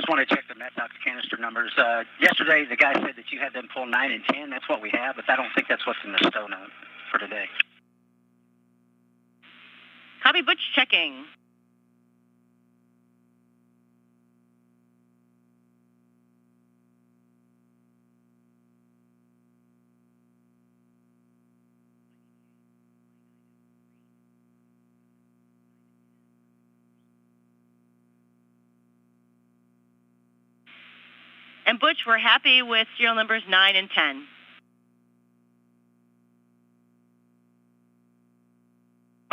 just want to check the Metox canister numbers. Yesterday, the guy said that you had them pull 9 and 10. That's what we have, but I don't think that's what's in the stow note for today. Copy, Butch checking. And Butch, we're happy with serial numbers 9 and 10.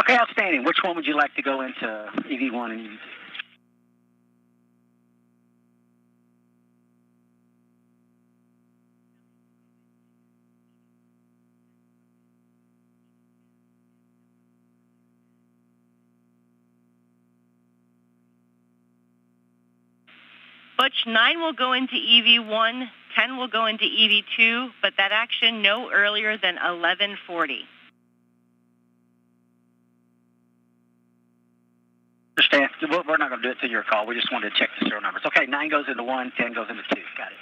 Okay, outstanding. Which one would you like to go into EV1 and EV2? Butch, 9 will go into EV1, 10 will go into EV2, but that action no earlier than 11:40. Understand. We're not going to do it till your call. We just wanted to check the serial numbers. Okay, 9 goes into 1, 10 goes into 2. Got it.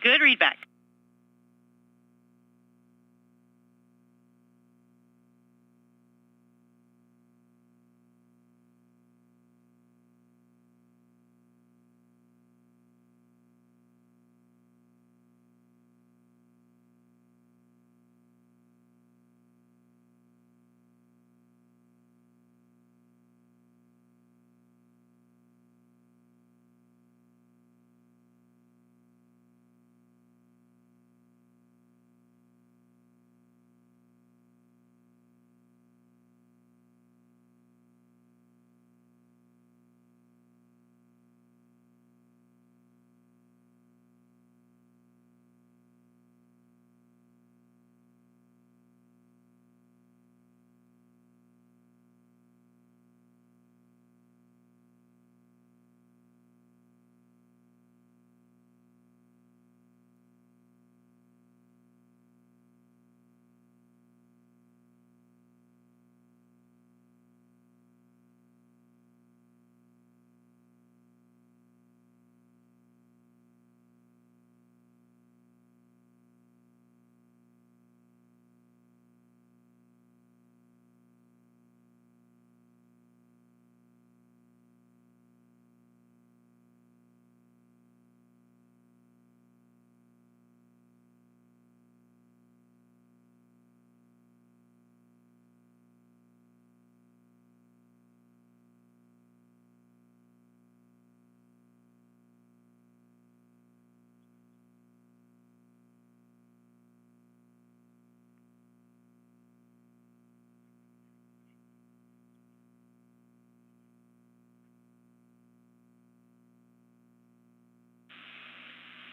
Good readback.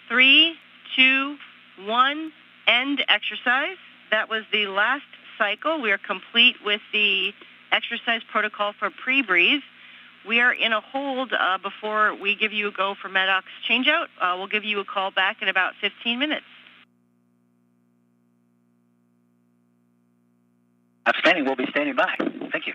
Three, two, one, end exercise. That was the last cycle. We are complete with the exercise protocol for pre-breathe. We are in a hold before we give you a go for Medox changeout. We'll give you a call back in about 15 minutes. Outstanding. We'll be standing by. Thank you.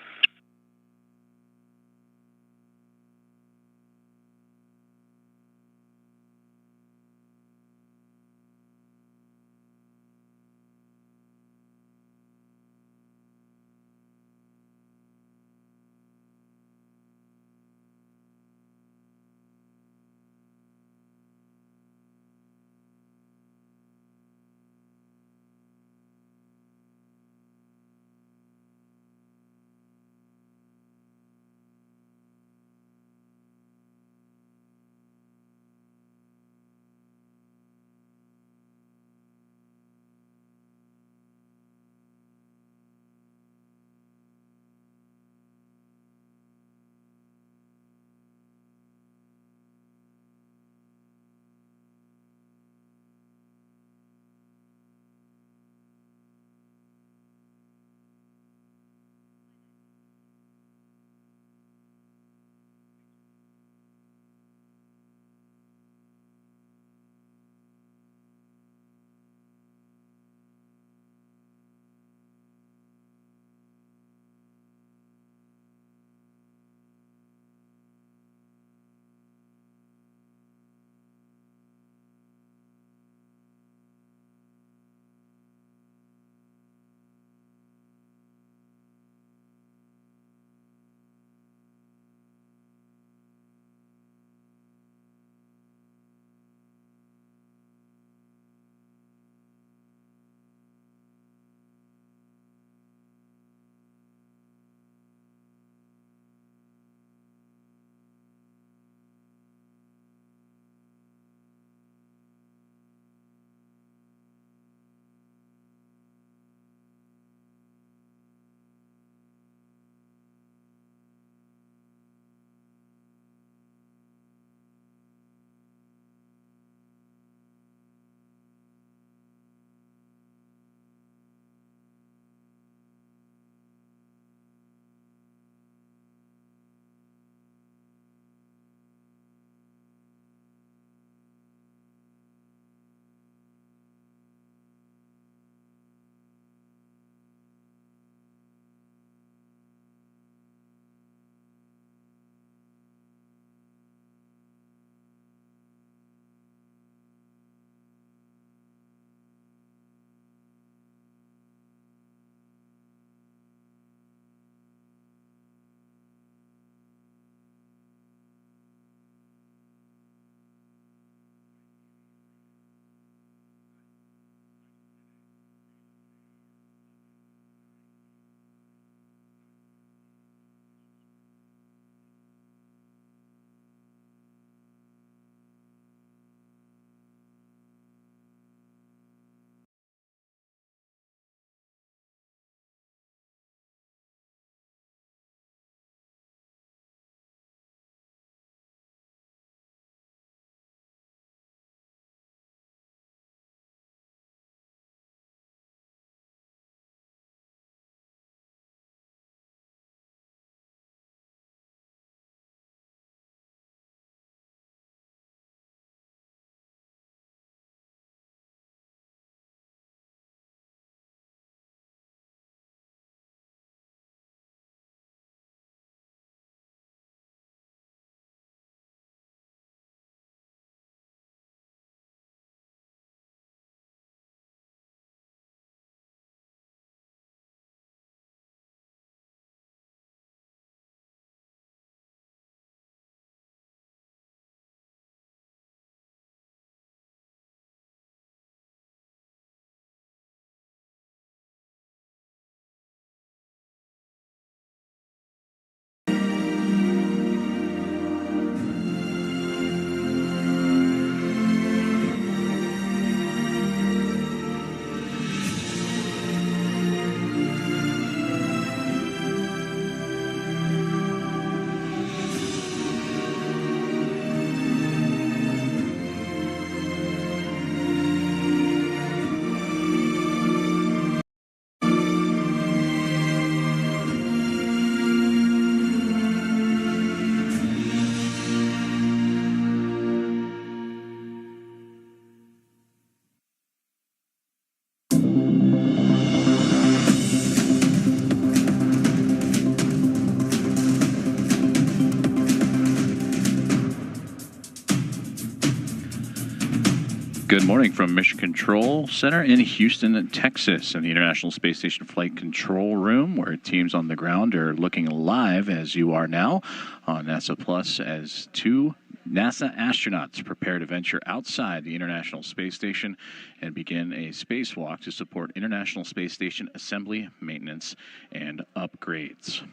Good morning from Mission Control Center in Houston, Texas, in the International Space Station Flight Control Room, where teams on the ground are looking live, as you are now, on NASA Plus, as two NASA astronauts prepare to venture outside the International Space Station and begin a spacewalk to support International Space Station assembly, maintenance, and upgrades.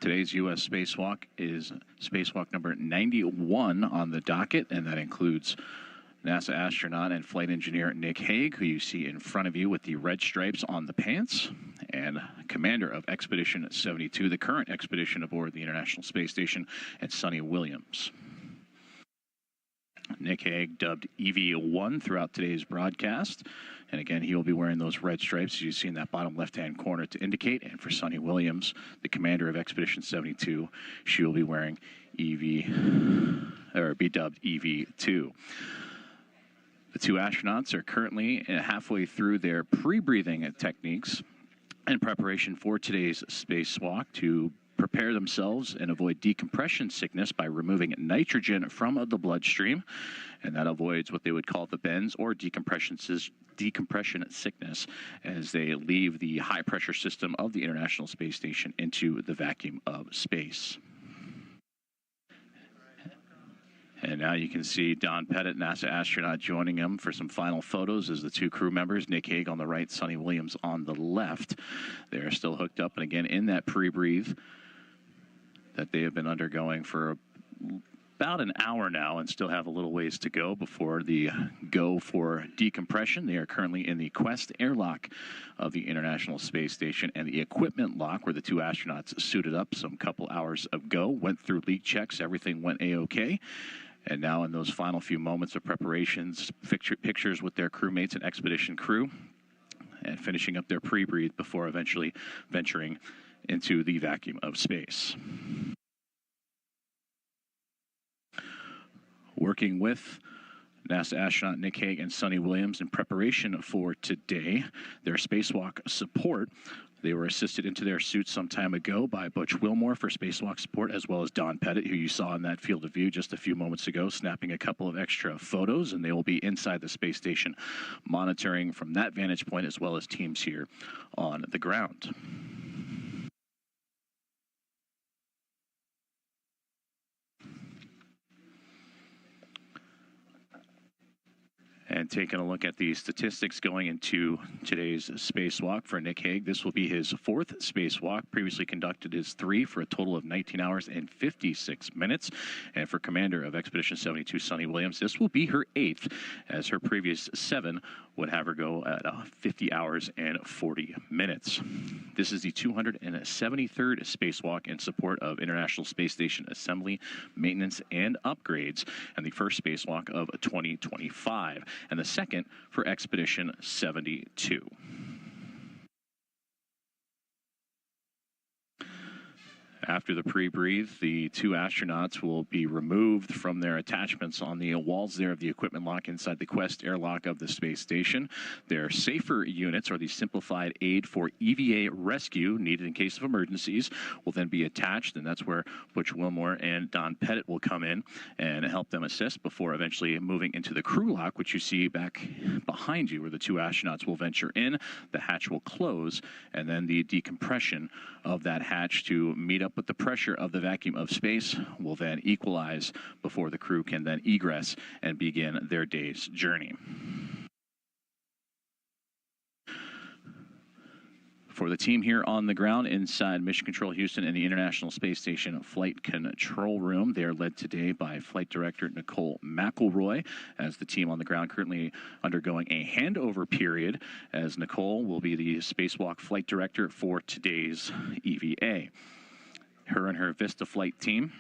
Today's U.S. spacewalk is spacewalk number 91 on the docket, and that includes NASA astronaut and flight engineer Nick Hague, who you see in front of you with the red stripes on the pants, and commander of Expedition 72, the current expedition aboard the International Space Station, and Suni Williams. Nick Hague, dubbed EV1 throughout today's broadcast. And again, he will be wearing those red stripes, as you see in that bottom left-hand corner to indicate. And for Suni Williams, the commander of Expedition 72, she will be wearing be dubbed EV2. The two astronauts are currently halfway through their pre-breathing techniques in preparation for today's spacewalk to prepare themselves and avoid decompression sickness by removing nitrogen from the bloodstream, and that avoids what they would call the bends or decompression sickness as they leave the high-pressure system of the International Space Station into the vacuum of space. And now you can see Don Pettit, NASA astronaut, joining him for some final photos as the two crew members, Nick Hague on the right, Suni Williams on the left. They are still hooked up, and again, in that pre-breathe that they have been undergoing for about an hour now and still have a little ways to go before the go for decompression. They are currently in the Quest airlock of the International Space Station and the equipment lock where the two astronauts suited up some couple hours ago, went through leak checks, everything went A-OK. And now in those final few moments of preparations, pictures with their crewmates and expedition crew, and finishing up their pre-breathe before eventually venturing into the vacuum of space. Working with NASA astronaut Nick Hague and Suni Williams in preparation for today, their spacewalk support. They were assisted into their suits some time ago by Butch Wilmore for spacewalk support, as well as Don Pettit, who you saw in that field of view just a few moments ago, snapping a couple of extra photos, and they will be inside the space station monitoring from that vantage point, as well as teams here on the ground. And taking a look at the statistics going into today's spacewalk for Nick Hague, this will be his fourth spacewalk. Previously conducted his 3 for a total of 19 hours and 56 minutes. And for commander of Expedition 72, Suni Williams, this will be her 8th, as her previous 7 would have her go at 50 hours and 40 minutes. This is the 273rd spacewalk in support of International Space Station assembly, maintenance, and upgrades, and the first spacewalk of 2025. And the second for Expedition 72. After the pre-breathe, the two astronauts will be removed from their attachments on the walls there of the equipment lock inside the Quest airlock of the space station. Their safer units, or the simplified aid for EVA rescue needed in case of emergencies, will then be attached, and that's where Butch Wilmore and Don Pettit will come in and help them assist before eventually moving into the crew lock, which you see back behind you, where the two astronauts will venture in. The hatch will close, and then the decompression of that hatch to meet up with the pressure of the vacuum of space will then equalize before the crew can then egress and begin their day's journey. For the team here on the ground inside Mission Control Houston and the International Space Station Flight Control Room, they are led today by Flight Director Nicole McElroy, as the team on the ground currently undergoing a handover period, as Nicole will be the Spacewalk Flight Director for today's EVA. Her and her Vista flight team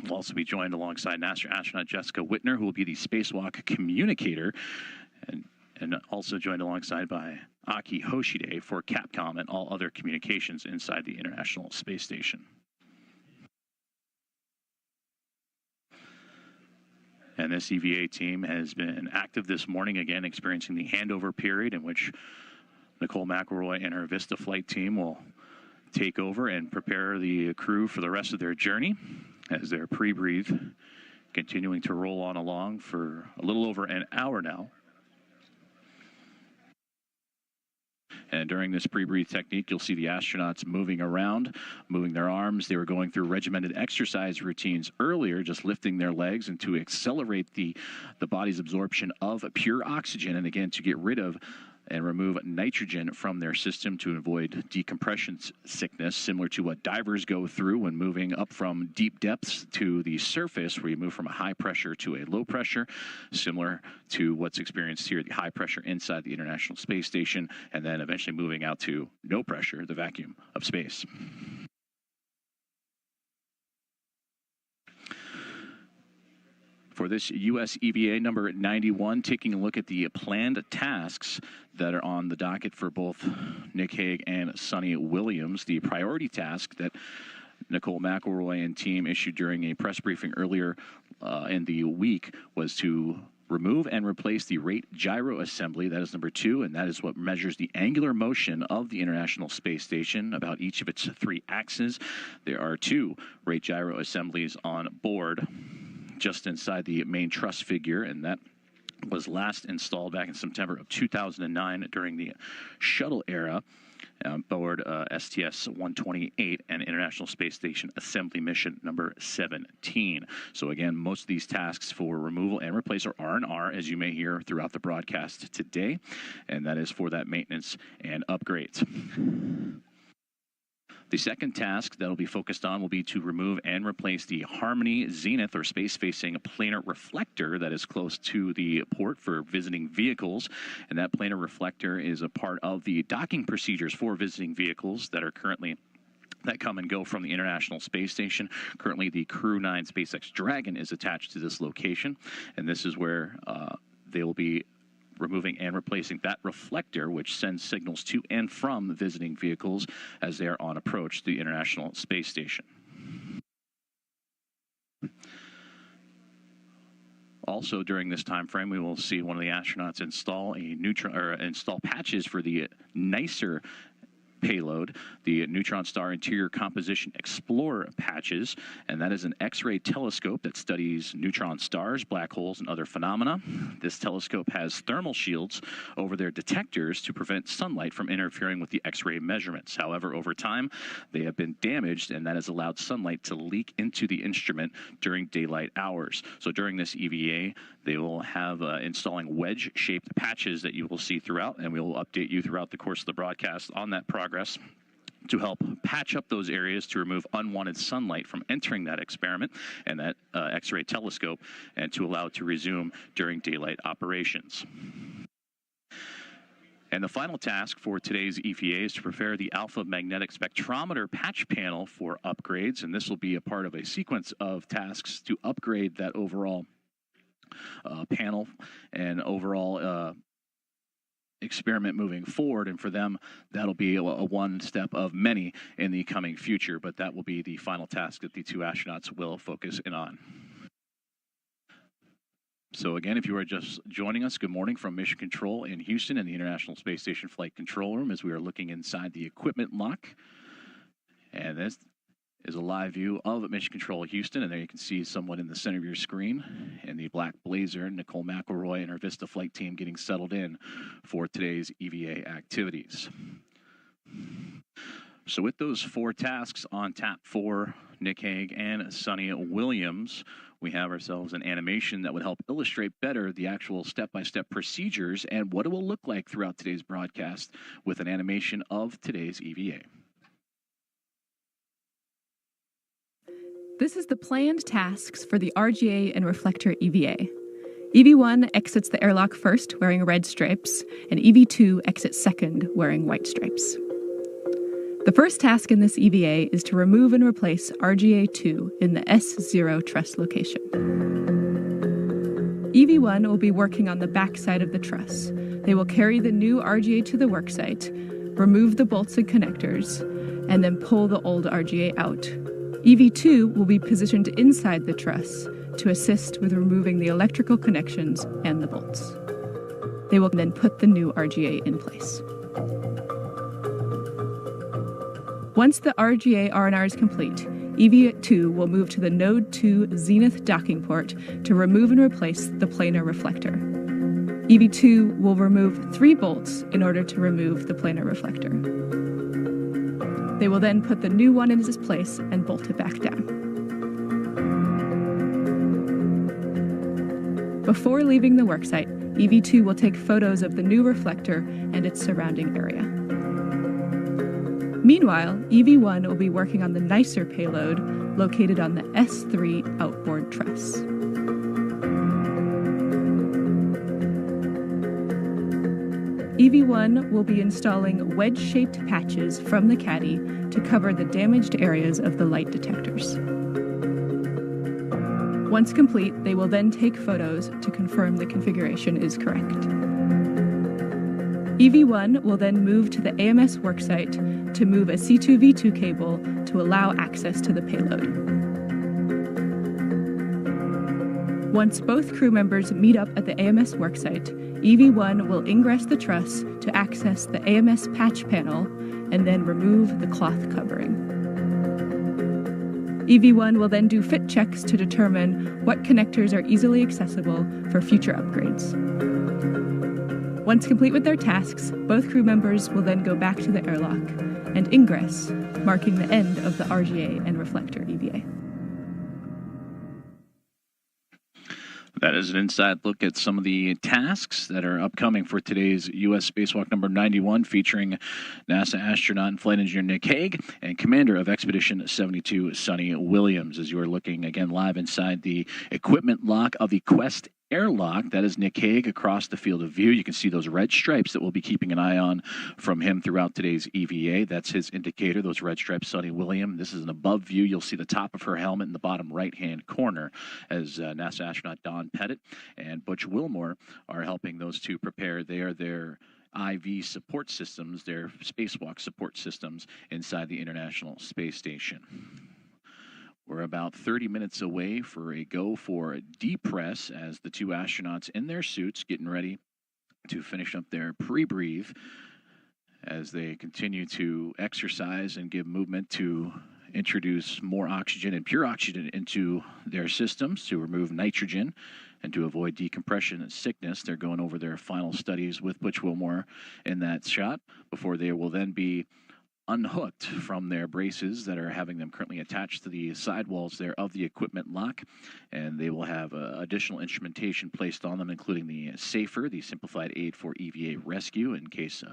will also be joined alongside NASA astronaut Jessica Whitner, who will be the Spacewalk Communicator, and also joined alongside by Aki Hoshide for Capcom and all other communications inside the International Space Station. And this EVA team has been active this morning, again experiencing the handover period in which Nicole McElroy and her Vista flight team will take over and prepare the crew for the rest of their journey as their pre-breathe continuing to roll on along for a little over an hour now. And during this pre-breathe technique, you'll see the astronauts moving around, moving their arms. They were going through regimented exercise routines earlier, just lifting their legs, and to accelerate the body's absorption of pure oxygen, and again, to get rid of and remove nitrogen from their system to avoid decompression sickness, similar to what divers go through when moving up from deep depths to the surface, where you move from a high pressure to a low pressure, similar to what's experienced here at the high pressure inside the International Space Station, and then eventually moving out to no pressure, the vacuum of space. For this U.S. EVA number 91, taking a look at the planned tasks that are on the docket for both Nick Hague and Suni Williams. The priority task that Nicole McElroy and team issued during a press briefing earlier in the week was to remove and replace the rate gyro assembly. That is number 2, and that is what measures the angular motion of the International Space Station about each of its 3 axes. There are 2 rate gyro assemblies on board, just inside the main truss figure, and that was last installed back in September of 2009 during the shuttle era aboard STS-128 and International Space Station Assembly Mission number 17. So again, most of these tasks for removal and replace are R&R, as you may hear throughout the broadcast today, and that is for that maintenance and upgrades. The second task that will be focused on will be to remove and replace the Harmony Zenith or space-facing planar reflector that is close to the port for visiting vehicles. And that planar reflector is a part of the docking procedures for visiting vehicles that come and go from the International Space Station. Currently, the Crew 9 SpaceX Dragon is attached to this location, and this is where they will be removing and replacing that reflector, which sends signals to and from visiting vehicles as they are on approach to the International Space Station. Also, during this time frame, we will see one of the astronauts install a Neutron, or install patches for the nicer payload, the Neutron Star Interior Composition Explorer patches, and that is an X-ray telescope that studies neutron stars, black holes, and other phenomena. This telescope has thermal shields over their detectors to prevent sunlight from interfering with the X-ray measurements. However, over time, they have been damaged, and that has allowed sunlight to leak into the instrument during daylight hours. So during this EVA, they will have installing wedge-shaped patches that you will see throughout, and we will update you throughout the course of the broadcast on that progress to help patch up those areas to remove unwanted sunlight from entering that experiment and that X-ray telescope, and to allow it to resume during daylight operations. And the final task for today's EVA is to prepare the Alpha Magnetic Spectrometer patch panel for upgrades, and this will be a part of a sequence of tasks to upgrade that overall panel and overall experiment moving forward. And for them, that'll be a one step of many in the coming future, but that will be the final task that the 2 astronauts will focus in on. So again, if you are just joining us, good morning from Mission Control in Houston and the International Space Station Flight Control Room, as we are looking inside the equipment lock. And this is a live view of Mission Control Houston, and there you can see someone in the center of your screen in the black blazer, Nicole McElroy and her Vista flight team getting settled in for today's EVA activities. So with those 4 tasks on tap for Nick Hague and Suni Williams, we have ourselves an animation that would help illustrate better the actual step-by-step procedures and what it will look like throughout today's broadcast with an animation of today's EVA. This is the planned tasks for the RGA and reflector EVA. EV1 exits the airlock first wearing red stripes, and EV2 exits second wearing white stripes. The first task in this EVA is to remove and replace RGA2 in the S0 truss location. EV1 will be working on the back side of the truss. They will carry the new RGA to the worksite, remove the bolts and connectors, and then pull the old RGA out. EV2 will be positioned inside the truss to assist with removing the electrical connections and the bolts. They will then put the new RGA in place. Once the RGA R&R is complete, EV2 will move to the Node 2 Zenith docking port to remove and replace the planar reflector. EV2 will remove 3 bolts in order to remove the planar reflector. They will then put the new one in its place and bolt it back down. Before leaving the worksite, EV2 will take photos of the new reflector and its surrounding area. Meanwhile, EV1 will be working on the nicer payload located on the S3 outboard truss. EV1 will be installing wedge-shaped patches from the caddy to cover the damaged areas of the light detectors. Once complete, they will then take photos to confirm the configuration is correct. EV1 will then move to the AMS worksite to move a C2V2 cable to allow access to the payload. Once both crew members meet up at the AMS worksite, EV1 will ingress the truss to access the AMS patch panel and then remove the cloth covering. EV1 will then do fit checks to determine what connectors are easily accessible for future upgrades. Once complete with their tasks, both crew members will then go back to the airlock and ingress, marking the end of the RGA and reflector EVA. That is an inside look at some of the tasks that are upcoming for today's U.S. Spacewalk number 91, featuring NASA astronaut and flight engineer Nick Hague and commander of Expedition 72, Suni Williams. As you are looking again live inside the equipment lock of the Quest airlock, that is Nick Hague across the field of view. You can see those red stripes that we'll be keeping an eye on from him throughout today's EVA. That's his indicator, those red stripes, Suni Williams. This is an above view. You'll see the top of her helmet in the bottom right-hand corner as NASA astronaut Don Pettit and Butch Wilmore are helping those two prepare. They are their IV support systems, their spacewalk support systems inside the International Space Station. We're about 30 minutes away for a go for a depress as the two astronauts in their suits getting ready to finish up their pre-breathe as they continue to exercise and give movement to introduce more oxygen and pure oxygen into their systems to remove nitrogen and to avoid decompression and sickness. They're going over their final studies with Butch Wilmore in that shot before they will then be unhooked from their braces that are having them currently attached to the sidewalls there of the equipment lock, and they will have additional instrumentation placed on them, including the SAFER, the Simplified Aid for EVA Rescue, in case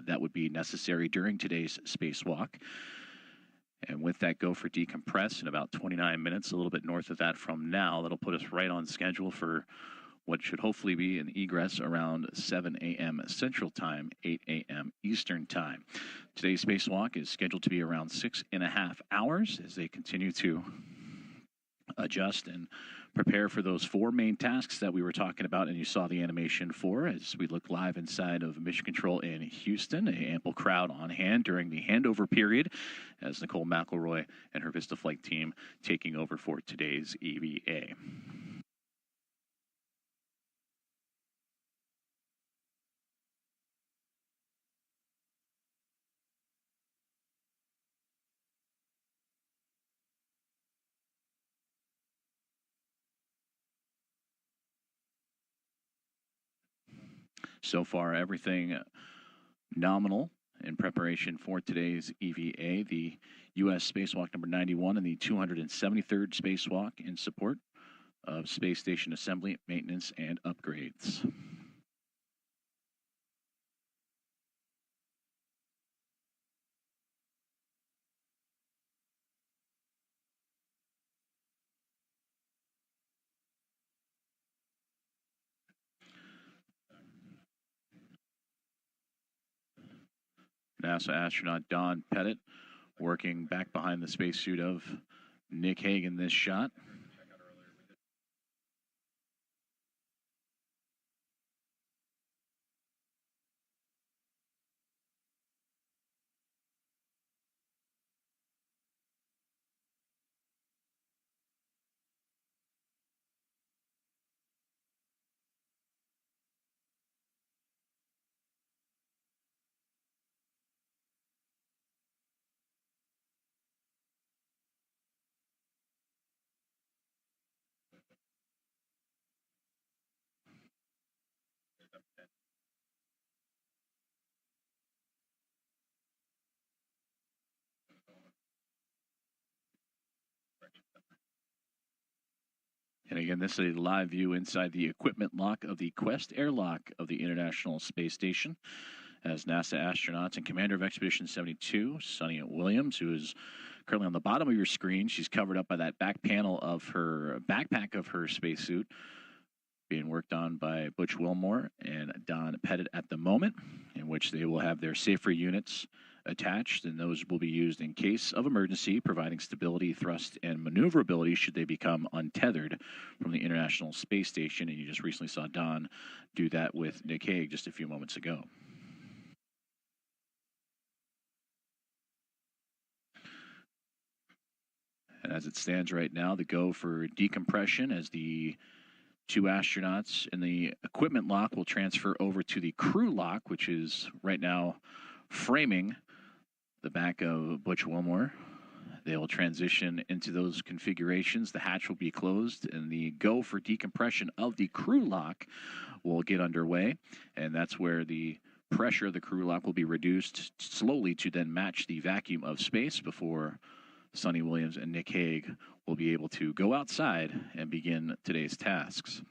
that would be necessary during today's spacewalk. And with that go for decompress in about 29 minutes, a little bit north of that from now, that'll put us right on schedule for what should hopefully be an egress around 7 a.m. Central Time, 8 a.m. Eastern Time. Today's spacewalk is scheduled to be around 6.5 hours as they continue to adjust and prepare for those 4 main tasks that we were talking about and you saw the animation for as we look live inside of Mission Control in Houston. An ample crowd on hand during the handover period as Nicole McElroy and her Vista Flight team taking over for today's EVA. So far, everything nominal in preparation for today's EVA, the U.S. Spacewalk number 91 and the 273rd Spacewalk in support of space station assembly, maintenance, and upgrades. NASA astronaut Don Pettit working back behind the spacesuit of Nick Hague in this shot. And again, this is a live view inside the equipment lock of the Quest airlock of the International Space Station, as NASA astronauts and Commander of Expedition 72, Suni Williams, who is currently on the bottom of your screen. She's covered up by that back panel of her backpack of her spacesuit, being worked on by Butch Wilmore and Don Pettit at the moment, in which they will have their safer units attached, and those will be used in case of emergency, providing stability, thrust, and maneuverability should they become untethered from the International Space Station. And you just recently saw Don do that with Nick Hague just a few moments ago. And as it stands right now, the go for decompression as the two astronauts in the equipment lock will transfer over to the crew lock, which is right now framing the back of Butch Wilmore. They will transition into those configurations. The hatch will be closed, and the go for decompression of the crew lock will get underway. And that's where the pressure of the crew lock will be reduced slowly to then match the vacuum of space before Suni Williams and Nick Hague will be able to go outside and begin today's tasks.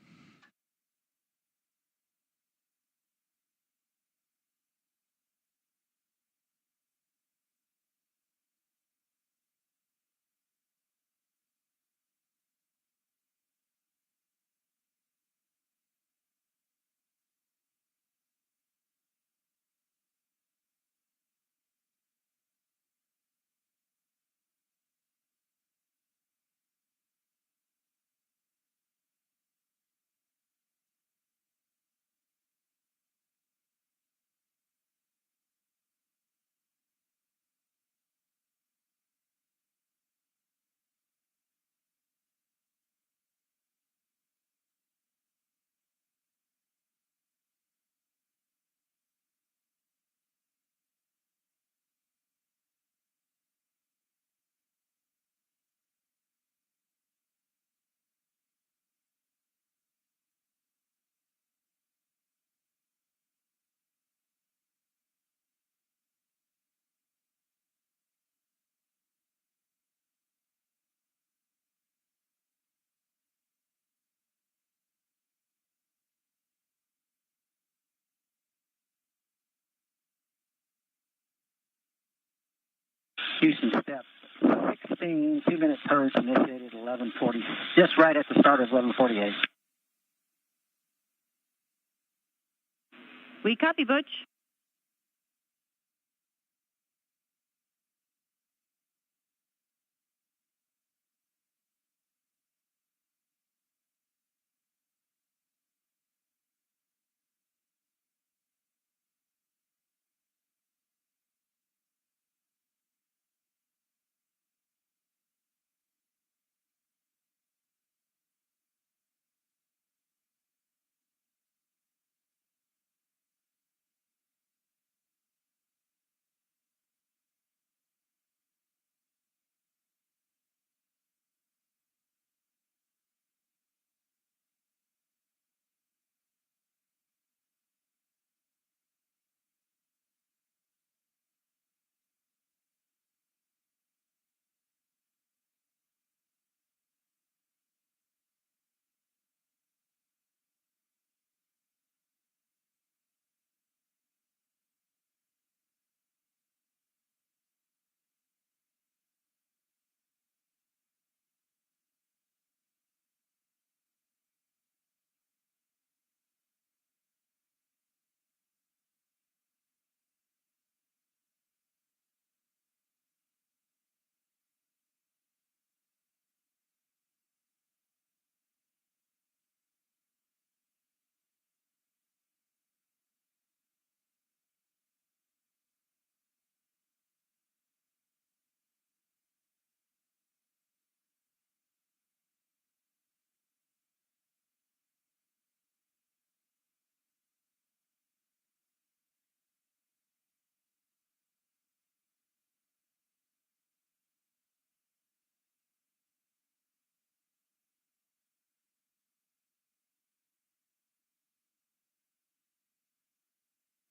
Houston step 16, 2 minutes purge initiated 11:40, just right at the start of 11:48. We copy, Butch.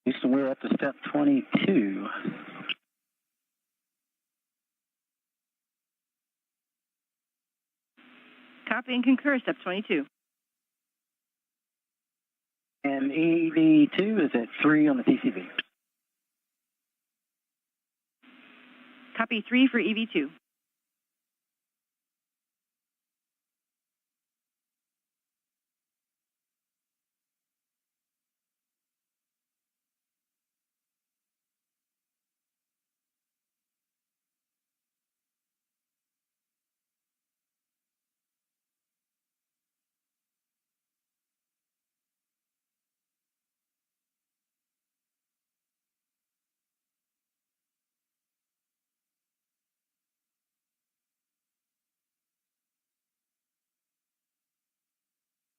Houston, we're up to step 22. Copy and concur, step 22. And EV2 is at 3 on the TCV. Copy 3 for EV2.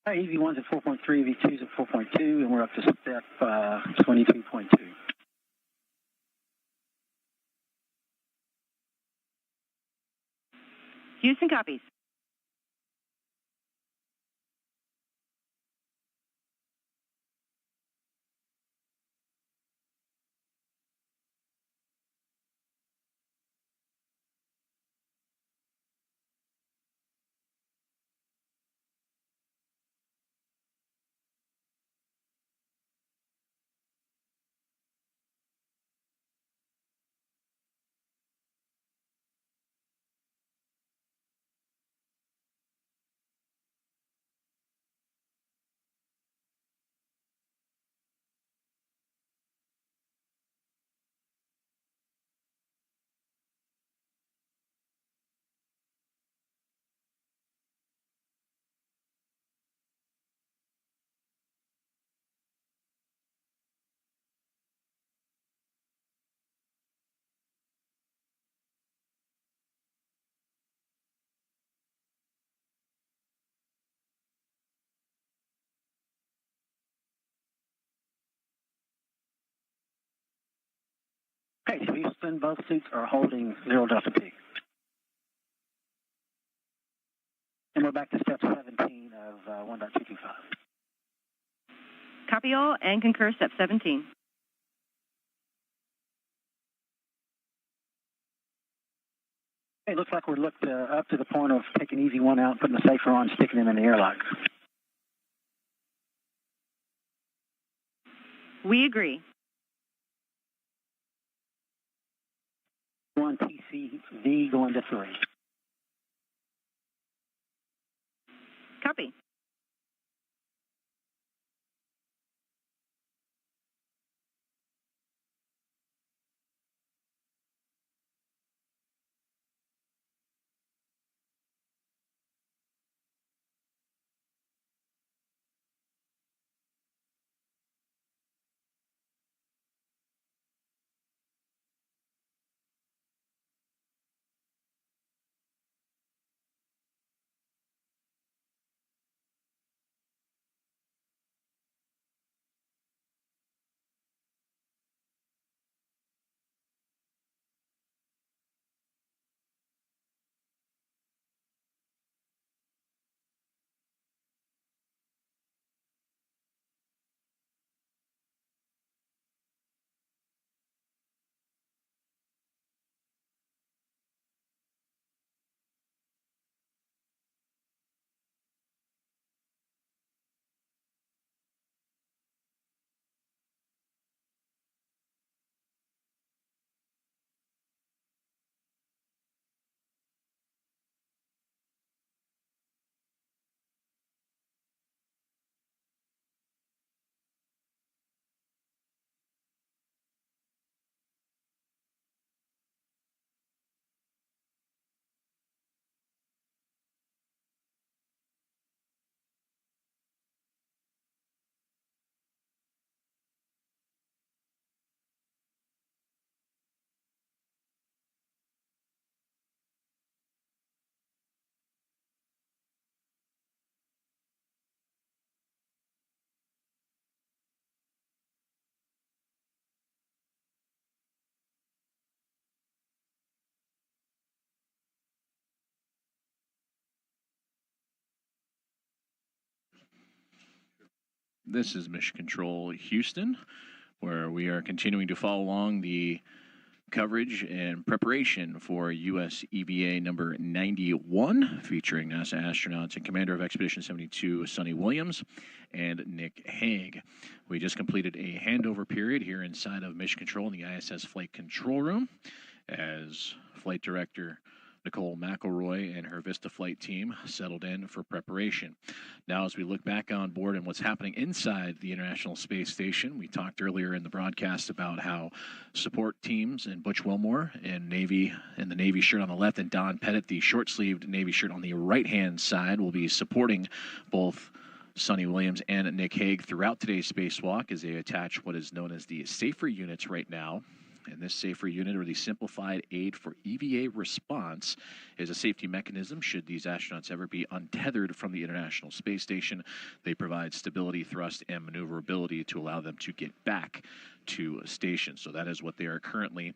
EV1's at 4.3, EV2's at 4.2, and we're up to step 22.2. Houston copies. Okay, so Houston, both suits are holding 0 Delta P. And we're back to step 17 of 1.225. Copy all and concur, step 17. It looks like we're looked up to the point of taking EV1 out, putting the safer on, sticking him in the airlock. We agree. 1 TCV going to 3. Copy. This is Mission Control Houston, where we are continuing to follow along the coverage and preparation for U.S. EVA number 91, featuring NASA astronauts and Commander of Expedition 72, Suni Williams, and Nick Hague. We just completed a handover period here inside of Mission Control in the ISS Flight Control Room as Flight Director Nicole McElroy and her Vista flight team settled in for preparation. Now, as we look back on board and what's happening inside the International Space Station, we talked earlier in the broadcast about how support teams and Butch Wilmore in the Navy shirt on the left, and Don Pettit, the short-sleeved Navy shirt on the right-hand side, will be supporting both Suni Williams and Nick Hague throughout today's spacewalk as they attach what is known as the SAFER units right now. And this SAFER unit, or the Simplified Aid for EVA Response, is a safety mechanism should these astronauts ever be untethered from the International Space Station. They provide stability, thrust, and maneuverability to allow them to get back to a station. So that is what they are currently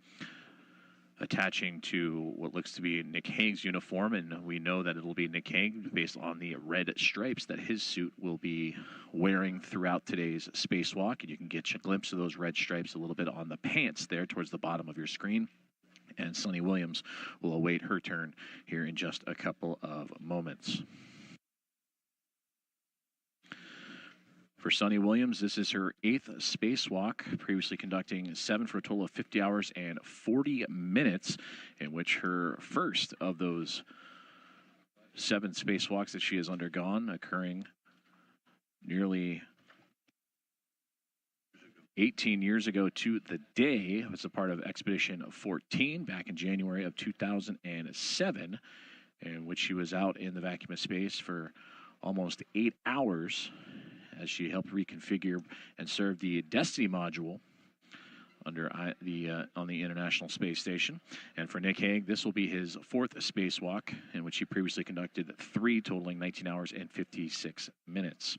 attaching to what looks to be Nick Hague's uniform, and we know that it'll be Nick Hague based on the red stripes that his suit will be wearing throughout today's spacewalk. And you can get a glimpse of those red stripes a little bit on the pants there towards the bottom of your screen. And Suni Williams will await her turn here in just a couple of moments. For Suni Williams, this is her 8th spacewalk, previously conducting 7 for a total of 50 hours and 40 minutes, in which her first of those 7 spacewalks that she has undergone, occurring nearly 18 years ago to the day, was a part of Expedition 14 back in January of 2007, in which she was out in the vacuum of space for almost 8 hours as she helped reconfigure and serve the Destiny module on the International Space Station. And for Nick Hague, this will be his 4th spacewalk, in which he previously conducted 3, totaling 19 hours and 56 minutes.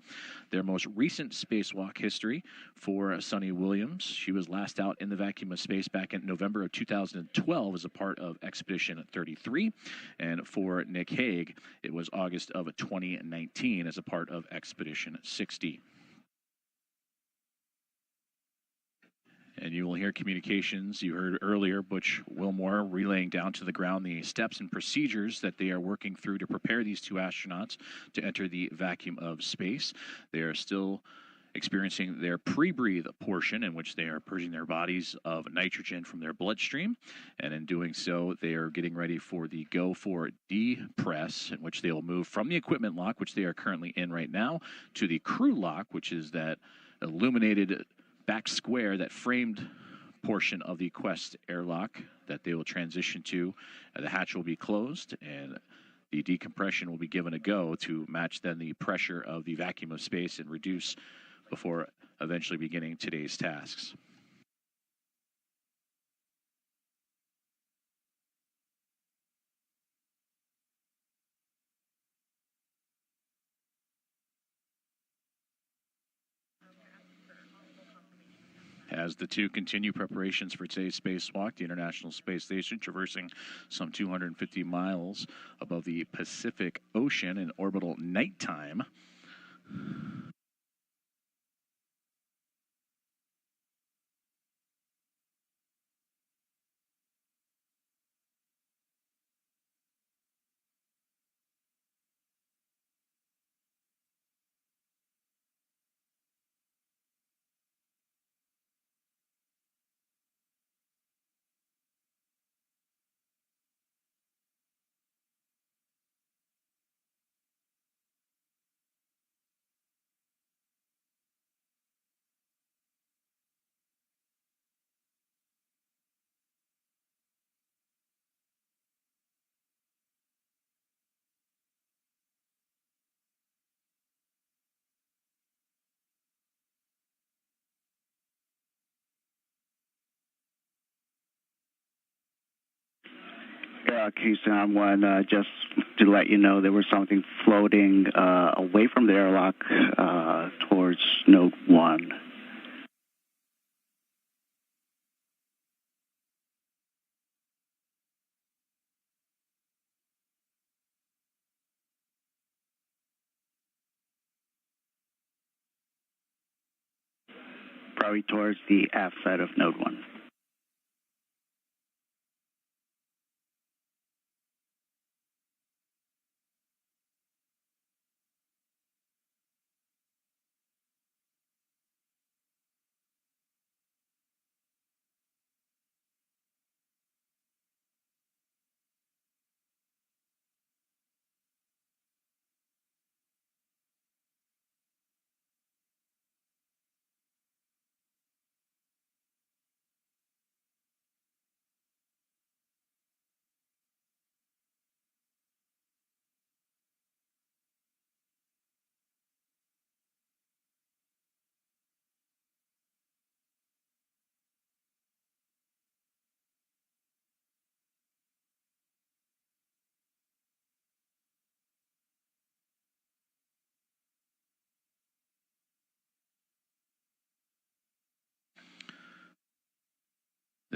Their most recent spacewalk history for Suni Williams, she was last out in the vacuum of space back in November of 2012 as a part of Expedition 33. And for Nick Hague, it was August of 2019 as a part of Expedition 60. And you will hear communications. You heard earlier Butch Wilmore relaying down to the ground the steps and procedures that they are working through to prepare these 2 astronauts to enter the vacuum of space. They are still experiencing their pre-breathe portion, in which they are purging their bodies of nitrogen from their bloodstream. And in doing so, they are getting ready for the go for depress, in which they will move from the equipment lock, which they are currently in right now, to the crew lock, which is that illuminated back square, that framed portion of the Quest airlock that they will transition to. The hatch will be closed and the decompression will be given a go to match then the pressure of the vacuum of space and reduce before eventually beginning today's tasks. As the 2 continue preparations for today's spacewalk, the International Space Station traversing some 250 miles above the Pacific Ocean in orbital nighttime. Houston, just to let you know there was something floating away from the airlock towards Node 1. Probably towards the aft side of Node 1.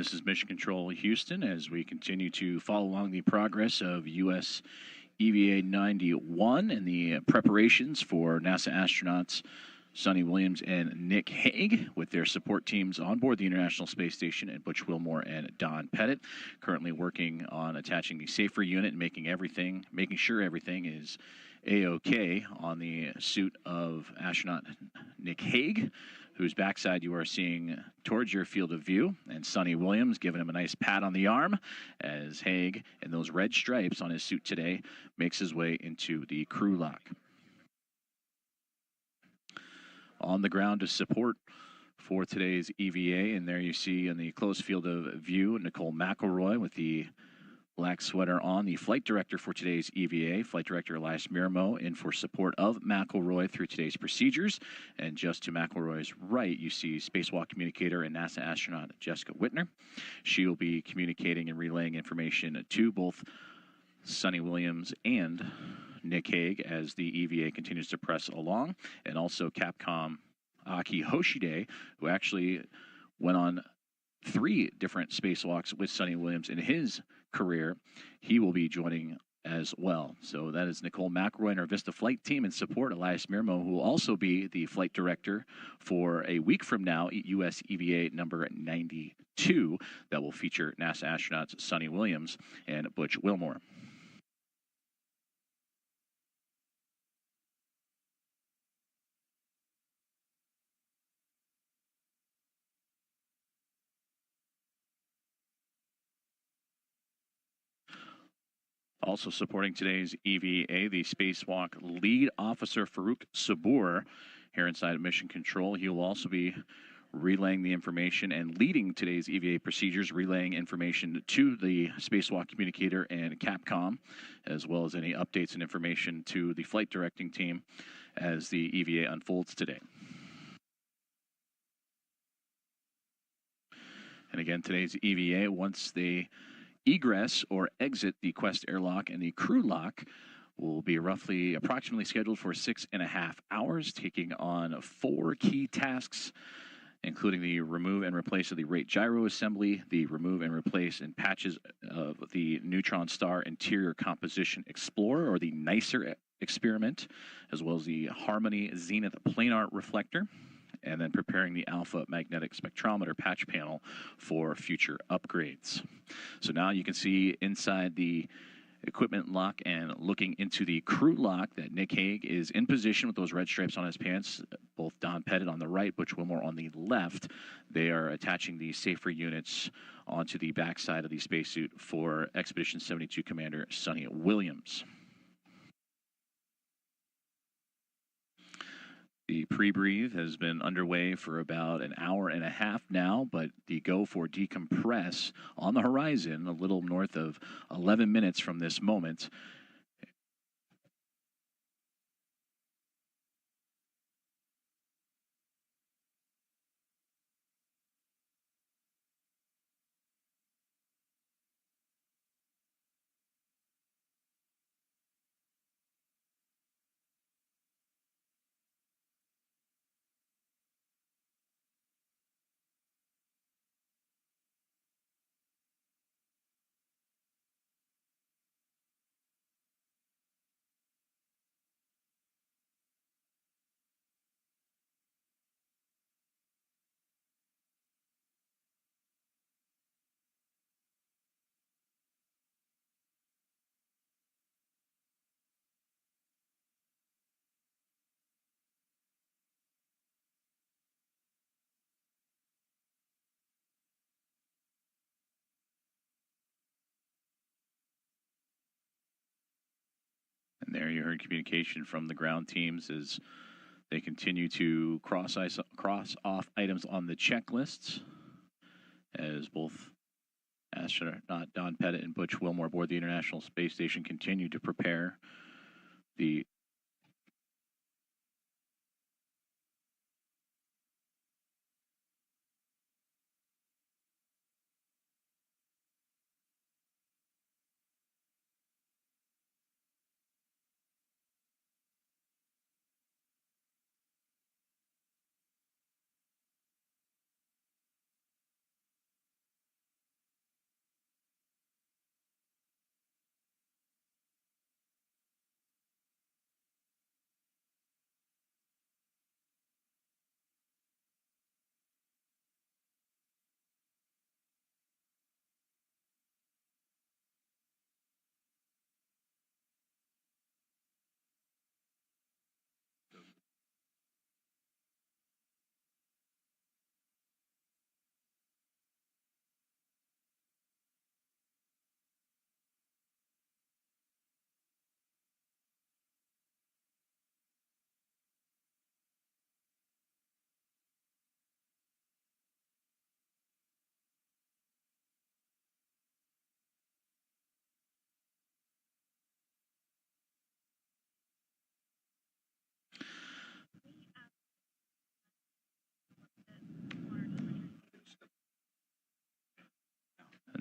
This is Mission Control Houston as we continue to follow along the progress of U.S. EVA 91 and the preparations for NASA astronauts Suni Williams and Nick Hague with their support teams on board the International Space Station, and Butch Wilmore and Don Pettit currently working on attaching the safer unit and making sure everything is A-OK on the suit of astronaut Nick Hague, whose backside you are seeing towards your field of view, and Suni Williams giving him a nice pat on the arm as Hague, in those red stripes on his suit today, makes his way into the crew lock. On the ground to support for today's EVA, and there you see in the close field of view Nicole McElroy with the black sweater on, the flight director for today's EVA, Flight Director Elias Miramo, in for support of McElroy through today's procedures. And just to McElroy's right, you see Spacewalk communicator and NASA astronaut Jessica Whitner. She will be communicating and relaying information to both Suni Williams and Nick Hague as the EVA continues to press along, and also Capcom Aki Hoshide, who actually went on 3 different spacewalks with Suni Williams in his career. He will be joining as well. So that is Nicole McElroy and our Vista flight team in support. Elias Miramo, who will also be the flight director for a week from now, U.S. EVA number 92, that will feature NASA astronauts Suni Williams and Butch Wilmore. Also supporting today's EVA, the Spacewalk lead officer, Farouk Sabur, here inside Mission Control. He will also be relaying the information and leading today's EVA procedures, relaying information to the Spacewalk communicator and Capcom, as well as any updates and information to the flight directing team as the EVA unfolds today. And again, today's EVA, once they egress or exit the Quest airlock and the crew lock, will be approximately scheduled for 6.5 hours, taking on 4 key tasks, including the remove and replace of the rate gyro assembly, the remove and replace in patches of the neutron star interior composition explorer, or the NICER experiment, as well as the Harmony Zenith planar reflector, and then preparing the Alpha Magnetic Spectrometer patch panel for future upgrades. So now you can see inside the equipment lock and looking into the crew lock that Nick Hague is in position with those red stripes on his pants, both Don Pettit on the right, Butch Wilmore on the left. They are attaching the safer units onto the backside of the spacesuit for Expedition 72 Commander Suni Williams. The pre-breathe has been underway for about an hour and a half now, but the go for decompress on the horizon, a little north of 11 minutes from this moment. And there you heard communication from the ground teams as they continue to cross off items on the checklists, as both astronaut Don Pettit and Butch Wilmore aboard the International Space Station continue to prepare the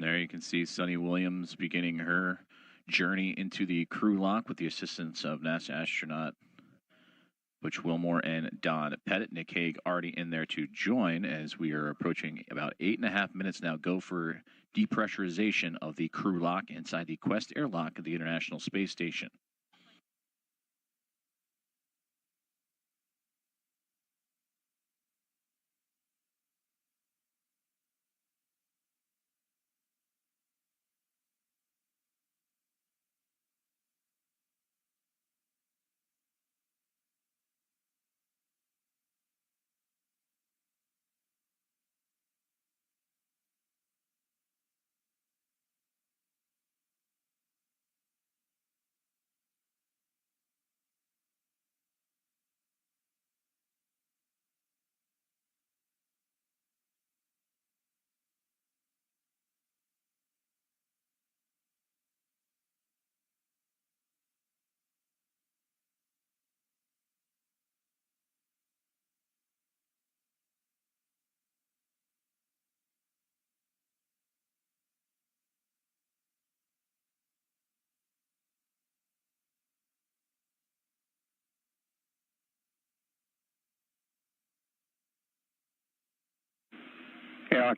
And there you can see Suni Williams beginning her journey into the crew lock with the assistance of NASA astronaut Butch Wilmore and Don Pettit. Nick Hague already in there to join as we are approaching about 8.5 minutes now. Go for depressurization of the crew lock inside the Quest airlock of the International Space Station.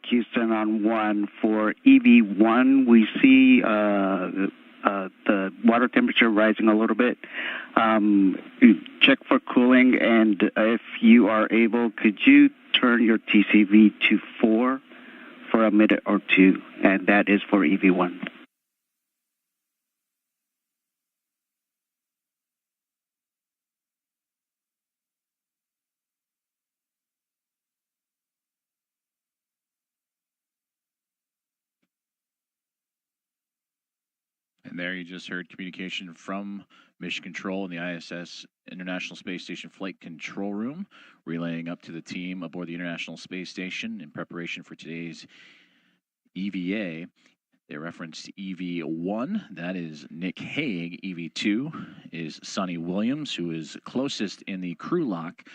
Houston on 1 for EV1. We see the water temperature rising a little bit. Check for cooling, and if you are able, could you turn your TCV to 4 for a minute or two? And that is for EV1. And there you just heard communication from Mission Control in the ISS International Space Station Flight Control Room, relaying up to the team aboard the International Space Station in preparation for today's EVA. They referenced EV1, that is Nick Hague. EV2 is Suni Williams, who is closest in the crew lock,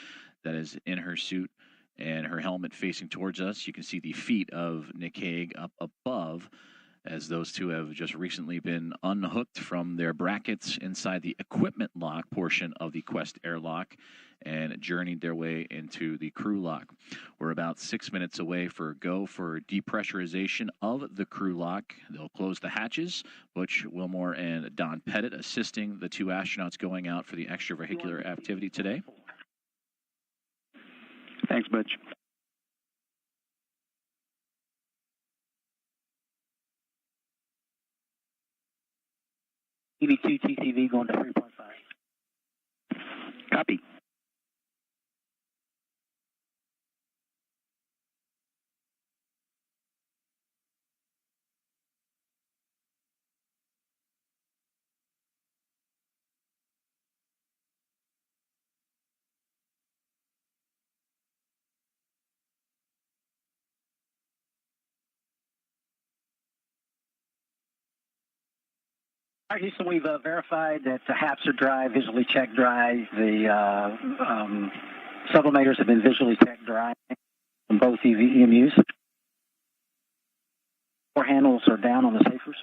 that is in her suit and her helmet facing towards us. You can see the feet of Nick Hague up above, as those two have just recently been unhooked from their brackets inside the equipment lock portion of the Quest airlock and journeyed their way into the crew lock. We're about 6 minutes away for go for depressurization of the crew lock. They'll close the hatches. Butch Wilmore and Don Pettit assisting the two astronauts going out for the extravehicular activity today. Thanks, Butch. EV2 TCV going to 3.5. Copy. All right, Houston, we've verified that the HAPs are dry, visually checked dry. The sublimators have been visually checked dry on both EMUs. 4 handles are down on the safers.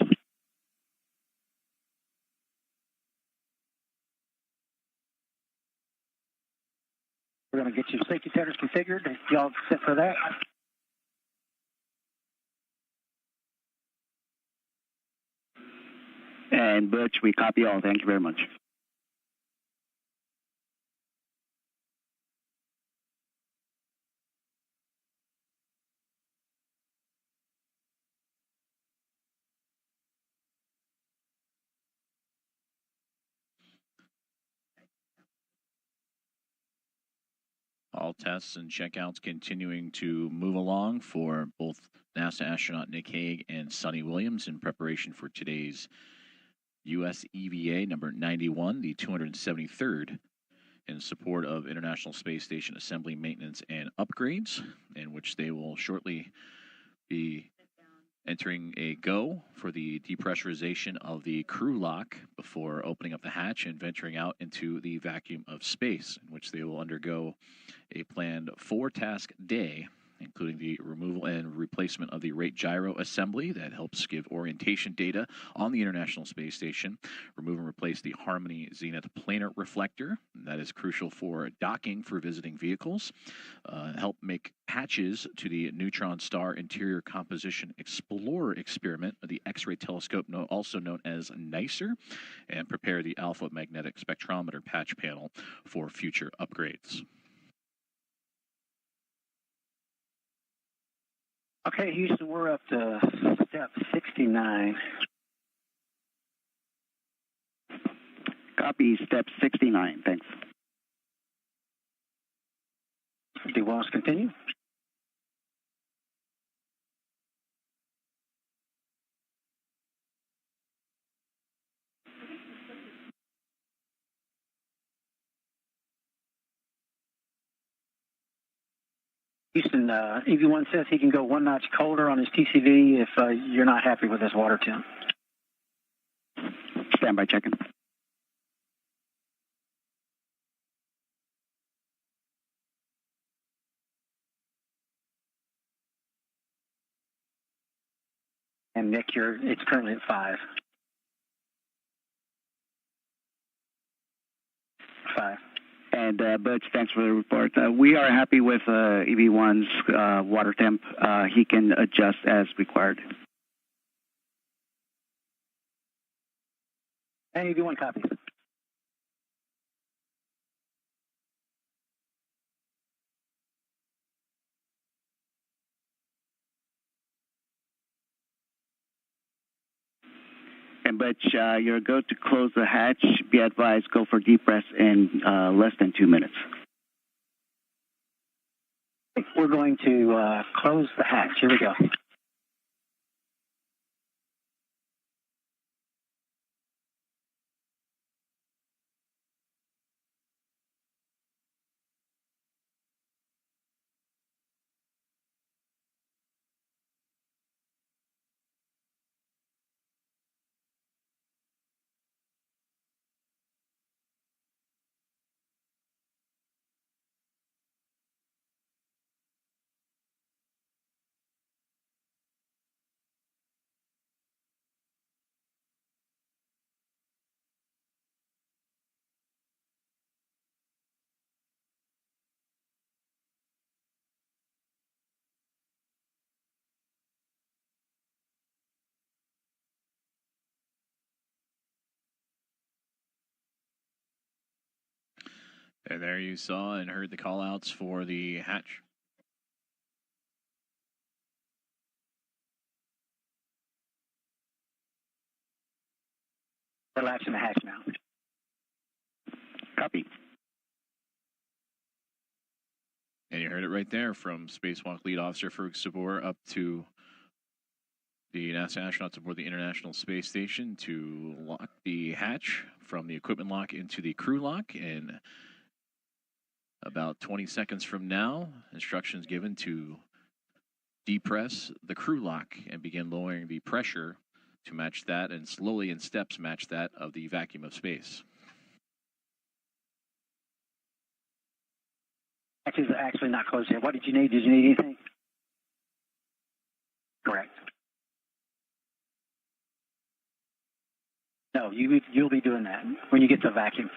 We're going to get your safety tethers configured. Y'all set for that? And Butch, we copy all. Thank you very much. All tests and checkouts continuing to move along for both NASA astronaut Nick Hague and Suni Williams in preparation for today's U.S. EVA number 91, the 273rd, in support of International Space Station assembly, maintenance, and upgrades, in which they will shortly be entering a go for the depressurization of the crew lock before opening up the hatch and venturing out into the vacuum of space, in which they will undergo a planned 4-task day including the removal and replacement of the rate gyro assembly that helps give orientation data on the International Space Station. Remove and replace the Harmony Zenith planar reflector. That is crucial for docking for visiting vehicles. Help make patches to the Neutron Star Interior Composition Explorer experiment, the X-ray telescope, also known as NICER, and prepare the Alpha Magnetic Spectrometer patch panel for future upgrades. Okay, Houston, we're up to step 69. Copy, step 69. Thanks. Do you want us to continue? Houston, EV1 says he can go one notch colder on his TCV if you're not happy with this water temp. Stand by checking. And Nick, it's currently at 5. 5. And Butch, thanks for the report. We are happy with EV1's water temp. He can adjust as required. And EV1 copies. And Butch, you're go to close the hatch. Be advised, go for deep rest in less than 2 minutes. We're going to close the hatch. Here we go. And there you saw and heard the call-outs for the hatch. Relaxing the hatch now. Copy. And you heard it right there from Spacewalk Lead Officer Farouk Sabor up to the NASA astronauts aboard the International Space Station to lock the hatch from the equipment lock into the crew lock. And about 20 seconds from now, instructions given to depress the crew lock and begin lowering the pressure to match that, and slowly in steps match that of the vacuum of space. Hatch is actually not closed yet. What did you need? Did you need anything? Correct. No, you'll be doing that when you get to vacuum.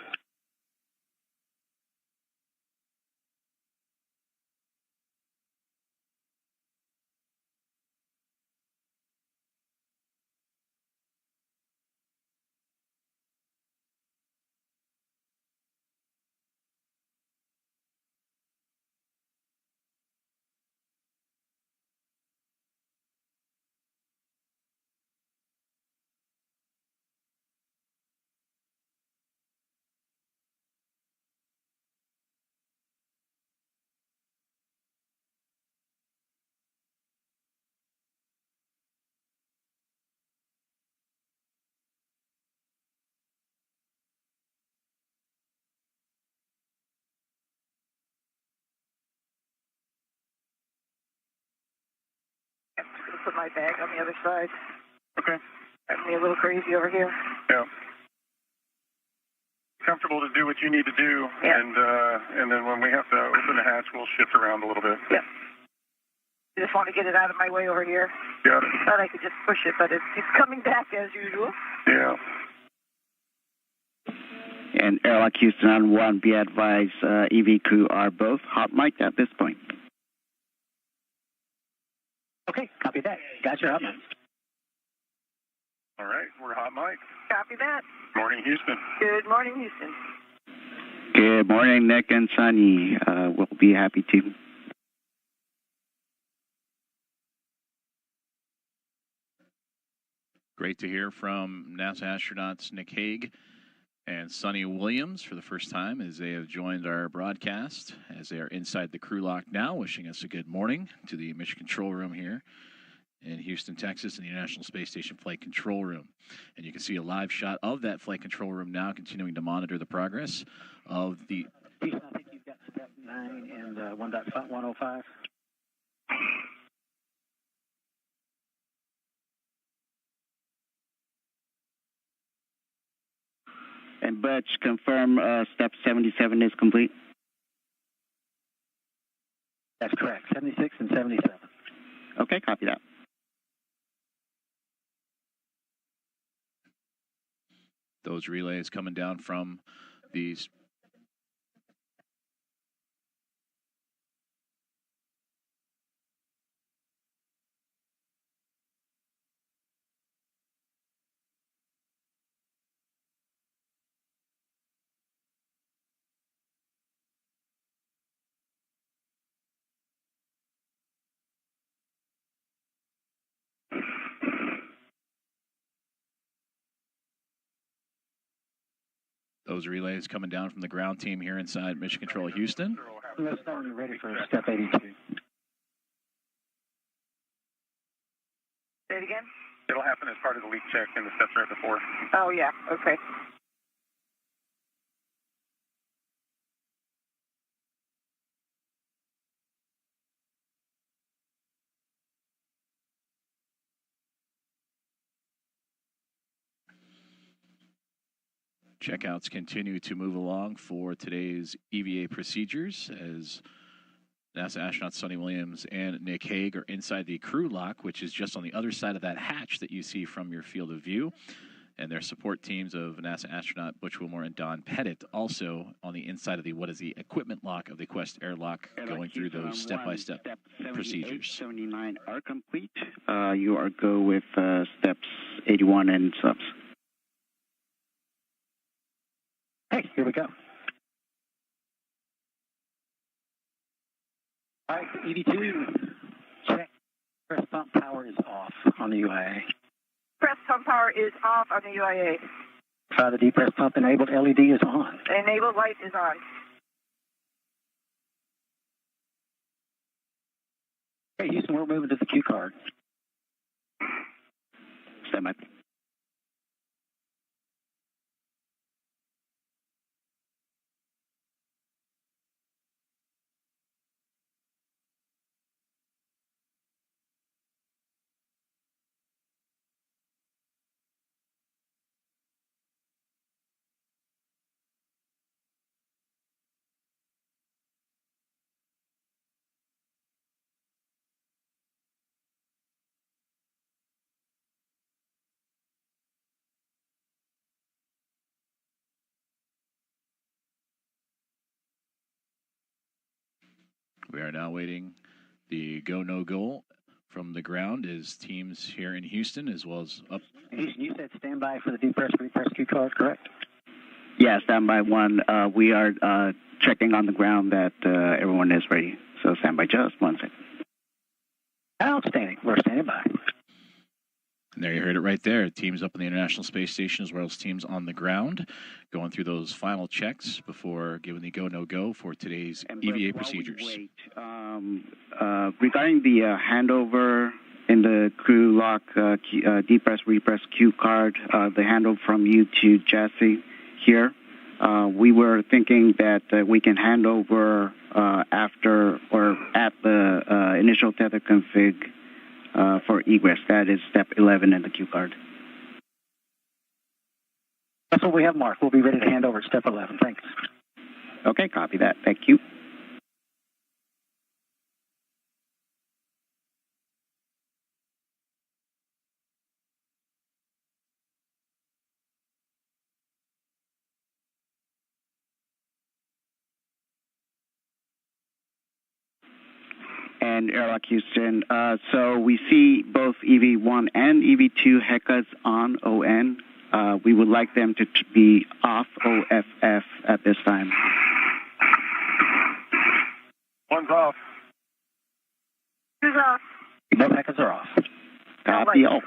I'm just going to put my bag on the other side. Okay. Got me a little crazy over here. Yeah. Comfortable to do what you need to do, yeah. And then when we have to open the hatch, we'll shift around a little bit. Yeah. I just want to get it out of my way over here. Got it. Thought I could just push it, but it's coming back as usual. Yeah. And Airlock Houston on 1, be advised, EV crew are both hot mic'd at this point. Okay, copy that. Got your hot mic. All right, we're hot mic. Copy that. Morning, Houston. Good morning, Houston. Good morning, Nick and Sunny. We'll be happy to. Great to hear from NASA astronauts Nick Hague and Suni Williams for the first time as they have joined our broadcast, as they are inside the crew lock now, wishing us a good morning to the mission control room here in Houston, Texas, in the International Space Station Flight Control Room. And you can see a live shot of that flight control room now, continuing to monitor the progress of the... Houston, I think you've got step 9 and 1.105. And Butch, confirm step 77 is complete? That's correct, 76 and 77. Okay, copy that. Those relays coming down from these... Those relays coming down from the ground team here inside Mission Control Houston. Let's know when you're ready for step 82. Say it again? It'll happen as part of the leak check and the steps right before. Oh, yeah. Okay. Checkouts continue to move along for today's EVA procedures as NASA astronauts Suni Williams and Nick Hague are inside the crew lock, which is just on the other side of that hatch that you see from your field of view. And their support teams of NASA astronaut Butch Wilmore and Don Pettit also on the inside of the equipment lock of the Quest airlock, going through those step-by-step procedures. 79 are complete. You are go with steps 81 and subs. Hey, here we go. All right, 82. Check. Press pump power is off on the UIA. Press pump power is off on the UIA. Try the depress pump enabled LED is on. Enabled light is on. Hey, Houston, we're moving to the Q card. Stand by. We are now waiting the go, no go from the ground as teams here in Houston as well as up. Houston, you said standby for the depress, repress Q card, correct? Yeah, standby 1. We are checking on the ground that everyone is ready. So standby just 1 second. Outstanding. We're standing by. And there you heard it right there. Teams up in the International Space Station as well as teams on the ground going through those final checks before giving the go, no go for today's EVA procedures. Regarding the handover in the crew lock, depress, repress Q card, the handover from you to Jesse here, we were thinking that we can hand over after or at the initial tether config for egress. That is step 11 in the Q card. That's what we have marked. We'll be ready to hand over at step 11. Thanks. Okay, copy that. Thank you. and Airlock Houston. So we see both EV1 and EV2 HECAs on ON. We would like them to be off OFF at this time. One's off. Who's off? Both HECAs are off. Copy all.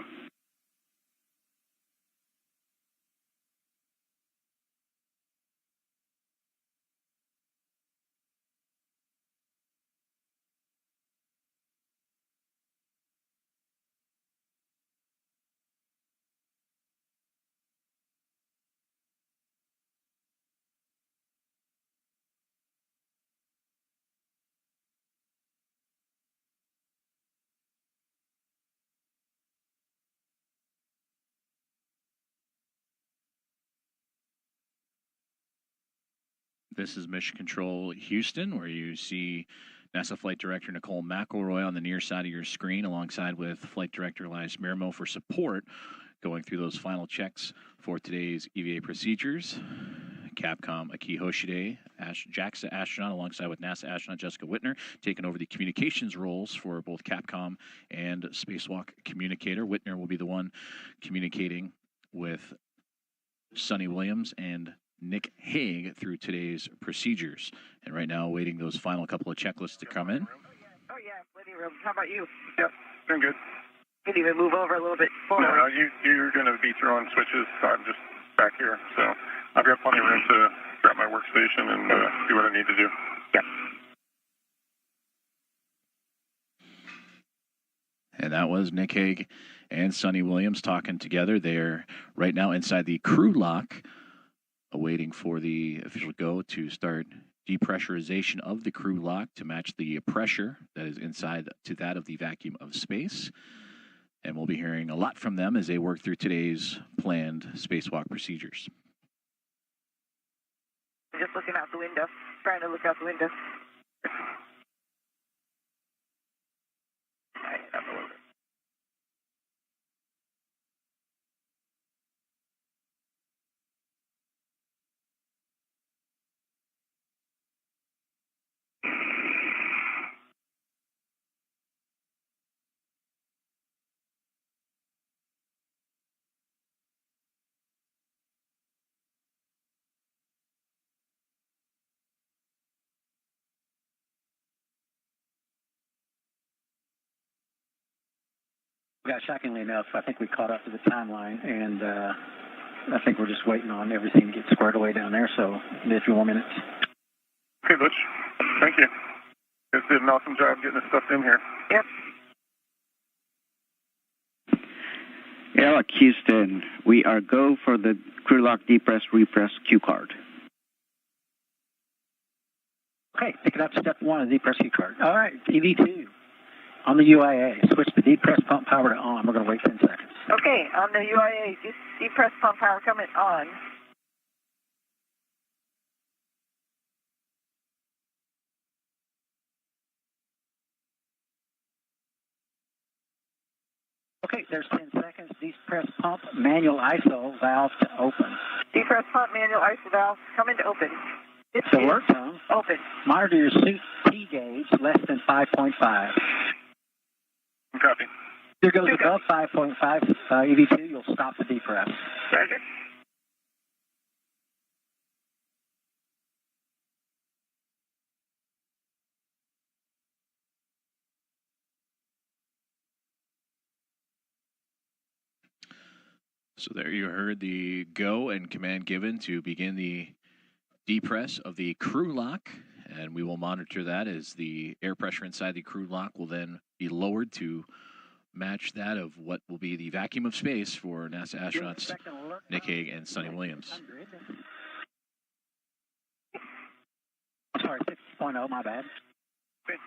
This is Mission Control Houston, where you see NASA Flight Director Nicole McElroy on the near side of your screen, alongside with Flight Director Elias Miramo for support, going through those final checks for today's EVA procedures. Capcom Aki Hoshide, JAXA astronaut, alongside with NASA astronaut Jessica Whitner, taking over the communications roles for both Capcom and Spacewalk communicator. Whitner will be the one communicating with Suni Williams and Nick Hague through today's procedures. And right now, awaiting those final couple of checklists to come in. Oh, yeah, plenty of room. How about you? Yep, doing good. You can even move over a little bit forward. No, you're going to be throwing switches, so I'm just back here. So I've got plenty of room to grab my workstation and do what I need to do. Yep. And that was Nick Hague and Suni Williams talking together. They're right now inside the crew lock, awaiting for the official go to start depressurization of the crew lock to match the pressure that is inside to that of the vacuum of space. And we'll be hearing a lot from them as they work through today's planned spacewalk procedures. Just looking out the window, trying to look out the window. Shockingly enough, I think we caught up to the timeline, and I think we're just waiting on everything to get squared away down there, so maybe a few more minutes. Okay, Butch. Thank you. You guys did an awesome job getting this stuff in here. Yep. Airlock Houston, we are go for the crew lock depress repress cue card. Okay, pick it up, step 1 of the depress cue card. All right, EV2 on the UIA. Switch the depress pump power to on. We're going to wait 10 seconds. Okay, on the UIA, depress pump power coming on. Okay, there's 10 seconds. Depress pump manual ISO valve to open. Depress pump manual ISO valve coming to open. It's So work zone. open. Monitor your suit T gauge less than 5.5. Copy. If it goes above 5.5 EV2, you'll stop the depress. Roger. So there you heard the go and command given to begin the depress of the crew lock, and we will monitor that as the air pressure inside the crew lock will then be lowered to match that of what will be the vacuum of space for NASA astronauts Nick Hague and Suni Williams. I'm sorry, 6.0, my bad. Okay.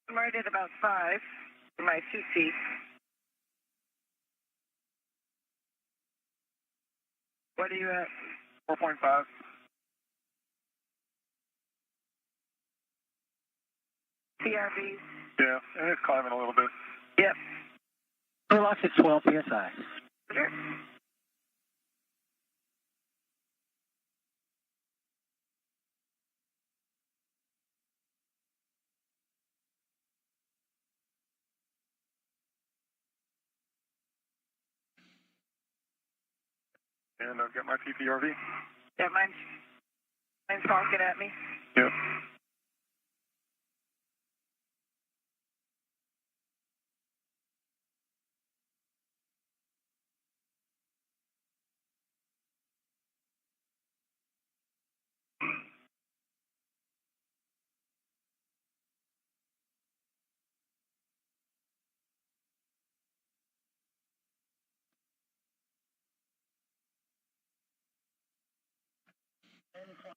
I'm right at about 5 for my suit T. What are you at? 4.5. TRBs? Yeah, and it's climbing a little bit. Yep. Crew lock's at 12 psi. Roger. And I've got my PPRV. Yeah, mine's honking at me. Yep.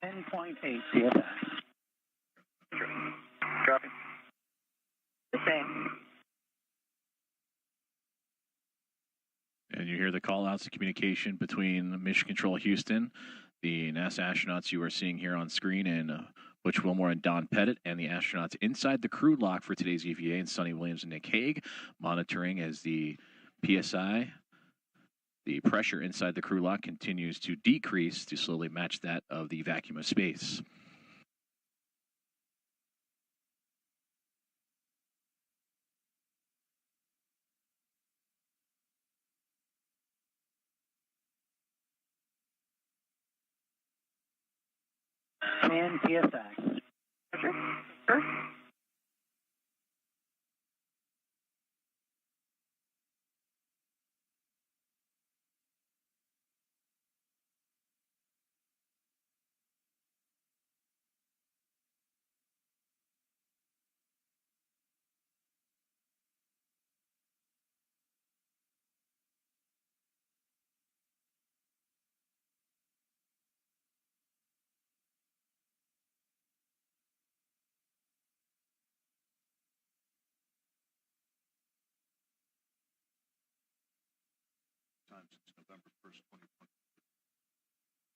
Ten point eight psi. Copy. The same. And you hear the call outs of communication between Mission Control Houston, the NASA astronauts you are seeing here on screen, and Butch Wilmore and Don Pettit, and the astronauts inside the crew lock for today's EVA, and Suni Williams and Nick Hague, monitoring as the PSI, the pressure inside the crew lock, continues to decrease to slowly match that of the vacuum of space. Ten psi. Roger. Sure.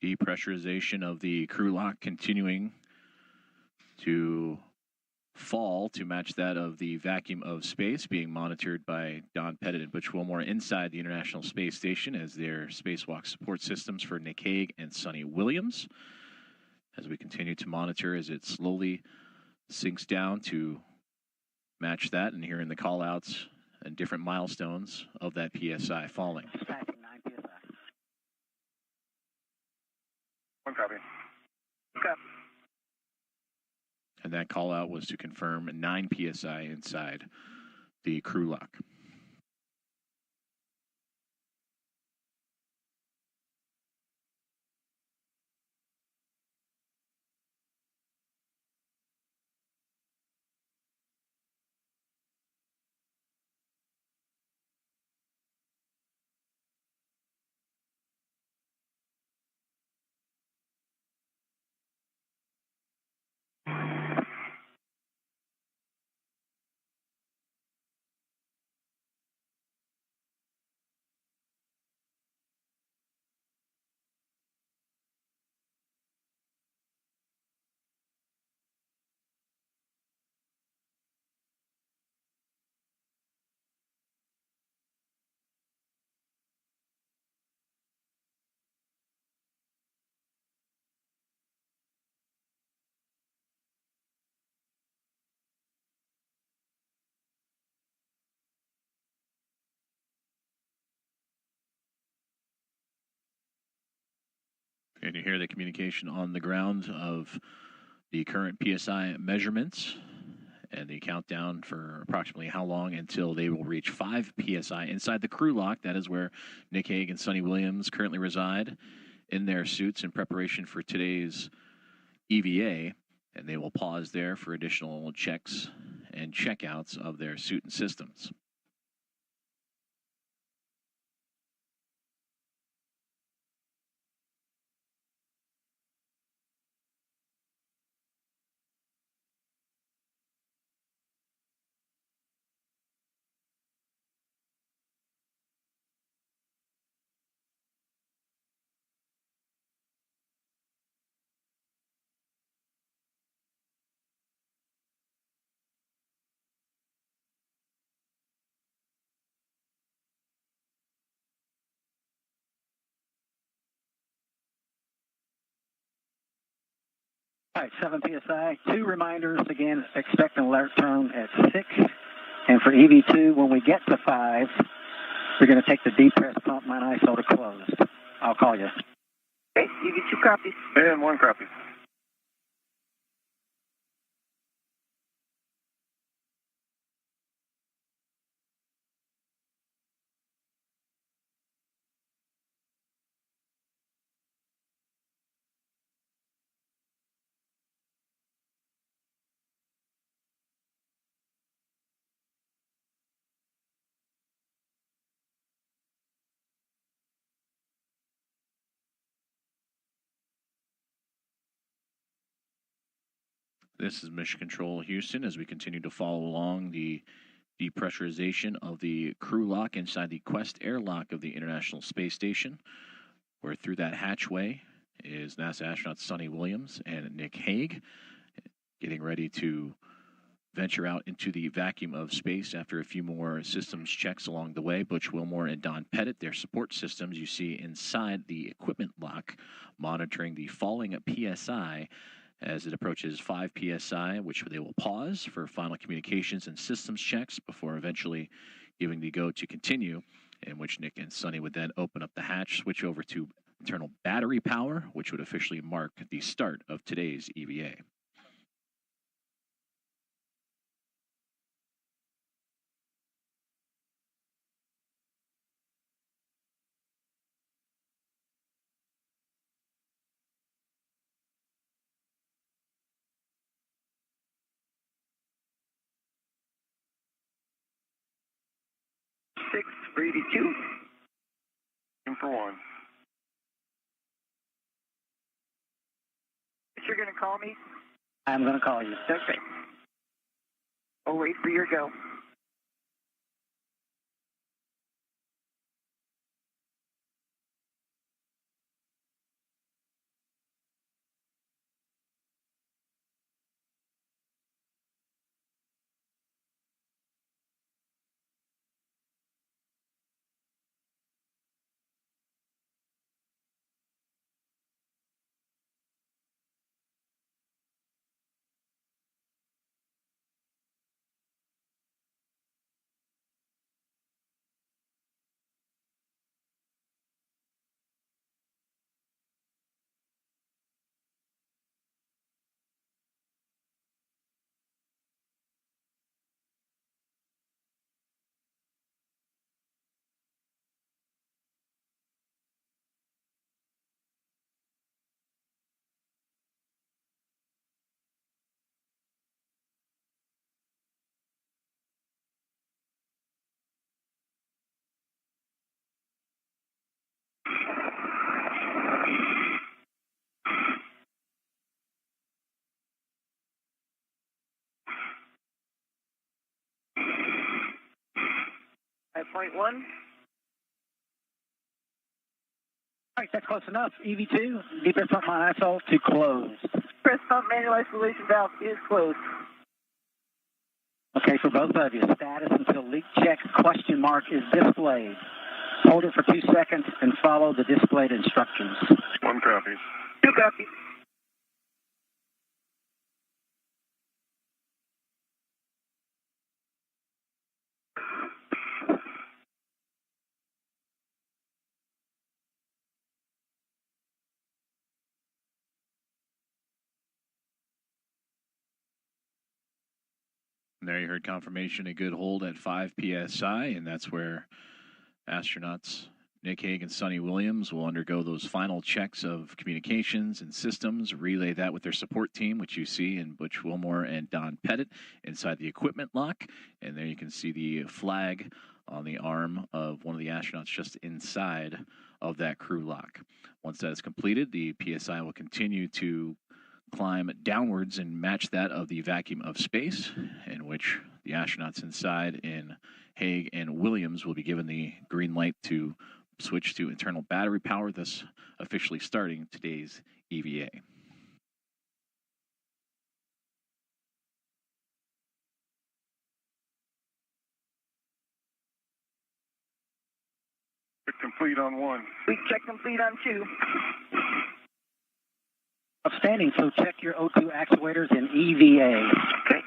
Depressurization of the crew lock continuing to fall to match that of the vacuum of space, being monitored by Don Pettit and Butch Wilmore inside the International Space Station as their spacewalk support systems for Nick Hague and Suni Williams. As we continue to monitor as it slowly sinks down to match that, and hearing the call outs and different milestones of that PSI falling. Tracking 9 psi. One copy. Okay. And that call out was to confirm 9 psi inside the crew lock. And you hear the communication on the ground of the current PSI measurements and the countdown for approximately how long until they will reach 5 PSI inside the crew lock. That is where Nick Hague and Suni Williams currently reside in their suits in preparation for today's EVA. And they will pause there for additional checks and checkouts of their suit and systems. All right, 7 PSI. 2 reminders, again, expect an alert tone at 6. And for EV2, when we get to 5, we're going to take the depress pump mine ISO to close. I'll call you. Okay, EV2 copies. And 1 copy. This is Mission Control Houston as we continue to follow along the depressurization of the crew lock inside the Quest airlock of the International Space Station, where through that hatchway is NASA astronauts Suni Williams and Nick Hague, getting ready to venture out into the vacuum of space after a few more systems checks along the way. Butch Wilmore and Don Pettit, their support systems you see inside the equipment lock, monitoring the falling PSI as it approaches 5 PSI, which they will pause for final communications and systems checks before eventually giving the go to continue, in which Nick and Suni would then open up the hatch, switch over to internal battery power, which would officially mark the start of today's EVA. Six for EV2. And for 1. You're going to call me? I'm going to call you. Okay. I'll wait for your go. .1. All right, that's close enough. EV2, depress pump mine ISO to close. Press pump manual isolation valve is closed. Okay, for both of you, status until leak check question mark is displayed. Hold it for 2 seconds and follow the displayed instructions. 1 copy. 2 copies. And there you heard confirmation, a good hold at 5 PSI, and that's where astronauts Nick Hague and Suni Williams will undergo those final checks of communications and systems, relay that with their support team, which you see in Butch Wilmore and Don Pettit inside the equipment lock. And there you can see the flag on the arm of one of the astronauts just inside of that crew lock. Once that is completed, the PSI will continue to climb downwards and match that of the vacuum of space, in which the astronauts inside in Hague and Williams will be given the green light to switch to internal battery power, thus officially starting today's EVA. Complete on 1. We check complete on 2. Outstanding. So check your O2 actuators in EVA. Okay.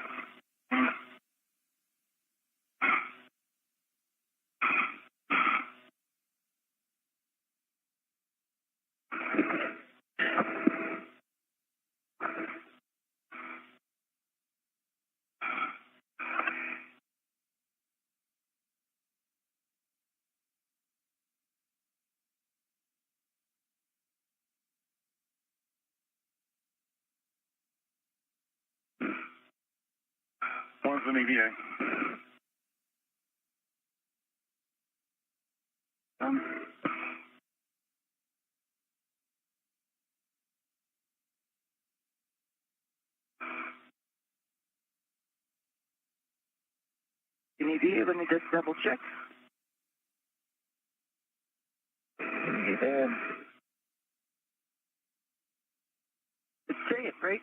One's an EVA. In EVA, let me just double check. EVA. Let's say it, right?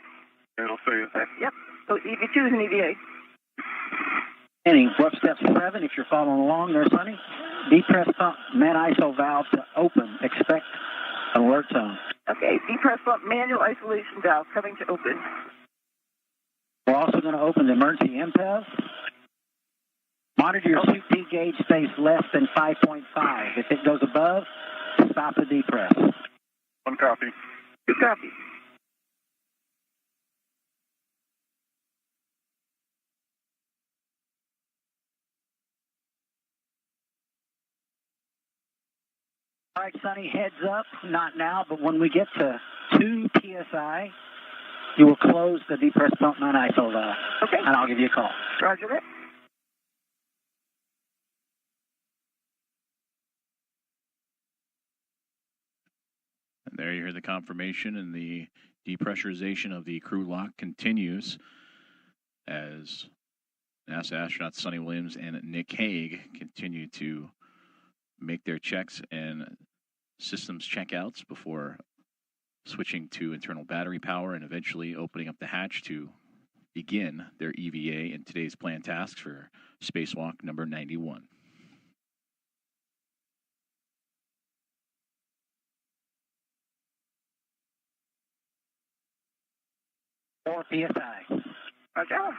It'll say it. Yep. So EV2 is an EVA. Heading, what's step 7 if you're following along there, Sonny? Depress pump man ISO valve to open. Expect an alert tone. Okay, depress pump manual isolation valve coming to open. We're also going to open the emergency MPEV. Monitor your suit P gauge stays less than 5.5. If it goes above, stop the depress. One copy. Two copies. All right, Sonny, heads up, not now, but when we get to 2 PSI, you will close the depress pump man ISO valve. Okay. And I'll give you a call. Roger that. And there you hear the confirmation, and the depressurization of the crew lock continues as NASA astronauts Suni Williams and Nick Hague continue to make their checks and systems checkouts before switching to internal battery power and eventually opening up the hatch to begin their EVA in today's planned tasks for Spacewalk number 91. Four PSI. Roger.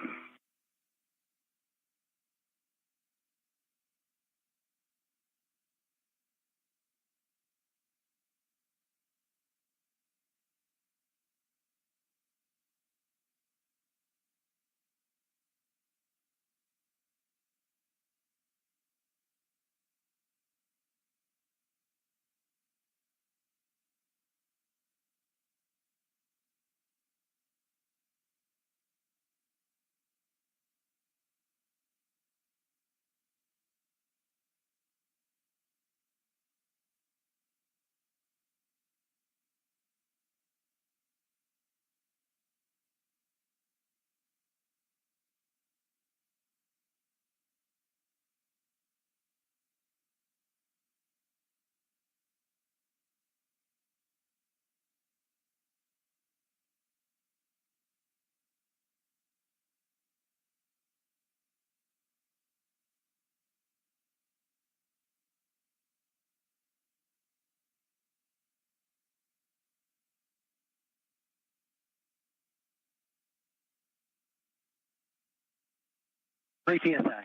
Three PSI.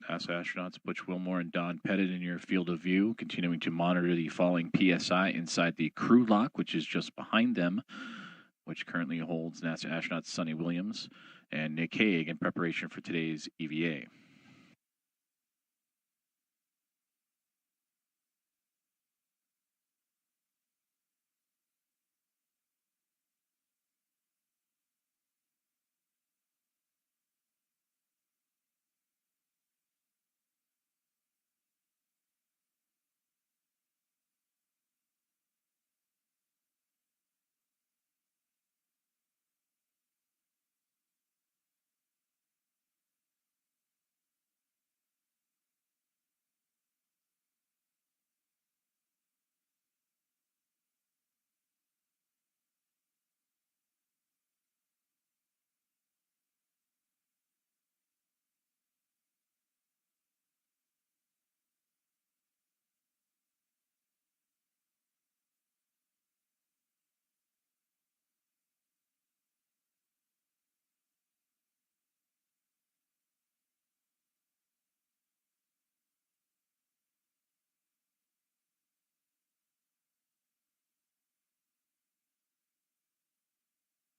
NASA astronauts Butch Wilmore and Don Pettit in your field of view, continuing to monitor the falling PSI inside the crew lock, which is just behind them, which currently holds NASA astronauts Suni Williams and Nick Hague in preparation for today's EVA.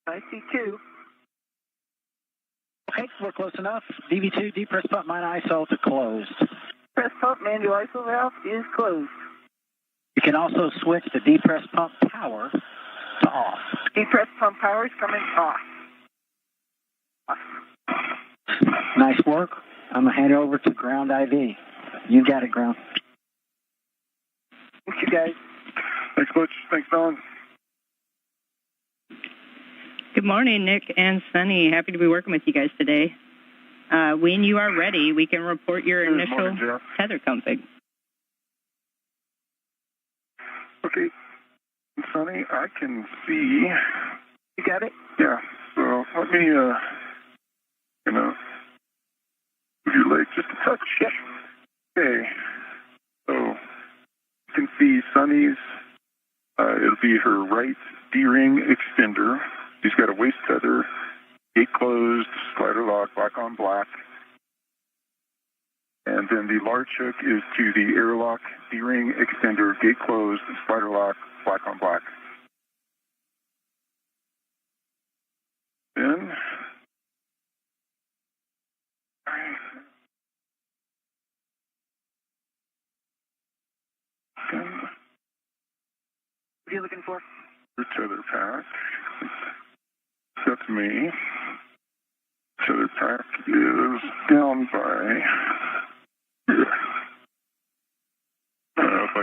I see 2. Okay, we're close enough. DV2, depress pump mine ISO to closed. Press pump manual ISO valve is closed. You can also switch the depress pump power to off. Depress pump power is coming off. Nice work. I'm going to hand it over to ground IV. You got it, ground. Thank you, guys. Thanks, Butch. Thanks, Don. Good morning, Nick and Sunny. Happy to be working with you guys today. When you are ready, we can report your Good initial morning, Jeff. tether config. Okay. Sonny, I can see. You got it? Yeah. So let me, move your leg just a touch. Yep. Okay. So you can see Sunny's, it'll be her right D-ring extender. She's got a waist tether, gate closed, slider lock, black on black. And then the large hook is to the airlock D-ring extender, gate closed, slider lock, black on black. Then, What are you looking for? your tether pack. That's me. Tether pack is down by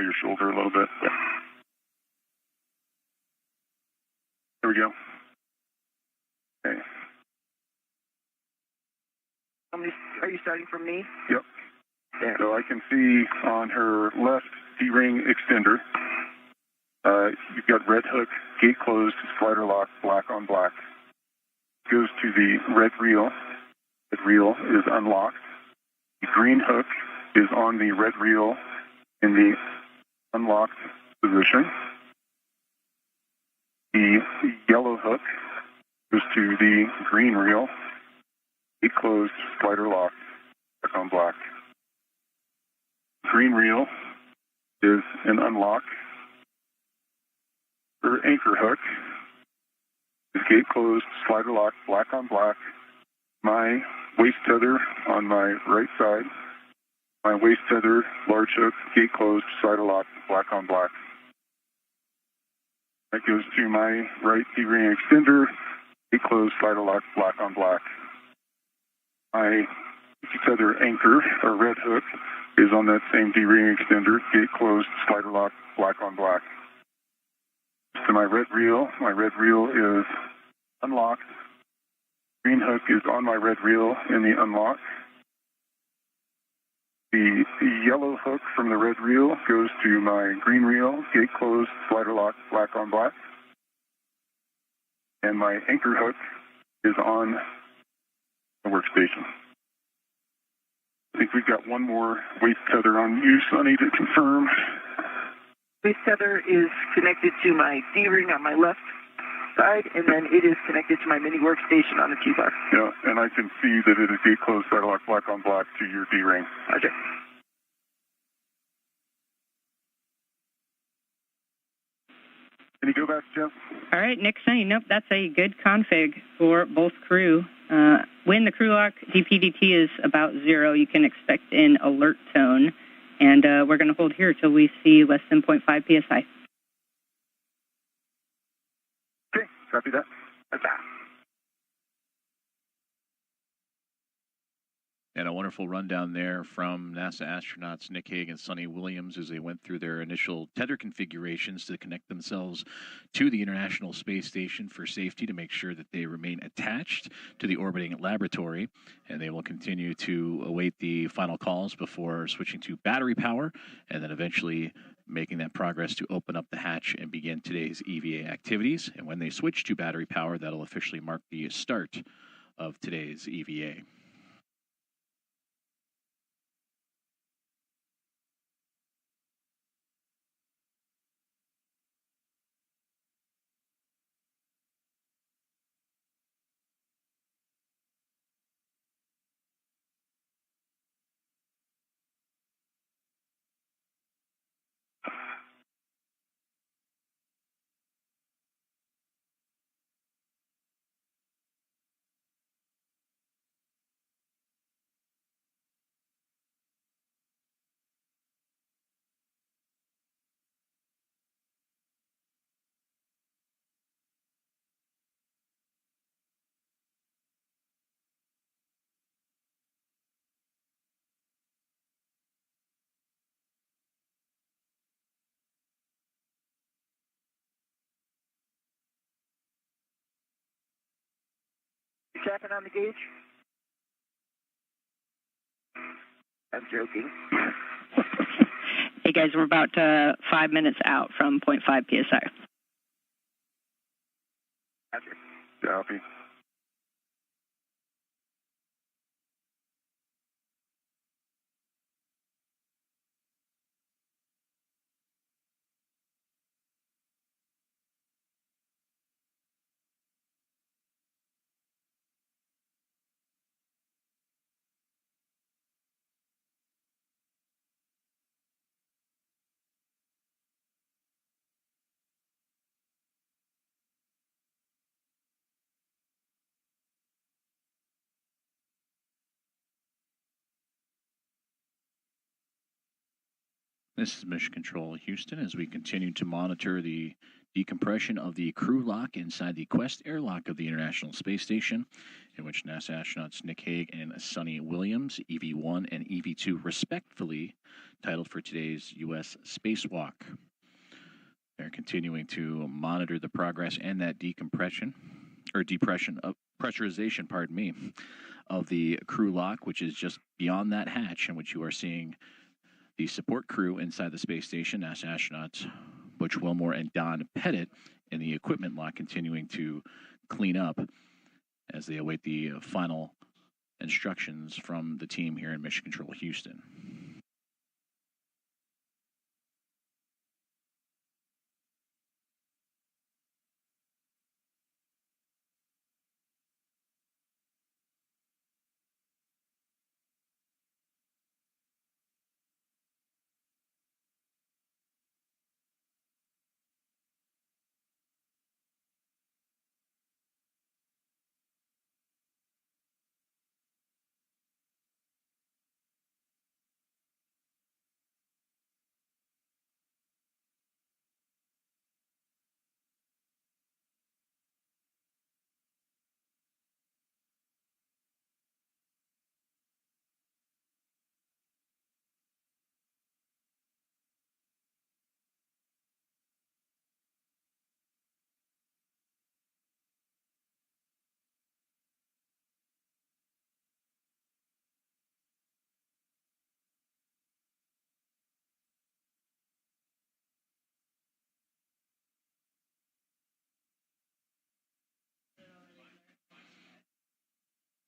your shoulder a little bit. There we go. Okay. Are you starting from me? Yep. There. So I can see on her left D-ring extender, you've got red hook, gate closed, slider lock, black on black. Goes to the red reel. The reel is unlocked. The green hook is on the red reel in the unlocked position. The yellow hook goes to the green reel. Gate closed, slider lock, black on black. Green reel is an unlock. Her anchor hook is gate closed, slider lock, black on black. My waist tether on my right side. My waist tether, large hook, gate closed, slider lock, black on black. That goes to my right D-ring extender, gate closed, slider lock, black on black. My tether anchor, or red hook, is on that same D-ring extender, gate closed, slider lock, black on black. To my red reel is unlocked. Green hook is on my red reel in the unlock. The yellow hook from the red reel goes to my green reel, gate closed, slider lock, black on black. And my anchor hook is on the workstation. I think we've got one more waist tether on you, Sonny, to confirm. Waist tether is connected to my D-ring on my left side, and then it is connected to my mini workstation on the T-bar. Yeah, and I can see that it is gate closed, slider lock, black on black to your D-ring. Roger. Any go backs, Jeff? All right, Nick, Sunny, nope, that's a good config for both crew. When the crew lock DPDT is about 0, you can expect an alert tone, and we're going to hold here till we see less than 0.5 PSI. Okay, copy that. That's that. And a wonderful rundown there from NASA astronauts Nick Hague and Suni Williams as they went through their initial tether configurations to connect themselves to the International Space Station for safety to make sure that they remain attached to the orbiting laboratory. And they will continue to await the final calls before switching to battery power and then eventually making that progress to open up the hatch and begin today's EVA activities. And when they switch to battery power, that'll officially mark the start of today's EVA. second on the gauge? I'm joking. Hey guys, we're about 5 minutes out from 0.5 psi. Roger. Copy. This is Mission Control Houston as we continue to monitor the decompression of the crew lock inside the Quest airlock of the International Space Station, in which NASA astronauts Nick Hague and Suni Williams, EV1 and EV2 respectively, titled for today's U.S. Spacewalk. They're continuing to monitor the progress and that pressurization, of the crew lock, which is just beyond that hatch, in which you are seeing the support crew inside the space station, NASA astronauts Butch Wilmore and Don Pettit, in the equipment lock continuing to clean up as they await the final instructions from the team here in Mission Control Houston.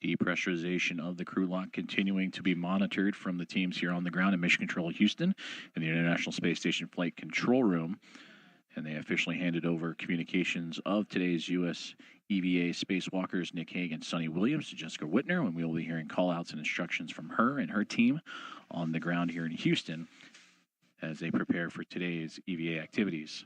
Depressurization of the crew lock continuing to be monitored from the teams here on the ground in Mission Control Houston in the International Space Station Flight Control Room. And they officially handed over communications of today's U.S. EVA spacewalkers Nick Hague and Suni Williams to Jessica Whitner, and we will be hearing call-outs and instructions from her and her team on the ground here in Houston as they prepare for today's EVA activities.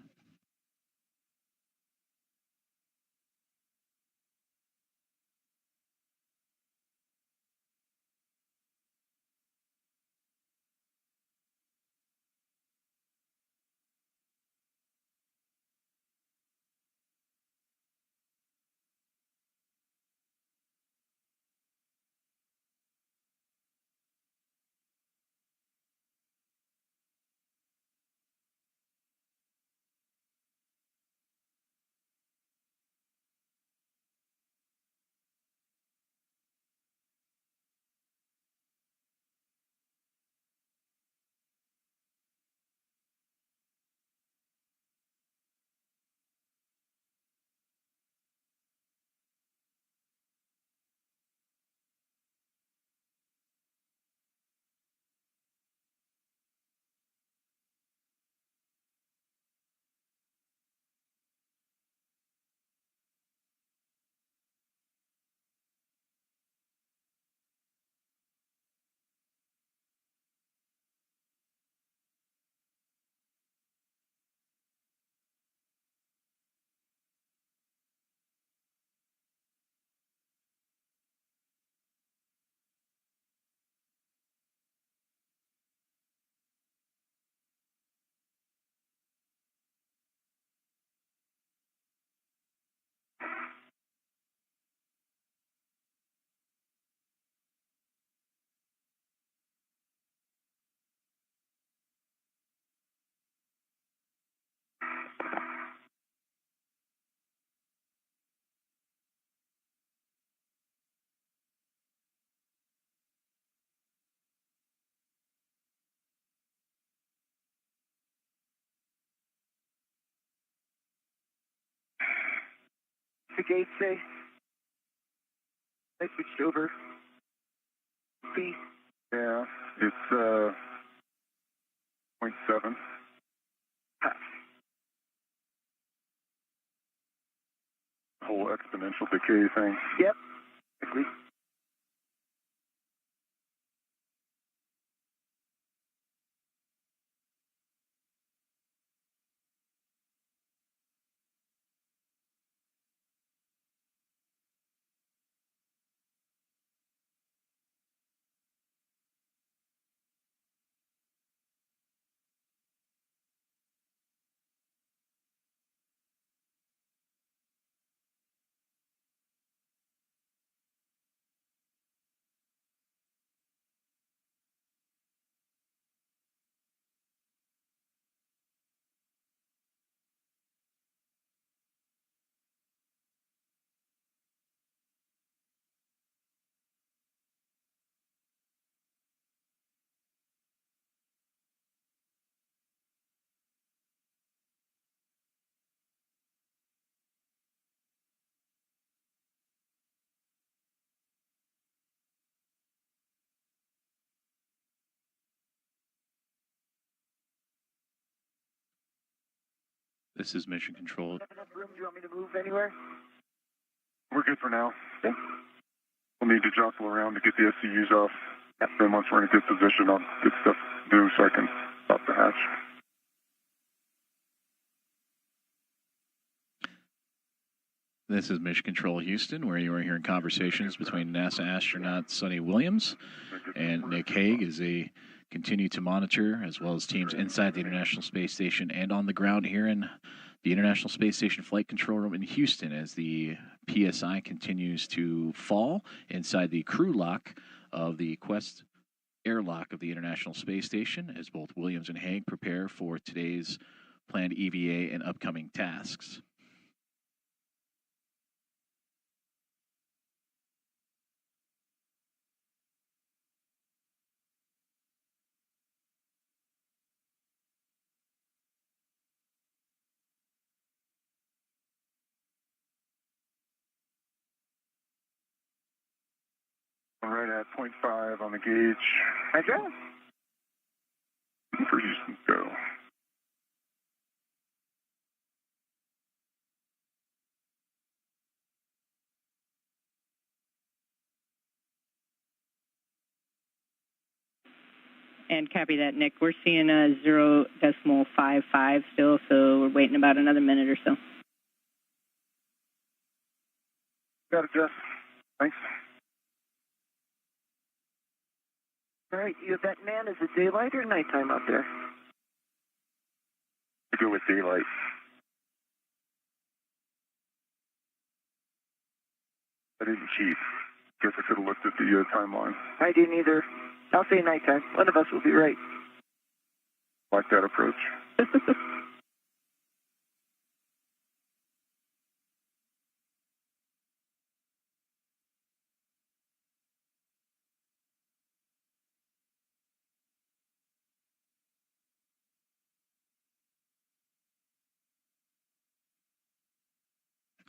the gauge say? I switched over. B. Yeah, it's 0.7. Whole exponential decay thing. Yep. Exactly. This is Mission Control. Do you want me to move anywhere? We're good for now. Okay. We'll need to jostle around to get the SCUs off. Then once we're in a good position, I'll get stuff to do so I can stop the hatch. This is Mission Control Houston, where you are hearing conversations between NASA astronaut Suni Williams and Nick Hague as they continue to monitor, as well as teams inside the International Space Station and on the ground here in the International Space Station Flight Control Room in Houston, as the PSI continues to fall inside the crew lock of the Quest airlock of the International Space Station, as both Williams and Hague prepare for today's planned EVA and upcoming tasks. Right at 0.5 on the gauge. Roger. For Houston, go. And copy that, Nick. We're seeing a 0.55 still, so we're waiting about another minute or so. Got it, Jeff. Thanks. All right, that man, is it daylight or nighttime out there? I go with daylight. I didn't cheat. Guess I could have looked at the timeline. I didn't either. I'll say nighttime. One of us will be right. Like that approach.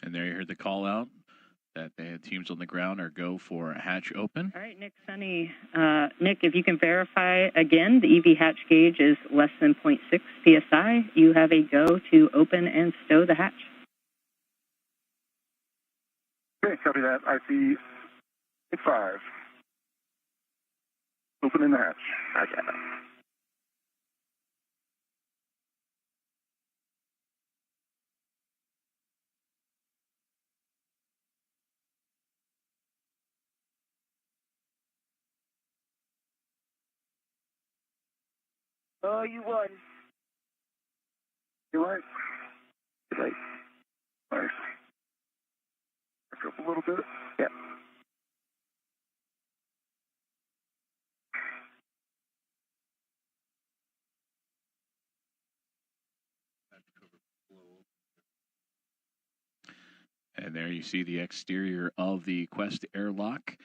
And there you heard the call out that the teams on the ground are go for a hatch open. All right, Nick, Suni. Nick, if you can verify again, the EV hatch gauge is less than 0.6 psi. You have a go to open and stow the hatch. Okay, copy that. I see 5. Opening the hatch. Okay. Oh, you won. You're right. You're right. Nice. Back up a little bit. Yep. And there you see the exterior of the Quest airlock,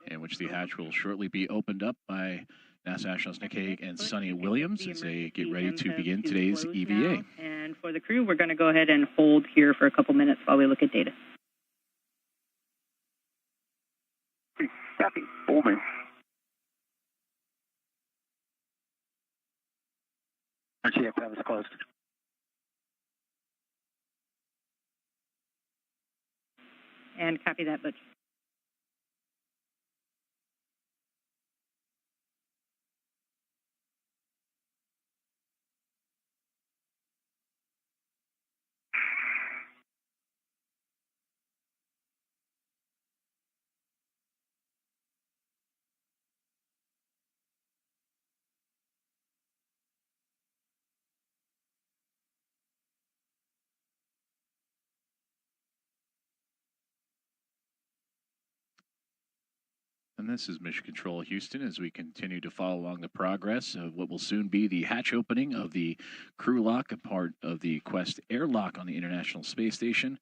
in which the hatch will shortly be opened up by NASA astronauts Nick Hague and Suni Williams as they get ready to begin today's EVA. And for the crew, we're going to go ahead and hold here for a couple minutes while we look at data. Copy. Holding. RGFM is closed. And copy that, Butch. And this is Mission Control Houston as we continue to follow along the progress of what will soon be the hatch opening of the crew lock, a part of the Quest airlock on the International Space Station,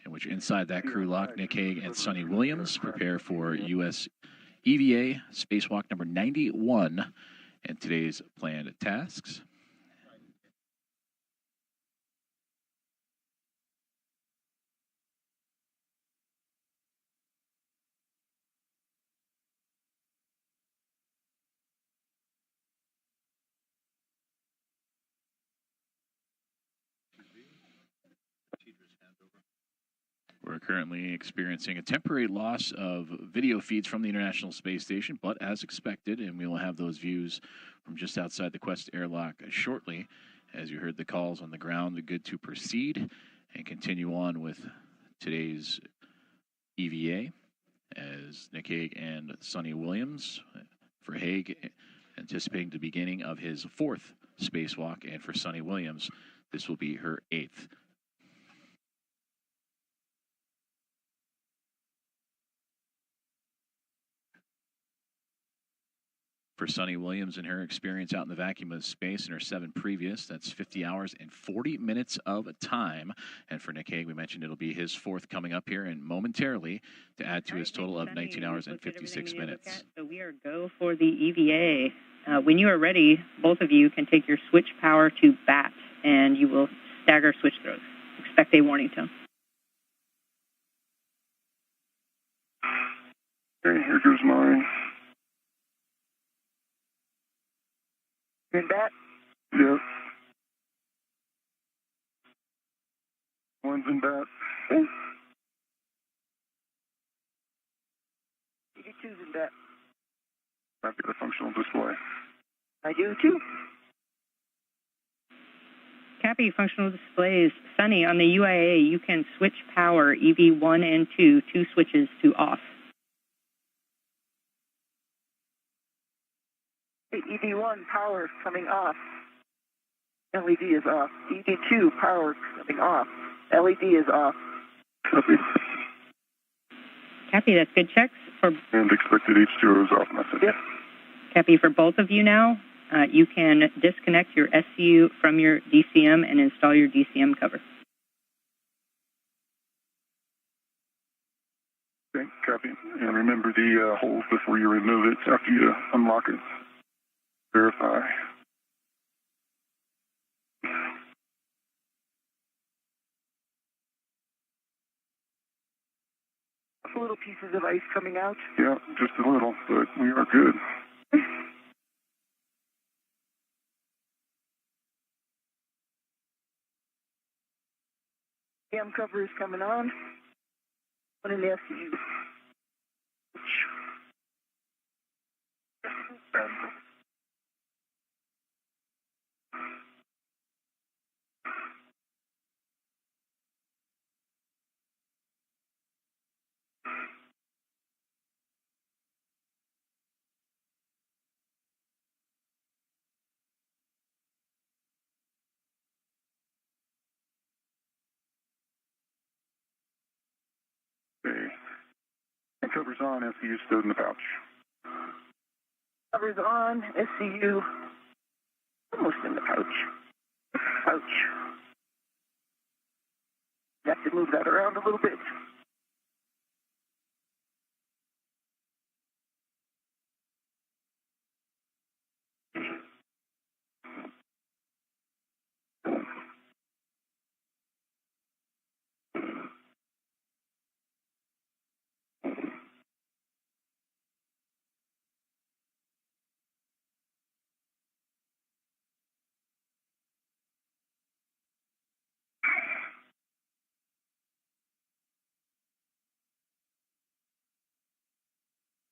in which inside that crew lock, Nick Hague and Suni Williams prepare for U.S. EVA Spacewalk number 91 and today's planned tasks. We're currently experiencing a temporary loss of video feeds from the International Space Station, but as expected, and we will have those views from just outside the Quest airlock shortly. As you heard the calls on the ground, good to proceed and continue on with today's EVA as Nick Hague and Suni Williams for Hague anticipating the beginning of his 4th spacewalk, and for Suni Williams, this will be her 8th. For Suni Williams and her experience out in the vacuum of space in her 7 previous, that's 50 hours and 40 minutes of time. And for Nick Hague, we mentioned it'll be his 4th coming up here and momentarily to add to his total of 19 hours and 56 minutes. So we are go for the EVA. When you are ready, both of you can take your switch power to BAT, and you will stagger switch throws. Expect a warning tone. Okay, here goes mine. In bat? Yep. One's in bat. Okay. 82's in bat. I've got a functional display. I do too. Copy functional displays. Suni, on the UIA, you can switch power EV1 and 2, 2 switches to off. EV1 power is coming off. LED is off. EV2 power is coming off. LED is off. Copy. Copy, that's good checks. And expected H2O is off message. Yep. Copy for both of you now. You can disconnect your SCU from your DCM and install your DCM cover. Okay, copy. And remember the holes before you remove it after you unlock it. Verify. Little pieces of ice coming out. Yeah, just a little, but we are good. Cam cover is coming on. One in the SCU. Okay. Cover's on, SCU stowed in the pouch. Cover's on, SCU almost in the pouch. Pouch. You have to move that around a little bit.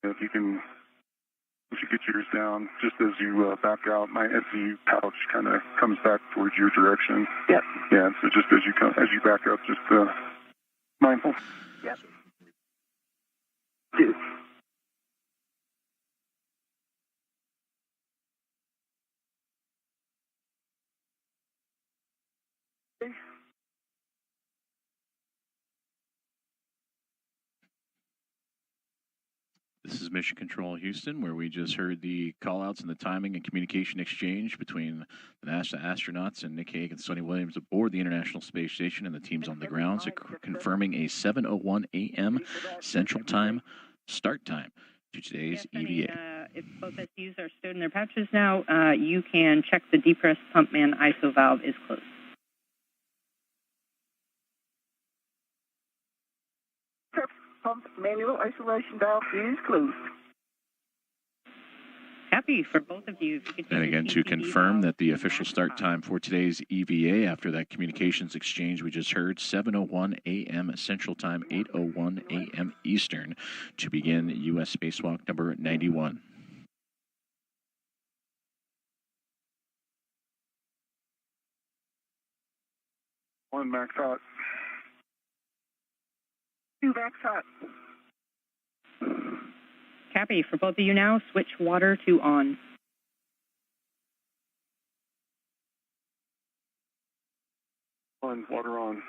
If you get yours down, just as you back out, my SCU pouch kind of comes back towards your direction. Yep. Yeah, so just as you back up, just mindful. Yep. 2. This is Mission Control Houston, where we just heard the callouts and the timing and communication exchange between the NASA astronauts and Nick Hague and Suni Williams aboard the International Space Station and the teams on the ground, so confirming a 7:01 a.m. Central Time start time to today's EVA. If both SUs are stowed in their pouches now, you can check the depressed pump man ISO valve is closed. Pump manual isolation valve is closed. Happy for both of you. And again, to confirm that the official start time for today's EVA after that communications exchange we just heard, 7:01 a.m. Central Time, 8:01 a.m. Eastern, to begin U.S. Spacewalk number 91. One max hot. 2 max hot. Cappy, for both of you now, switch water to on. One, water on.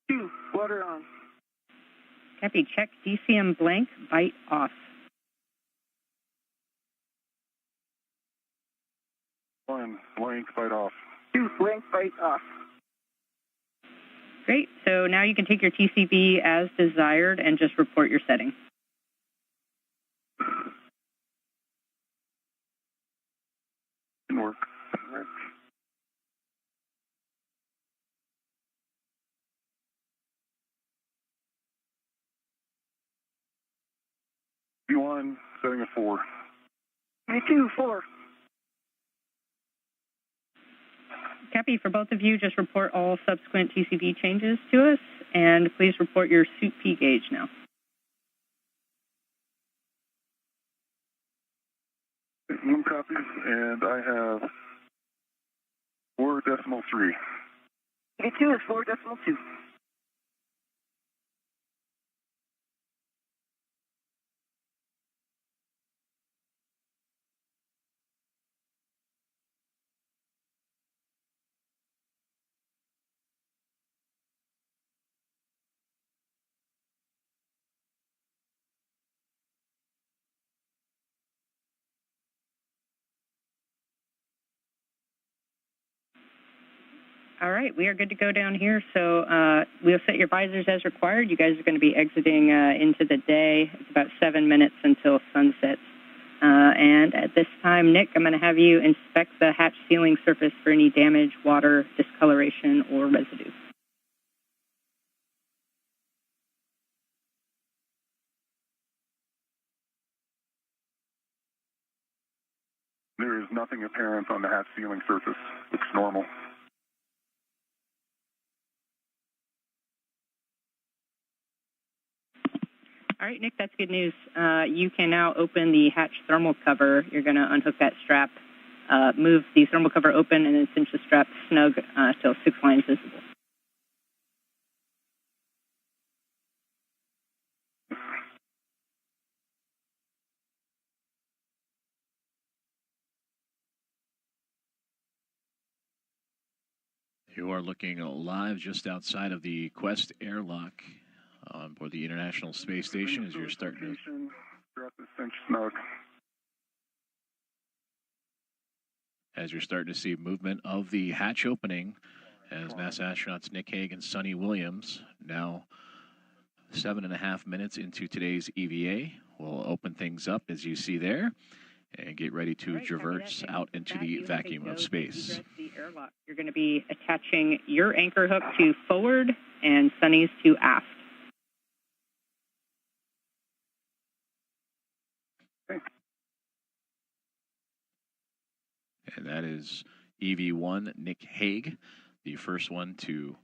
2, water on. Cappy, check DCM blank, bite off. One, blank, bite off. 2, blank, bite off. Great, so now you can take your TCB as desired and just report your setting. Didn't work. Right. V1, setting a 4. V2, 4. Cappy, for both of you, just report all subsequent TCB changes to us, and please report your suit P gauge now. One copies, and I have 4.3. V2 is 4.2. All right, we are good to go down here. So we'll set your visors as required. You guys are going to be exiting into the day. It's about 7 minutes until sunset. And at this time, Nick, I'm going to have you inspect the hatch sealing surface for any damage, water, discoloration, or residue. There is nothing apparent on the hatch sealing surface. Looks normal. All right, Nick, that's good news. You can now open the hatch thermal cover. You're going to unhook that strap, move the thermal cover open, and then cinch the strap snug till 6 lines visible. You are looking live just outside of the Quest airlock on board the International Space Station as you're starting to... As you're starting to see movement of the hatch opening as NASA astronauts Nick Hague and Suni Williams, now 7.5 minutes into today's EVA, will open things up as you see there and get ready to traverse out into the vacuum of space. You're going to be attaching your anchor hook to forward and Suni's to aft. And that is EV1 Nick Hague, the first one to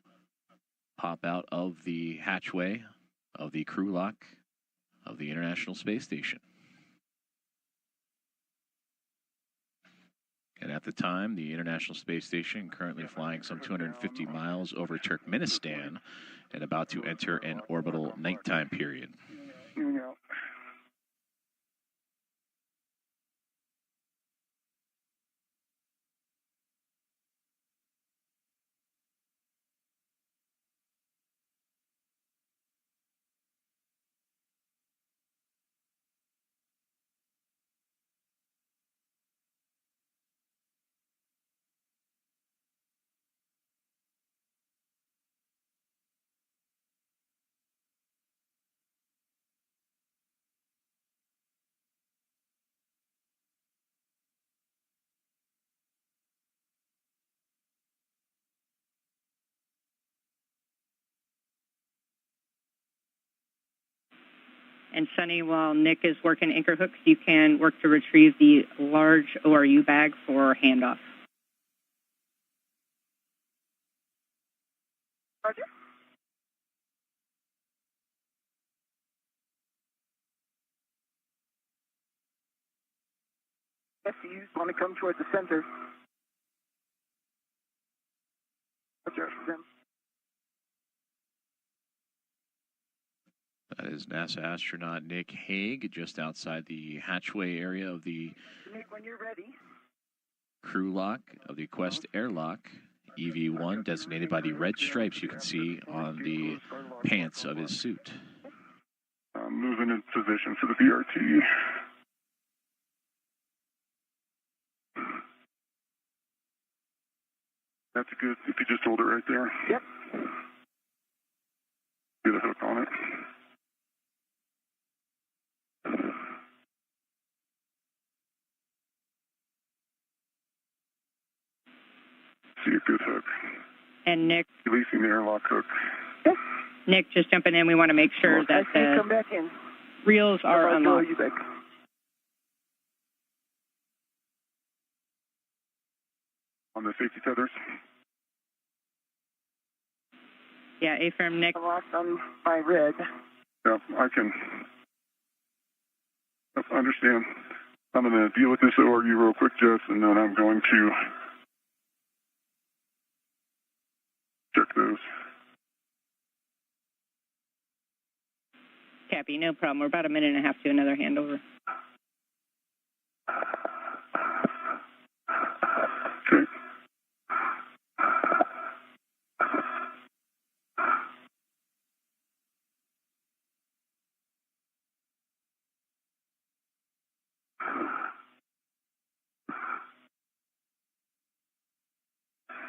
pop out of the hatchway of the crew lock of the International Space Station. And at the time, the International Space Station currently flying some 250 miles over Turkmenistan and about to enter an orbital nighttime period. And Sunny, while Nick is working anchor hooks, you can work to retrieve the large ORU bag for handoff. Roger. SCUs want to come towards the center. Roger for them. That is NASA astronaut Nick Hague, just outside the hatchway area of the Nick, when you're ready. crew lock of the Quest airlock, EV1, designated by the red stripes you can see on the pants of his suit. Moving in position for the BRT. That's good. If you just hold it right there. Yep. Get a hook on it. See a good hook. And Nick, Releasing the airlock hook. Yep. Nick, just jumping in. We want to make sure that the come back in. reels are unlocked. You back. On the safety tethers. Yeah, A-firm Nick. I'm locked on my red. Yeah, I can understand. I'm going to deal with this ORU real quick, Jess, and then I'm going to check those. Cappy, no problem. We're about a minute and a half to another handover. Okay.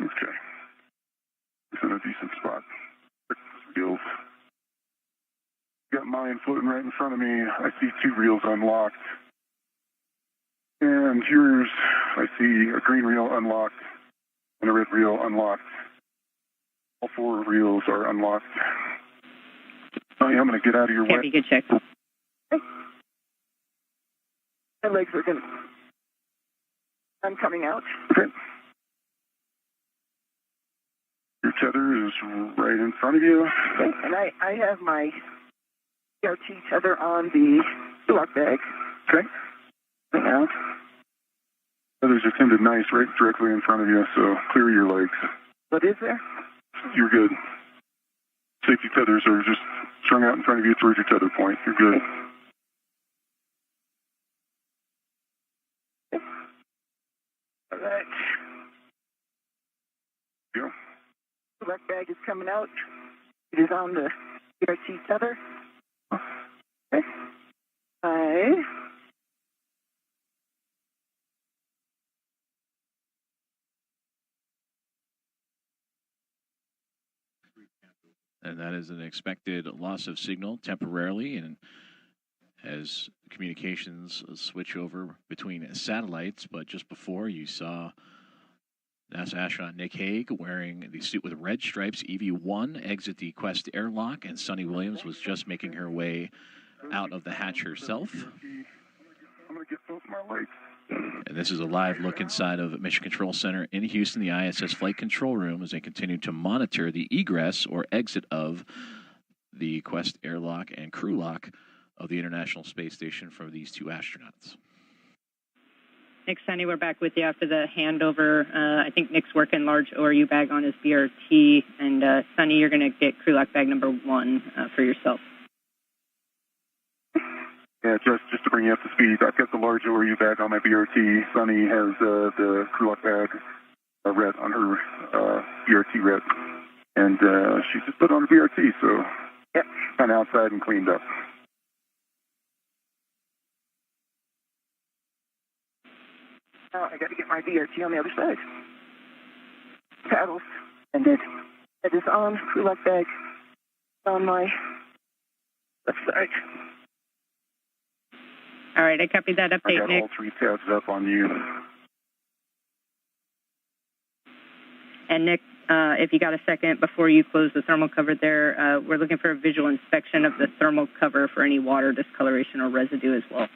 Okay. It's in a decent spot. Reels. Got mine floating right in front of me. I see 2 reels unlocked. And here's, I see a green reel unlocked and a red reel unlocked. All 4 reels are unlocked. I'm going to get out of your way. Cappy, good check. My legs are going to... I'm coming out. Okay. Your tether is right in front of you. Okay. And I have my BRT tether on the lock bag. Okay. Coming out. Tethers are tended nice right directly in front of you, so clear your legs. What is there? You're good. Safety tethers are just strung out in front of you towards your tether point. You're good. All right. Go. The lock bag is coming out. It is on the BRT tether. Okay. And that is an expected loss of signal temporarily, and as communications switch over between satellites. But just before, you saw NASA astronaut Nick Hague wearing the suit with red stripes, EV1, exit the Quest airlock, and Suni Williams was just making her way out of the hatch herself. I'm going to get both my legs. And this is a live look inside of Mission Control Center in Houston, the ISS Flight Control Room, as they continue to monitor the egress or exit of the Quest airlock and crew lock of the International Space Station for these two astronauts. Nick, Suni, we're back with you after the handover. I think Nick's working large ORU bag on his BRT, and Suni, you're going to get crew lock bag number 1 for yourself. Yeah, just to bring you up to speed, I've got the large ORU bag on my BRT. Suni has the crew lock bag red on her BRT red, and she just put on a BRT, so yeah, kind of outside and cleaned up. Now I got to get my BRT on the other side. Paddles, and then it is on, crew lock bag on my left side. All right, I copied that update, I got Nick. all 3 tabs up on you. And Nick, if you got a second before you close the thermal cover there, we're looking for a visual inspection of the thermal cover for any water discoloration or residue as well.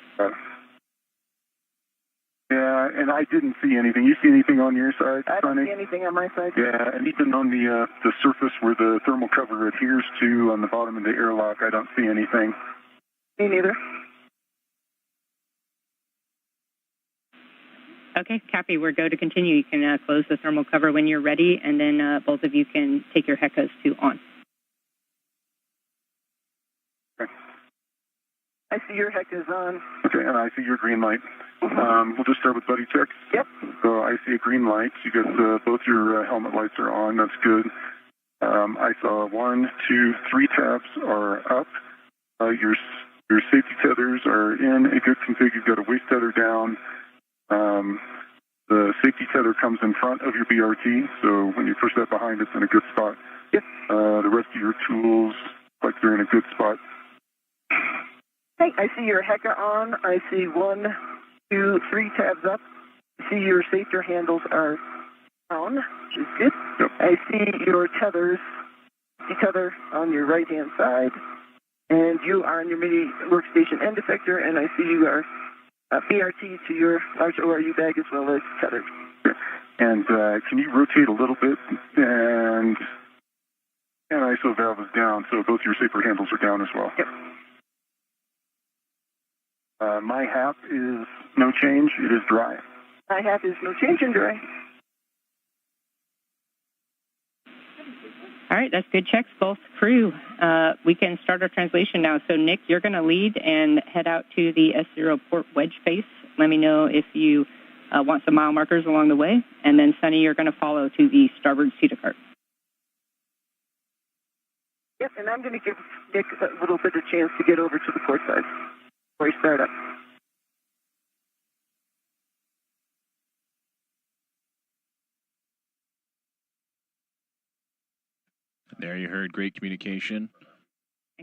Yeah, and I didn't see anything. You see anything on your side, I don't Suni? see anything on my side. Yeah, and even on the surface where the thermal cover adheres to on the bottom of the airlock, I don't see anything. Me neither. Okay, copy. We're go to continue. You can close the thermal cover when you're ready, and then both of you can take your HECAs to on. Okay. I see your HEC is on. Okay, and I see your green light. We'll just start with buddy checks. Yep. So I see a green light. You got both your helmet lights are on. That's good. I saw 1, 2, 3 tabs are up. Your safety tethers are in a good config. You've got a waist tether down. The safety tether comes in front of your BRT, so when you push that behind, it's in a good spot. Yep. The rest of your tools, like they're in a good spot. Hey, I see your HECA on. I see 1, 2, 3 tabs up. I see your safety handles are on, which is good. Yep. I see your tethers, the tether on your right-hand side, and you are on your mini workstation end effector, and I see you are BRT to your large ORU bag as well as tethered. And can you rotate a little bit? And ISO valve is down, so both your safer handles are down as well. Yep. My HAP is no change. It is dry. My HAP is no change in dry. All right, that's good checks, both crew. We can start our translation now. So, Nick, you're going to lead and head out to the S0 port wedge face. Let me know if you want some mile markers along the way. And then, Suni, you're going to follow to the starboard CETA cart. Yep, and I'm going to give Nick a little bit of chance to get over to the port side before we start up. There you heard great communication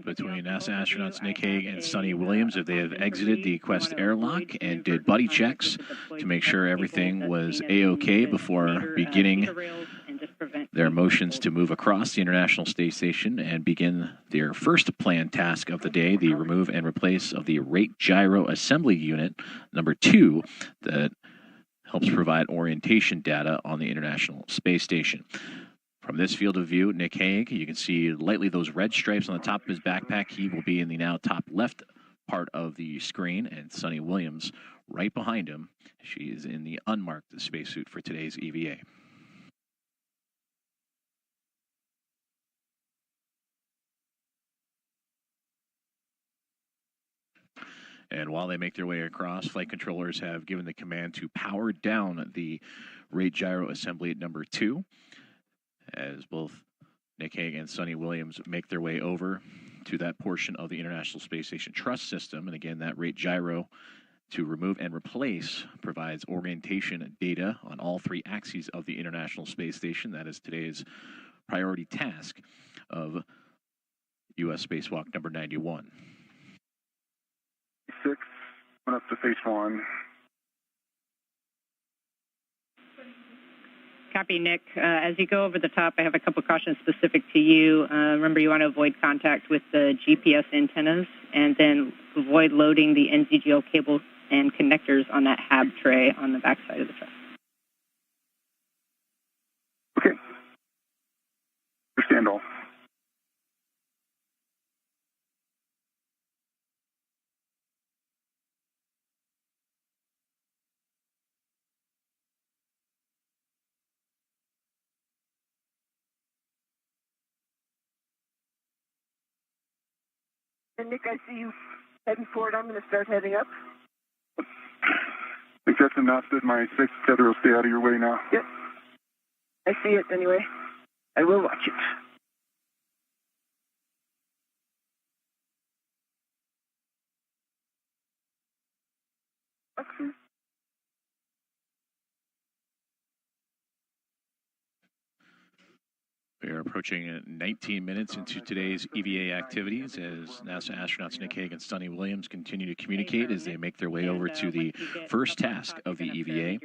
between NASA astronauts Nick Hague and Suni Williams as they have exited the Quest airlock and did buddy checks to make sure everything was A-OK before beginning their motions to move across the International Space Station and begin their first planned task of the day, the remove and replace of the rate gyro assembly unit, number 2, that helps provide orientation data on the International Space Station. From this field of view, Nick Hague, you can see lightly those red stripes on the top of his backpack. He will be in the now top left part of the screen, and Suni Williams right behind him. She is in the unmarked spacesuit for today's EVA. And while they make their way across, flight controllers have given the command to power down the rate gyro assembly at number 2. As both Nick Hague and Suni Williams make their way over to that portion of the International Space Station truss system. And again, that rate gyro to remove and replace provides orientation data on all 3 axes of the International Space Station. That is today's priority task of U.S. Spacewalk number 91. 6, went up to phase 1. Copy, Nick. As you go over the top, I have a couple cautions specific to you. Remember, you want to avoid contact with the GPS antennas, and then avoid loading the NZGL cable and connectors on that hab tray on the backside of the truck. Okay. Understand all. And Nick, I see you heading forward. I'm going to start heading up. I think that's enough that my sixth tether will stay out of your way now. Yep. I see it anyway. I will watch it. Okay. We are approaching 19 minutes into today's EVA activities as NASA astronauts Nick Hague and Suni Williams continue to communicate as they make their way over to the first task of the EVA,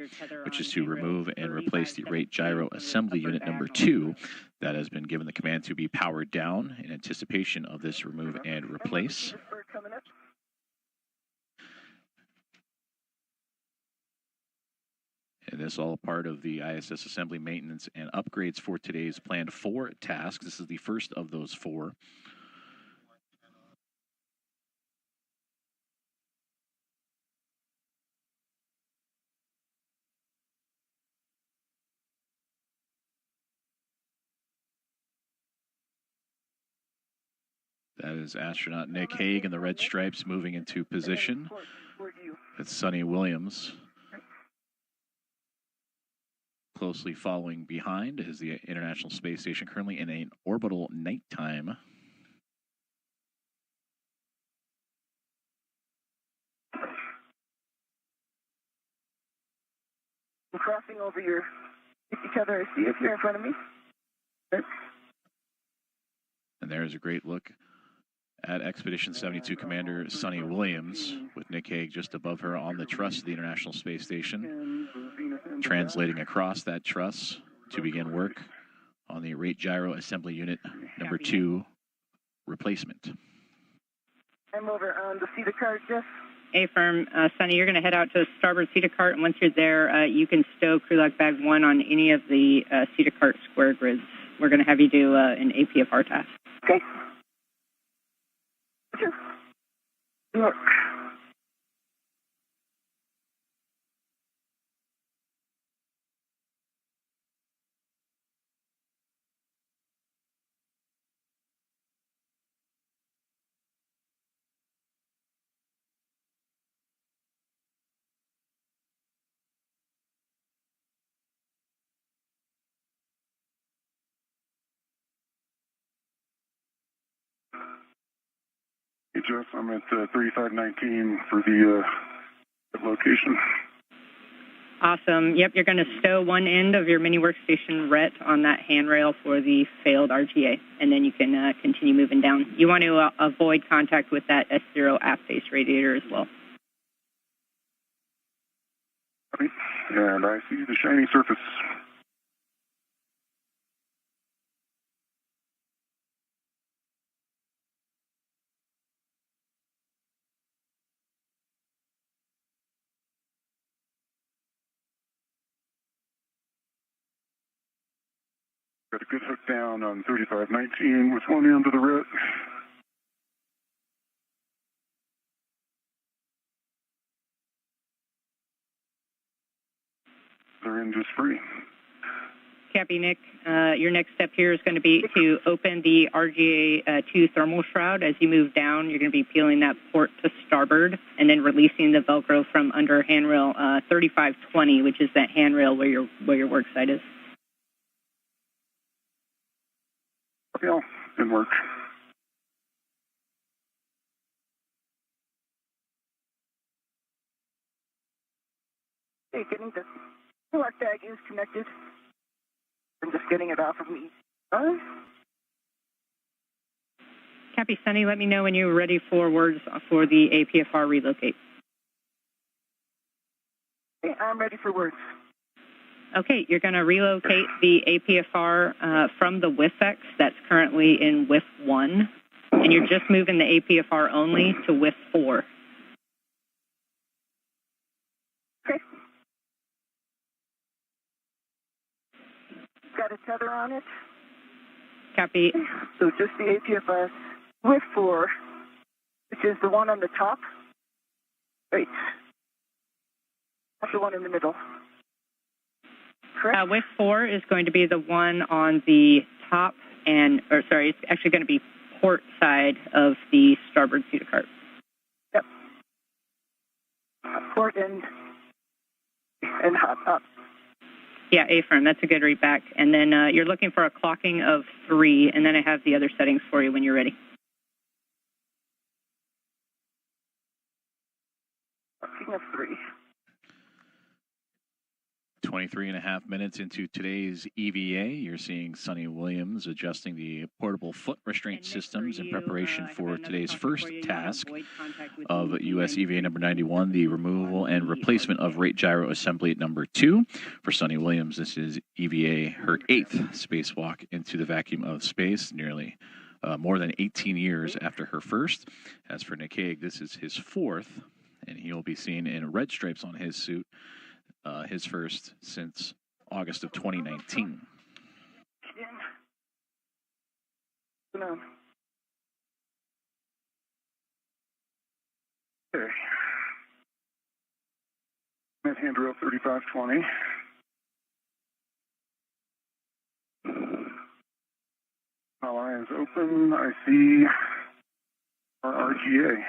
which is to remove and replace the rate gyro assembly unit number 2 that has been given the command to be powered down in anticipation of this remove and replace. And this is all part of the ISS assembly maintenance and upgrades for today's planned 4 tasks. This is the first of those 4. That is astronaut Nick Hague in the red stripes moving into position. That's Suni Williams closely following behind as the International Space Station currently in an orbital nighttime. I'm crossing over each other. I see it here in front of me. Okay. And there's a great look at Expedition 72 Commander Suni Williams with Nick Hague just above her on the truss of the International Space Station, translating across that truss to begin work on the rate gyro assembly unit number 2 replacement. I'm over on the seated cart, Jeff. Affirm. Suni, you're going to head out to the starboard seated cart, and once you're there, you can stow crew lock bag 1 on any of the seated cart square grids. We're going to have you do an APFR task. Okay. Look. Hey, Jeff, I'm at 3519 for the location. Awesome. Yep, you're going to stow one end of your mini workstation RET on that handrail for the failed RGA, and then you can continue moving down. You want to avoid contact with that S0 aft face radiator as well. Okay. And I see the shiny surface. Got a good hook down on 3519 with one end of the RET. Their end is free. Copy, Nick. Your next step here is going to be to open the RGA-2 thermal shroud. As you move down, you're going to be peeling that port to starboard and then releasing the Velcro from under handrail 3520, which is that handrail where your work site is. Yeah, good work. Hey, getting the lock bag is connected. I'm just getting it off of me. Copy, Suni. Let me know when you're ready for words for the APFR relocate. Hey, I'm ready for words. Okay, you're going to relocate the APFR from the WIF-X that's currently in WIF 1, and you're just moving the APFR only to WIF 4. Okay. Got a tether on it. Copy. So just the APFR WIF 4, which is the one on the top. Wait. That's the one in the middle. Correct? WIF 4 is going to be the one on the top it's actually going to be port side of the starboard pseudocarp. Yep. Port and hop up. Yeah, A-firm, that's a good read back. And then you're looking for a clocking of 3, and then I have the other settings for you when you're ready. Clocking of 3. 23.5 minutes into today's EVA, you're seeing Suni Williams adjusting the portable foot restraint systems in preparation for today's first task of U.S. EVA number 91, the removal and replacement of rate gyro assembly number 2. For Suni Williams, this is EVA, her 8th spacewalk into the vacuum of space, nearly more than 18 years after her first. As for Nick Hague, this is his 4th, and he'll be seen in red stripes on his suit. His first since August of 2019. Okay. Net handrail 3520. All eyes open. I see our RGA.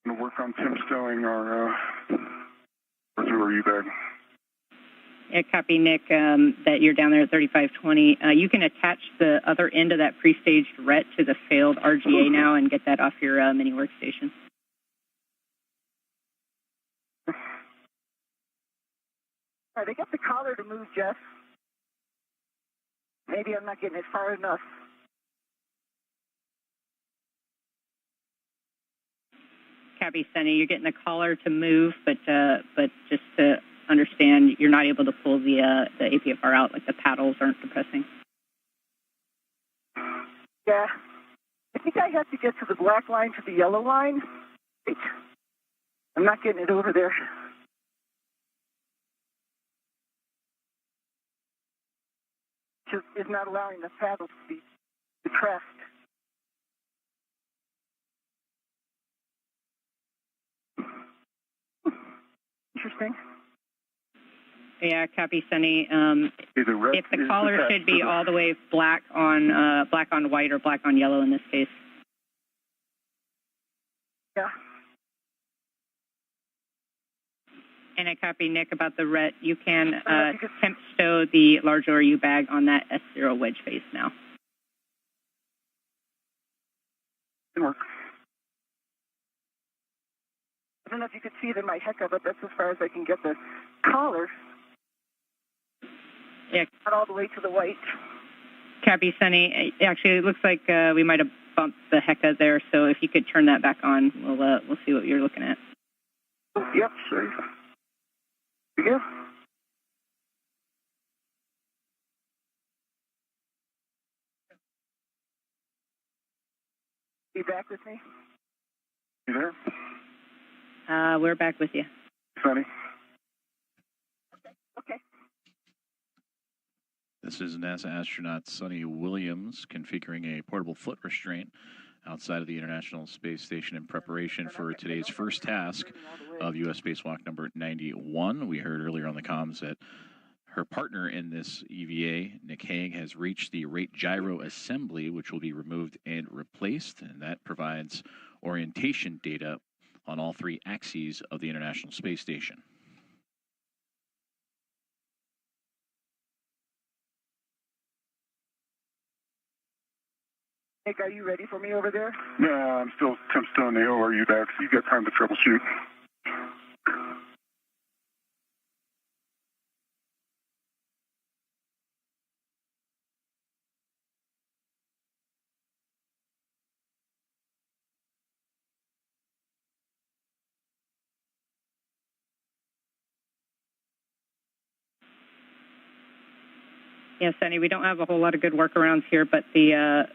Going to work on temp stowing our U-bag. Yeah, copy, Nick, that you're down there at 3520. You can attach the other end of that pre-staged RET to the failed RGA now and get that off your mini workstation. All right, I got the collar to move, Jeff. Maybe I'm not getting it far enough. Copy, Suni, you're getting the collar to move, but just to understand, you're not able to pull the APFR out, like the paddles aren't depressing. Yeah. I think I have to get to the black line to the yellow line. Wait. I'm not getting it over there. Just is not allowing the paddles to be depressed. Interesting. Yeah, copy, Suni. If the is collar should be all the way black on white or black on yellow in this case. Yeah. And I copy, Nick, about the RET. You can temp stow the large ORU bag on that S0 wedge face now. Good work. I don't know if you could see it in my HECA, but that's as far as I can get the collar. Yeah. Not all the way to the white. Copy, Suni. Actually, it looks like we might have bumped the HECA there, so if you could turn that back on, we'll see what you're looking at. Yep, sure. Here we go. You back with me? You there? We're back with you. Suni? Okay. This is NASA astronaut Suni Williams configuring a portable foot restraint outside of the International Space Station in preparation for today's first task of U.S. Spacewalk number 91. We heard earlier on the comms that her partner in this EVA, Nick Hague, has reached the rate gyro assembly, which will be removed and replaced, and that provides orientation data on all 3 axes of the International Space Station. Nick, are you ready for me over there? Yeah, I'm still in the ORU bag, so you got time to troubleshoot. Yeah, Suni, we don't have a whole lot of good workarounds here, but the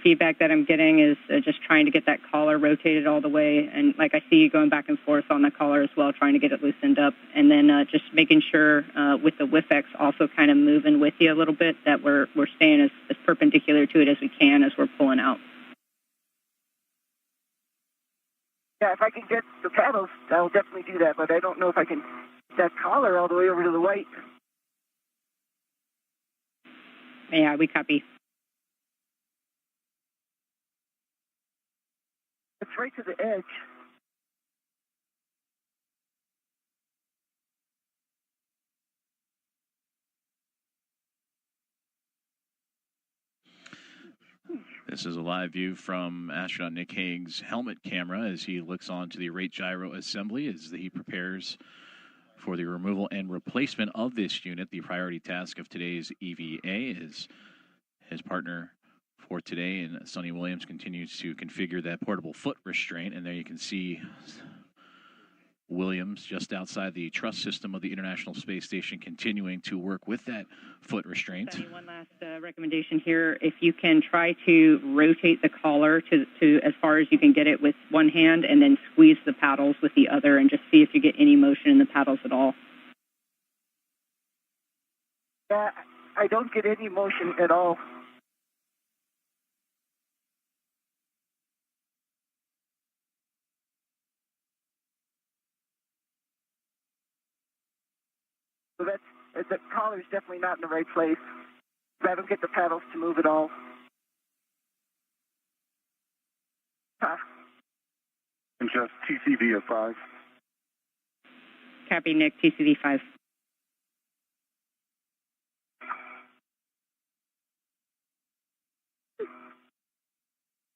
feedback that I'm getting is just trying to get that collar rotated all the way, and like I see you going back and forth on the collar as well, trying to get it loosened up, and then just making sure with the WIFX also kind of moving with you a little bit, that we're staying as perpendicular to it as we can as we're pulling out. Yeah, if I can get the paddles, I'll definitely do that, but I don't know if I can get that collar all the way over to the white. Yeah, we copy. It's right to the edge. This is a live view from astronaut Nick Hague's helmet camera as he looks onto the rate gyro assembly as he prepares for the removal and replacement of this unit. The priority task of today's EVA is his partner for today, and Suni Williams continues to configure that portable foot restraint. And there you can see Williams just outside the truss system of the International Space Station continuing to work with that foot restraint. Suni, one last recommendation here. If you can try to rotate the collar to as far as you can get it with one hand and then squeeze the paddles with the other and just see if you get any motion in the paddles at all. Yeah, I don't get any motion at all. So the collar's definitely not in the right place. I don't get the paddles to move at all. And just TCV of 5. Copy, Nick, TCV 5.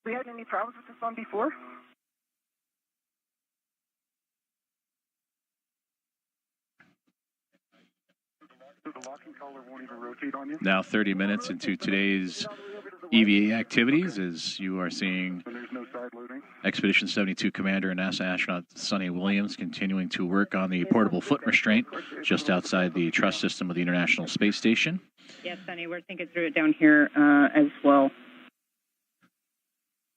We had any problems with this one before? So the locking collar won't even rotate on you? Now 30 minutes into today's EVA activities as you are seeing So there's no side loading? Expedition 72 Commander and NASA astronaut Suni Williams continuing to work on the portable foot restraint just outside the truss system of the International Space Station. Yes, Suni, we're thinking through it down here as well.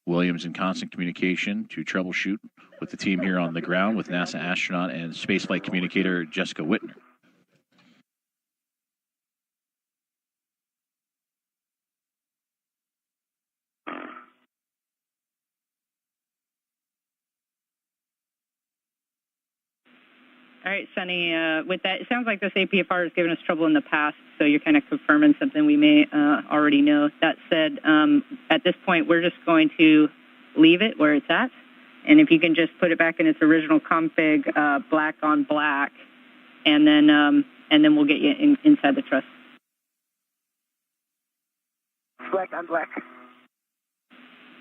Williams in constant communication to troubleshoot with the team here on the ground with NASA astronaut and spaceflight communicator Jessica Whitner. All right, Suni, with that, it sounds like this APFR has given us trouble in the past, so you're kind of confirming something we may already know. That said, at this point, we're just going to leave it where it's at, and if you can just put it back in its original config, black on black, and then we'll get you inside the truss. Black on black.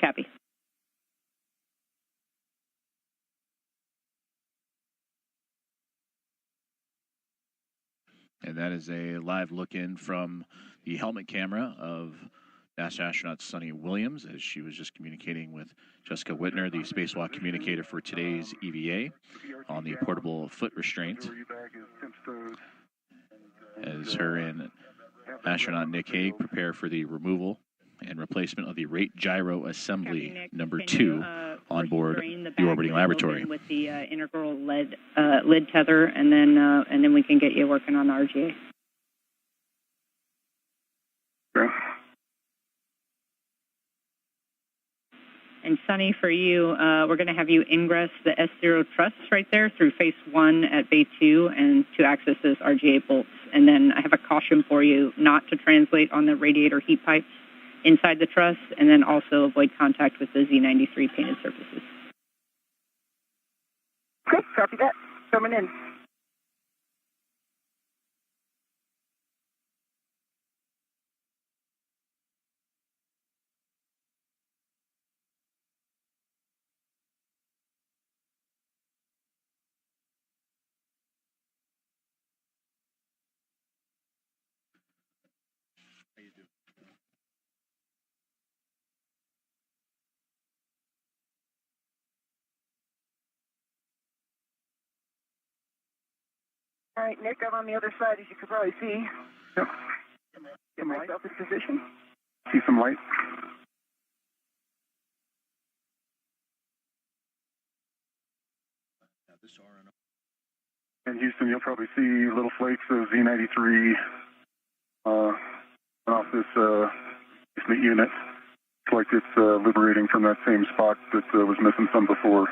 Copy. And that is a live look-in from the helmet camera of NASA astronaut Suni Williams as she was just communicating with Jessica Whitner, the spacewalk communicator for today's EVA, on the portable foot restraint, as her and astronaut Nick Hague prepare for the removal and replacement of the rate gyro assembly number 2 on board the orbiting laboratory. With the integral lid tether, and then we can get you working on the RGA. Okay. And Suni, for you, we're going to have you ingress the S0 truss right there through phase 1 at bay 2 and to access those RGA bolts. And then I have a caution for you not to translate on the radiator heat pipes inside the truss, and then also avoid contact with the Z93 painted surfaces. Okay, copy that. Coming in. All right, Nick, I'm on the other side, as you can probably see. Yep. Get myself in position. See some light? And Houston, you'll probably see little flakes of Z93 off this unit. It's like it's liberating from that same spot that was missing some before.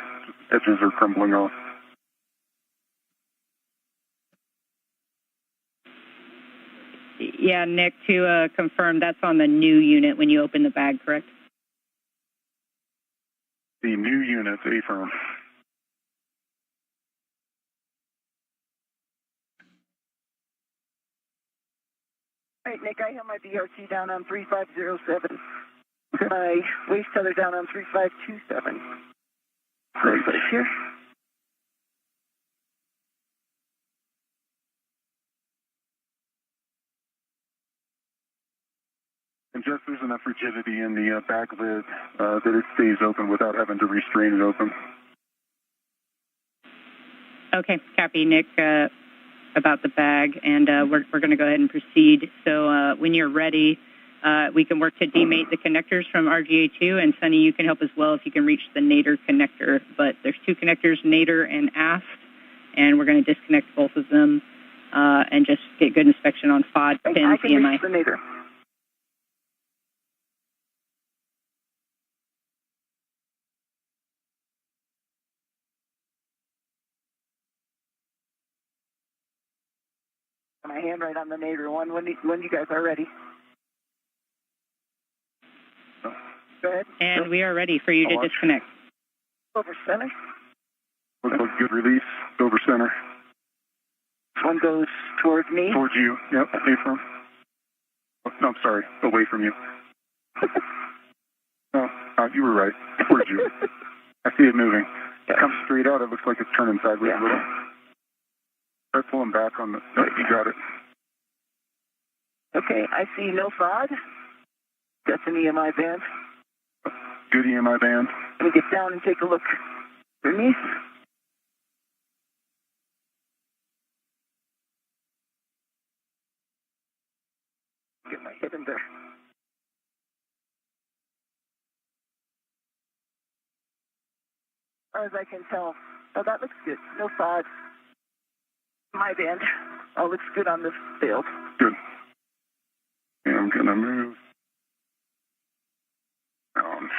Edges are crumbling off. Yeah, Nick, to confirm, that's on the new unit when you open the bag, correct? The new unit, affirm. All right, Nick, I have my BRT down on 3507. My waste tether down on 3527. Great. Place here. And just there's enough rigidity in the bag lid that it stays open without having to restrain it open. Okay, copy, Nick, about the bag, and we're going to go ahead and proceed. So when you're ready, we can work to demate the connectors from RGA2, and Suni, you can help as well if you can reach the nadir connector. But there's two connectors, nadir and aft, and we're going to disconnect both of them and just get good inspection on FOD, pins, I can EMI. reach the nadir. My hand right on the nadir one when you guys are ready. Go ahead. And we are ready for you to disconnect. Over center. Looks like good release. Over center. One goes towards me. Towards you. Yep. Affirm. Oh, no, I'm sorry. Away from you. No, you were right. Towards you. I see it moving. It comes straight out. It looks like it's turning sideways a little. Try pulling back on the... No, you got it. Okay, I see no FOD. That's an EMI band. Good EMI band. Let me get down and take a look beneath. Get my head in there. As far as I can tell. Oh, that looks good. No FOD. My band. All looks good on this field. Good. And I'm going to move down.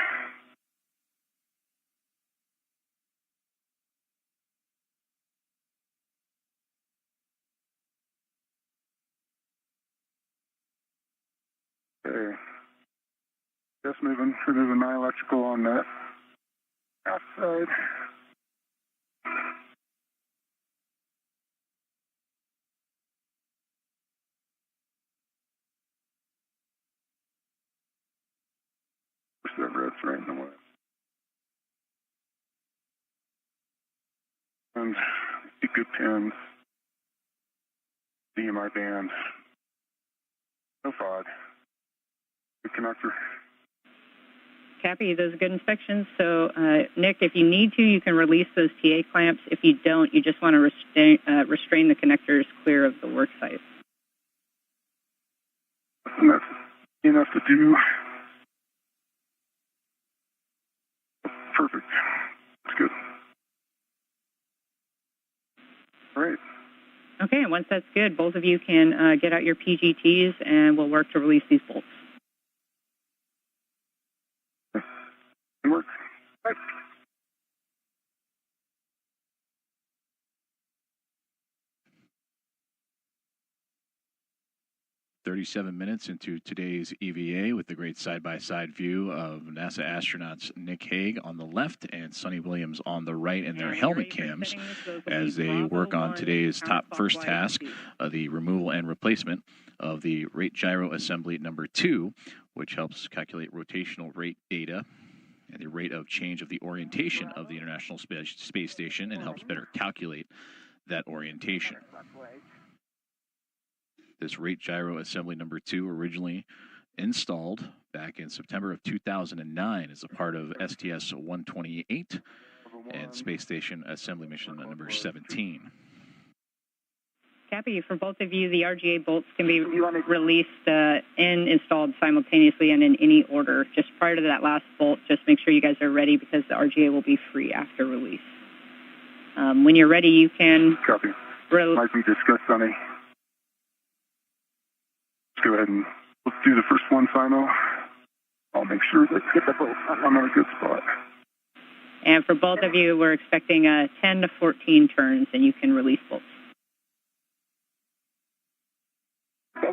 Okay. Just removing my electrical on that outside. That red's right in the way. And good pins. DMI band. No FOD. Good connector. Copy, those are good inspections. So, Nick, if you need to, you can release those TA clamps. If you don't, you just want to restrain the connectors clear of the work site. And that's enough to do. Perfect. That's good. All right. Okay, and once that's good, both of you can get out your PGTs, and we'll work to release these bolts. Good work. Right. 37 minutes into today's EVA with the great side-by-side view of NASA astronauts Nick Hague on the left and Suni Williams on the right in their helmet cams as they work on today's top first task, the removal and replacement of the rate gyro assembly number 2, which helps calculate rotational rate data and the rate of change of the orientation of the International Space Station and helps better calculate that orientation. This rate gyro assembly number 2, originally installed back in September of 2009 as a part of STS-128 and Space Station Assembly Mission number 17. Copy. For both of you, the RGA bolts can be released and installed simultaneously and in any order. Just prior to that last bolt, just make sure you guys are ready because the RGA will be free after release. When you're ready, you can... Copy. Might be discussed, Suni. Let's go ahead and let's do the first one, Simo. I'll make sure that I'm in a good spot. And for both of you, we're expecting 10 to 14 turns, and you can release bolts. Okay.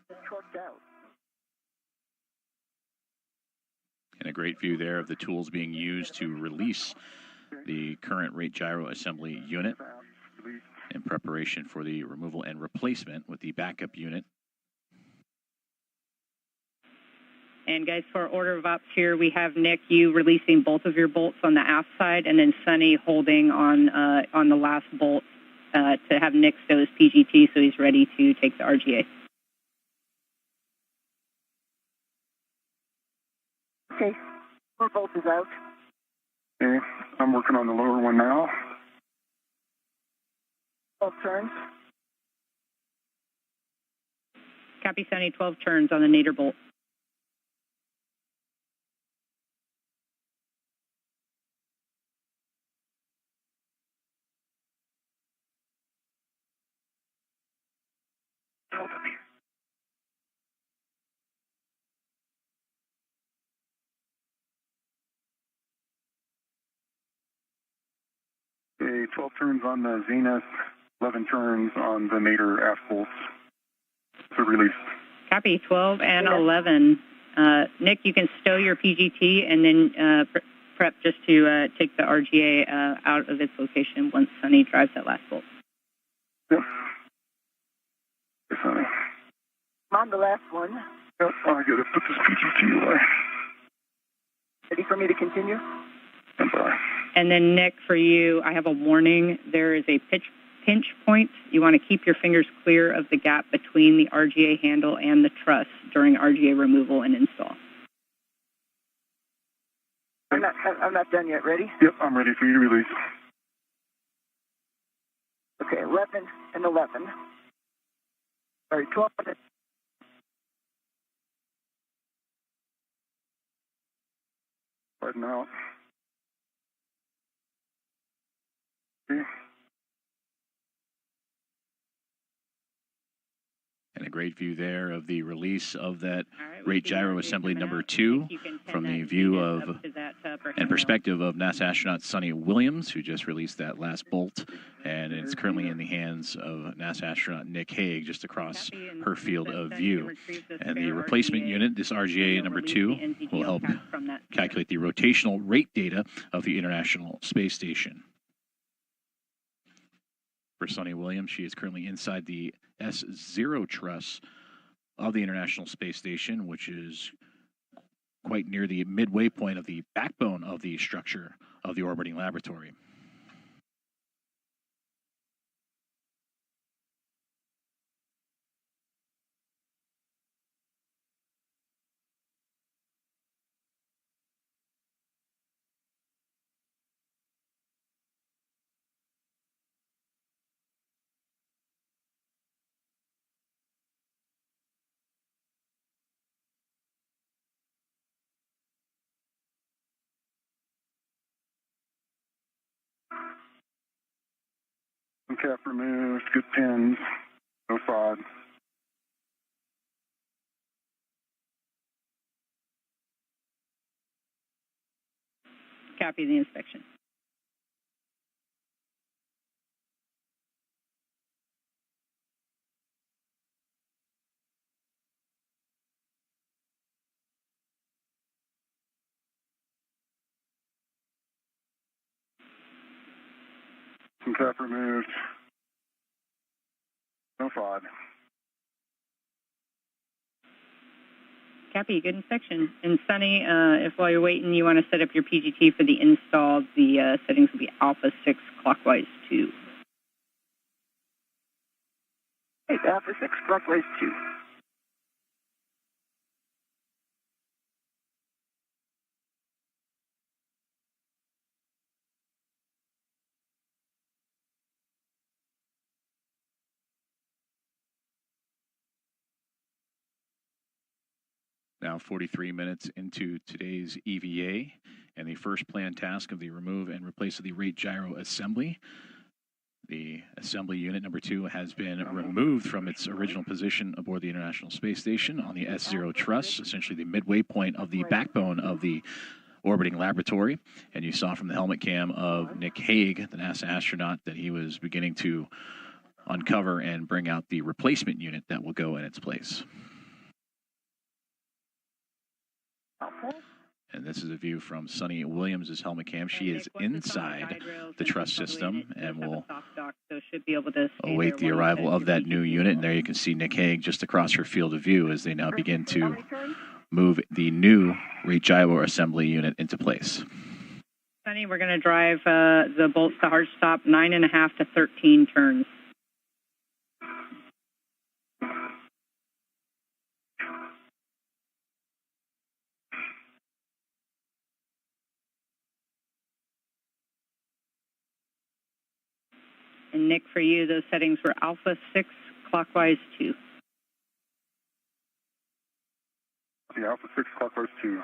Torqued out. And a great view there of the tools being used to release the current rate gyro assembly unit in preparation for the removal and replacement with the backup unit. And guys, for order of ops here, we have Nick, you releasing both of your bolts on the aft side, and then Suni holding on the last bolt to have Nick stow his PGT so he's ready to take the RGA. Okay, 4 bolts is out. Okay, I'm working on the lower one now. 12 turns. Copy, Suni, 12 turns on the nadir bolt. Okay, 12 turns on the Zenith, 11 turns on the nadir aft bolts to release. Copy, 12 and 11. Nick, you can stow your PGT and then prep just to take the RGA out of its location once Suni drives that last bolt. Yep. Yes, honey. I'm on the last one. Yep, I gotta put this PGT away. Ready for me to continue? And bye. And then, Nick, for you, I have a warning. There is a pinch point. You want to keep your fingers clear of the gap between the RGA handle and the truss during RGA removal and install. I'm not done yet. Ready? Yep, I'm ready for you to release. Okay, 11 and 11. Sorry, 12 and Sliding out. Okay. And a great view there of the release of that rate gyro assembly number 2 from the view of and perspective of NASA astronaut Suni Williams, who just released that last bolt. And it's currently in the hands of NASA astronaut Nick Hague, just across her field of view. And the replacement unit, this RGA number 2, will help calculate the rotational rate data of the International Space Station. For Suni Williams, she is currently inside the S0 truss of the International Space Station, which is quite near the midway point of the backbone of the structure of the orbiting laboratory. Cap removed, good pins, no FOD. Copy the inspection. Cap removed, no FOD. Copy, good inspection. And Suni, if while you're waiting you want to set up your PGT for the install, the settings will be Alpha 6 clockwise 2. Hey, Alpha 6 clockwise 2. Now 43 minutes into today's EVA and the first planned task of the remove and replace of the rate gyro assembly. The assembly unit number 2 has been removed from its original position aboard the International Space Station on the S0 truss, essentially the midway point of the backbone of the orbiting laboratory. And you saw from the helmet cam of Nick Hague, the NASA astronaut, that he was beginning to uncover and bring out the replacement unit that will go in its place. And this is a view from Suni Williams' helmet cam. She is inside the truss system and will await the arrival of that new unit. And there you can see Nick Hague just across her field of view as they now begin to move the new gyro assembly unit into place. Suni, we're going to drive the bolts to hard stop 9.5 to 13 turns. And Nick, for you, those settings were Alpha 6, clockwise 2. The Alpha 6, clockwise 2.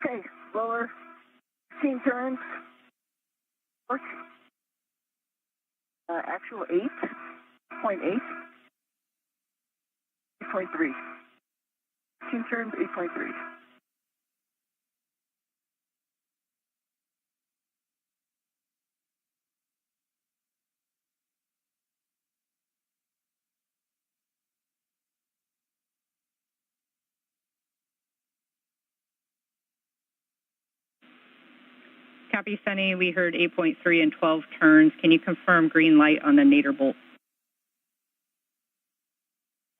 Okay, lower 16 turns. Actual 8.8. 8.3. 16 turns, 8.3. Copy, Suni. We heard 8.3 and 12 turns. Can you confirm green light on the nadir bolt?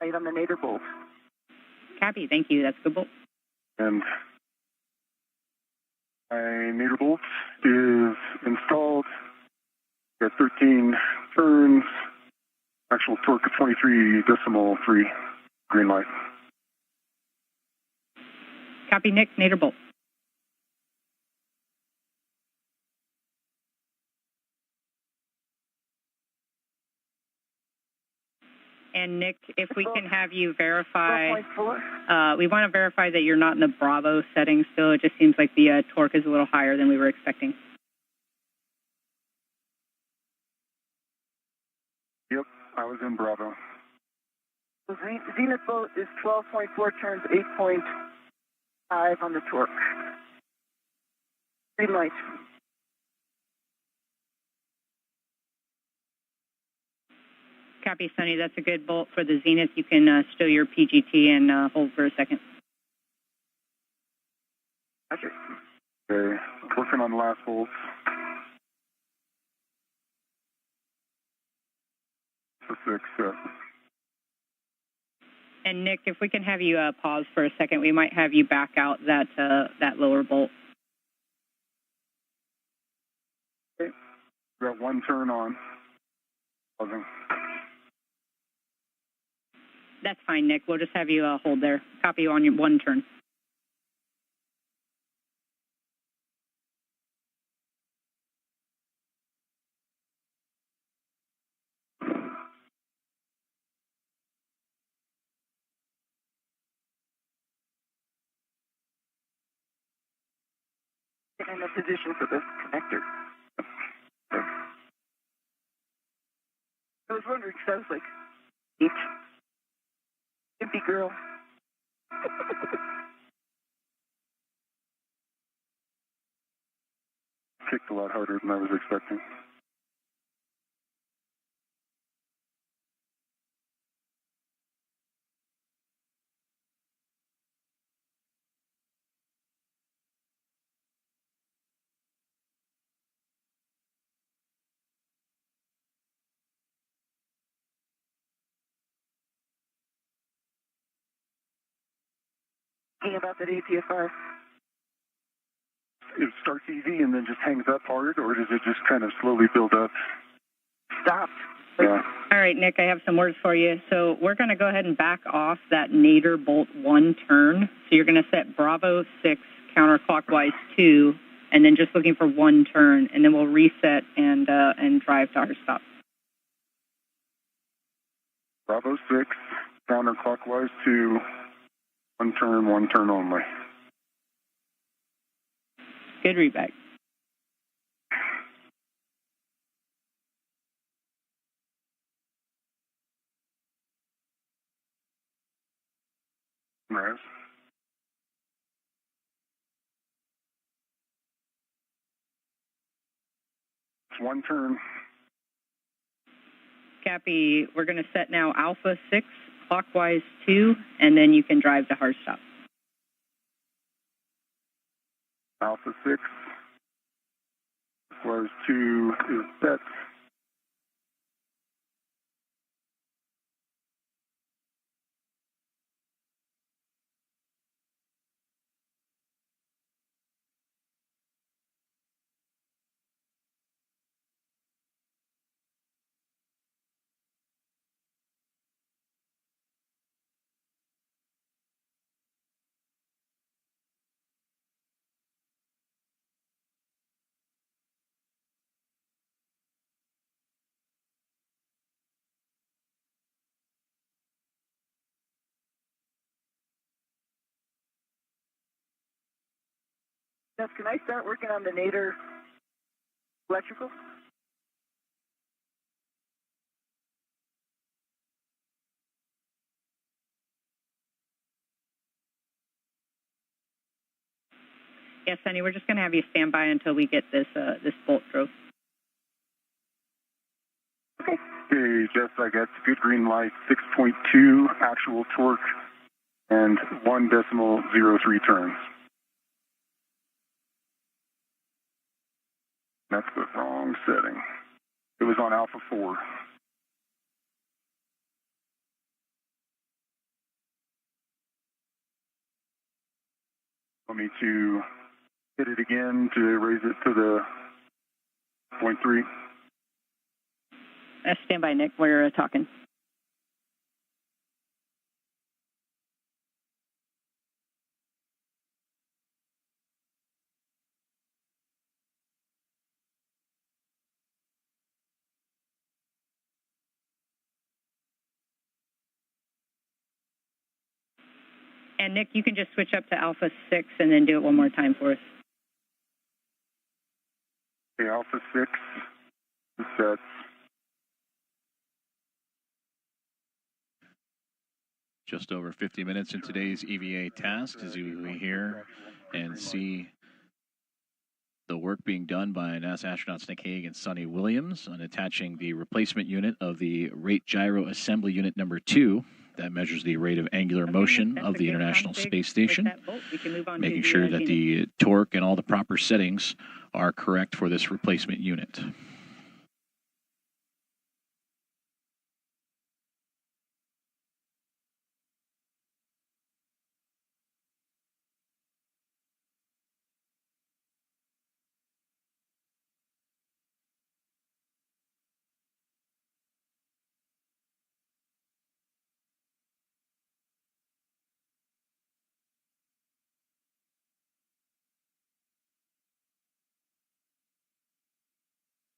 Light on the nadir bolt. Copy. Thank you. That's good bolt. And my nadir bolt is installed. Got 13 turns. Actual torque of 23.3. Green light. Copy, Nick. Nadir bolt. And Nick, if we can have you verify, we want to verify that you're not in the Bravo setting still. It just seems like the torque is a little higher than we were expecting. Yep, I was in Bravo. Zenith bolt is 12.4 turns, 8.5 on the torque. Green light. Copy, Suni. That's a good bolt for the Zenith. You can stow your PGT and hold for a second. Roger. Okay, working on the last bolts. For 6, And Nick, if we can have you pause for a second, we might have you back out that lower bolt. Okay. Got 1 turn on. Pausing. That's fine, Nick. We'll just have you hold there. Copy you on your 1 turn. Get in a position for the connector. I was wondering, because I was like, Hippie girl. Kicked a lot harder than I was expecting. About that ATFR. It starts easy and then just hangs up hard, or does it just kind of slowly build up? Stopped. Yeah. All right, Nick, I have some words for you. So we're going to go ahead and back off that nadir bolt 1 turn. So you're going to set Bravo 6 counterclockwise 2, and then just looking for 1 turn, and then we'll reset and drive to our stop. Bravo 6, counterclockwise 2. 1 turn only. Good readback. Res. It's one turn. Copy. We're going to set now Alpha 6, clockwise 2, and then you can drive to hard stop. Alpha 6 was 2 is set. Jeff, can I start working on the nadir electrical? Yes, Sunny, we're just going to have you stand by until we get this bolt drove. Okay. Okay, Jeff, I got good green light, 6.2 actual torque, and 1.03 turns. That's the wrong setting. It was on Alpha 4. Want me to hit it again to raise it to the 0.3? Stand by, Nick. We're talking. And Nick, you can just switch up to Alpha 6 and then do it one more time for us. Okay, Alpha 6 is set. Just over 50 minutes in today's EVA task, as you hear and see the work being done by NASA astronauts Nick Hague and Suni Williams on attaching the replacement unit of the Rate Gyro Assembly Unit number 2 that measures the rate of angular motion of the International Space Station, making sure that the torque and all the proper settings are correct for this replacement unit.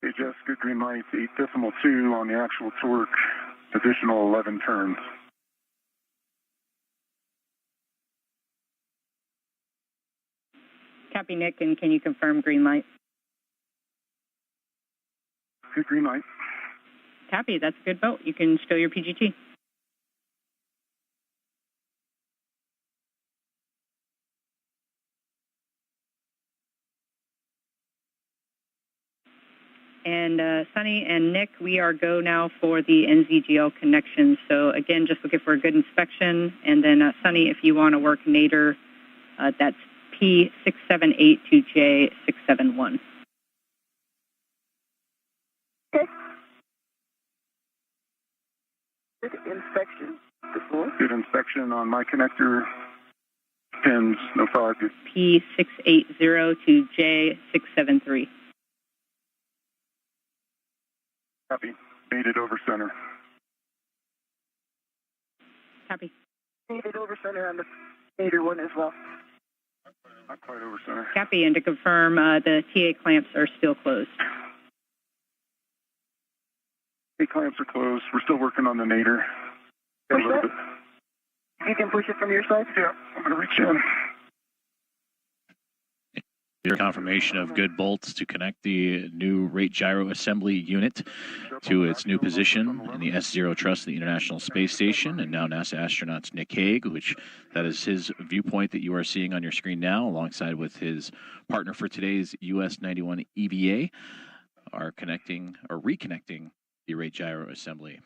Okay, Jeff, good green light, 8.2 on the actual torque, additional 11 turns. Copy, Nick, and can you confirm green light? Good green light. Copy, that's a good vote. You can stow your PGT. And Sunny and Nick, we are go now for the NZGL connection. So again, just looking for a good inspection. And then Sunny, if you want to work nadir, that's P678 to J671. Okay. Good inspection. Good inspection on my connector. Pins, no fog. P680 to J673. Copy. Made it over center. Copy. Made it over center on the nadir one as well. Not quite over center. Copy, and to confirm, the TA clamps are still closed. The clamps are closed. We're still working on the nadir. Push that? You can push it from your side? Yeah, I'm going to reach in. Your confirmation of good bolts to connect the new rate gyro assembly unit to its new position in the S0 thrust of the International Space Station. And now NASA astronauts Nick Hague, which that is his viewpoint that you are seeing on your screen now, alongside with his partner for today's US 91 EVA, are connecting or reconnecting the rate gyro assembly.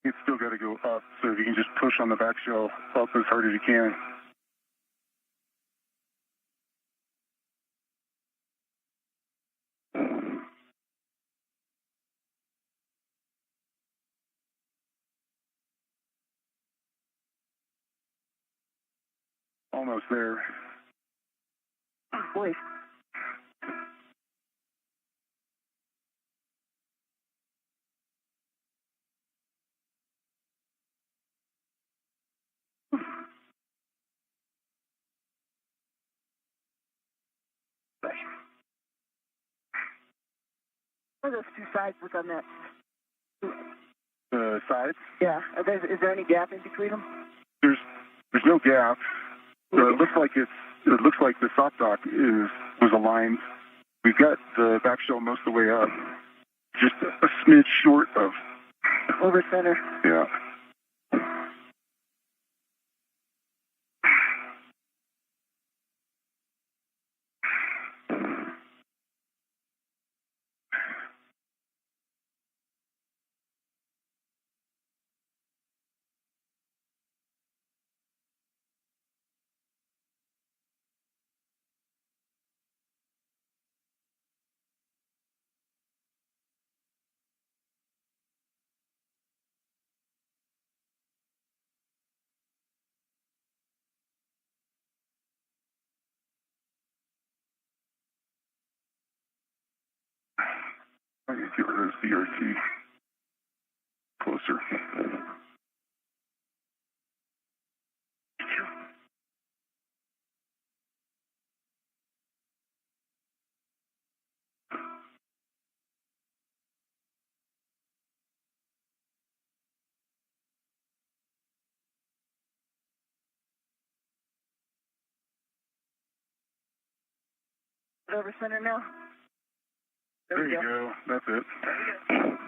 It's still got to go up, so if you can just push on the back shell up as hard as you can. Almost there. Boy. What are those two sides look on that? The sides? Yeah. Is there any gap in between them? There's no gap. It looks like the soft dock was aligned. We've got the back shell most of the way up, just a smidge short of over center. Yeah. I need to get rid of the CRT closer. Over center now. There you go. That's it.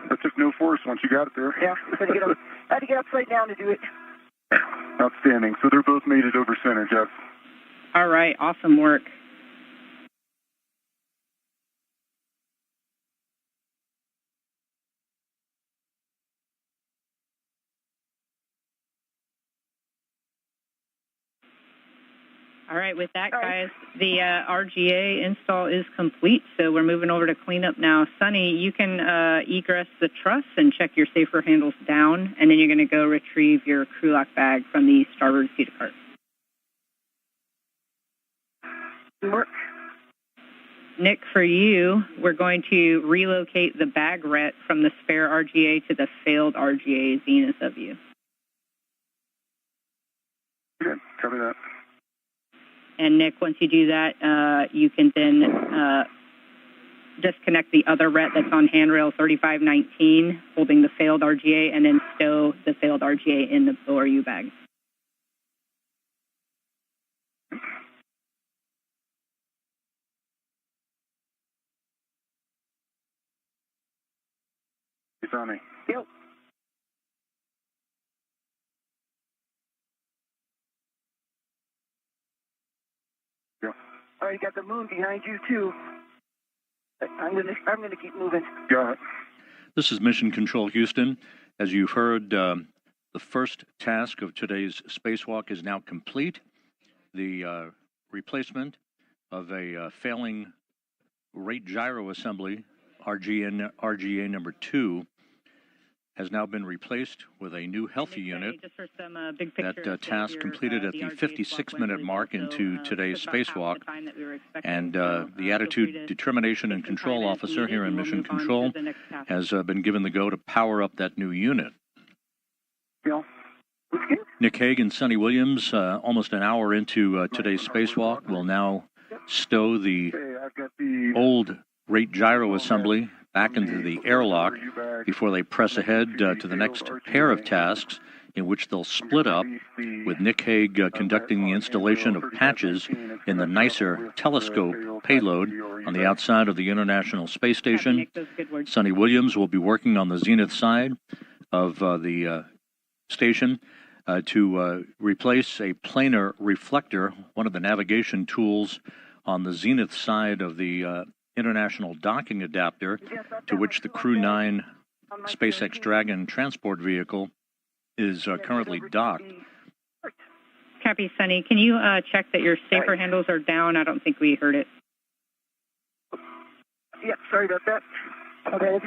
That took no force once you got it there. Yeah, I had to get upside down to do it. Outstanding. So they're both made it over center, Jeff. All right, awesome work. All right, with that, guys, the RGA install is complete, so we're moving over to cleanup now. Suni, you can egress the truss and check your safer handles down, and then you're going to go retrieve your crew lock bag from the starboard feeder cart. Work. Nick, for you, we're going to relocate the bag ret from the spare RGA to the failed RGA zenith of you. Good, copy that. And Nick, once you do that, you can then disconnect the other ret that's on handrail 3519, holding the failed RGA, and then stow the failed RGA in the ORU bag. It's on me. Yep. All right, you got the moon behind you too. I'm gonna keep moving. Got it. This is Mission Control Houston. As you've heard, the first task of today's spacewalk is now complete. The replacement of a failing rate gyro assembly, RGA number 2, has now been replaced with a new healthy unit. That task completed at the 56-minute mark into today's spacewalk. And the Attitude, Determination, and Control Officer here in Mission Control has been given the go to power up that new unit. Nick Hague and Suni Williams, almost an hour into today's spacewalk, will now stow the old rate gyro assembly back into the airlock before they press ahead to the next pair of tasks, in which they'll split up, with Nick Hague conducting the installation of patches in the NICER telescope payload on the outside of the International Space Station. Suni Williams will be working on the zenith side of the station to replace a planar reflector, one of the navigation tools on the zenith side of the International Docking Adapter, to which the Crew 9 SpaceX Dragon transport vehicle is currently docked. Copy, Sunny. Can you check that your safer handles are down? I don't think we heard it. Yep, sorry about that. Okay.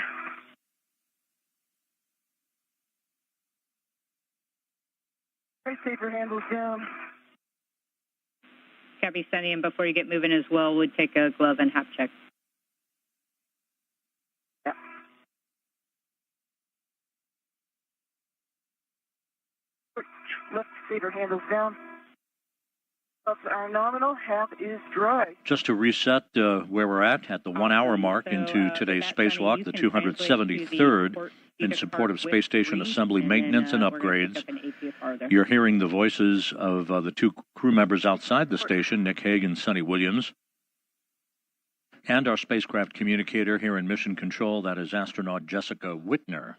Right, safer handles down. Copy, Sunny. And before you get moving as well, we'd take a glove and hap check. Yeah. Left saber handles down. Ups are nominal. Hap is dry. Just to reset where we're at the 1 hour mark into today's spacewalk, the 273rd in support of space station assembly, maintenance, and upgrades. You're hearing the voices of the two crew members outside the station, Nick Hague and Suni Williams, and our spacecraft communicator here in Mission Control, that is astronaut Jessica Whitner.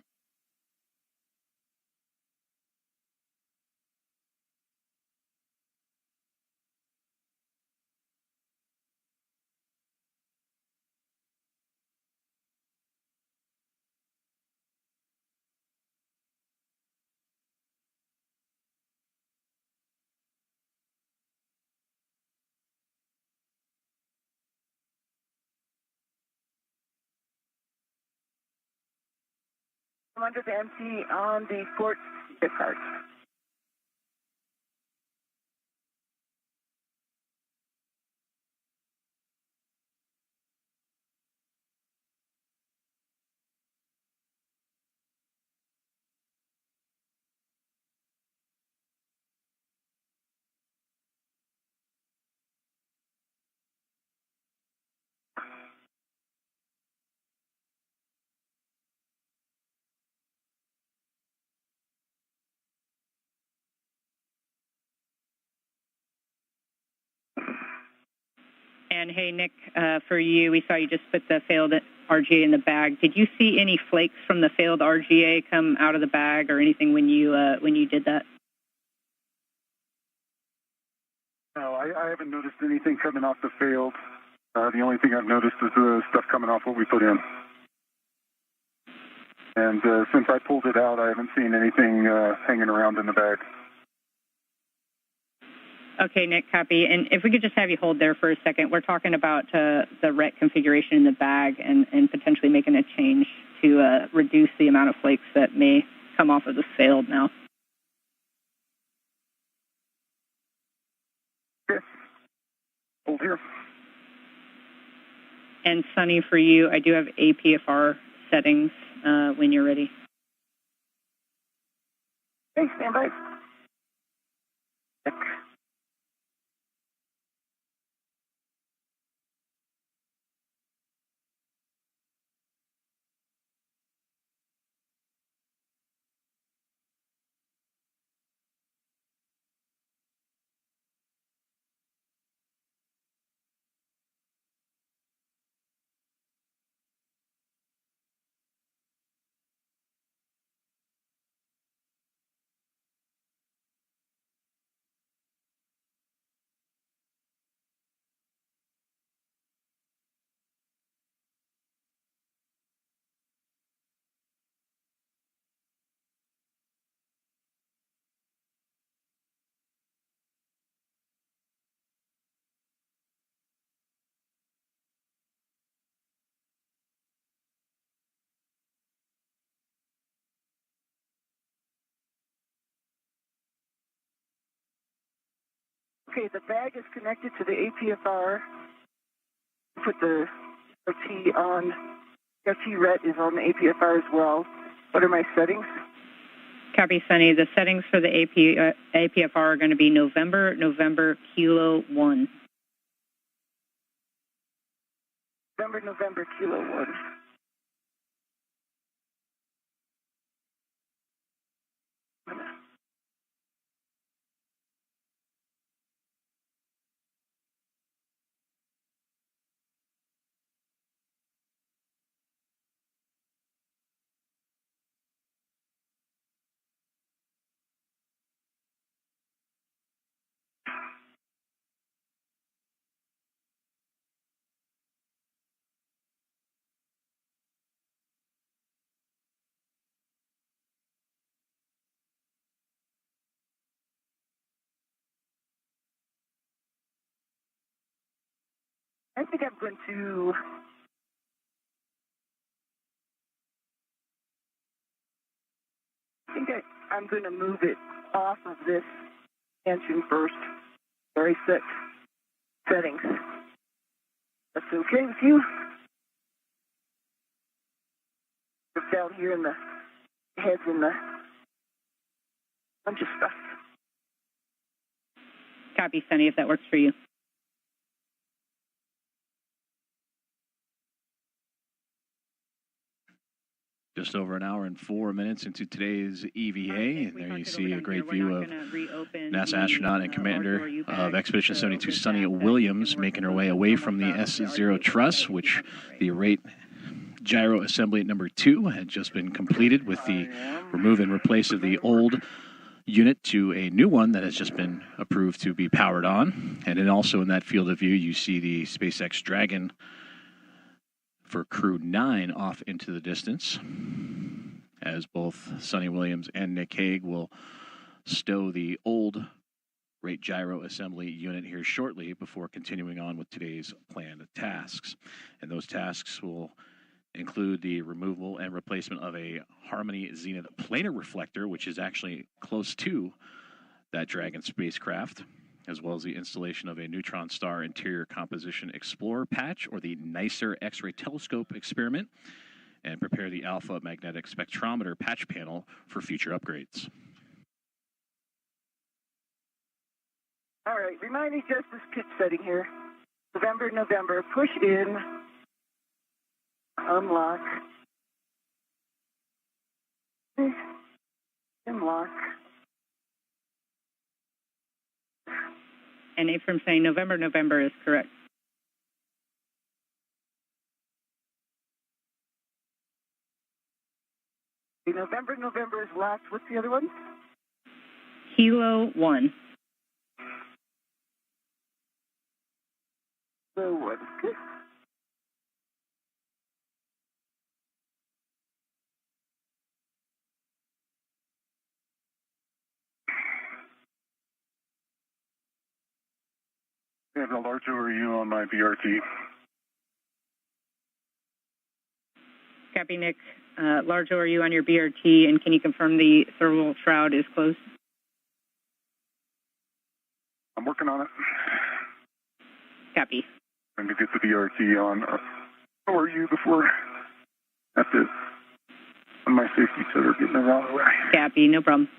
I'm under the MC on the port gift card. And hey, Nick, for you, we saw you just put the failed RGA in the bag. Did you see any flakes from the failed RGA come out of the bag or anything when you did that? No, I haven't noticed anything coming off the failed. The only thing I've noticed is the stuff coming off what we put in. And since I pulled it out, I haven't seen anything hanging around in the bag. Okay, Nick, copy. And if we could just have you hold there for a second. We're talking about the RET configuration in the bag and potentially making a change to reduce the amount of flakes that may come off of the failed now. Okay. Hold here. And Sunny, for you, I do have APFR settings when you're ready. Okay, stand by. Okay, the bag is connected to the APFR. Put the RT on. RT RET is on the APFR as well. What are my settings? Copy, Sunny. The settings for the APFR are going to be November, Kilo 1. November, Kilo 1. I think I'm going to I'm going to move it off of this engine first. Very set settings. That's okay with you? Just down here in the heads and the bunch of stuff. Copy, Sunny, if that works for you. Just over an hour and 4 minutes into today's EVA, and there you see a great view of NASA astronaut and commander of Expedition 72, Suni Williams, making her way away from the S0 truss, which the rate gyro assembly at number 2 had just been completed with the remove and replace of the old unit to a new one that has just been approved to be powered on. And then also in that field of view, you see the SpaceX Dragon for Crew 9 off into the distance, as both Suni Williams and Nick Hague will stow the old rate gyro assembly unit here shortly before continuing on with today's planned tasks. And those tasks will include the removal and replacement of a Harmony Zenith planar reflector, which is actually close to that Dragon spacecraft, as well as the installation of a neutron star interior composition explorer patch, or the NICER X-ray telescope experiment, and prepare the Alpha Magnetic Spectrometer patch panel for future upgrades. All right, remind me just this pitch setting here. November, push in, unlock, unlock. And A from saying November is correct. November is locked. What's the other one? Kilo 1. So what? I have a large ORU on my BRT. Copy, Nick. Large ORU on your BRT, and can you confirm the thermal shroud is closed? I'm working on it. Copy. I'm going to get the BRT on ORU before I have to on my safety so they're getting around the way. Copy, no problem.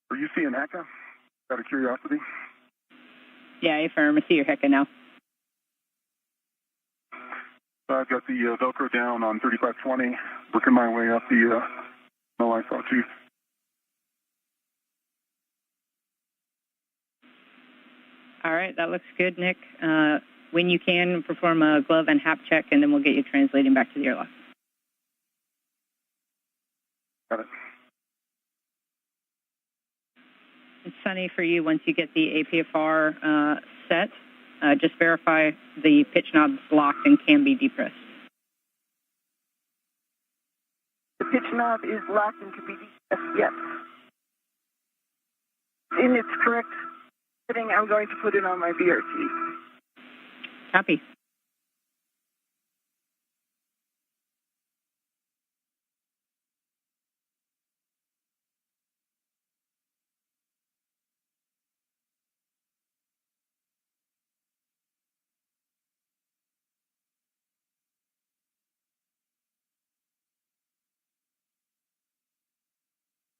Are you seeing HECA? Out of curiosity? Yeah, affirm. I see your HECA now. I've got the Velcro down on 3520, working my way up the ISO too. All right, that looks good, Nick. When you can, perform a glove and hap check, and then we'll get you translating back to the airlock. Got it. It's Sunny for you. Once you get the APFR set, just verify the pitch knob's locked and can be depressed. The pitch knob is locked and can be depressed, yes. In its correct setting, I'm going to put it on my BRT. Copy.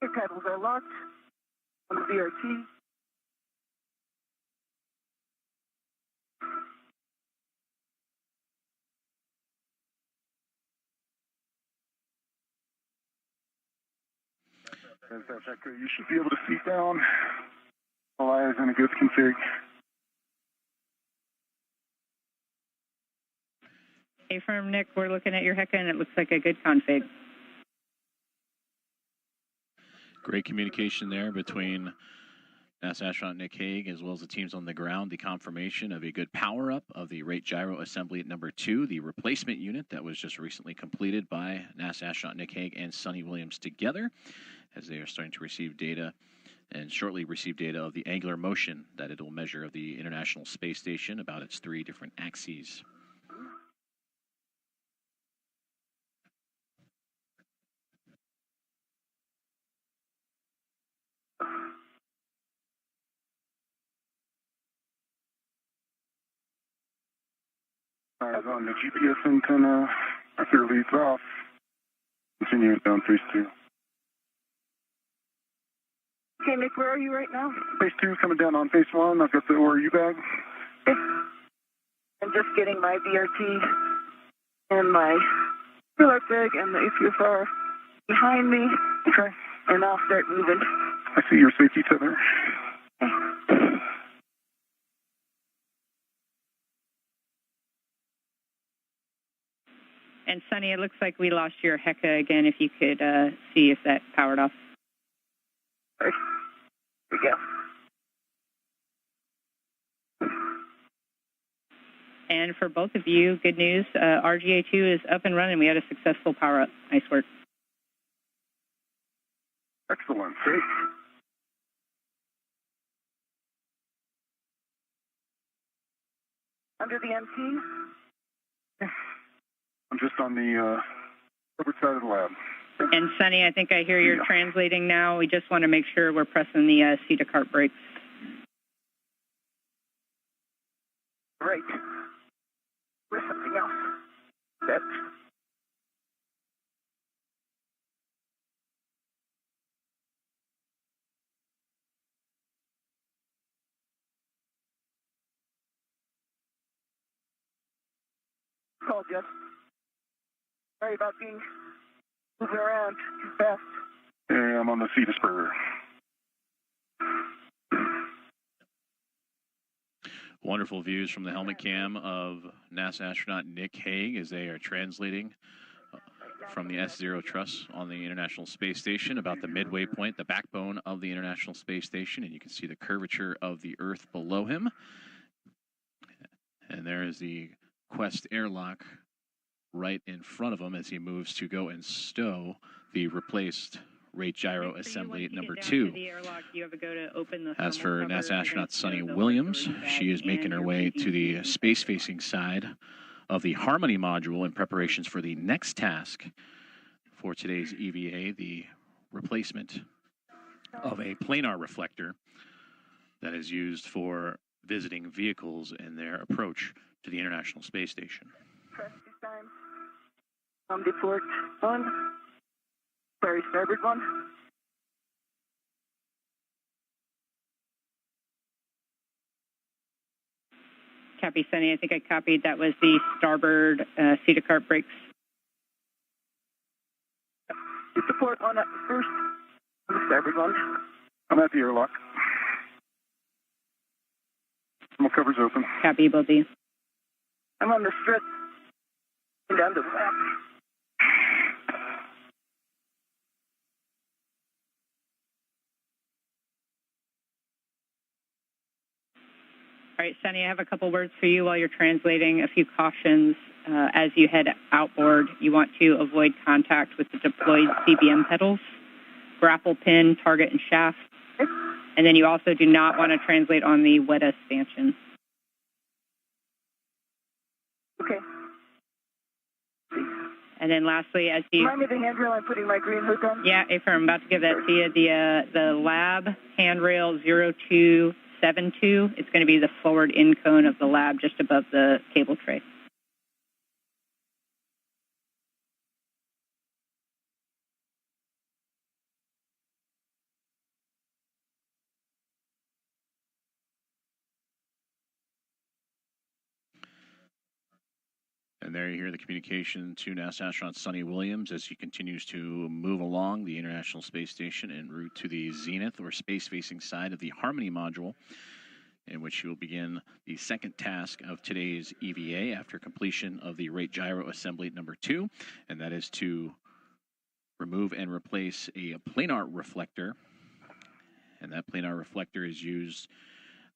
Your pedals are locked on the BRT. You should be able to see down. Ally is in a good config. Affirm, Nick. We're looking at your HECA, and it looks like a good config. Great communication there between NASA astronaut Nick Hague as well as the teams on the ground. The confirmation of a good power-up of the rate gyro assembly at number 2, the replacement unit that was just recently completed by NASA astronaut Nick Hague and Suni Williams together. as they are starting to receive data and shortly receive data of the angular motion that it will measure of the International Space Station about its 3 different axes. On the GPS antenna, after it leads off, continue it down phase 2. Okay, Nick, where are you right now? Phase 2 coming down on phase 1. I've got the ORU bag. Okay. I'm just getting my BRT and my filler bag and the APSR behind me. Okay. And I'll start moving. I see your safety tether. Okay. And Sunny, it looks like we lost your HECA again. If you could see if that powered off. Here we go. And for both of you, good news. RGA-2 is up and running. We had a successful power up. Nice work. Excellent. Great. Under the MT? I'm just on the upper side of the lab. And Sunny, I think I hear you're translating now. We just want to make sure we're pressing the seat to cart brakes. Right. Where's something else? That's... Call, Jeff. Sorry about being moving around too fast. Hey, I'm on the Cetus spur. Wonderful views from the helmet cam of NASA astronaut Nick Hague as they are translating from the S0 truss on the International Space Station about the midway point, the backbone of the International Space Station, and you can see the curvature of the Earth below him. And there is the Quest airlock right in front of him as he moves to go and stow the replaced rate gyro assembly number 2. As for NASA astronaut Suni Williams, she is making her way to the space-facing side of the Harmony module in preparations for the next task for today's EVA, the replacement of a planar reflector that is used for visiting vehicles in their approach to the International Space Station. Press this time. Deport 1. Sorry, starboard 1. Copy, Sunny. I think I copied. That was the starboard seat to cart brakes. Get the port 1 up first. The starboard 1. I'm at the airlock. My cover's open. Copy, both of you. I'm on the strut. Down to the left. All right, Sunny, I have a couple words for you while you're translating. A few cautions. As you head outboard, you want to avoid contact with the deployed CBM pedals, grapple pin, target, and shaft. And then you also do not want to translate on the WETA stanchion. Okay. And then lastly, as you... Remind me the handrail I'm putting my green hook on? Yeah, Affirm, I'm about to give that to you. The lab handrail 0272, it's going to be the forward in cone of the lab just above the cable tray. And there you hear the communication to NASA astronaut Suni Williams as he continues to move along the International Space Station en route to the zenith or space-facing side of the Harmony module, in which he will begin the second task of today's EVA after completion of the rate gyro assembly number 2, and that is to remove and replace a planar reflector. And that planar reflector is used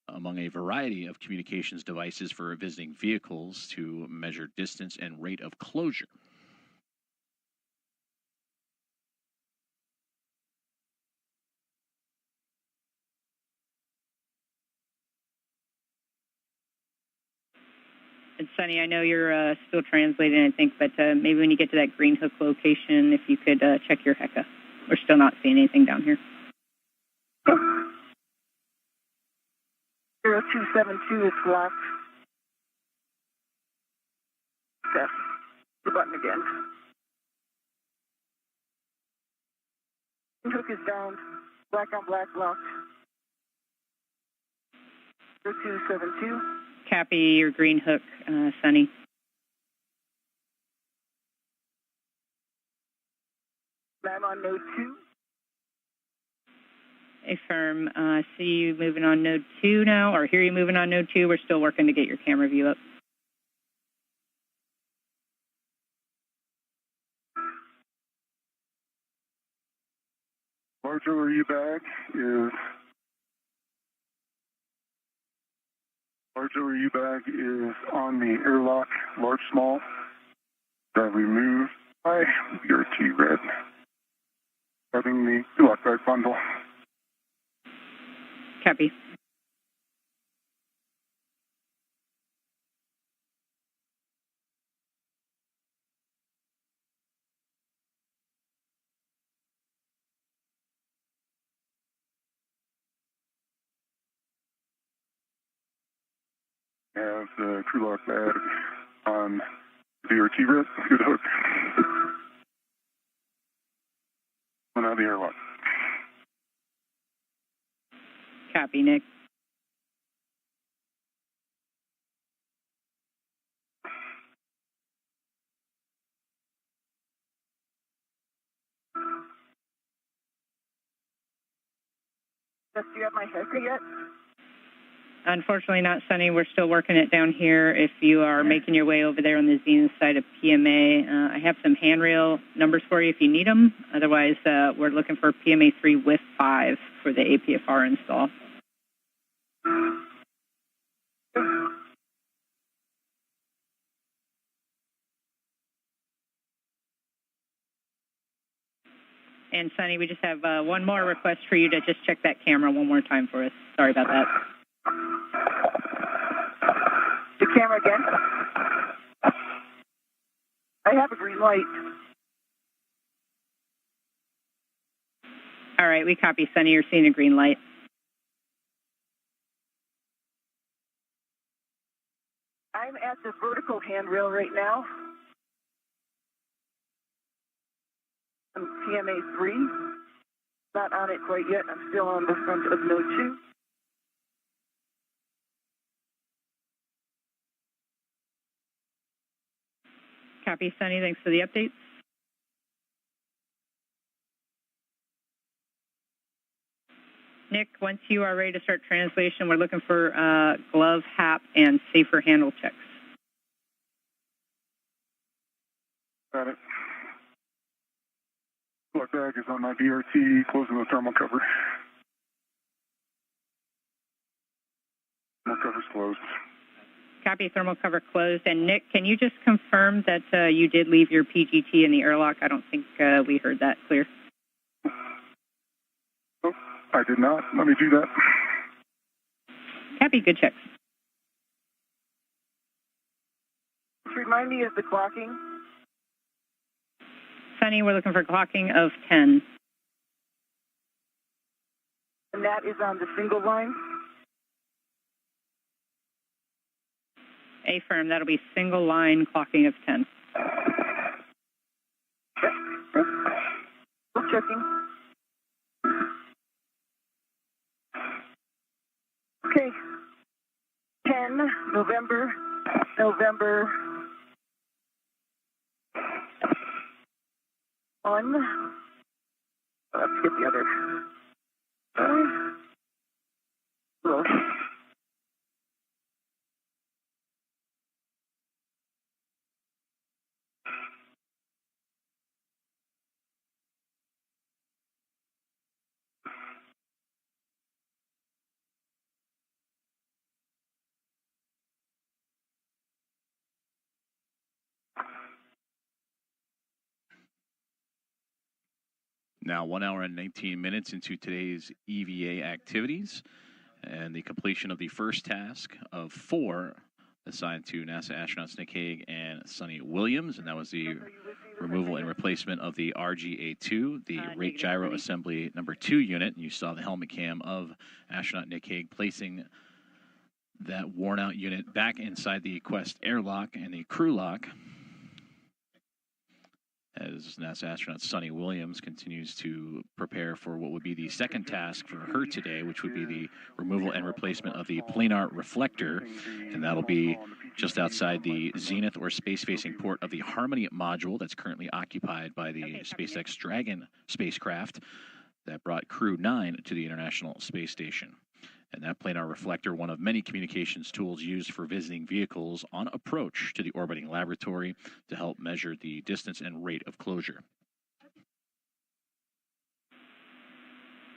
among a variety of communications devices for visiting vehicles to measure distance and rate of closure. And Sunny, I know you're still translating, I think, but maybe when you get to that Green Hook location, if you could check your HECA. We're still not seeing anything down here. 0272 is locked. Press the button again. Green Hook is down. Black on black locked. 0272. Copy your Green Hook, Sunny. I'm on node 2. Affirm. See you moving on node 2 now, or hear you moving on node 2. We're still working to get your camera view up. Large ORU bag is on the airlock, large small, that we moved by BRT red, having the lock bag bundle. Copy. Have the crew lock bag on BRT red, good hook. One out of the airlock. Copy, Nick. Do you have my HECA yet? Unfortunately not, Sunny. We're still working it down here. If you are making your way over there on the Zenith side of PMA, I have some handrail numbers for you if you need them. Otherwise, we're looking for PMA 3 with 5 for the APFR install. And Sunny, we just have one more request for you to just check that camera one more time for us. Sorry about that. The camera again. I have a green light. All right, we copy, Sunny. You're seeing a green light. I'm at the vertical handrail right now. I'm PMA 3. Not on it quite yet. I'm still on the front of node 2. Copy, Sunny. Thanks for the updates. Nick, once you are ready to start translation, we're looking for glove, HAP, and safer handle checks. Got it. Lock bag is on my BRT, closing the thermal cover. Thermal cover's closed. Copy, thermal cover closed. And Nick, can you just confirm that you did leave your PGT in the airlock? I don't think we heard that clear. Oh, I did not. Let me do that. Copy, good checks. Just remind me of the clocking. Sunny, we're looking for clocking of 10. And that is on the single line? Affirm, that'll be single line clocking of 10. Still checking. Okay. 10, November. One. Let's get the other. Close. Now 1 hour and 19 minutes into today's EVA activities and the completion of the first task of 4 assigned to NASA astronauts Nick Hague and Suni Williams, and that was the removal and replacement of the RGA-2, the rate gyro assembly number 2 unit. And you saw the helmet cam of astronaut Nick Hague placing that worn-out unit back inside the Quest airlock and the crew lock, as NASA astronaut Suni Williams continues to prepare for what would be the second task for her today, which would be the removal and replacement of the planar reflector, and that'll be just outside the zenith or space-facing port of the Harmony module that's currently occupied by the SpaceX Dragon spacecraft that brought Crew 9 to the International Space Station. And that planar reflector, one of many communications tools used for visiting vehicles on approach to the orbiting laboratory to help measure the distance and rate of closure.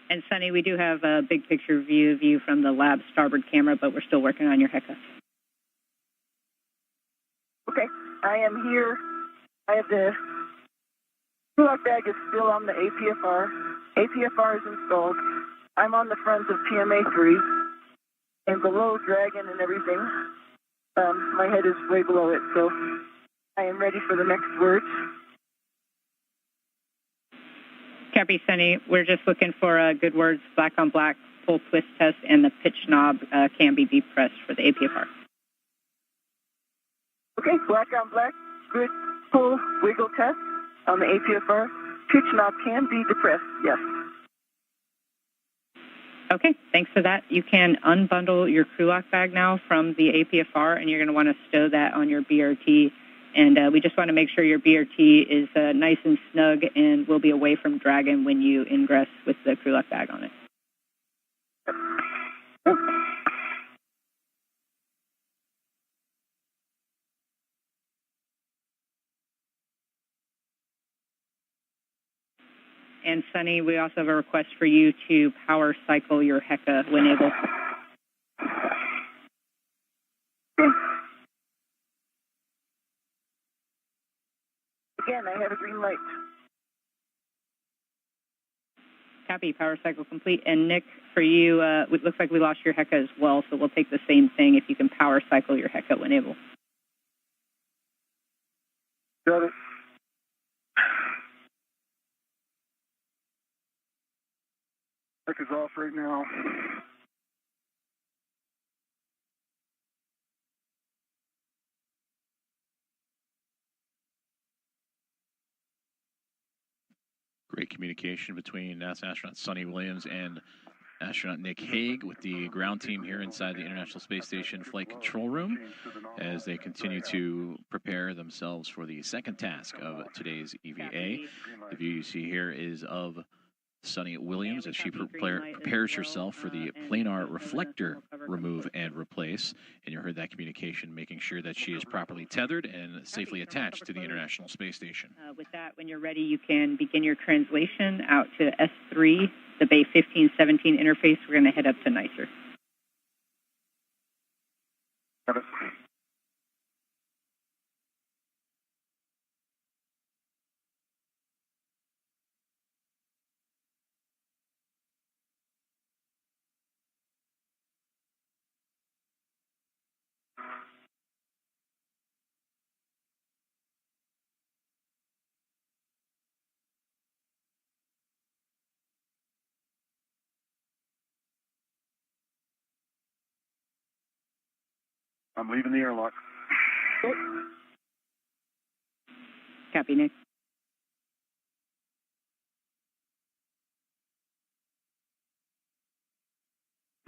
And Suni, we do have a big picture view of you from the lab starboard camera, but we're still working on your HECA. Okay, I am here. I have the Spacewalk bag is still on the APFR. APFR is installed. I'm on the front of PMA-3, and below Dragon and everything. My head is way below it, so I am ready for the next words. Copy, Suni. We're just looking for good words, black on black, full twist test, and the pitch knob can be depressed for the APFR. Okay, black on black, good full wiggle test on the APFR. Pitch knob can be depressed, yes. Okay, thanks for that. You can unbundle your crew lock bag now from the APFR, and you're going to want to stow that on your BRT. And we just want to make sure your BRT is nice and snug and will be away from Dragon when you ingress with the crew lock bag on it. And Suni, we also have a request for you to power cycle your HECA when able. Again, I have a green light. Copy, power cycle complete. And Nick, for you, it looks like we lost your HECA as well, so we'll take the same thing if you can power cycle your HECA when able. Got it. Tech is off right now. Great communication between NASA astronaut Suni Williams and astronaut Nick Hague with the ground team here inside the International Space Station Flight Control Room as they continue to prepare themselves for the second task of today's EVA. The view you see here is of Suni Williams as she prepares herself for the planar reflector remove and replace. And you heard that communication, making sure that she is properly tethered and safely attached to the International Space Station. With that, when you're ready, you can begin your translation out to S3, the Bay 1517 interface. We're going to head up to NICER. Got it. I'm leaving the airlock. Copy, Nick.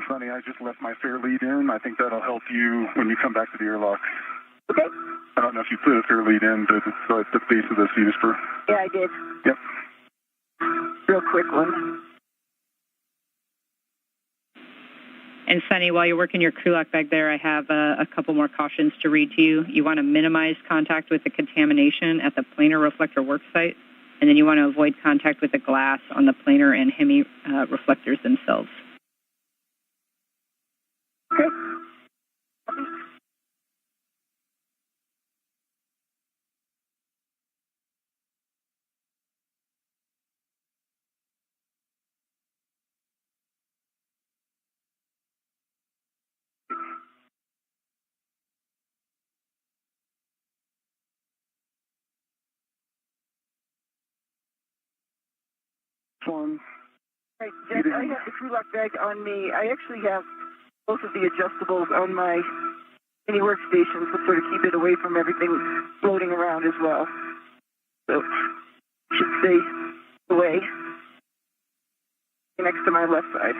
Funny, I just left my fair lead in. I think that'll help you when you come back to the airlock. Okay. I don't know if you put a fair lead in, but it's at the base of the spur. Yeah, I did. Yep. Real quick one. And Suni, while you're working your crew lock bag there, I have a couple more cautions to read to you. You want to minimize contact with the contamination at the planar reflector worksite, and then you want to avoid contact with the glass on the planar and hemi reflectors themselves. Okay. one. Right, Jeff, I have the crew lock bag on me. I actually have both of the adjustables on my mini workstation to sort of keep it away from everything floating around as well. So, should stay away next to my left side.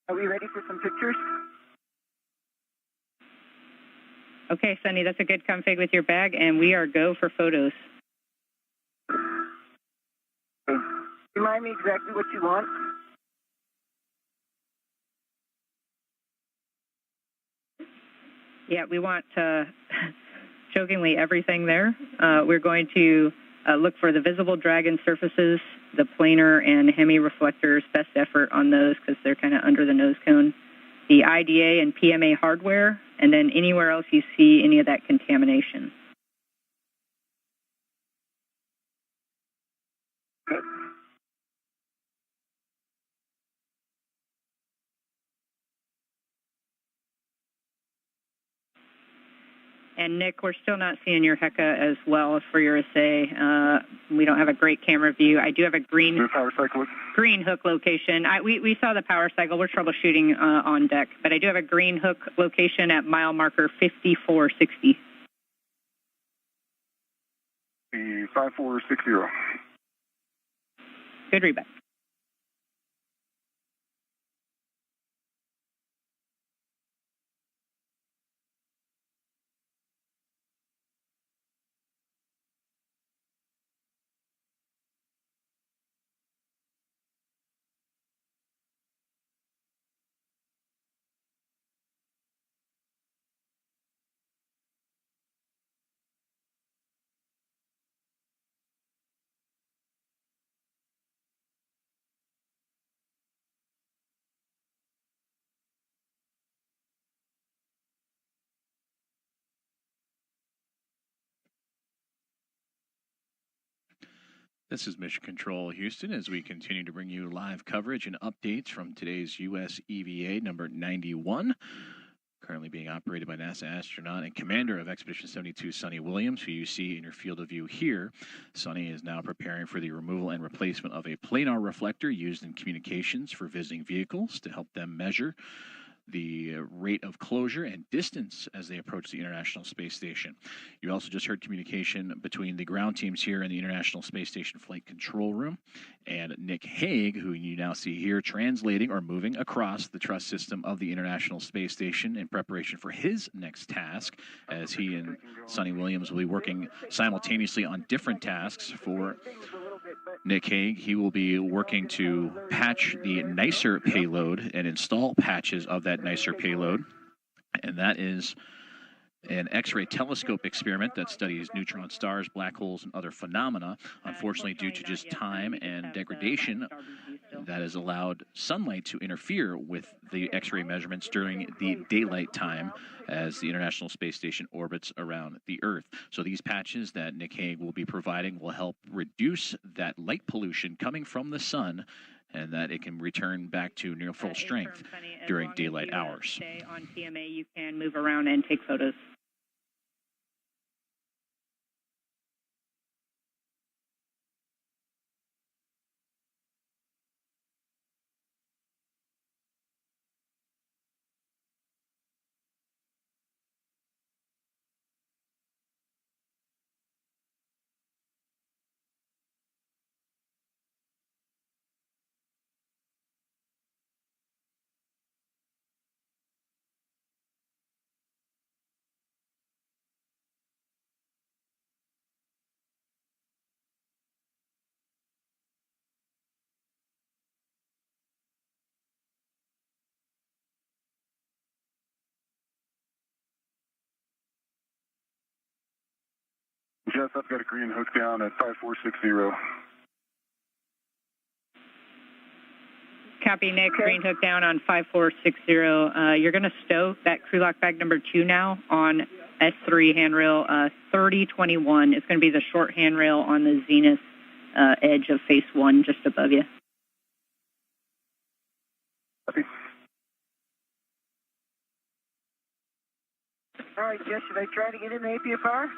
Are we ready for some pictures? Okay, Sunny, that's a good config with your bag, and we are go for photos. Okay. Remind me exactly what you want. Yeah, we want, jokingly, everything there. We're going to look for the visible dragon surfaces, the planar and hemi-reflectors, best effort on those because they're kind of under the nose cone, the IDA and PMA hardware, and then anywhere else you see any of that contamination. And Nick, we're still not seeing your HECA as well for your assay. We don't have a great camera view. I do have a green hook location. We saw the power cycle. We're troubleshooting on deck, but I do have a green hook location at mile marker 5460. The 5460. Good readback. This is Mission Control Houston as we continue to bring you live coverage and updates from today's U.S. EVA number 91, currently being operated by NASA astronaut and commander of Expedition 72, Suni Williams, who you see in your field of view here. Suni is now preparing for the removal and replacement of a planar reflector used in communications for visiting vehicles to help them measure the rate of closure and distance as they approach the International Space Station. You also just heard communication between the ground teams here in the International Space Station Flight Control Room and Nick Hague, who you now see here translating or moving across the truss system of the International Space Station in preparation for his next task, as he and Suni Williams will be working simultaneously on different tasks. For Nick Hague, he will be working to patch the nicer payload and install patches of that nicer payload, and that is an X-ray telescope experiment that studies neutron stars, black holes, and other phenomena. Unfortunately, due to just time and degradation, that has allowed sunlight to interfere with the X-ray measurements during the daylight time as the International Space Station orbits around the Earth. So these patches that Nick Hague will be providing will help reduce that light pollution coming from the sun, and that it can return back to near full strength during daylight hours. Stay on PMA, you can move around and take photos. Jeff, I've got a green hook down at 5460. Copy, Nick. Green hook down on 5460. You're going to stow that crew lock bag number 2 now on S3 handrail 3021. It's going to be the short handrail on the zenith edge of face 1 just above you. Copy. All right, Jess, should I try to get in the APFR?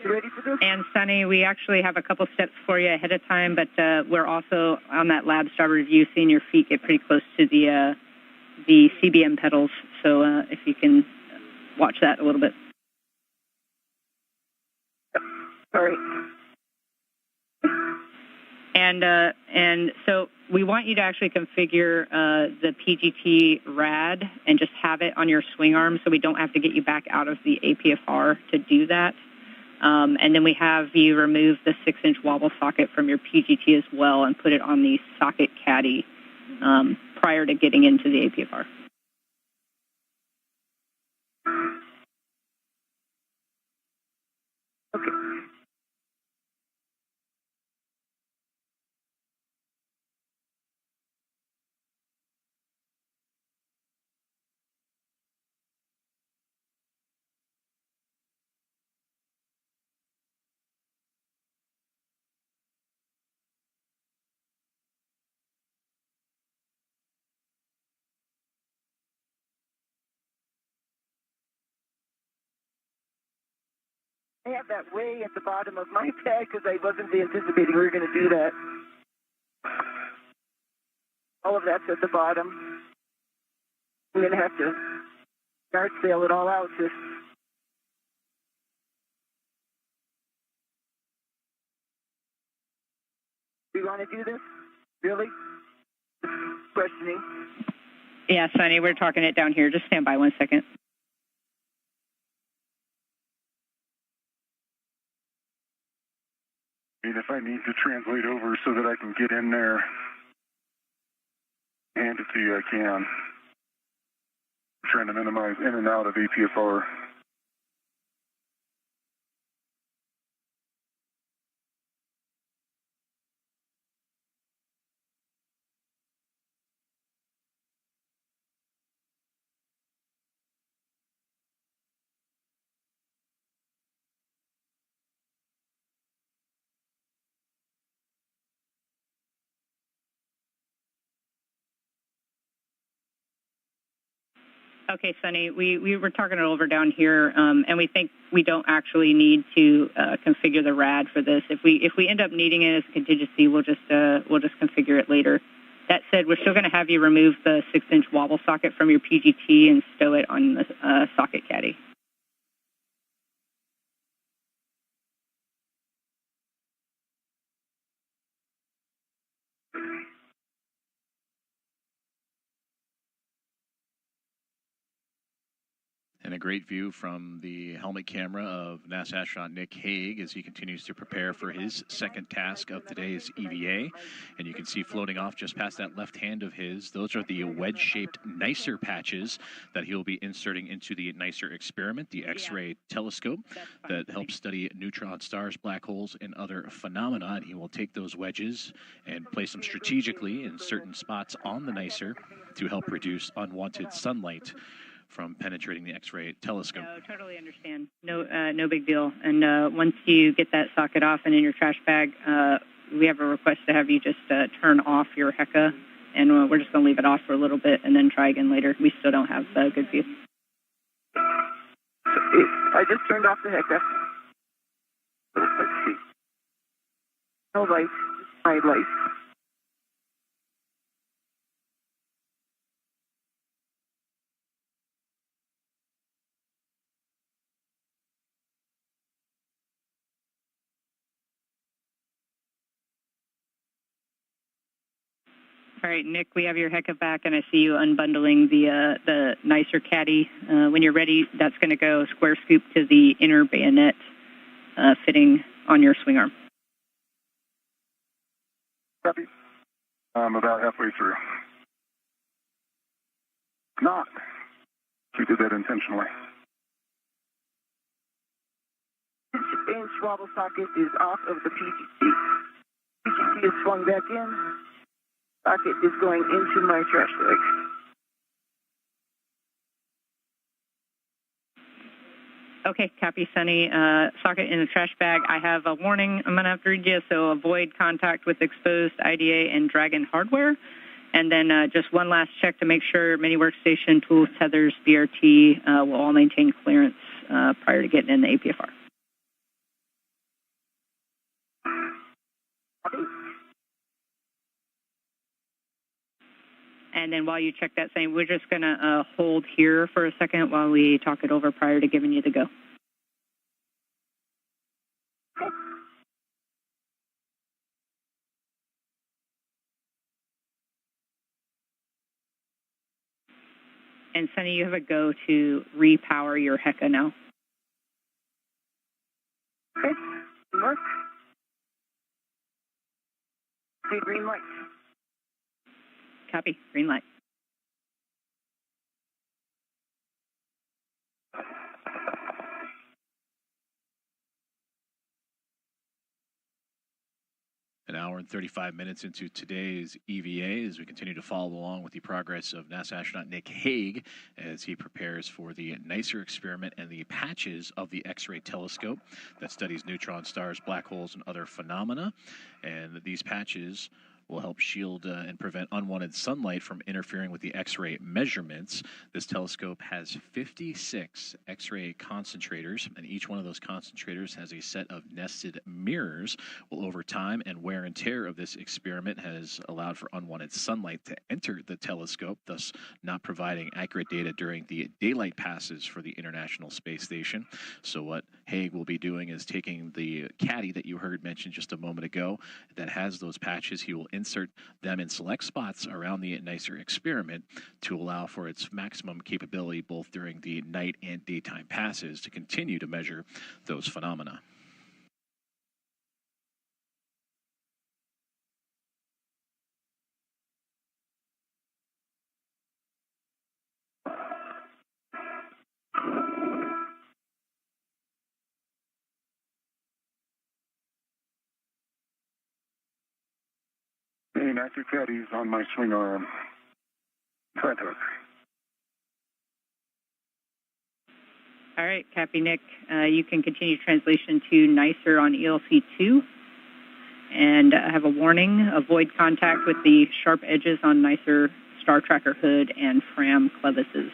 You ready for this? And Sunny, we actually have a couple steps for you ahead of time, but we're also on that lab starboard view, seeing your feet get pretty close to the CBM pedals. So if you can watch that a little bit. Sorry. And so we want you to actually configure the PGT rad and just have it on your swing arm so we don't have to get you back out of the APFR to do that. And then we have you remove the 6-inch wobble socket from your PGT as well and put it on the socket caddy prior to getting into the APFR. Okay. I have that way at the bottom of my tag because I wasn't anticipating we were going to do that. All of that's at the bottom. I'm going to have to yard sale it all out. Do you want to do this? Really? Questioning. Yeah, Sonny, we're talking it down here. Just stand by 1 second. And if I need to translate over so that I can get in there, hand it to you, I can. I'm trying to minimize in and out of APFR. Okay, Sonny, we were talking it over down here, and we think we don't actually need to configure the rad for this. If we end up needing it as a contingency, we'll just configure it later. That said, we're still going to have you remove the 6-inch wobble socket from your PGT and stow it on the socket caddy. And a great view from the helmet camera of NASA astronaut Nick Hague as he continues to prepare for his second task of today's EVA. And you can see floating off just past that left hand of his, those are the wedge-shaped NICER patches that he'll be inserting into the NICER experiment, the X-ray telescope that helps study neutron stars, black holes, and other phenomena. And he will take those wedges and place them strategically in certain spots on the NICER to help reduce unwanted sunlight from penetrating the X-ray telescope. No, totally understand. No big deal. And once you get that socket off and in your trash bag, we have a request to have you just turn off your HECA, and we're just going to leave it off for a little bit and then try again later. We still don't have good view. I just turned off the HECA. Let's see. No light. My light. All right, Nick, we have your HECA back, and I see you unbundling the NICER caddy. When you're ready, that's going to go square scoop to the inner bayonet fitting on your swing arm. Copy. I'm about halfway through. Not. We did that intentionally. Inch wobble socket is off of the PGT. PGT is swung back in. Socket is going into my trash bag. Okay, copy, Sunny. Socket in the trash bag. I have a warning I'm going to have to read you, so avoid contact with exposed IDA and Dragon hardware. And then just one last check to make sure mini workstation, tools, tethers, BRT will all maintain clearance prior to getting in the APFR. And then while you check that same, we're just going to hold here for a second while we talk it over prior to giving you the go. And Sunny, you have a go to repower your HECA now. Okay, mark. See green light. Copy, green light. An hour and 35 minutes into today's EVA as we continue to follow along with the progress of NASA astronaut Nick Hague as he prepares for the NICER experiment and the patches of the X-ray telescope that studies neutron stars, black holes, and other phenomena. And these patches will help shield and prevent unwanted sunlight from interfering with the X-ray measurements. This telescope has 56 X-ray concentrators, and each one of those concentrators has a set of nested mirrors. Well, over time and wear and tear of this experiment has allowed for unwanted sunlight to enter the telescope, thus not providing accurate data during the daylight passes for the International Space Station. So what Hague will be doing is taking the caddy that you heard mentioned just a moment ago that has those patches. He will insert them in select spots around the NICER experiment to allow for its maximum capability both during the night and daytime passes to continue to measure those phenomena. And active caddies on my swing arm. Front hook. All right, copy, Nick. You can continue translation to NICER on ELC2. And I have a warning, avoid contact with the sharp edges on NICER star tracker hood and Fram clevises.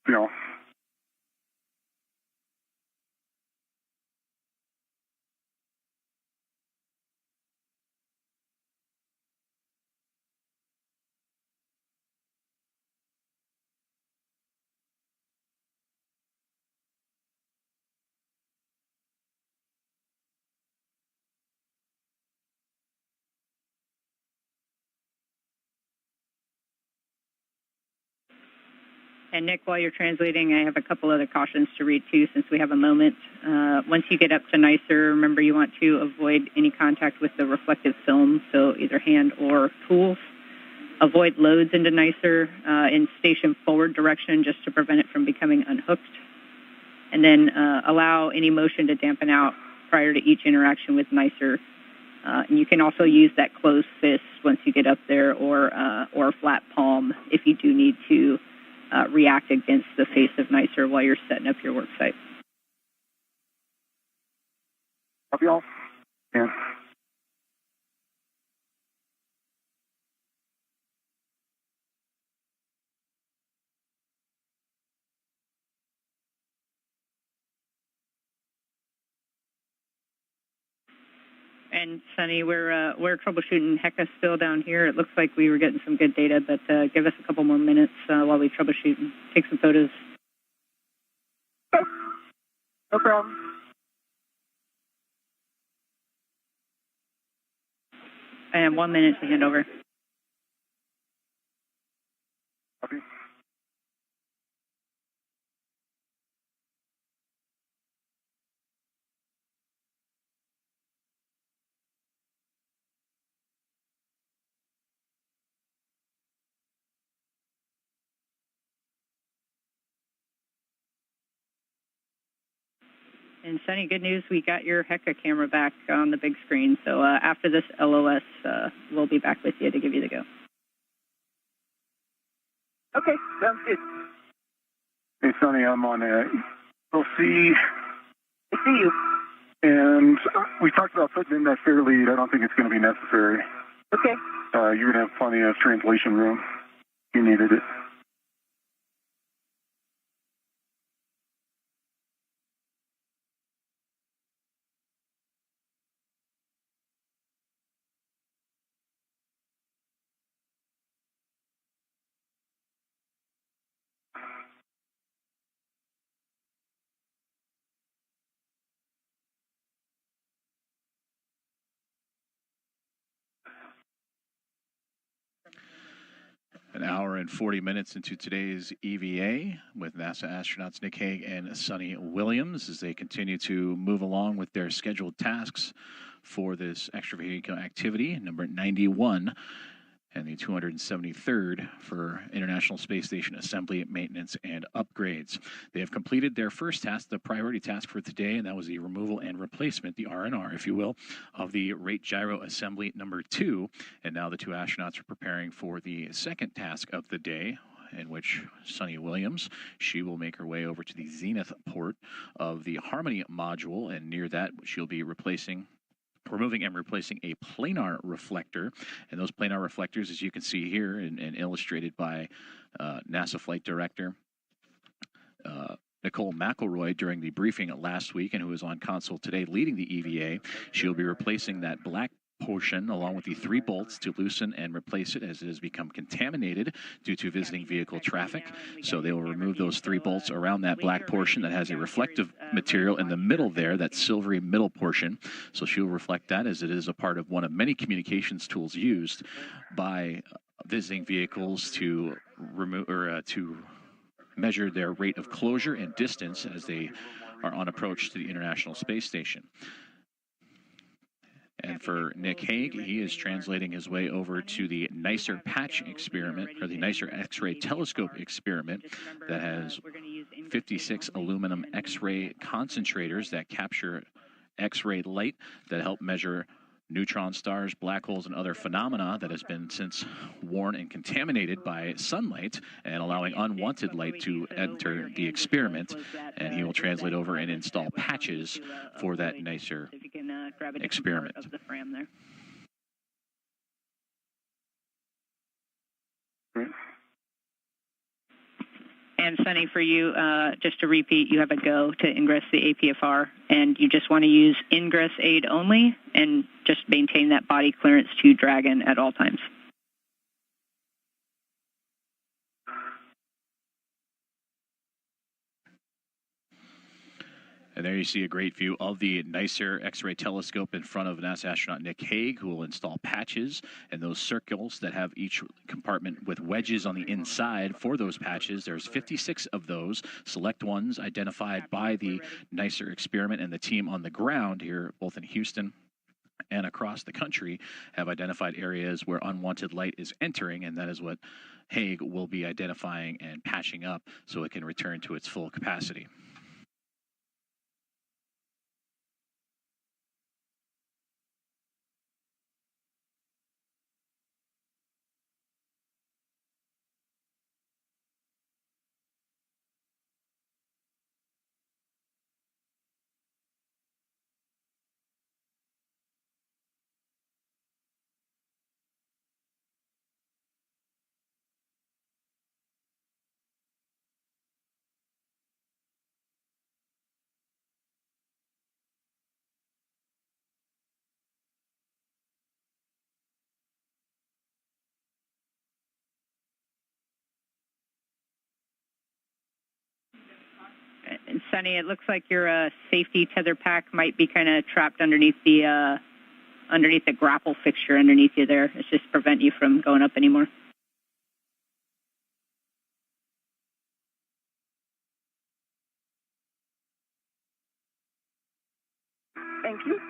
No. And Nick, while you're translating, I have a couple other cautions to read too, since we have a moment. Once you get up to NICER, remember you want to avoid any contact with the reflective film, so either hand or tools. Avoid loads into NICER in station forward direction just to prevent it from becoming unhooked. And then allow any motion to dampen out prior to each interaction with NICER. And you can also use that closed fist once you get up there, or a flat palm if you do need to react against the face of NICER while you're setting up your work site. Copy all. Yeah. And Sunny, we're troubleshooting HECA still down here. It looks like we were getting some good data, but give us a couple more minutes while we troubleshoot and take some photos. No problem. And 1 minute to hand over. Copy. And Sunny, good news, we got your HECA camera back on the big screen. So after this LOS, we'll be back with you to give you the go. Okay, sounds good. Hey, Sonny, I'm on LC. I see you. And we talked about putting in that fair lead. I don't think it's going to be necessary. Okay. You're going to have plenty of translation room. You needed it. An hour and 40 minutes into today's EVA with NASA astronauts Nick Hague and Suni Williams as they continue to move along with their scheduled tasks for this extravehicular activity, number 91, and the 273rd for International Space Station assembly, maintenance, and upgrades. They have completed their first task, the priority task for today, and that was the removal and replacement, the R&R, if you will, of the rate gyro assembly number 2. And now the two astronauts are preparing for the second task of the day, in which Suni Williams, she will make her way over to the zenith port of the Harmony module, and near that she'll be removing and replacing a planar reflector. And those planar reflectors, as you can see here and illustrated by NASA Flight Director Nicole McElroy during the briefing last week, and who is on console today leading the EVA, she'll be replacing that black portion along with the 3 bolts to loosen and replace it as it has become contaminated due to visiting vehicle traffic. So they will remove those 3 bolts around that black portion that has a reflective material in the middle there, that silvery middle portion. So she'll reflect that as it is a part of one of many communications tools used by visiting vehicles to remove or to measure their rate of closure and distance as they are on approach to the International Space Station. And for Nick Hague, he is translating his way over to the NICER patch experiment, or the NICER X-ray telescope experiment that has 56 aluminum X-ray concentrators that capture X-ray light that help measure neutron stars, black holes, and other phenomena that has been since worn and contaminated by sunlight and allowing unwanted light to enter the experiment. And he will translate over and install patches for that NICER experiment. And Suni, for you, just to repeat, you have a go to ingress the APFR, and you just want to use ingress aid only and just maintain that body clearance to Dragon at all times. And there you see a great view of the NICER X-ray telescope in front of NASA astronaut Nick Hague, who will install patches, and those circles that have each compartment with wedges on the inside for those patches. There's 56 of those, select ones identified by the NICER experiment, and the team on the ground here, both in Houston and across the country, have identified areas where unwanted light is entering, and that is what Hague will be identifying and patching up so it can return to its full capacity. And Suni, it looks like your safety tether pack might be kind of trapped underneath the grapple fixture underneath you there. It's just prevent you from going up anymore. Thank you.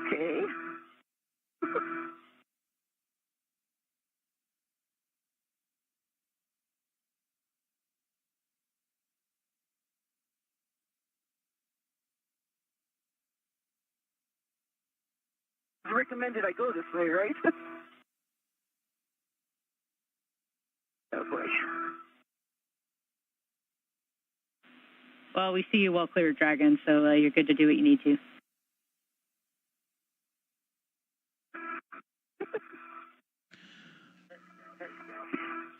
Okay. You recommended I go this way, right? Oh boy. Well, we see you well clear, Dragon, so you're good to do what you need to.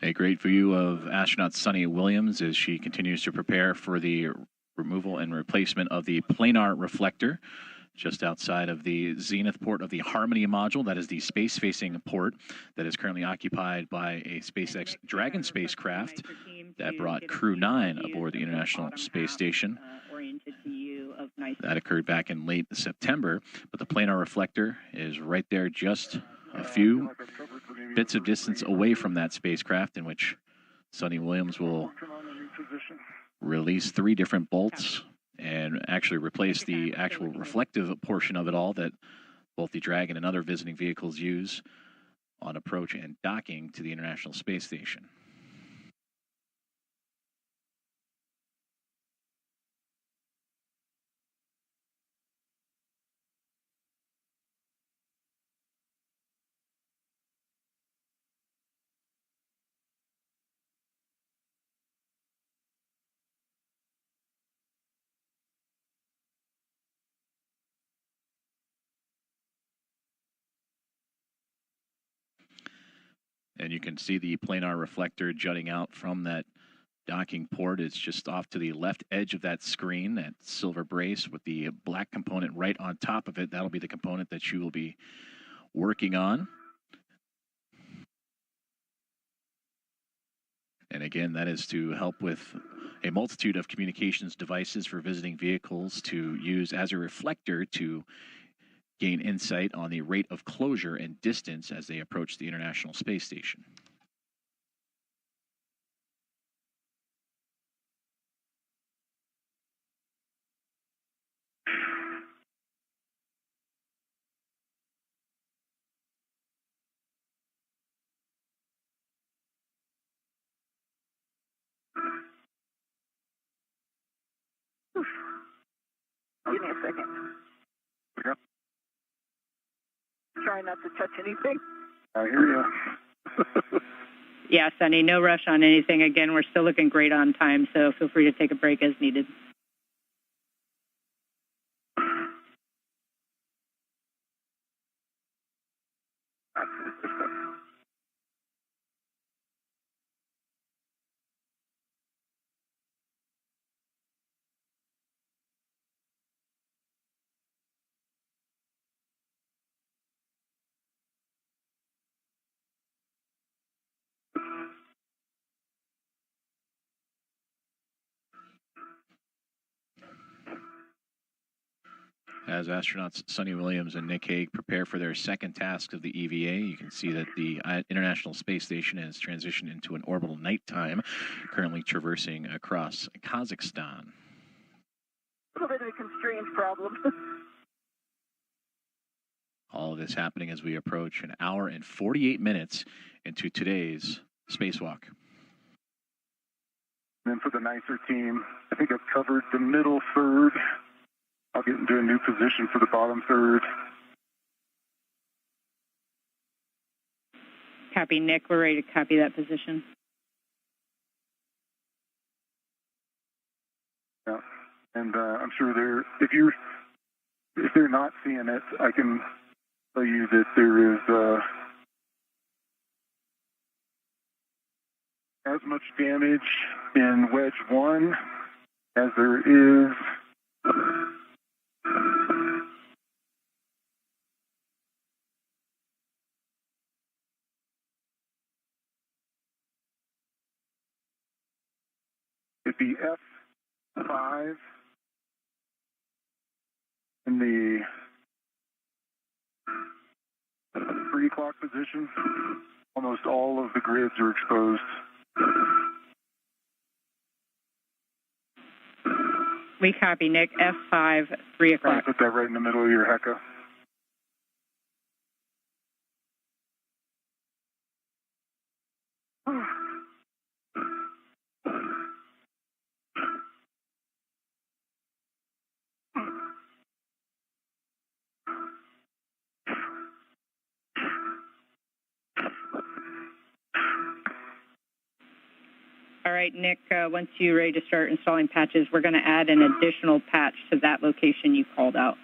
A great view of astronaut Suni Williams as she continues to prepare for the removal and replacement of the planar reflector just outside of the zenith port of the Harmony module. That is the space-facing port that is currently occupied by a SpaceX Dragon spacecraft that brought Crew 9 aboard the International Space Station. That occurred back in late September, but the planar reflector is right there, just a few bits of distance away from that spacecraft, in which Suni Williams will release 3 different bolts and actually replace the actual reflective portion of it all that both the Dragon and other visiting vehicles use on approach and docking to the International Space Station. And you can see the planar reflector jutting out from that docking port. It's just off to the left edge of that screen, that silver brace with the black component right on top of it. That'll be the component that you will be working on. And again, that is to help with a multitude of communications devices for visiting vehicles to use as a reflector to gain insight on the rate of closure and distance as they approach the International Space Station. Give me a second. Yep. Try not to touch anything. I hear you. Yeah, Sunny, no rush on anything. Again, we're still looking great on time, so feel free to take a break as needed. As astronauts Suni Williams and Nick Hague prepare for their second task of the EVA, you can see that the International Space Station has transitioned into an orbital nighttime, currently traversing across Kazakhstan. A little bit of a constraint problem. All of this happening as we approach an hour and 48 minutes into today's spacewalk. And then for the nicer team, I think I've covered the middle third. I'll get into a new position for the bottom third. Copy, Nick. We're ready to copy that position. Yeah, and I'm sure if they're not seeing it, I can tell you that there is as much damage in wedge 1 as there is it'd be F5 in the 3 o'clock position. Almost all of the grids are exposed. We copy, Nick. F5, 3 o'clock. Put that right in the middle of your HECA. All right, Nick, once you're ready to start installing patches, we're going to add an additional patch to that location you called out.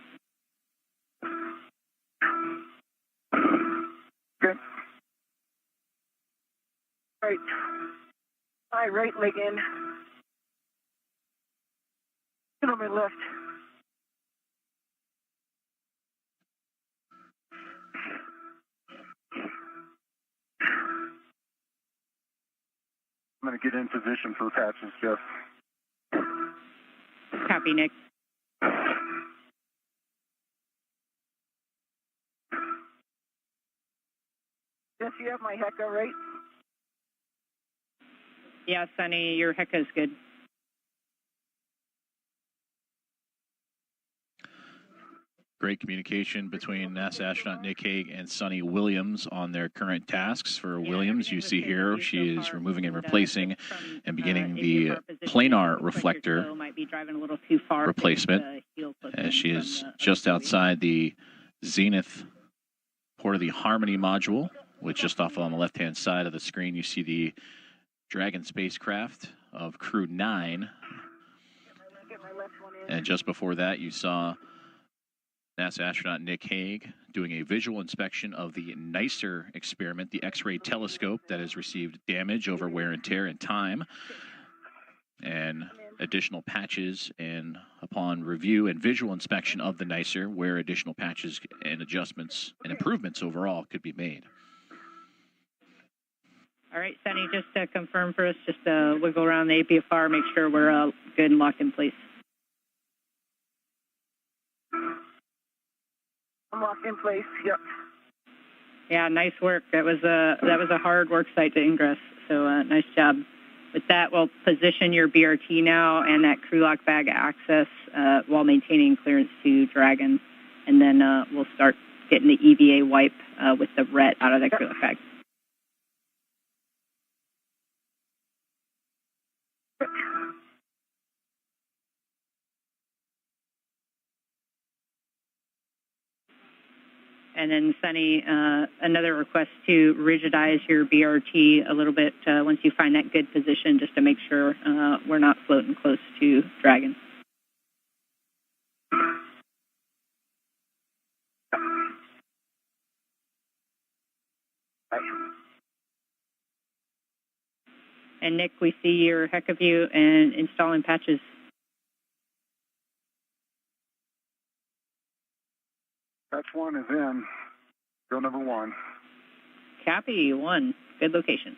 Okay. All right. My right leg in. Get on my left. I'm going to get in position for patches, Jeff. Copy, Nick. Jeff, you have my HECA, right? Yeah, Sunny, your HECA is good. Great communication between NASA astronaut Nick Hague and Suni Williams on their current tasks. For Williams, you see here, she is removing and replacing and beginning the planar reflector replacement, as she is just outside the zenith port of the Harmony module, which just off on the left-hand side of the screen, you see the Dragon spacecraft of Crew 9. And just before that, you saw NASA astronaut Nick Hague doing a visual inspection of the NICER experiment, the X-ray telescope that has received damage over wear and tear and time, and additional patches, and upon review and visual inspection of the NICER, where additional patches and adjustments and improvements overall could be made. All right, Sunny, just to confirm for us, just wiggle around the APFR, make sure we're good and locked in place. I'm locked in place. Yep. Yeah, nice work. That was a hard work site to ingress. So nice job. With that, we'll position your BRT now and that crew lock bag access while maintaining clearance to Dragon, and then we'll start getting the EVA wipe with the RET out of the crew lock bag. And then, Sunny, another request to rigidize your BRT a little bit once you find that good position, just to make sure we're not floating close to Dragon. And, Nick, we see your HECA view and installing patches. Patch 1 is in. Go number 1. Copy, 1. Good location.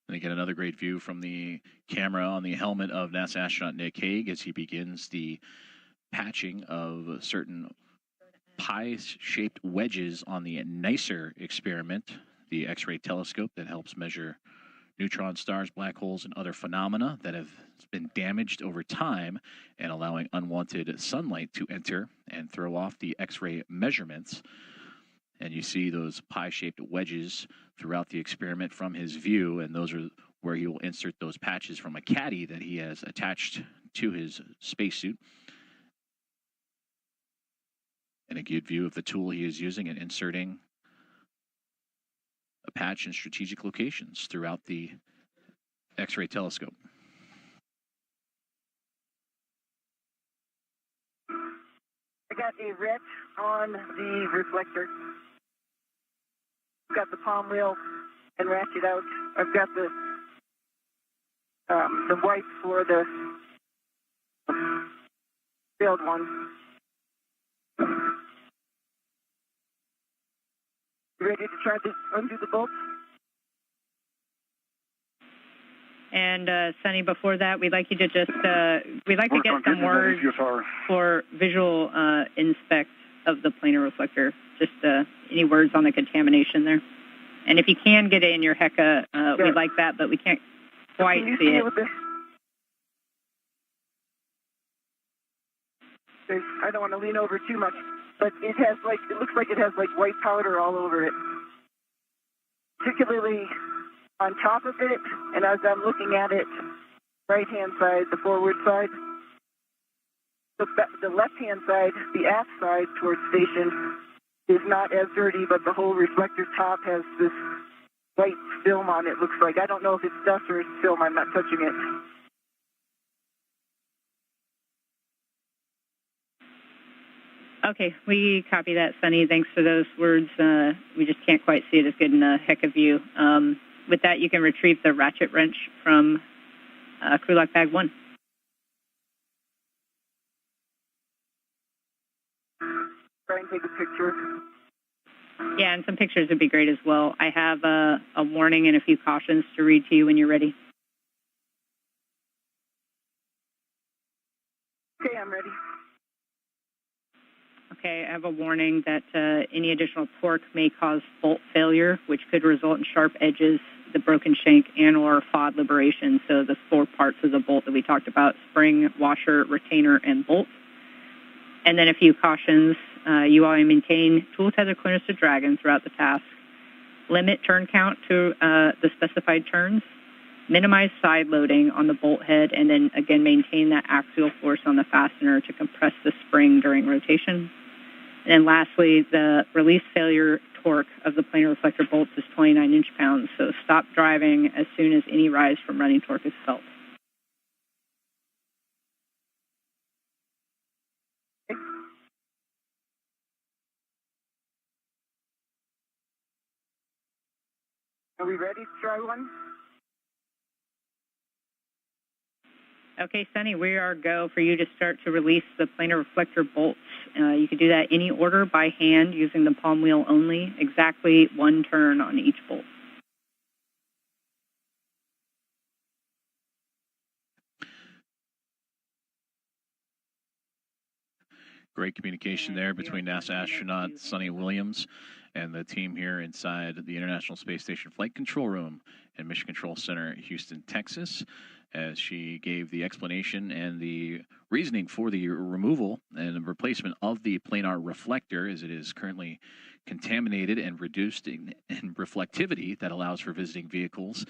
And again, another great view from the camera on the helmet of NASA astronaut Nick Hague as he begins the patching of certain pie-shaped wedges on the NICER experiment, the X-ray telescope that helps measure neutron stars, black holes, and other phenomena that have been damaged over time, and allowing unwanted sunlight to enter and throw off the X-ray measurements. And you see those pie-shaped wedges throughout the experiment from his view, and those are where he will insert those patches from a caddy that he has attached to his spacesuit. And a good view of the tool he is using and inserting a patch in strategic locations throughout the X-ray telescope. I got a RET on the reflector. I've got the palm wheel and ratchet out. I've got the wipe for the failed one. You ready to try to undo the bolts? And Sunny, before that, we'd like you to just we'd like to get some words for visual inspect of the planar reflector. Just any words on the contamination there. And if you can get it in your HECA, we'd like that, but we can't quite see it. I don't want to lean over too much, but it has it looks like it has white powder all over it, particularly on top of it. And as I'm looking at it, right-hand side, the forward side, the left-hand side, the aft side towards station is not as dirty, but the whole reflector top has this white film on it, looks like. I don't know if it's dust or it's film. I'm not touching it. Okay, we copy that, Sunny. Thanks for those words. We just can't quite see it as good in a HECA view. With that, you can retrieve the ratchet wrench from crew lock bag 1. Try and take a picture. Yeah, and some pictures would be great as well. I have a warning and a few cautions to read to you when you're ready. Okay, I'm ready. Okay, I have a warning that any additional torque may cause bolt failure, which could result in sharp edges, the broken shank, and or FOD liberation. So the 4 parts of the bolt that we talked about: spring, washer, retainer, and bolt. And then a few cautions. You want to maintain tool tether clearance to dragon throughout the task. Limit turn count to the specified turns. Minimize side loading on the bolt head, and then again maintain that axial force on the fastener to compress the spring during rotation. And then lastly, the release failure torque of the planar reflector bolts is 29 inch-pounds, so stop driving as soon as any rise from running torque is felt. Are we ready to try one? Okay, Sunny, we are go for you to start to release the planar reflector bolts. You can do that any order by hand using the palm wheel only, exactly 1 turn on each bolt. Great communication there between NASA astronaut Suni Williams and the team here inside the International Space Station Flight Control Room and Mission Control Center, Houston, Texas, as she gave the explanation and the reasoning for the removal and replacement of the planar reflector, as it is currently contaminated and reduced in reflectivity that allows for visiting vehicles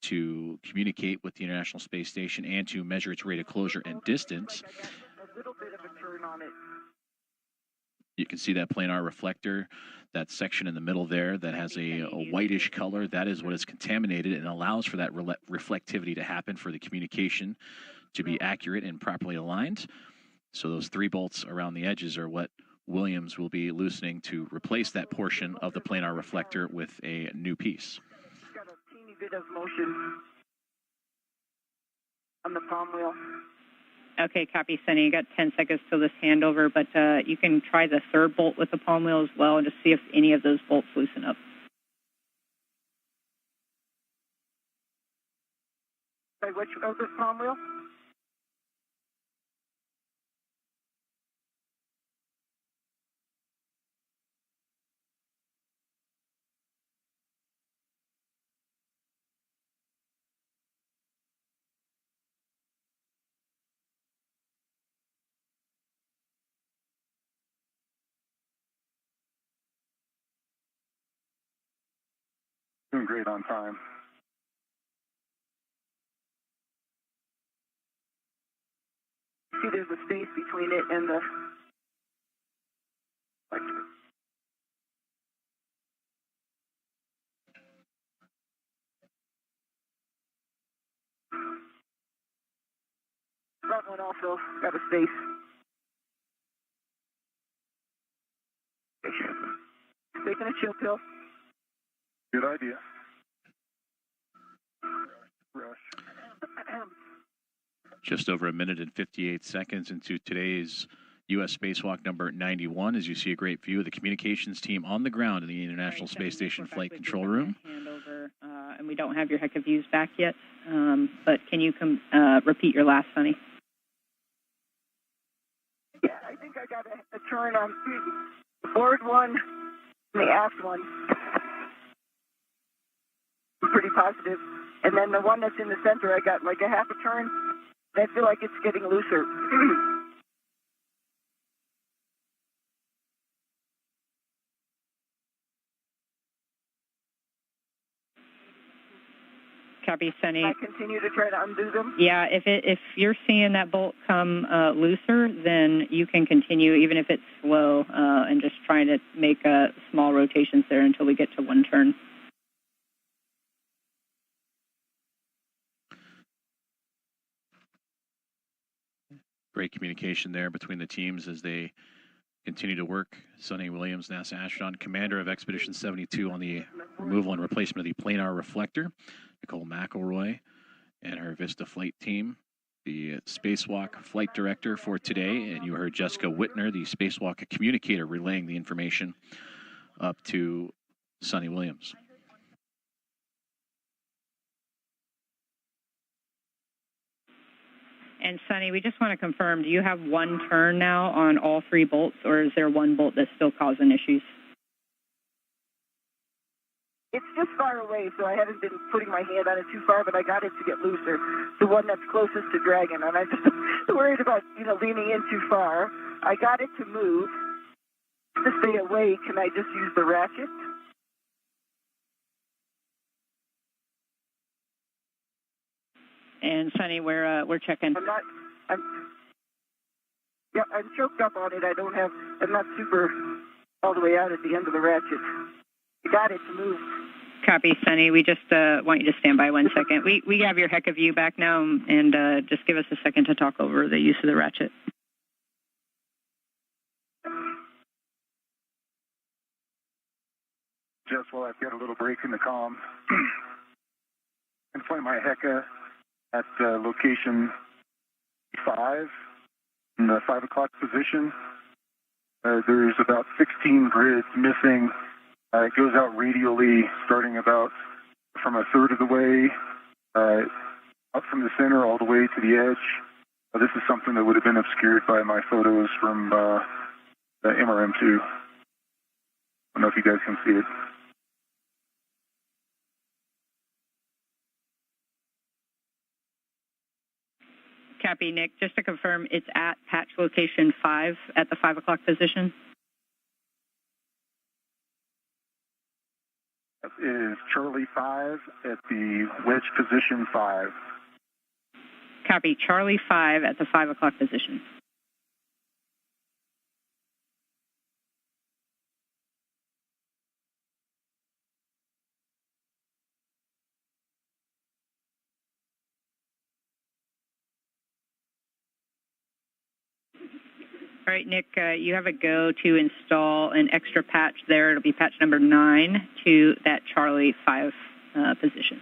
to communicate with the International Space Station and to measure its rate of closure and distance. A little bit of a turn on it. You can see that planar reflector, that section in the middle there that has a whitish color. That is what is contaminated and allows for that reflectivity to happen for the communication to be accurate and properly aligned. So those 3 bolts around the edges are what Williams will be loosening to replace that portion of the planar reflector with a new piece. It's got a teeny bit of motion on the palm wheel. Okay, copy, Sunny. You got 10 seconds till this handover, but you can try the 3rd bolt with the palm wheel as well and just see if any of those bolts loosen up. Which of the palm wheel? Doing great on time. See, there's a space between it and the... Front one also got a space. Taking a chill pill. Good idea. Rush. Just over 1 minute and 58 seconds into today's U.S. Spacewalk number 91, as you see a great view of the communications team on the ground in the International Space Station Flight Control Room. Handover, and we don't have your HECA views back yet, but can you repeat your last, Sunny? Yeah, I think I got a turn on the forward one and the aft one. Pretty positive. And then the one that's in the center, I got like a half a turn. I feel like it's getting looser. Copy, Sunny. I continue to try to undo them. Yeah, if you're seeing that bolt come looser, then you can continue, even if it's slow, and just trying to make small rotations there until we get to 1 turn. Great communication there between the teams as they continue to work. Suni Williams, NASA astronaut, commander of Expedition 72 on the removal and replacement of the planar reflector. Nicole McElroy and her Vista flight team, the Spacewalk flight director for today. And you heard Jessica Whitner, the Spacewalk communicator, relaying the information up to Suni Williams. And Suni, we just want to confirm, do you have one turn now on all 3 bolts, or is there one bolt that's still causing issues? It's just far away, so I haven't been putting my hand on it too far, but I got it to get looser. The one that's closest to dragging, and I'm just worried about, leaning in too far. I got it to move. To stay away, can I just use the ratchet? And Suni, we're checking. I'm choked up on it. I'm not super all the way out at the end of the ratchet. I got it to move. Copy, Suni. We just want you to stand by 1 second. We have your heck of view back now, and just give us a second to talk over the use of the ratchet. Just while I've got a little break in the comm, and find my Hecka at location 5 in the 5 o'clock position. There's about 16 grids missing. It goes out radially, starting about from a third of the way, up from the center all the way to the edge. This is something that would have been obscured by my photos from the MRM2. I don't know if you guys can see it. Copy, Nick. Just to confirm, it's at patch location 5 at the 5 o'clock position? It is Charlie 5 at the wedge position 5. Copy. Charlie 5 at the 5 o'clock position. All right, Nick, you have a go to install an extra patch there. It'll be patch number 9 to that Charlie 5 position.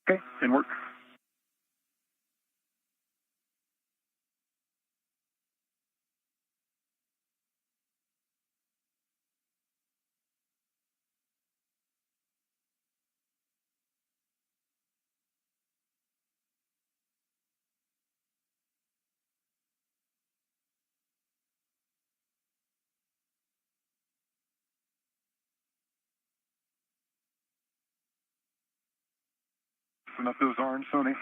Okay, and work. Resting up those arms, Suni?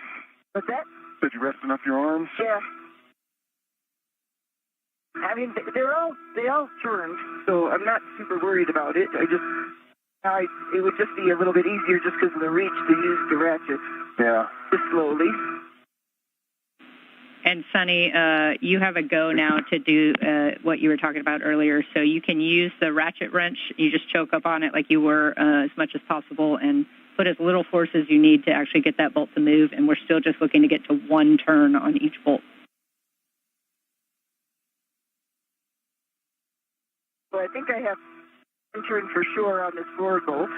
What's that? Said you resting up your arms? Yeah. I mean, they all turned, so I'm not super worried about it. It would just be a little bit easier just because of the reach to use the ratchet. Yeah. Just slowly. And Suni, you have a go now to do what you were talking about earlier. So you can use the ratchet wrench. You just choke up on it like you were as much as possible and put as little force as you need to actually get that bolt to move. And we're still just looking to get to 1 turn on each bolt. So I think I have 1 turn for sure on this forward bolt.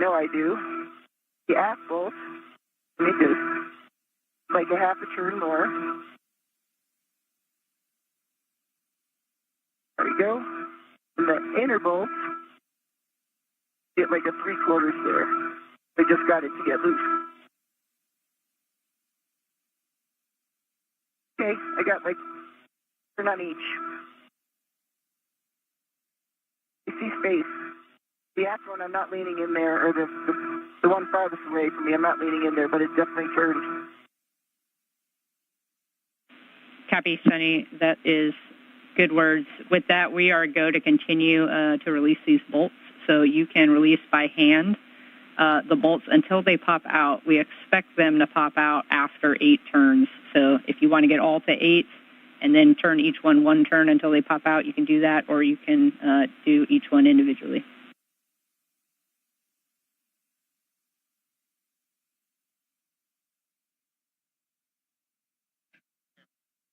No, I do. The aft bolt, let me do like a half a turn more. There we go. And the inner bolt, get like a 3/4 there. I just got it to get loose. Okay, I got like turn on each. You see space. The aft one, I'm not leaning in there, or the one farthest away from me, I'm not leaning in there, but it definitely turned. Copy, Suni. That is good words. With that, we are go to continue to release these bolts. So you can release by hand the bolts until they pop out. We expect them to pop out after 8 turns. So if you want to get all to 8 and then turn each one 1 turn until they pop out, you can do that, or you can do each one individually.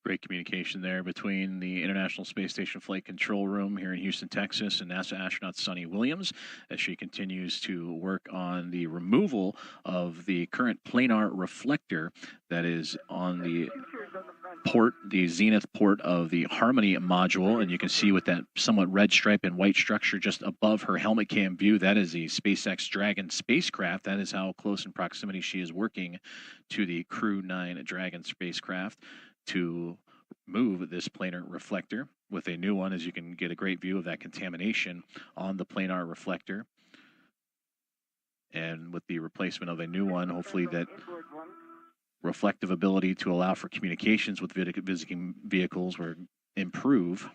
Great communication there between the International Space Station Flight Control Room here in Houston, Texas, and NASA astronaut Suni Williams as she continues to work on the removal of the current planar reflector that is on the port, the zenith port of the Harmony module, and you can see with that somewhat red stripe and white structure just above her helmet cam view, that is the SpaceX Dragon spacecraft. That is how close in proximity she is working to the Crew 9 Dragon spacecraft to move this planar reflector. With a new one, as you can get a great view of that contamination on the planar reflector. And with the replacement of a new one, hopefully that reflective ability to allow for communications with visiting vehicles will improve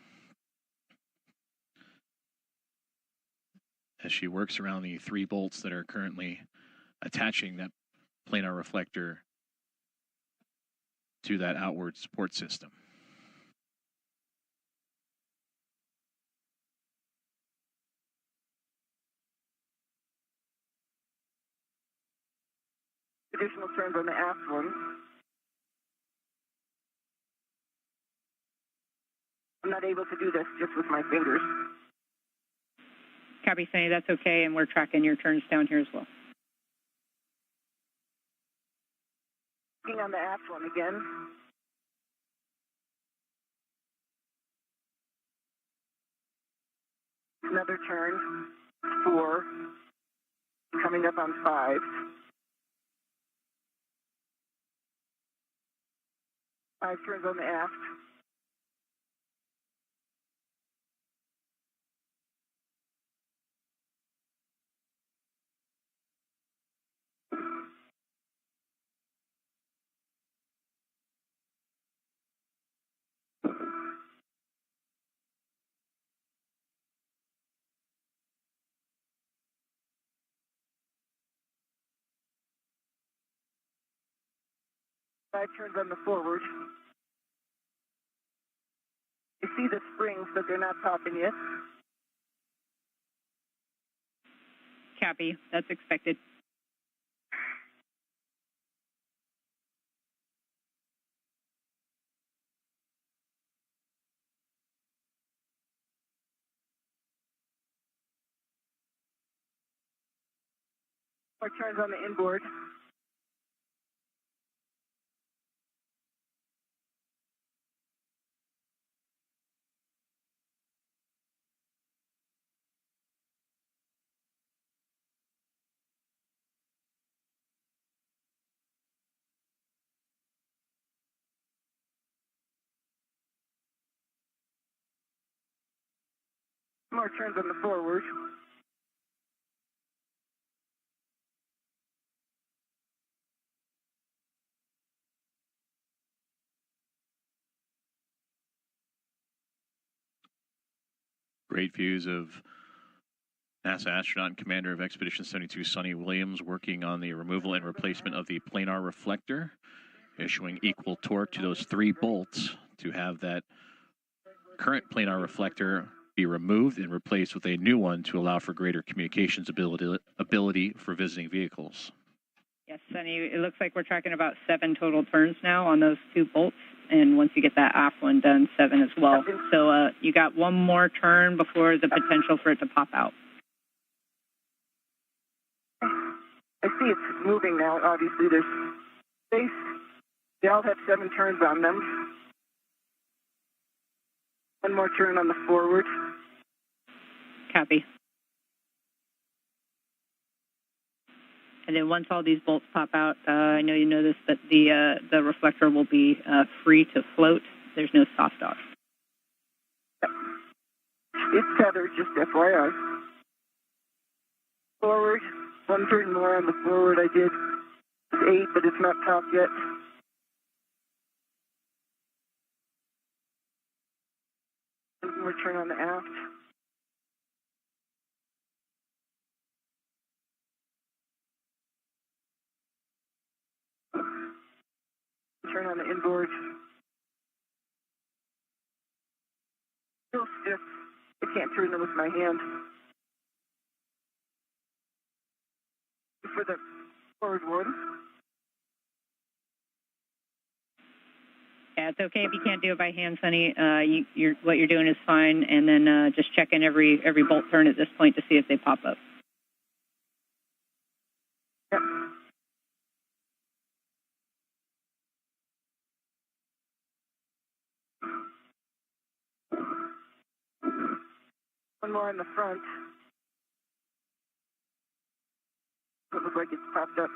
as she works around the 3 bolts that are currently attaching that planar reflector to that outward support system. Additional turns on the aft one. I'm not able to do this just with my fingers. Copy, Sunny, that's okay, and we're tracking your turns down here as well. Looking on the aft one again. Another turn, 4, coming up on 5. 5 turns on the aft. Five turns on the forward. You see the springs, but they're not popping yet. Copy, that's expected. More turns on the inboard. More turns on the forward. Great views of NASA astronaut and commander of Expedition 72, Suni Williams, working on the removal and replacement of the planar reflector, issuing equal torque to those 3 bolts to have that current planar reflector be removed and replaced with a new one to allow for greater communications ability for visiting vehicles. Yes, Sunny, it looks like we're tracking about 7 total turns now on those 2 bolts, and once you get that aft one done, 7 as well. So you got 1 more turn before the potential for it to pop out. I see it's moving now. Obviously, there's space. They all have 7 turns on them. 1 more turn on the forward. Copy. And then once all these bolts pop out, I know you noticed that the reflector will be free to float. There's no soft off. It's tethered, just FYI. Forward, 1 turn more on the forward. I did 8, but it's not topped yet. One more turn on the aft. Turn on the inboard. Still stiff. I can't turn them with my hand. For the forward one. Yeah, it's okay if you can't do it by hand, Sunny. What you're doing is fine, and then just checking every bolt turn at this point to see if they pop up. Yep. One more in the front. It looks like it's popped up.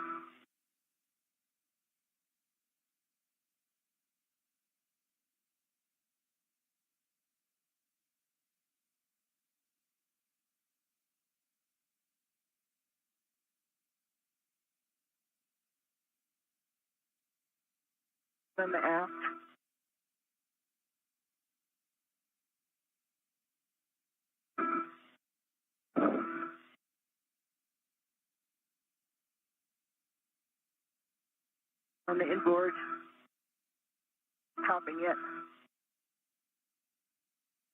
On the aft. On the inboard, topping it.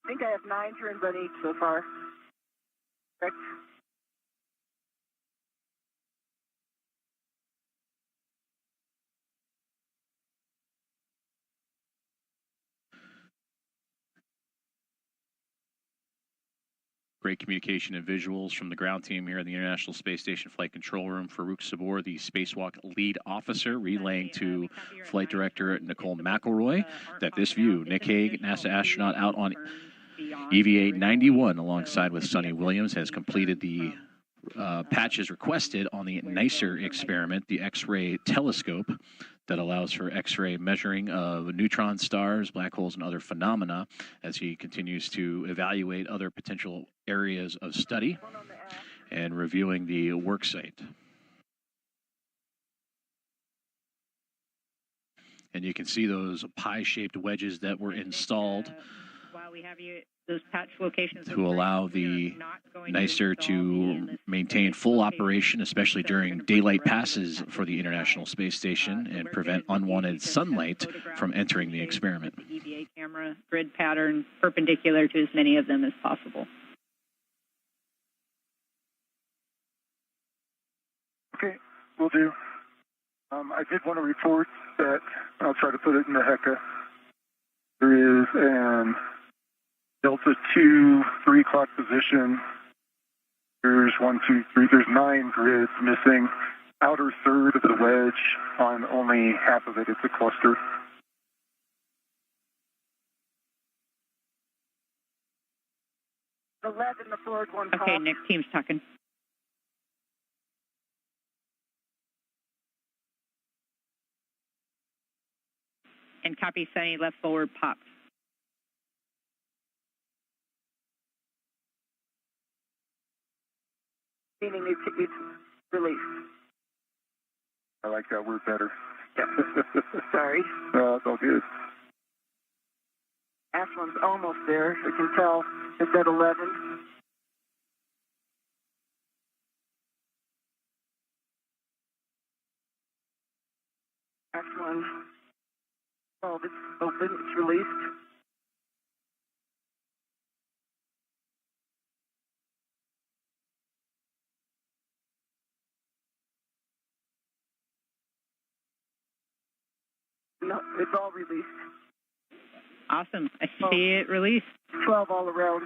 I think I have 9 turns on each so far. Correct. Great communication and visuals from the ground team here in the International Space Station Flight Control Room. Farouk Sabor, the Spacewalk lead officer, relaying to Flight Director Nicole McElroy that this view, Nick Hague, NASA astronaut out on EVA 91 alongside with Suni Williams, has completed the patches requested on the NICER experiment, the X-ray telescope that allows for X-ray measuring of neutron stars, black holes, and other phenomena as he continues to evaluate other potential areas of study and reviewing the work site. And you can see those pie-shaped wedges that were installed while we have you, those patch locations to allow the NICER to maintain full operation, especially during daylight passes for the International Space Station, and prevent unwanted sunlight from entering the experiment. The EVA camera grid pattern perpendicular to as many of them as possible. Okay, will do. I did want to report that, I'll try to put it in the HECA. There is an Delta 2, 3 o'clock position. There's 1, 2, 3, there's 9 grids missing. Outer third of the wedge on only half of it. It's a cluster. The lead in the forward one. Okay, Nick, team's talking. And copy, Sunny, left forward popped. Meaning it's released. I like that word better. Yep. Sorry. It's all good. Ash one's almost there. I can tell it's at 11. Ash one. Oh, it's open. It's released. No, it's all released. Awesome. I see it released. 12 all around.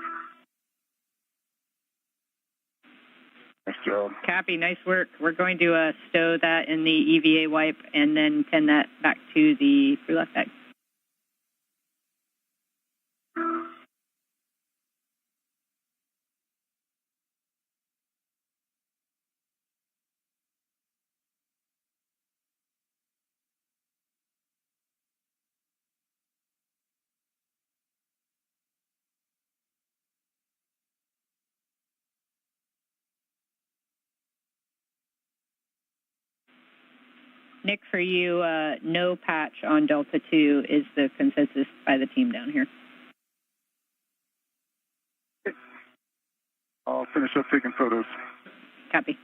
Nice job. Copy. Nice work. We're going to stow that in the EVA wipe and then send that back to the crew left bag. Nick, for you, no patch on Delta 2 is the consensus by the team down here. I'll finish up taking photos. Copy.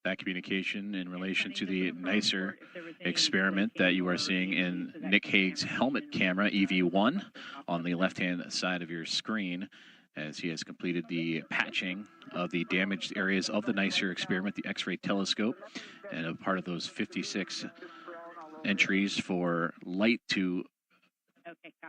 That communication in relation to the NICER experiment that you are seeing in Nick Hague's helmet camera, EV1, on the left-hand side of your screen, as he has completed the patching of the damaged areas of the NICER experiment, the X-ray telescope, and a part of those 56 entries for light to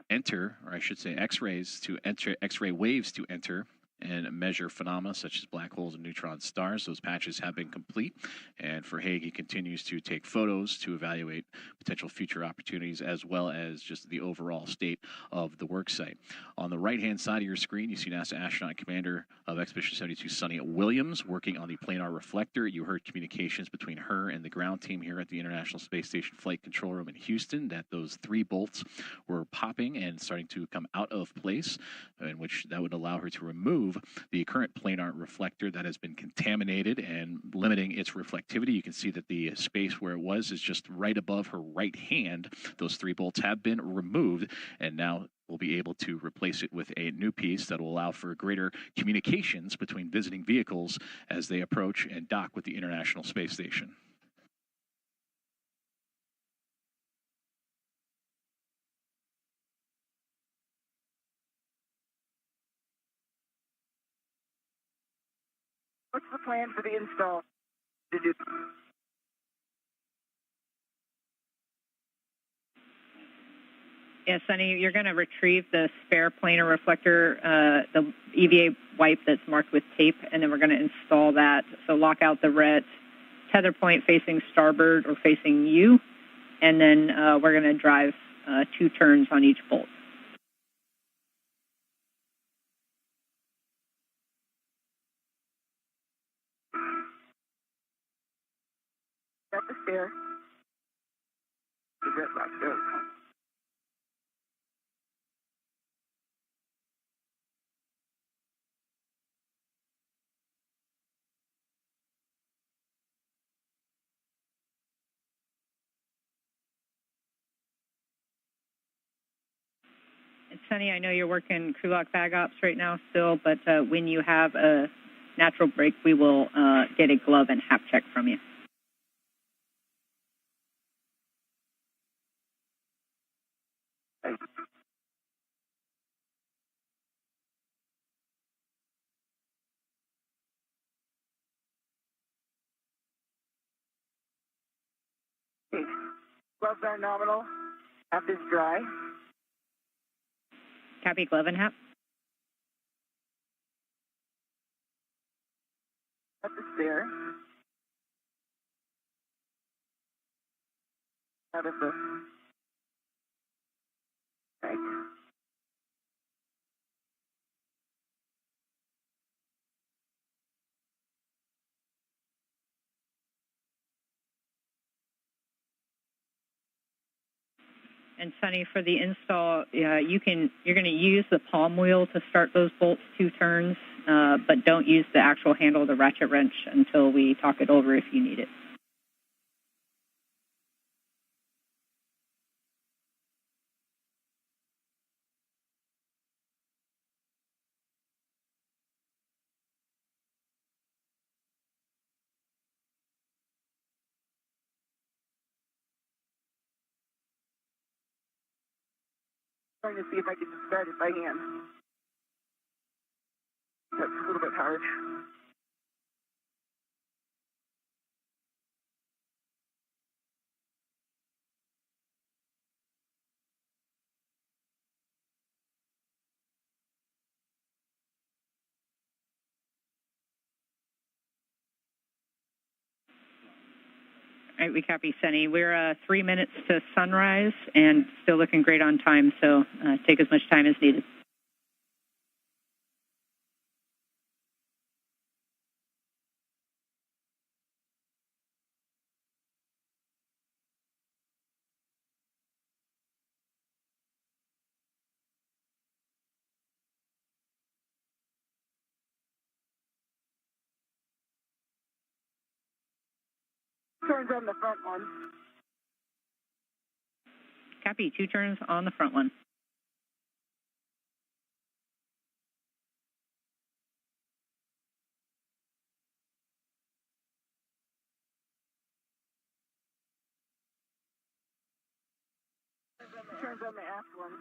enter, or I should say X-rays to enter, X-ray waves to enter and measure phenomena such as black holes and neutron stars. Those patches have been complete, and for Hague, he continues to take photos to evaluate potential future opportunities as well as just the overall state of the work site. On the right-hand side of your screen, you see NASA astronaut commander of Expedition 72, Suni Williams, working on the planar reflector. You heard communications between her and the ground team here at the International Space Station Flight Control Room in Houston, that those 3 bolts were popping and starting to come out of place, in which that would allow her to remove the current planar reflector that has been contaminated and limiting its reflectivity. You can see that the space where it was is just right above her right hand. Those 3 bolts have been removed, and now we'll be able to replace it with a new piece that will allow for greater communications between visiting vehicles as they approach and dock with the International Space Station. What's the plan for the install? Did you? Yeah, Sunny, you're going to retrieve the spare planar reflector, the EVA wipe that's marked with tape, and then we're going to install that. So lock out the ret, tether point facing starboard or facing you, and then we're going to drive 2 turns on each bolt. Got the spare. The ret locked out. And Sunny, I know you're working crew lock bag ops right now still, but when you have a natural break, we will get a glove and hap check from you. Okay. Gloves are nominal. Hap is dry. Copy, glove and hap. Got the spare. Out of the right. And Sunny, for the install, you're going to use the palm wheel to start those bolts 2 turns, but don't use the actual handle of the ratchet wrench until we talk it over if you need it. Trying to see if I can start it by hand. That's a little bit hard. All right, we copy, Sunny. We're 3 minutes to sunrise and still looking great on time, so take as much time as needed. Turns on the front one. Copy, 2 turns on the front one. Turns on the aft one.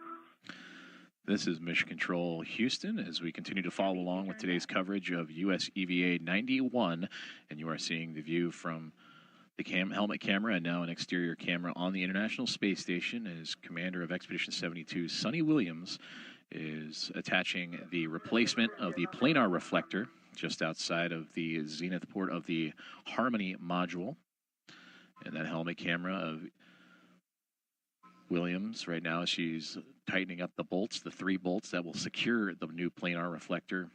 This is Mission Control Houston as we continue to follow along with today's coverage of U.S. EVA 91, and you are seeing the view from the helmet camera and now an exterior camera on the International Space Station as Commander of Expedition 72, Suni Williams, is attaching the replacement of the planar reflector just outside of the zenith port of the Harmony module. And that helmet camera of Williams right now, she's tightening up the bolts, the 3 bolts that will secure the new planar reflector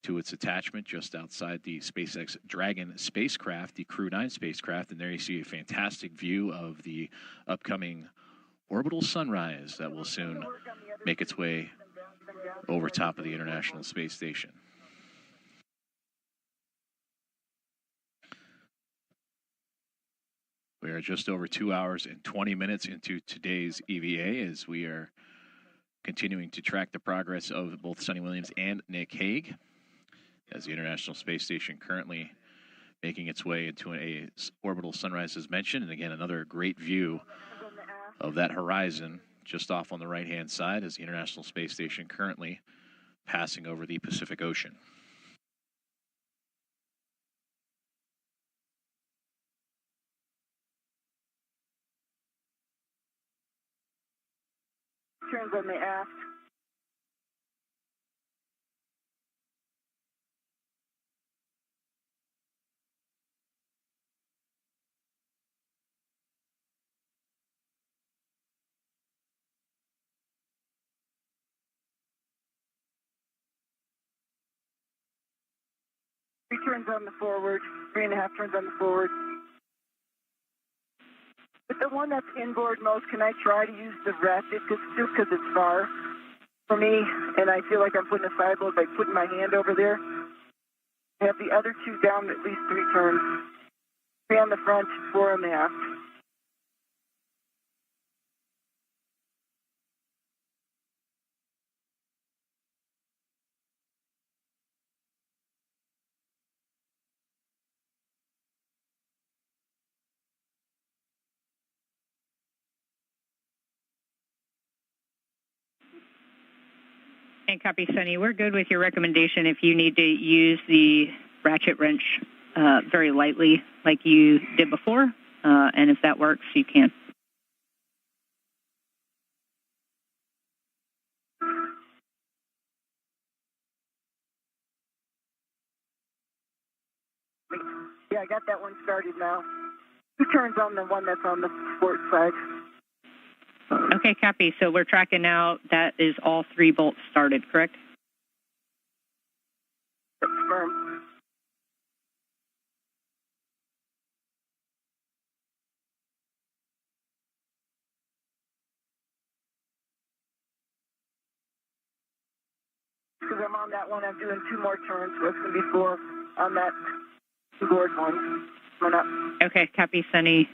to its attachment just outside the SpaceX Dragon spacecraft, the Crew 9 spacecraft. And there you see a fantastic view of the upcoming orbital sunrise that will soon make its way over top of the International Space Station. We are just over 2 hours and 20 minutes into today's EVA as we are continuing to track the progress of both Suni Williams and Nick Hague as the International Space Station currently making its way into a orbital sunrise as mentioned. And again, another great view of that horizon just off on the right-hand side as the International Space Station currently passing over the Pacific Ocean. Turns on the aft. Three turns on the forward, 3.5 turns on the forward. But the one that's inboard most, can I try to use the ratchet just because it's far for me, and I feel like I'm putting a side load by putting my hand over there? I have the other 2 down at least 3 turns. 3 on the front, 4 on the aft. And copy, Sunny. We're good with your recommendation if you need to use the ratchet wrench very lightly like you did before. And if that works, you can. Yeah, I got that one started now. 2 turns on the one that's on the port side. Okay, copy. So we're tracking now. That is all 3 bolts started, correct? Confirm. Because I'm on that one, I'm doing 2 more turns, so it's going to be 4 on that inboard one. Coming up. Okay, copy, Sunny.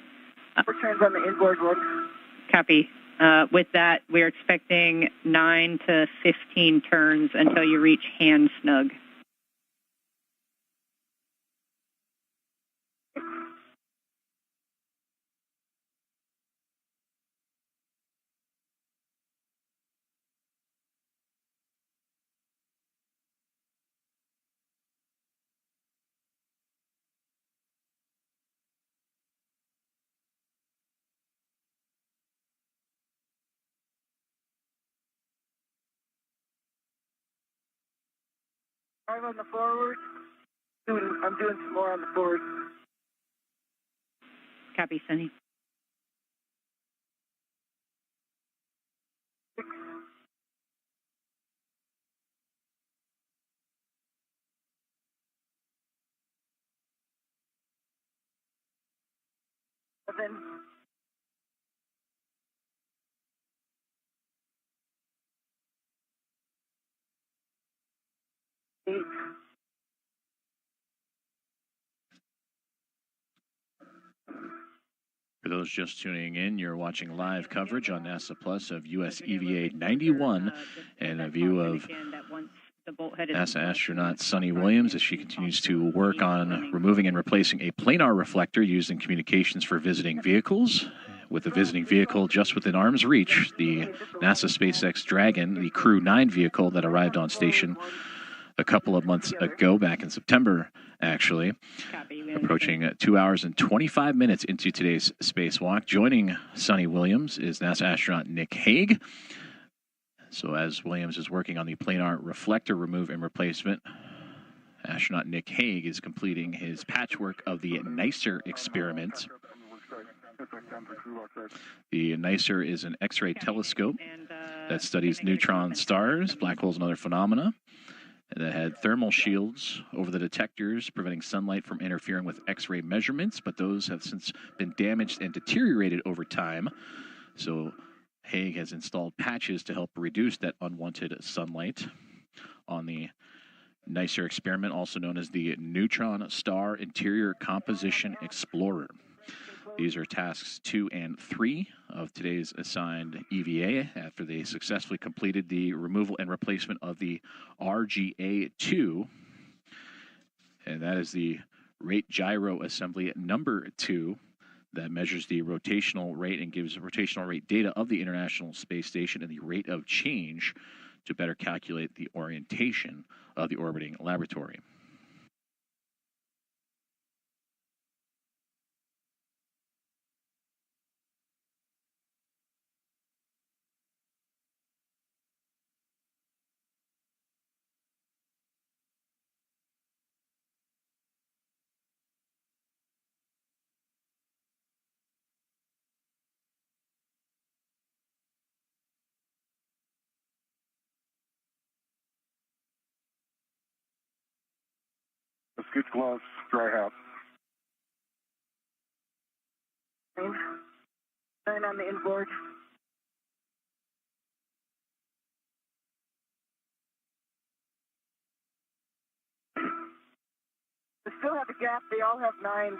4 turns on the inboard one. Copy. With that, we're expecting 9 to 15 turns until you reach hand snug. I'm on the forward. I'm doing some more on the forward. Copy, Sunny. Then 8. For those just tuning in, you're watching live coverage on NASA Plus of U.S. EVA 91 and a view of NASA astronaut Suni Williams as she continues to work on removing and replacing a planar reflector used in communications for visiting vehicles. With the visiting vehicle just within arm's reach, the NASA SpaceX Dragon, the Crew 9 vehicle that arrived on station a couple of months ago, back in September, actually. Approaching 2 hours and 25 minutes into today's spacewalk. Joining Suni Williams is NASA astronaut Nick Hague. So as Williams is working on the planar reflector remove and replacement, astronaut Nick Hague is completing his patchwork of the NICER experiment. The NICER is an X-ray telescope that studies neutron stars, black holes, and other phenomena. And that had thermal shields over the detectors, preventing sunlight from interfering with X-ray measurements, but those have since been damaged and deteriorated over time. So Hague has installed patches to help reduce that unwanted sunlight on the NICER experiment, also known as the Neutron Star Interior Composition Explorer. These are tasks 2 and 3 of today's assigned EVA after they successfully completed the removal and replacement of the RGA-2. And that is the rate gyro assembly number 2 that measures the rotational rate and gives rotational rate data of the International Space Station and the rate of change to better calculate the orientation of the orbiting laboratory. Let's get gloves, dry hat. 9 on the inboard. They still have a gap. They all have 9.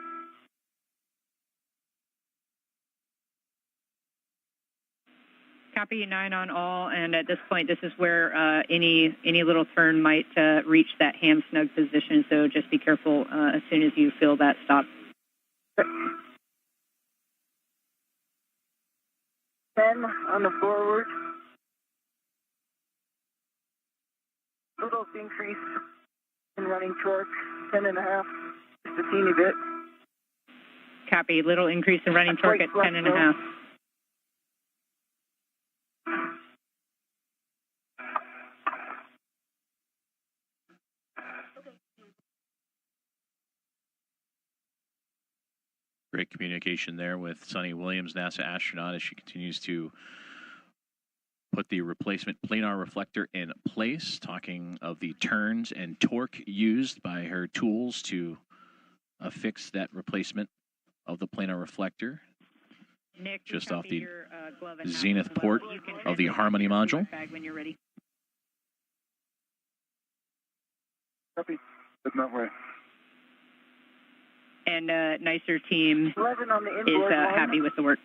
Copy, 9 on all, and at this point, this is where any little turn might reach that ham snug position, so just be careful as soon as you feel that stop. 10 on the forward. Little increase in running torque, 10.5, just a teeny bit. Copy, little increase in running torque at 10.5. Great communication there with Suni Williams, NASA astronaut, as she continues to put the replacement planar reflector in place, talking of the turns and torque used by her tools to affix that replacement of the planar reflector. Nick, just off the your, zenith port of the Harmony module. When you're ready. Copy. Heading that way. And NICER team 11 on the is inboard happy with the work.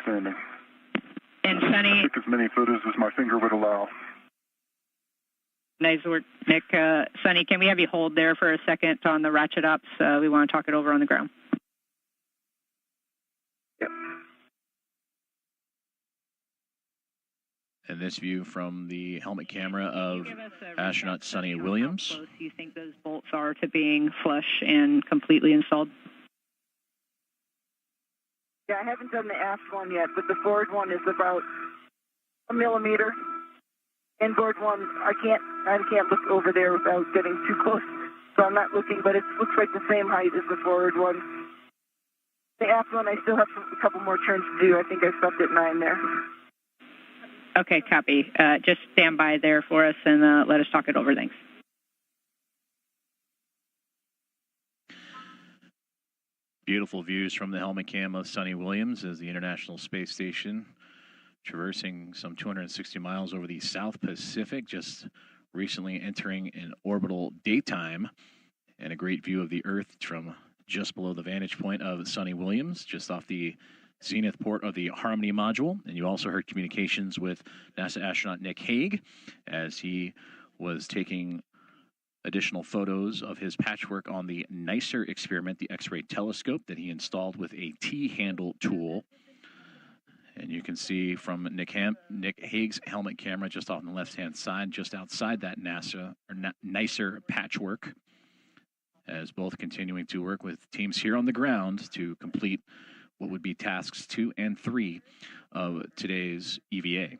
Standing. And Suni, Take as many photos as my finger would allow. nice work, Nick. Suni, can we have you hold there for a second on the ratchet ups? We want to talk it over on the ground. Yep. And this view from the helmet camera of astronaut Suni Williams. How close you think those bolts are to being flush and completely installed? Yeah, I haven't done the aft one yet, but the forward one is about 1 millimeter. Inboard one, I can't look over there without getting too close, so I'm not looking, but it looks like the same height as the forward one. The aft one, I still have a couple more turns to do. I think I stopped at 9 there. Okay, copy. Just stand by there for us and let us talk it over. Thanks. Beautiful views from the helmet cam of Suni Williams as the International Space Station traversing some 260 miles over the South Pacific, just recently entering an orbital daytime, and a great view of the Earth from just below the vantage point of Suni Williams, just off the zenith port of the Harmony module. And you also heard communications with NASA astronaut Nick Hague as he was taking additional photos of his patchwork on the NICER experiment, the X-ray telescope that he installed with a T-handle tool. And you can see from Nick Hague's helmet camera just off on the left-hand side, just outside that NICER patchwork, as both continuing to work with teams here on the ground to complete what would be tasks 2 and 3 of today's EVA.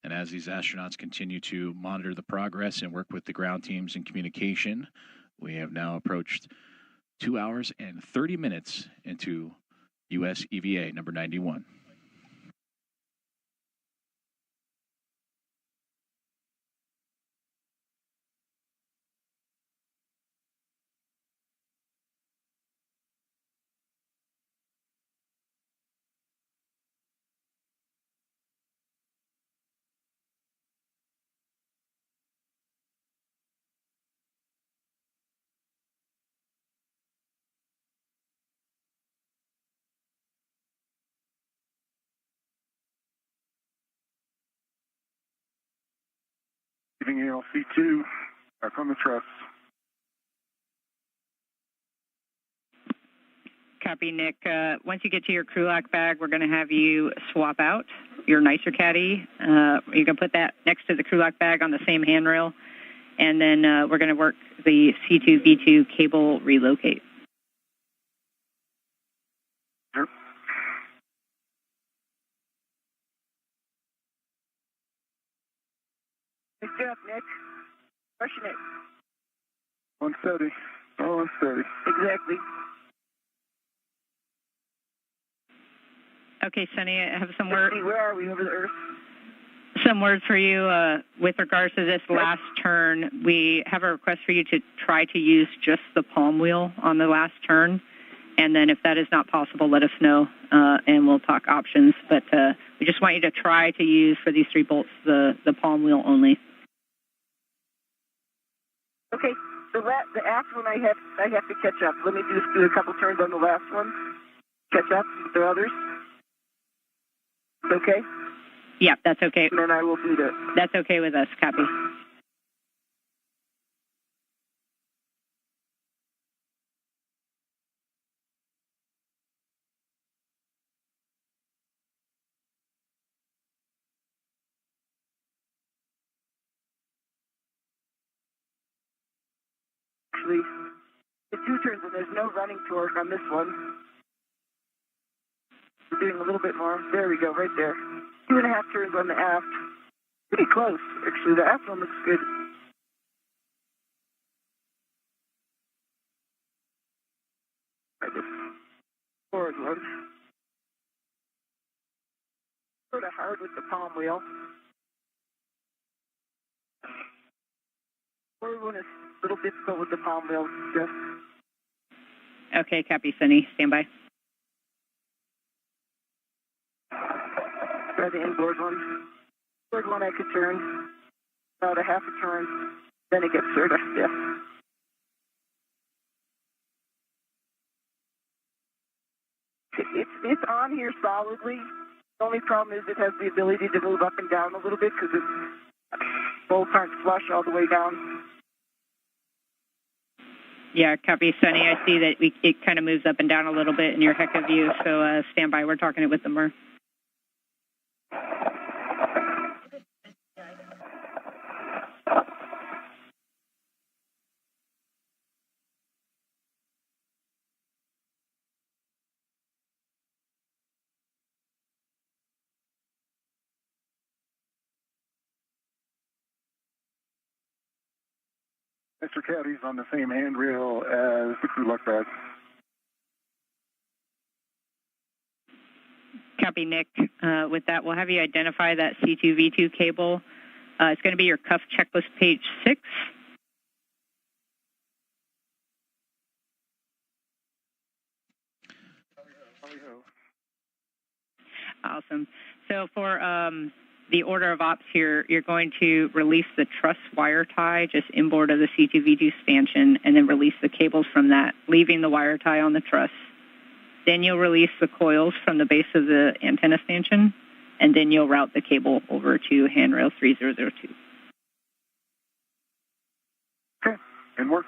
And as these astronauts continue to monitor the progress and work with the ground teams in communication, we have now approached 2 hours and 30 minutes into U.S. EVA number 91. Leaving ALC2, back on the truss. Copy, Nick. Once you get to your crew lock bag, we're going to have you swap out your nicer caddy. You're going to put that next to the crew lock bag on the same handrail, and then we're going to work the C2V2 cable relocate. Sure. Good job, Nick. Crushing it. Unsteady. Oh, unsteady. Exactly. Okay, Sunny, I have some words. Where are we over the Earth? Some words for you with regards to this last turn. We have a request for you to try to use just the palm wheel on the last turn. And then if that is not possible, let us know, and we'll talk options. But we just want you to try to use, for these 3 bolts, the palm wheel only. Okay, the last one I have to catch up. Let me just do a couple turns on the last one. Catch up with the others. Okay? Yeah, that's okay. And then I will do that. That's okay with us, copy. Actually, the 2 turns, and there's no running torque on this one. We're doing a little bit more. There we go, right there. 2.5 turns on the aft. Pretty close, actually. The aft one looks good. Right, this forward one. Sort of hard with the palm wheel. Forward one is a little difficult with the palm wheel, Jeff. Okay, copy, Sunny. Stand by. Try the inboard one. Inboard one I could turn about a half a turn, then it gets sort of stiff. It's on here solidly. The only problem is it has the ability to move up and down a little bit because its bolts aren't flush all the way down. Yeah, copy, Sunny. I see that it kind of moves up and down a little bit in your HECA view, so stand by. We're talking it with the MER. Mr. Caddy's on the same handrail as the crew lock bag. Copy, Nick. With that, we'll have you identify that C2V2 cable. It's going to be your cuff checklist page 6. Awesome. So for the order of ops here, you're going to release the truss wire tie just inboard of the C2V2 stanchion and then release the cables from that, leaving the wire tie on the truss. Then you'll release the coils from the base of the antenna stanchion, and then you'll route the cable over to handrail 3002. Okay, and work.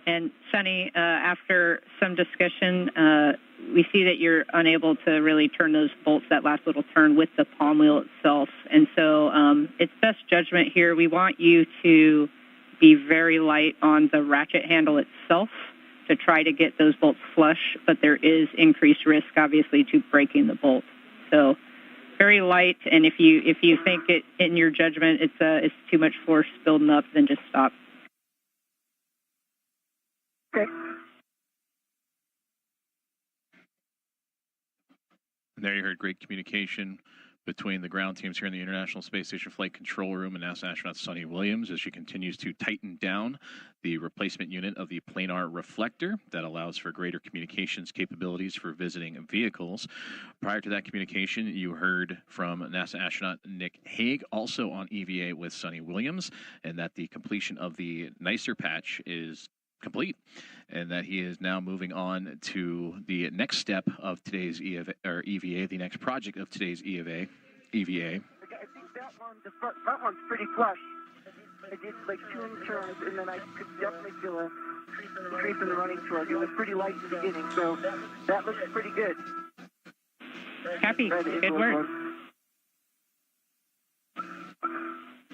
And Suni, after some discussion, we see that you're unable to really turn those bolts that last little turn with the palm wheel itself. And so it's best judgment here. We want you to be very light on the ratchet handle itself to try to get those bolts flush, but there is increased risk, obviously, to breaking the bolt. So very light, and if you think it in your judgment it's too much force building up, then just stop. Okay. And there you heard great communication between the ground teams here in the International Space Station Flight Control Room and NASA astronaut Suni Williams as she continues to tighten down the replacement unit of the planar reflector that allows for greater communications capabilities for visiting vehicles. Prior to that communication, you heard from NASA astronaut Nick Hague, also on EVA with Suni Williams, and that the completion of the NICER patch is complete, and that he is now moving on to the next step of today's EVA, the next project of today's EVA. I think that one, the front one's pretty flush. I did like 2 turns, and then I could definitely feel a increase in the running torque. It was pretty light in the beginning, so that looks pretty good. Happy. Good work.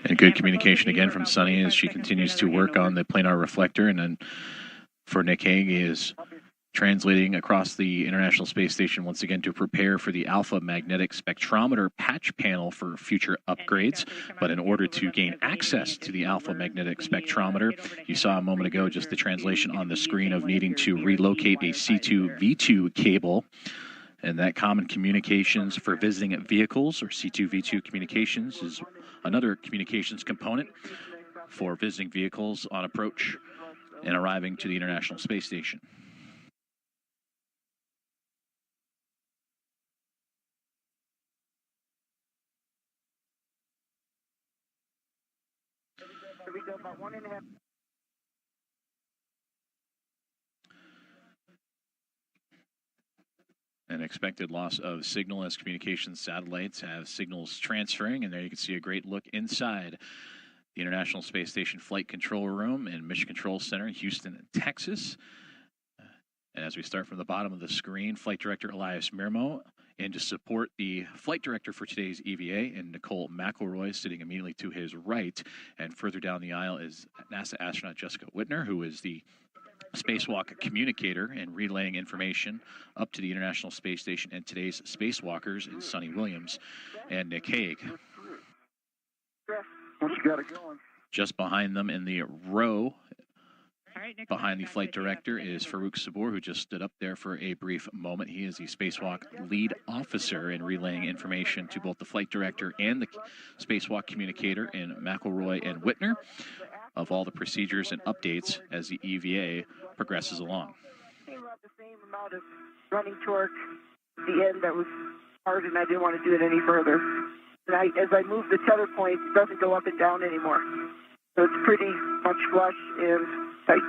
And good communication again from Suni as she continues to work on the planar reflector. And then for Nick Hague, he is translating across the International Space Station once again to prepare for the Alpha Magnetic Spectrometer patch panel for future upgrades. But in order to gain access to the Alpha Magnetic Spectrometer, you saw a moment ago just the translation on the screen of needing to relocate a C2V2 cable. And that common communications for visiting vehicles, or C2V2 communications, is another communications component for visiting vehicles on approach and arriving to the International Space Station. So we go about 1.5. An expected loss of signal as communications satellites have signals transferring, and there you can see a great look inside the International Space Station Flight Control Room and Mission Control Center in Houston, Texas. And as we start from the bottom of the screen, Flight Director Elias Mirmo, and to support the Flight Director for today's EVA, and Nicole McElroy sitting immediately to his right. And further down the aisle is NASA astronaut Jessica Whitner, who is the Spacewalk communicator and relaying information up to the International Space Station and today's spacewalkers in Suni Williams and Nick Hague. Just behind them in the row, behind the flight director, is Farouk Sabor, who just stood up there for a brief moment. He is the Spacewalk lead officer in relaying information to both the flight director and the Spacewalk communicator in McElroy and Whitner of all the procedures and updates as the EVA progresses along. Came out the same amount of running torque at the end that was hard, and I didn't want to do it any further. And as I move the tether point, it doesn't go up and down anymore. So it's pretty much flush and tight.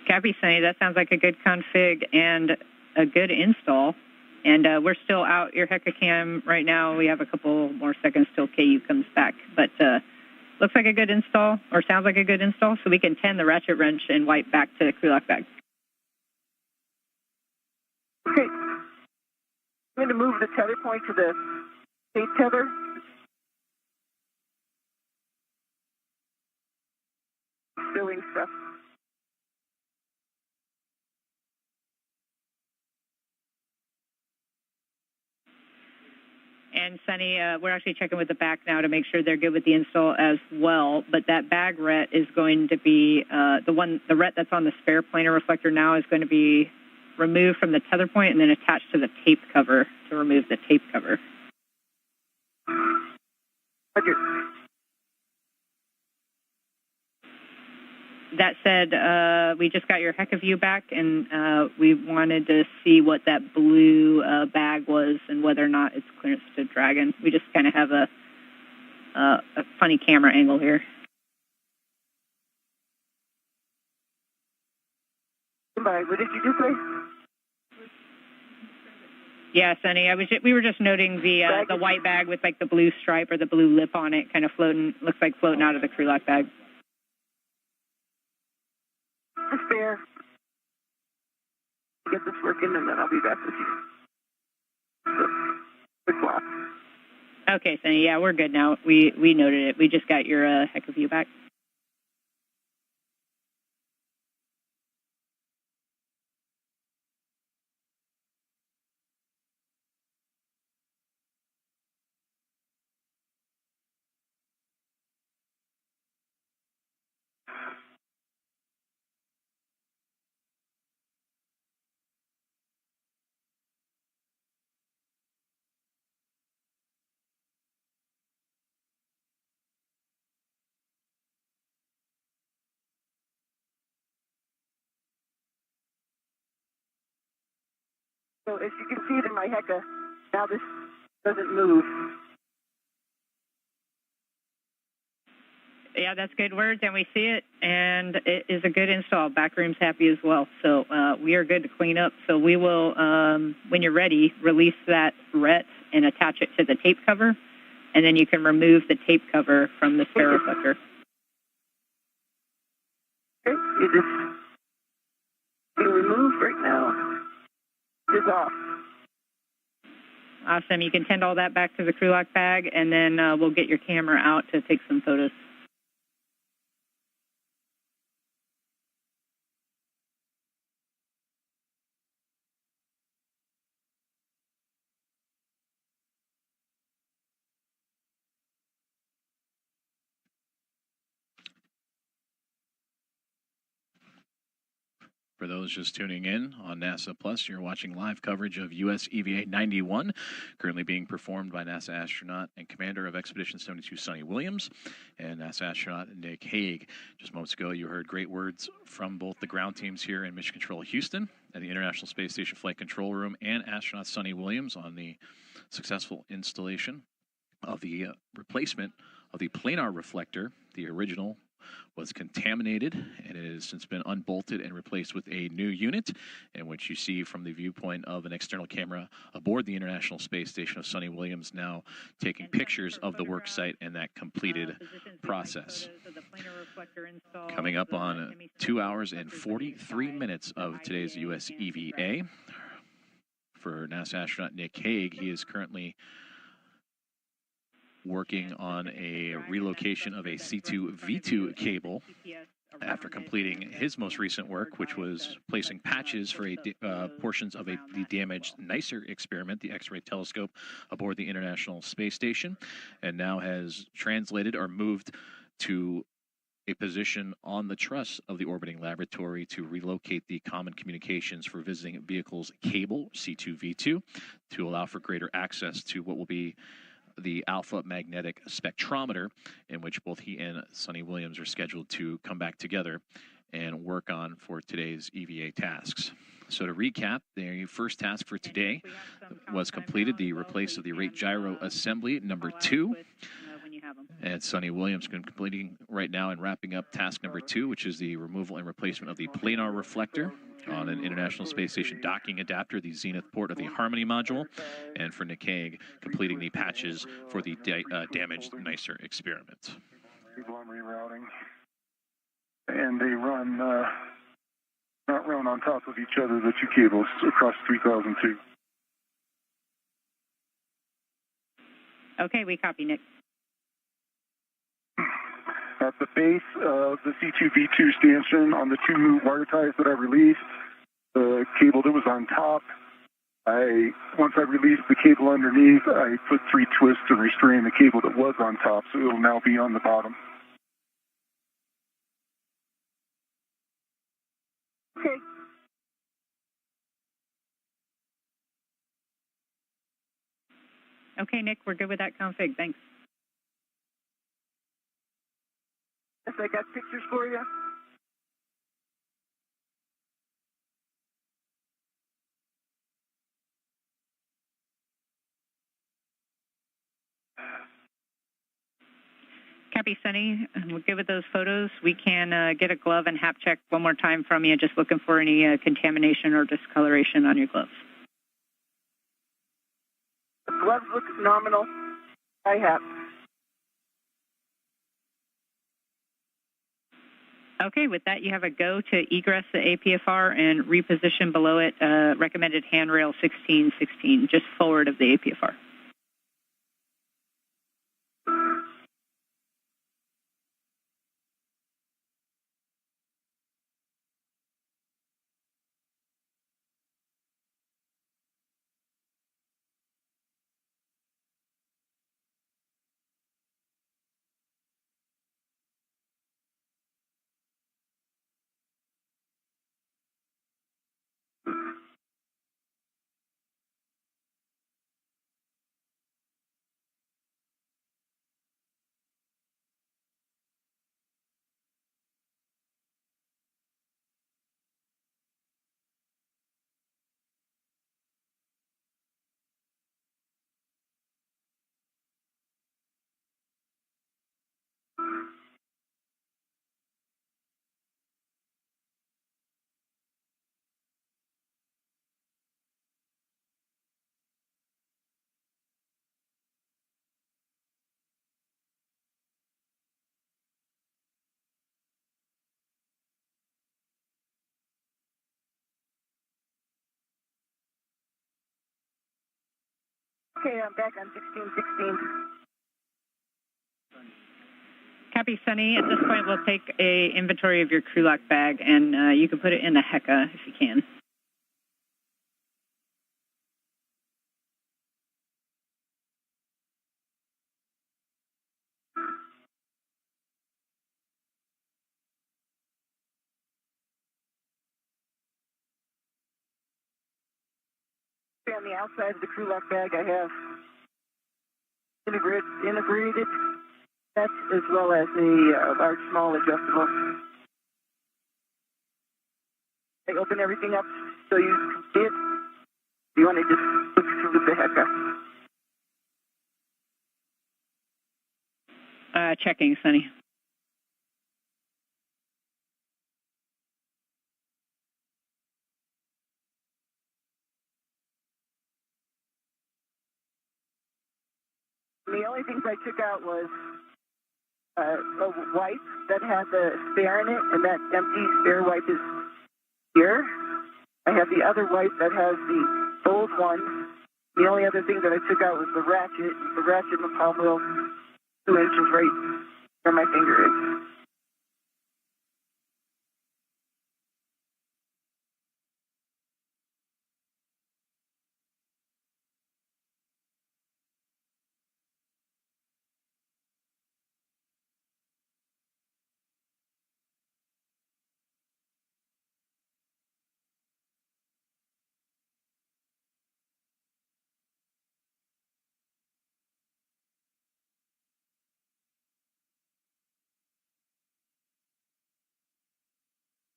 Copy, Suni. That sounds like a good config and a good install. And we're still out your HECA-cam right now. We have a couple more seconds till KU comes back. But looks like a good install, or sounds like a good install, so we can tend the ratchet wrench and wipe back to crew lock bag. Okay. I'm going to move the tether point to the tape tether. Doing stuff. And Suni, we're actually checking with the back now to make sure they're good with the install as well. But that bag ret is going to be the ret that's on the spare planar reflector now is going to be removed from the tether point and then attached to the tape cover to remove the tape cover. Okay. That said, we just got your HECA view back, and we wanted to see what that blue bag was and whether or not it's clearance to Dragon. We just kind of have a funny camera angle here. Bye. What did you do, Clay? Yeah, Sunny. We were just noting the white bag with like the blue stripe or the blue lip on it, kind of floating. Looks like floating out of the crew lock bag. That's fair. Get this working, and then I'll be back with you. So, quick block. Okay, Sunny. Yeah, we're good now. We noted it. We just got your heck of view back. So as you can see it in my HECA, now this doesn't move. Yeah, that's good words, and we see it, and it is a good install. Backroom's happy as well, so we are good to clean up. So we will, when you're ready, release that ret and attach it to the tape cover, and then you can remove the tape cover from the spare reflector. Okay, it is being removed right now. It's off. Awesome. You can tend all that back to the crew lock bag, and then we'll get your camera out to take some photos. For those just tuning in on NASA Plus, you're watching live coverage of U.S. EVA 91, currently being performed by NASA astronaut and commander of Expedition 72, Suni Williams, and NASA astronaut Nick Hague. Just moments ago, you heard great words from both the ground teams here in Mission Control Houston at the International Space Station Flight Control Room and astronaut Suni Williams on the successful installation of the replacement of the planar reflector. The original was contaminated, and it has since been unbolted and replaced with a new unit, in which you see from the viewpoint of an external camera aboard the International Space Station of Suni Williams now taking pictures of the work site and that completed process. Coming up on 2 hours and 43 minutes of today's U.S. EVA. For NASA astronaut Nick Hague, he is currently working on a relocation of a C2V2 cable after completing his most recent work, which was placing patches for portions of the damaged NICER experiment, the X-ray telescope aboard the International Space Station, and now has translated or moved to a position on the truss of the orbiting laboratory to relocate the Common Communications for Visiting Vehicles cable, C2V2, to allow for greater access to what will be the Alpha Magnetic Spectrometer, in which both he and Suni Williams are scheduled to come back together and work on for today's EVA tasks. So to recap, the first task for today was completed, the replace of the rate gyro assembly number 2. And Suni Williams completing right now and wrapping up task number 2, which is the removal and replacement of the planar reflector on an International Space Station docking adapter, the zenith port of the Harmony module, and for Nick Hague, completing the patches for the damaged NICER experiment. People I'm rerouting, and they run, not run on top of each other, the two cables across 3002. Okay, we copy, Nick. At the base of the C2V2 stanchion on the 2 new wire ties that I released, the cable that was on top, once I released the cable underneath, I put 3 twists to restrain the cable that was on top, so it will now be on the bottom. Okay. Okay, Nick, we're good with that config. Thanks. Yes, I got pictures for you. Copy, Sunny. We're good with those photos. We can get a glove and hap check one more time from you, just looking for any contamination or discoloration on your gloves. gloves look nominal. I have. Okay, with that, you have a go to egress the APFR and reposition below it recommended handrail 1616, just forward of the APFR. Okay, I'm back on 1616. Copy, Sunny. At this point, we'll take a inventory of your crew lock bag, and you can put it in the HECA if you can. On the outside of the crew lock bag, I have integrated sets as well as a large, small adjustable. I open everything up so you can see it. You want to just look through with the HECA. Checking, Sunny. The only things I took out was a wipe that had the spare in it, and that empty spare wipe is here. I have the other wipe that has the old one. The only other thing that I took out was the ratchet. The ratchet in the palm wheel, 2 inches right where my finger is.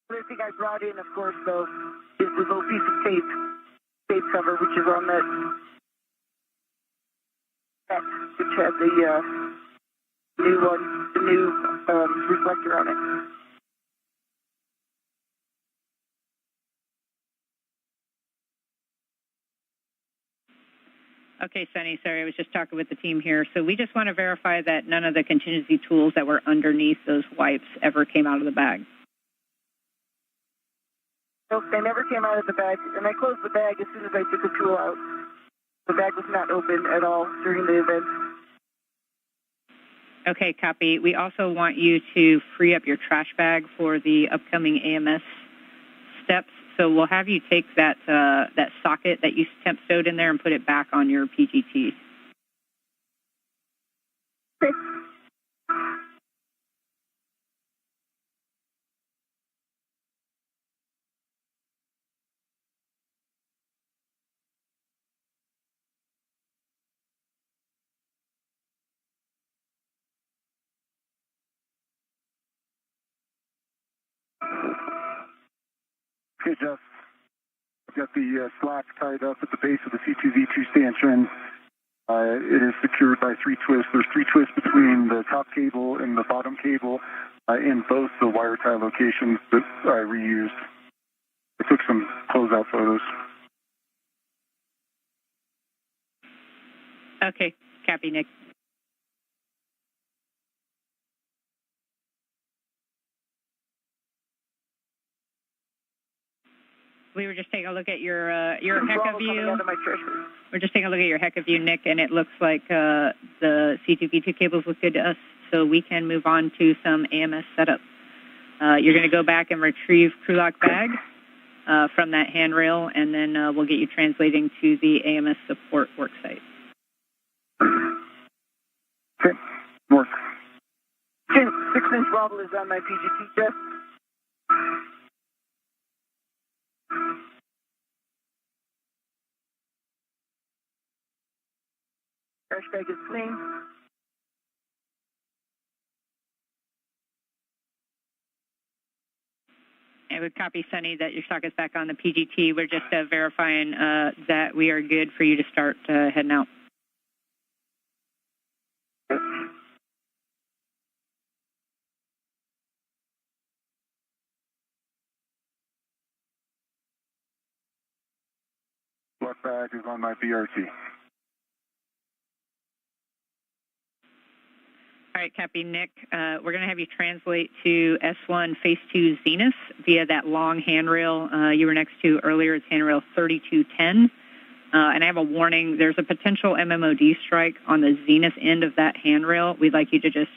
The other thing I brought in, of course, though, is the little piece of tape cover, which is on that, which has the new reflector on it. Okay, Sunny, sorry, I was just talking with the team here. So we just want to verify that none of the contingency tools that were underneath those wipes ever came out of the bag. Nope, they never came out of the bag, and I closed the bag as soon as I took the tool out. The bag was not open at all during the event. Okay, copy. We also want you to free up your trash bag for the upcoming AMS steps. So we'll have you take that that socket that you temp stowed in there and put it back on your PGT. Okay. Okay, Jeff. I've got the slack tied up at the base of the C2V2 stanchion. It is secured by 3 twists. There's 3 twists between the top cable and the bottom cable in both the wire tie locations that I reused. I took some closeout photos. Okay, copy, Nick. We were just taking a look at your HECA view. We're just taking a look at your HECA view, Nick, and it looks like the C2V2 cables look good to us, so we can move on to some AMS setup. You're going to go back and retrieve crew lock bag from that handrail, and then we'll get you translating to the AMS support worksite. Okay, more. 6-inch wobble is on my PGT test. Crash bag is clean. And we copy, Sunny, that your stock is back on the PGT. We're just verifying that we are good for you to start heading out. Block bag is on my BRT. All right, copy, Nick. We're going to have you translate to S1 Phase 2 Zenith via that long handrail you were next to earlier. It's handrail 3210. And I have a warning. There's a potential MMOD strike on the Zenith end of that handrail. We'd like you to just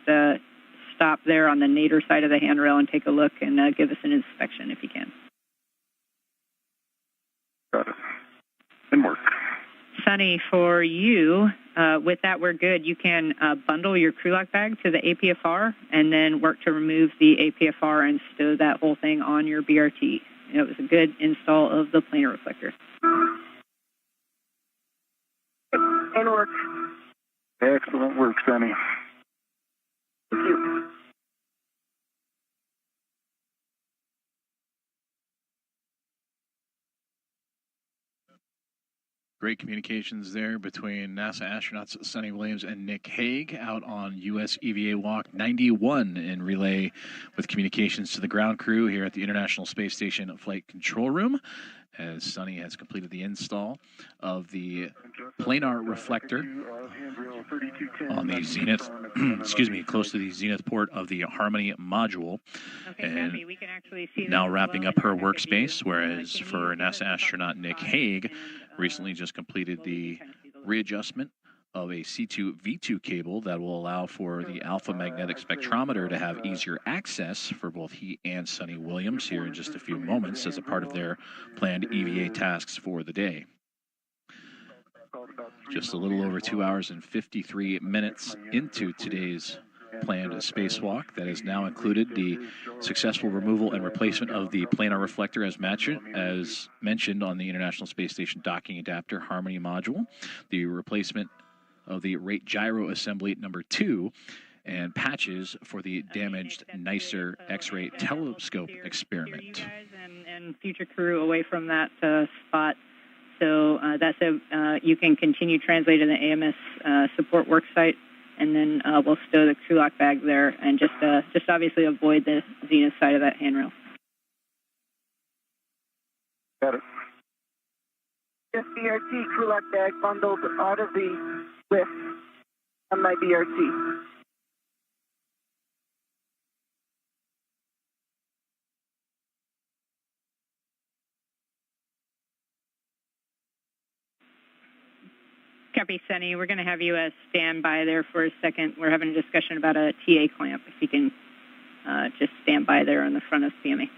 stop there on the nadir side of the handrail and take a look and give us an inspection if you can. Got it. And work. Sunny, for you, with that, we're good. You can bundle your crew lock bag to the APFR and then work to remove the APFR and stow that whole thing on your BRT. It was a good install of the planar reflector. And work. Excellent work, Sunny. Thank you. Great communications there between NASA astronauts Suni Williams and Nick Hague out on U.S. EVA Walk 91 in relay with communications to the ground crew here at the International Space Station Flight Control Room, as Suni has completed the install of the planar reflector on the Zenith, excuse me, close to the Zenith port of the Harmony module. Okay, and we can actually see now wrapping up her workspace, whereas for NASA astronaut Nick Hague, recently just completed the readjustment of a C2V2 cable that will allow for the Alpha Magnetic Spectrometer to have easier access for both he and Suni Williams here in just a few moments as a part of their planned EVA tasks for the day. Just a little over 2 hours and 53 minutes into today's planned spacewalk that has now included the successful removal and replacement of the planar reflector as mentioned on the International Space Station docking adapter Harmony module, the replacement of the rate gyro assembly number 2, and patches for the damaged NICER X-ray telescope experiment. And future crew away from that spot. So that's you can continue translating the AMS support worksite, and then we'll stow the crew lock bag there and just obviously avoid the Zenith side of that handrail. Got it. Just BRT crew lock bag bundled out of the lift on my BRT. Copy, Sunny. We're going to have you stand by there for a second. We're having a discussion about a TA clamp. If you can just stand by there in the front of PME.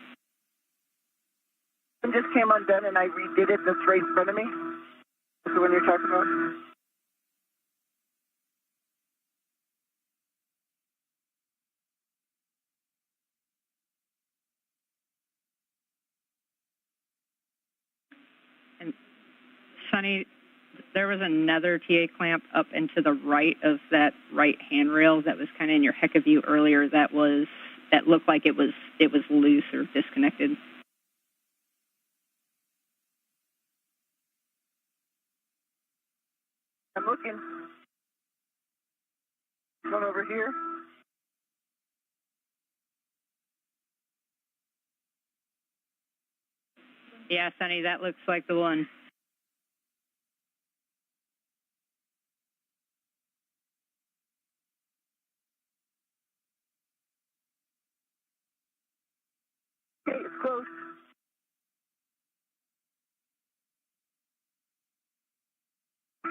It just came undone and I redid it. That's right in front of me. That's the one you're talking about. And Sunny, there was another TA clamp up and to the right of that right handrail that was kind of in your HECA view earlier. That looked like it was loose or disconnected. I'm looking. One over here. Yeah, Sunny, that looks like the one.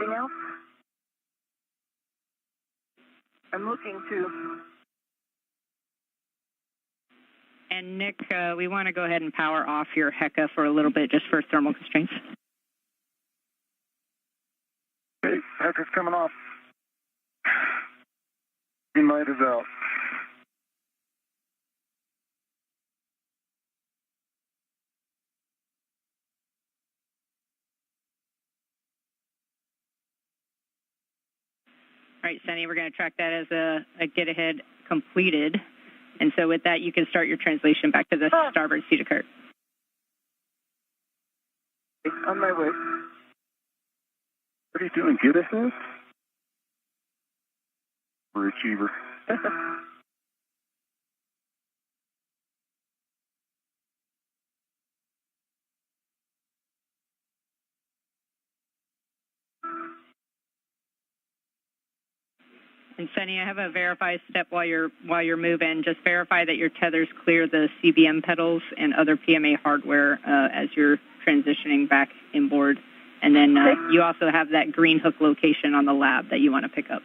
Anything else? I'm looking to. And Nick, we want to go ahead and power off your HECA for a little bit just for thermal constraints. Okay, HECA's coming off. Green light is out. All right, Sunny, we're going to track that as a get-ahead completed. And so with that, you can start your translation back to the starboard seat of cart. On my way. What are you doing, get ahead? We're achiever. And Sunny, I have a verify step while you're moving. Just verify that your tethers clear the CBM pedals and other PMA hardware as you're transitioning back inboard. And then you also have that green hook location on the lab that you want to pick up.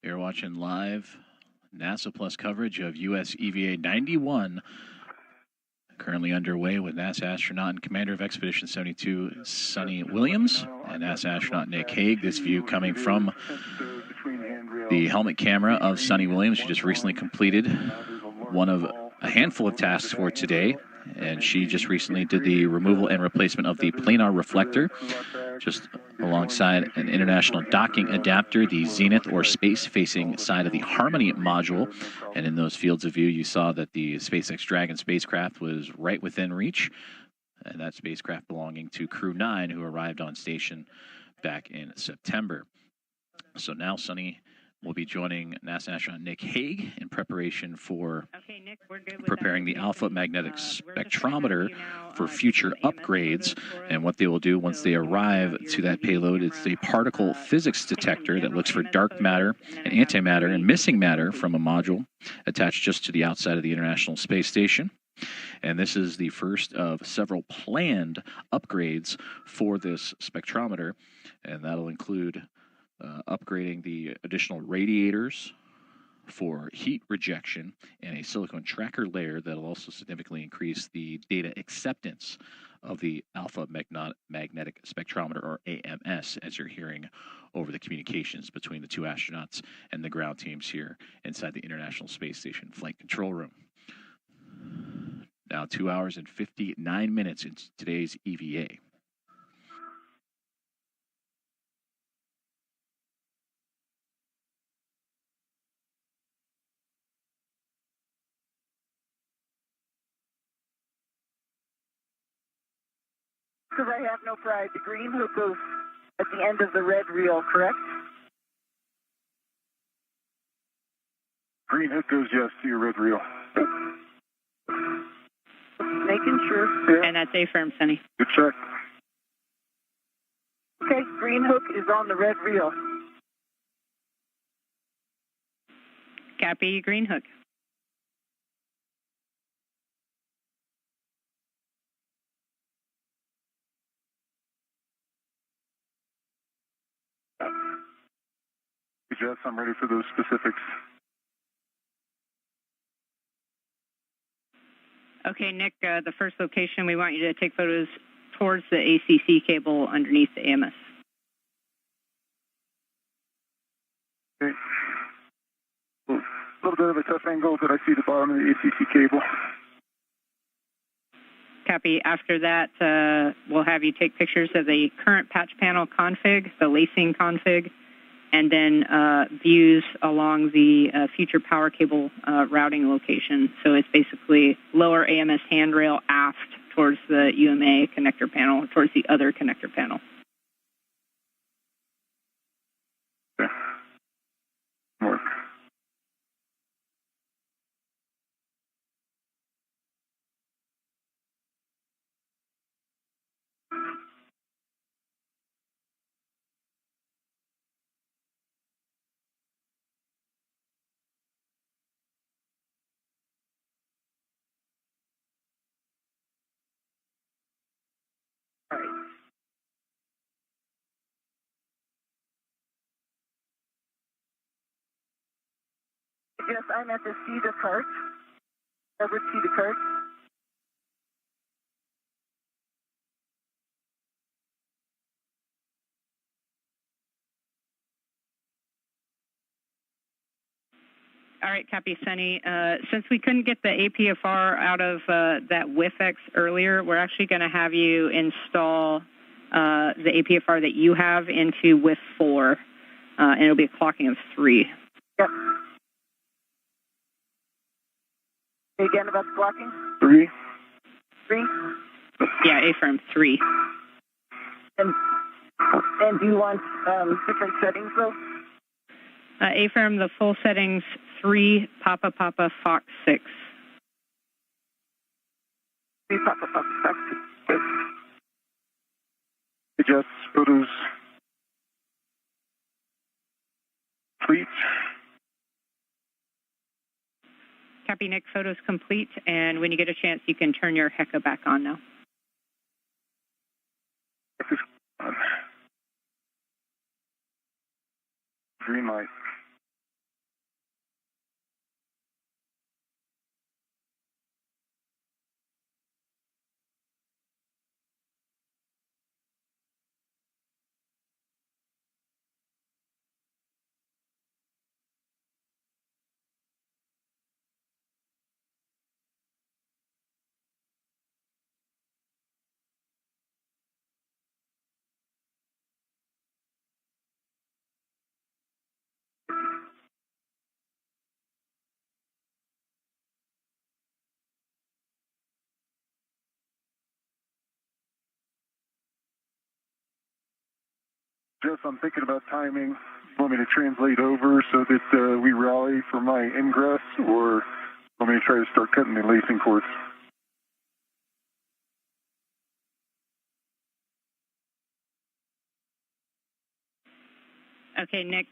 You're watching live NASA Plus coverage of U.S. EVA 91, currently underway with NASA astronaut and commander of Expedition 72, Suni Williams, and NASA astronaut Nick Hague. This view coming from the helmet camera of Suni Williams. She just recently completed one of a handful of tasks for today, and she just recently did the removal and replacement of the planar reflector, just alongside an international docking adapter, the zenith or space-facing side of the Harmony module. And in those fields of view, you saw that the SpaceX Dragon spacecraft was right within reach, and that spacecraft belonging to Crew 9, who arrived on station back in September. So now Suni will be joining NASA astronaut Nick Hague in preparation for preparing the Alpha Magnetic Spectrometer for future upgrades. And what they will do once they arrive to that payload, it's a particle physics detector that looks for dark matter and antimatter and missing matter from a module attached just to the outside of the International Space Station. And this is the first of several planned upgrades for this spectrometer, and that'll include upgrading the additional radiators for heat rejection and a silicone tracker layer that will also significantly increase the data acceptance of the Alpha Magnetic Spectrometer, or AMS, as you're hearing over the communications between the two astronauts and the ground teams here inside the International Space Station Flight Control Room. Now 2 hours and 59 minutes into today's EVA. Because I have no pride, the green hook goes at the end of the red reel, correct? Green hook goes, yes, to your red reel. Making sure. Yeah. And that's A-firm, Sunny. Good check. Okay, green hook is on the red reel. Copy, green hook. Jess, I'm ready for those specifics. Okay, Nick, the first location, we want you to take photos towards the ACC cable underneath the AMS. Okay. A little bit of a tough angle, but I see the bottom of the ACC cable. Copy. After that, we'll have you take pictures of the current patch panel config, the lacing config, and then views along the future power cable routing location. So it's basically lower AMS handrail aft towards the UMA connector panel, towards the other connector panel. Okay. Mark. Yes, I'm at the C the cart. Over to the cart. All right, copy, Sunny. Since we couldn't get the APFR out of that WIFX earlier, we're actually going to have you install the APFR that you have into WIF 4, and it'll be a clocking of 3. Yep. Say again about the blocking? 3. 3? Yeah, A-firm 3. And do you want different settings, though? A-firm, the full settings, 3, Papa Papa Fox 6. 3 Papa Papa Fox 6. Adjust photos. Complete. Copy, Nick. Photos complete, and when you get a chance, you can turn your HECA back on now. Green light. Jess, I'm thinking about timing. You want me to translate over so that we rally for my ingress, or want me to try to start cutting the lacing cords? Okay, Nick,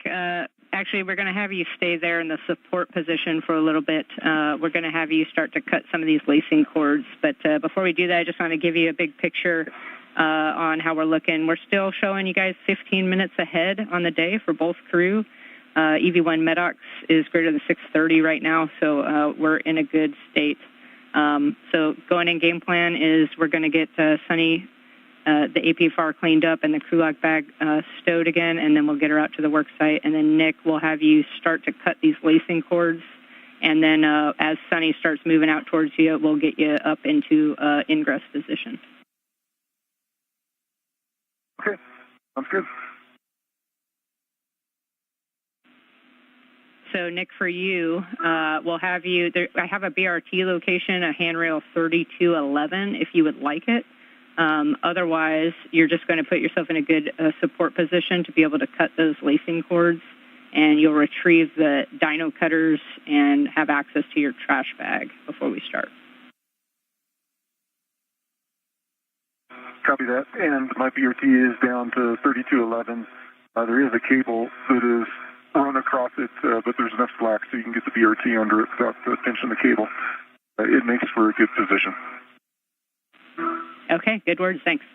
actually, we're going to have you stay there in the support position for a little bit. We're going to have you start to cut some of these lacing cords. But before we do that, I just want to give you a big picture on how we're looking. We're still showing you guys 15 minutes ahead on the day for both crew. EV1 MEDOX is greater than 6:30 right now, so we're in a good state. So going in game plan is we're going to get Sunny, the APFR cleaned up and the crew lock bag stowed again, and then we'll get her out to the work site. And then, Nick, we'll have you start to cut these lacing cords. And then as Sunny starts moving out towards you, we'll get you up into ingress position. Okay, sounds good. So, Nick, for you, we'll have you, I have a BRT location, a handrail 3211, if you would like it. Otherwise, you're just going to put yourself in a good support position to be able to cut those lacing cords, and you'll retrieve the dyno cutters and have access to your trash bag before we start. Copy that. And my BRT is down to 3211. There is a cable that is run across it, but there's enough slack so you can get the BRT under it without pinching the cable. It makes for a good position. Okay, good words. Thanks.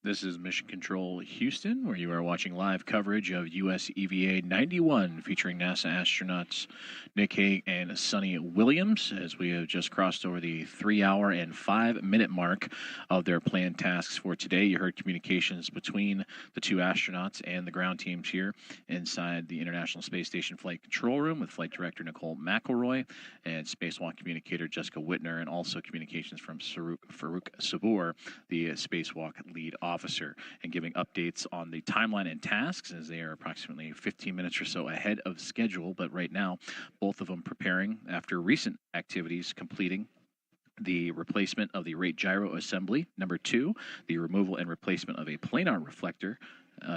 This is Mission Control Houston, where you are watching live coverage of U.S. EVA 91, featuring NASA astronauts Nick Hague and Suni Williams, as we have just crossed over the 3-hour and 5-minute mark of their planned tasks for today. You heard communications between the two astronauts and the ground teams here inside the International Space Station Flight Control Room with Flight Director Nicole McElroy and Spacewalk Communicator Jessica Whitner, and also communications from Farouk Sabur, the Spacewalk lead officer, and giving updates on the timeline and tasks, as they are approximately 15 minutes or so ahead of schedule. But right now, both of them preparing after recent activities, completing the replacement of the rate gyro assembly, number 2, the removal and replacement of a planar reflector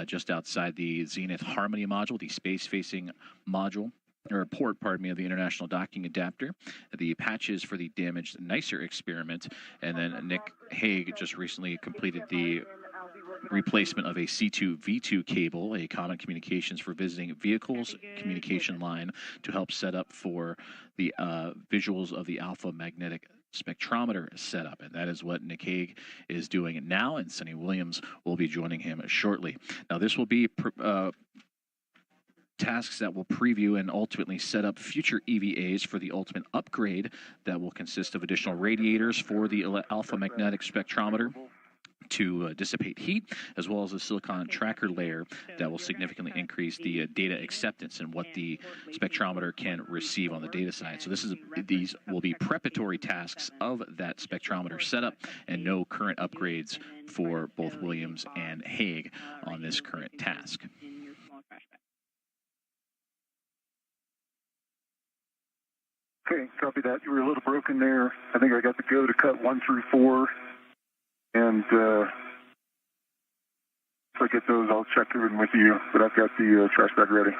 just outside the Zenith Harmony module, the space-facing module, or port, pardon me, of the International Docking Adapter, the patches for the damaged NICER experiment, and then Nick Hague just recently completed the replacement of a C2V2 cable, a common communications for visiting vehicles communication line, to help set up for the visuals of the Alpha Magnetic Spectrometer setup, and that is what Nick Hague is doing now, and Suni Williams will be joining him shortly. Now, this will be tasks that will preview and ultimately set up future EVAs for the ultimate upgrade that will consist of additional radiators for the Alpha Magnetic Spectrometer to dissipate heat, as well as a silicon tracker layer that will significantly increase the data acceptance and what the spectrometer can receive on the data side. So these will be preparatory tasks of that spectrometer setup, and no current upgrades for both Williams and Hague on this current task. Okay, copy that. You were a little broken there. I think I got the go to cut 1 through 4. And if I get those, I'll check in with you. But I've got the trash bag ready.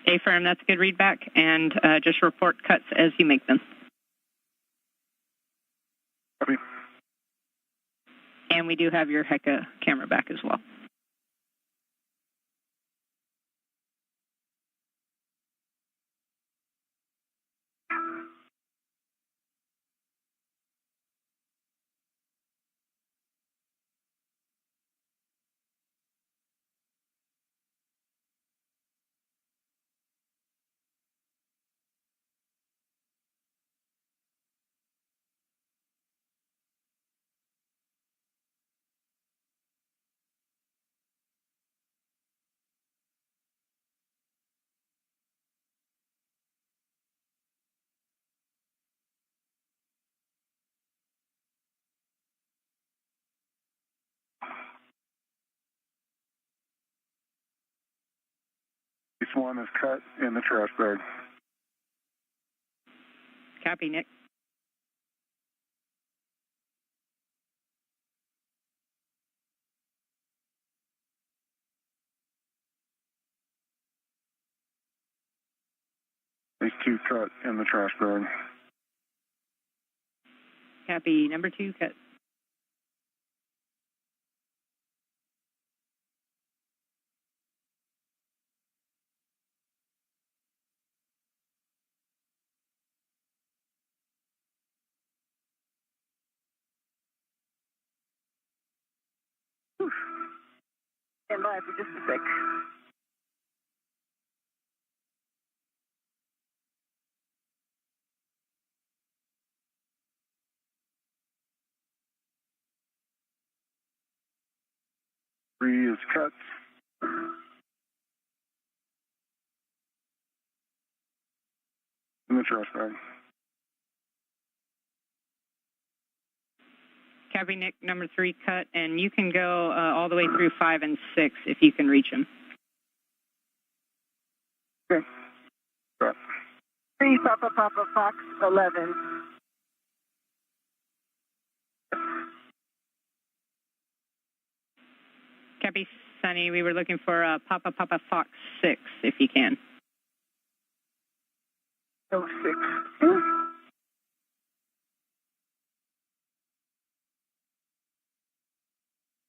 Affirm, that's a good readback. And just report cuts as you make them. Copy. And we do have your HECA camera back as well. This one is cut in the trash bag. Copy, Nick. These 2 cut in the trash bag. Copy, number 2 cut. Stand by for just a sec. Three is cut. In the trash bag. Copy, Nick, number 3 cut, and you can go all the way through 5 and 6 if you can reach them. Okay. Got 3 Papa Fox 11. Copy, Sunny. We were looking for Papa Fox 6 if you can. 06.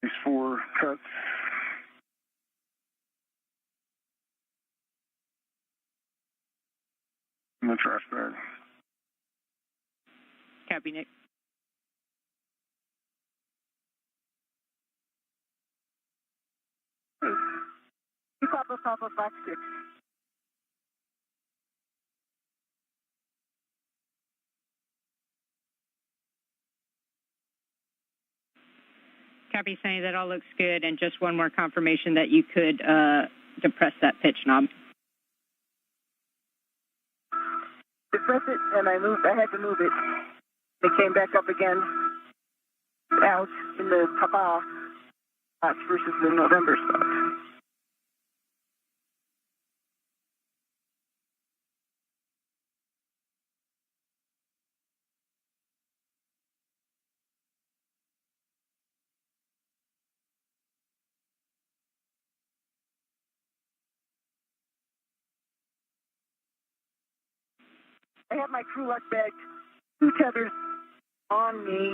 these 4 cuts. In the trash bag. Copy, Nick. Papa Papa Fox 6. Copy, Sunny. That all looks good. And just one more confirmation that you could depress that pitch knob. Depress it, and I had to move it. It came back up again, out in the Papa spots versus the November spots. I have my crew lock bag, 2 tethers on me,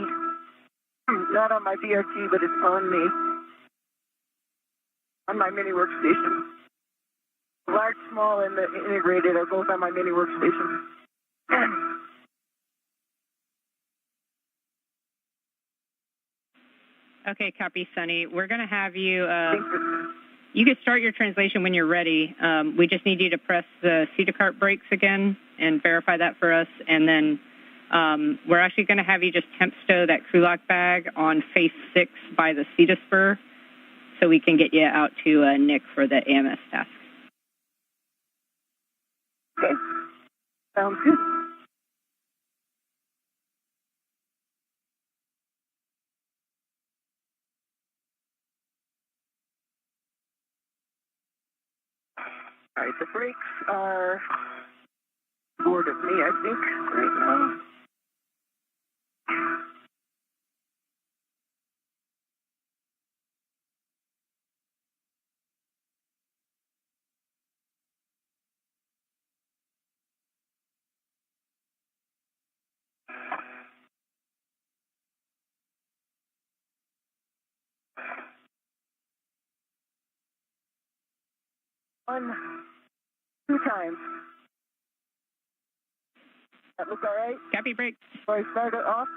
not on my VRT, but it's on me, on my mini workstation. Large, small, and the integrated are both on my mini workstation. Okay, copy, Sunny. We're going to have you, you can start your translation when you're ready. We just need you to press the CETA cart brakes again and verify that for us. And then we're actually going to have you just temp stow that crew lock bag on face 6 by the CETA spur so we can get you out to Nick for the AMS task. Okay. Sounds good. All right, the brakes are board of me, I think, right now. One, 2 times. That look all right? Copy, brakes. Before I start it off.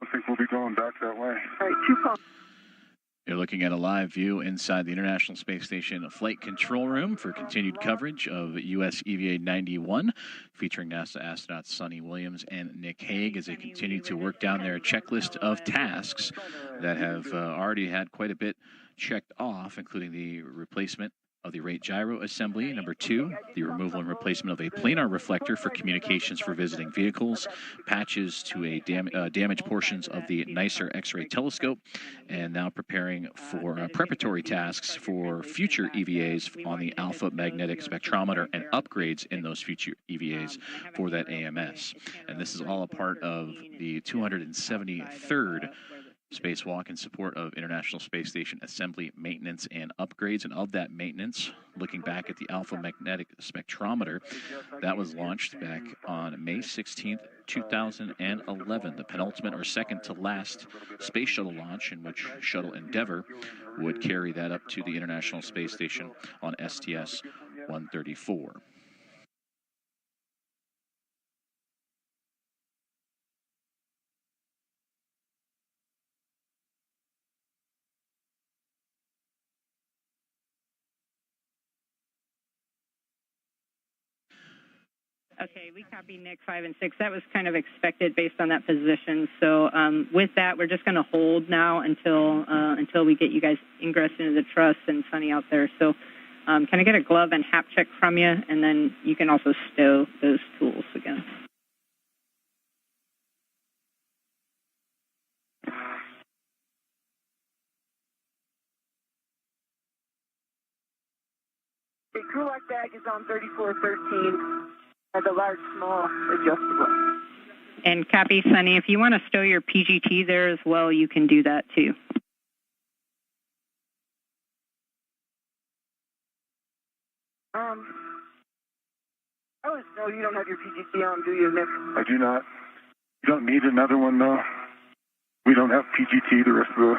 I think we'll be going back that way. All right, 2 pumps. You're looking at a live view inside the International Space Station Flight Control Room for continued coverage of U.S. EVA 91, featuring NASA astronauts Suni Williams and Nick Hague as they continue to work down their checklist of tasks that have already had quite a bit checked off, including the replacement of the rate gyro assembly. Number 2, the removal and replacement of a planar reflector for communications for visiting vehicles, patches to a damaged portions of the NICER X-ray telescope, and now preparing for preparatory tasks for future EVAs on the Alpha Magnetic Spectrometer and upgrades in those future EVAs for that AMS. And this is all a part of the 273rd Spacewalk in support of International Space Station assembly, maintenance, and upgrades. And of that maintenance, looking back at the Alpha Magnetic Spectrometer, that was launched back on May 16th, 2011, the penultimate or second to last space shuttle launch, in which Shuttle Endeavour would carry that up to the International Space Station on STS-134. Okay, we copy Nick 5 and 6. That was kind of expected based on that position. So with that, we're just going to hold now until we get you guys ingress into the truss and Sunny out there. So can I get a glove and hap check from you? And then you can also stow those tools again. The crew lock bag is on 3413. And the large, small, adjustable. And copy, Sunny. If you want to stow your PGT there as well, you can do that too. No, you don't have your PGT on, do you, Nick? I do not. You don't need another one, though. We don't have PGT the rest of the...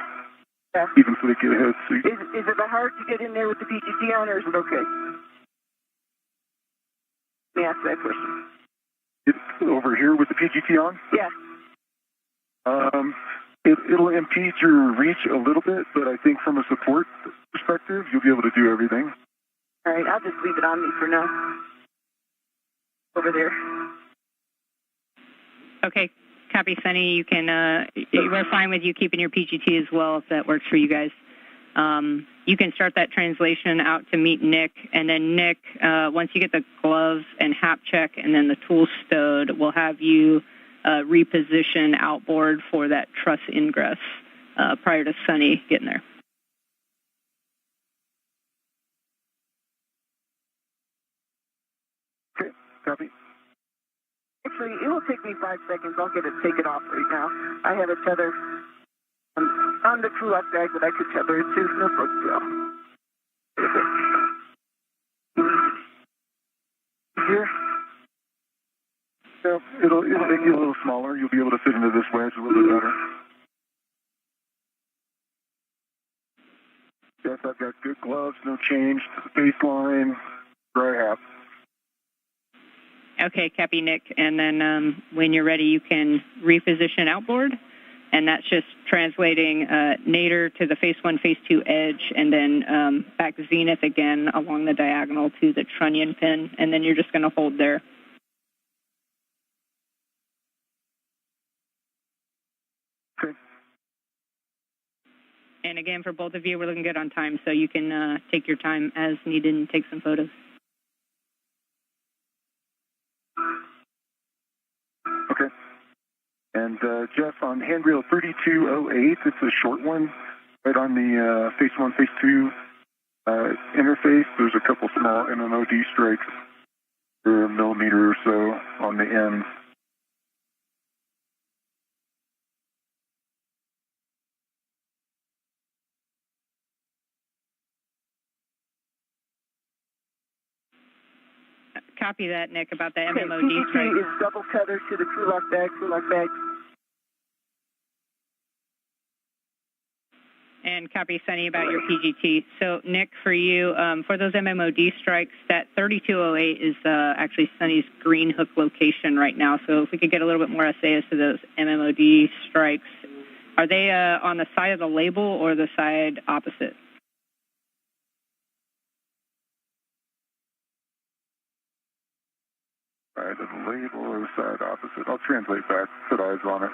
Yeah. Even so they get ahead. So is it hard to get in there with the PGT on, or is it okay? Let me ask that question. Over here with the PGT on? Yeah. It'll impede your reach a little bit, but I think from a support perspective, you'll be able to do everything. All right, I'll just leave it on me for now. Over there. Okay, copy, Sunny. You can. We're fine with you keeping your PGT as well if that works for you guys. You can start that translation out to meet Nick, and then Nick, once you get the gloves and hap check and then the tools stowed, we'll have you reposition outboard for that truss ingress prior to Sunny getting there. Okay, copy. Actually, it will take me 5 seconds. I'll take it off right now. I have a tether on the crew lock bag that I could tether it to. No problem. Here. Yeah, it'll make you a little smaller. You'll be able to fit into this wedge a little bit better. Yes, I've got good gloves, no change to the baseline, dry hap. Okay, copy, Nick. And then when you're ready, you can reposition outboard. And that's just translating nadir to the phase 1, phase 2 edge, and then back zenith again along the diagonal to the trunnion pin. And then you're just going to hold there. Okay. And again, for both of you, we're looking good on time, so you can take your time as needed and take some photos. Okay. And Jeff, on handrail 3208, it's a short one, right on the phase 1, phase 2 interface. There's a couple small MMOD strikes per millimeter or so on the end. Copy that, Nick, about the Okay, MMOD strike. PGT is double tethered to the crew lock bag, And copy, Sunny, about your PGT. So, Nick, for you, for those MMOD strikes, that 3208 is actually Sunny's green hook location right now. So if we could get a little bit more SA as to those MMOD strikes. Are they on the side of the label or the side opposite? Side of the label or side opposite? I'll translate back, put eyes on it.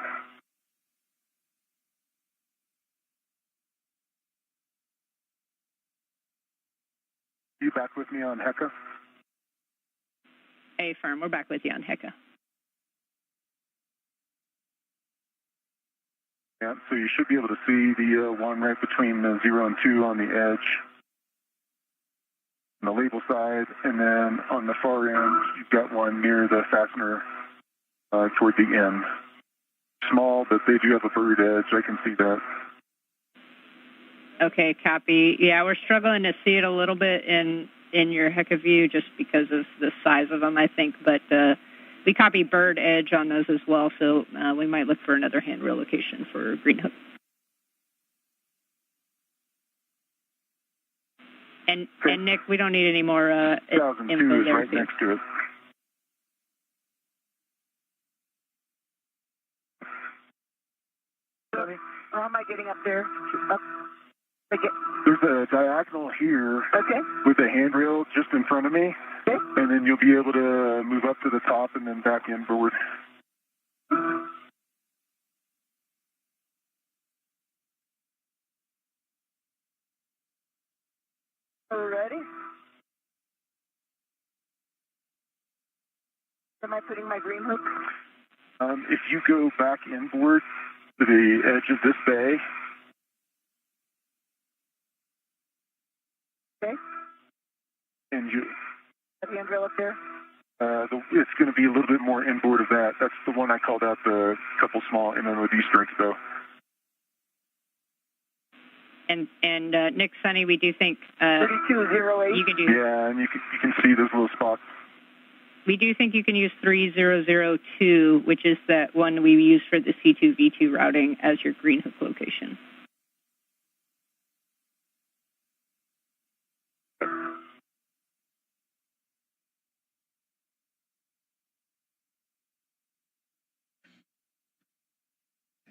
You back with me on Hecka? A firm, we're back with you on Hecka. Yeah, so you should be able to see the one right between 0 and 2 on the edge, on the label side, and then on the far end, you've got one near the fastener toward the end. Small, but they do have a bird edge. I can see that. Okay, copy. Yeah, we're struggling to see it a little bit in your Hecka view just because of the size of them, I think. But we copy bird edge on those as well, so we might look for another handrail location for green hook. And Nick, we don't need any more 2002 info is there. right next to it. How am I getting up there? There's a diagonal here with a handrail just in front of me, and then you'll be able to move up to the top and then back inboard. Ready? Am I putting my green hook? If you go back inboard to the edge of this bay, and you have the handrail up there? It's going to be a little bit more inboard of that. That's the one I called out the couple small MMOD strikes, though. And Nick, Sunny, we do think 3208. you can do. Yeah, and you can see those little spots. We do think you can use 3002, which is that one we use for the C2V2 routing as your green hook location.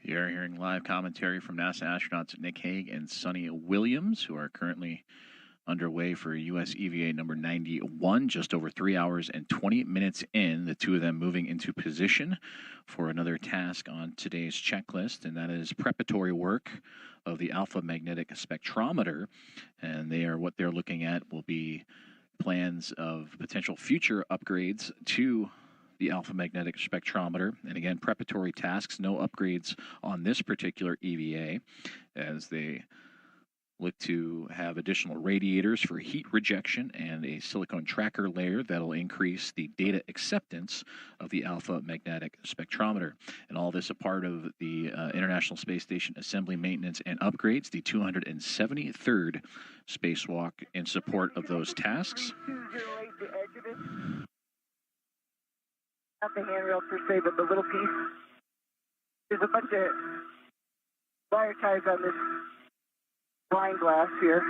You're hearing live commentary from NASA astronauts Nick Hague and Suni Williams, who are currently underway for U.S. EVA number 91, just over 3 hours and 20 minutes in, the two of them moving into position for another task on today's checklist, and that is preparatory work of the Alpha Magnetic Spectrometer. And what they're looking at will be plans of potential future upgrades to the Alpha Magnetic Spectrometer. And again, preparatory tasks, no upgrades on this particular EVA, as they look to have additional radiators for heat rejection and a silicone tracker layer that'll increase the data acceptance of the Alpha Magnetic Spectrometer. And all this a part of the International Space Station Assembly, Maintenance, and Upgrades, the 273rd spacewalk in support of those tasks. Not the handrail per se, but the little piece. There's a bunch of wire ties on this blind glass here.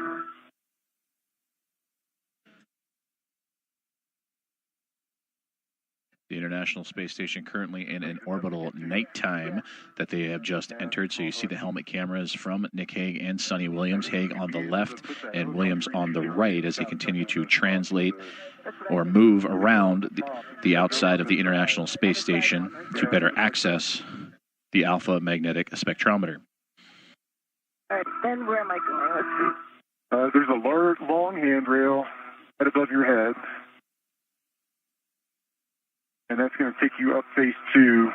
The International Space Station currently in an orbital nighttime that they have just entered. So you see the helmet cameras from Nick Hague and Suni Williams. Hague on the left and Williams on the right as they continue to translate or move around the outside of the International Space Station to better access the Alpha Magnetic Spectrometer. All right, then where am I going? Let's see. There's a large, long handrail right above your head, and that's going to take you up phase 2.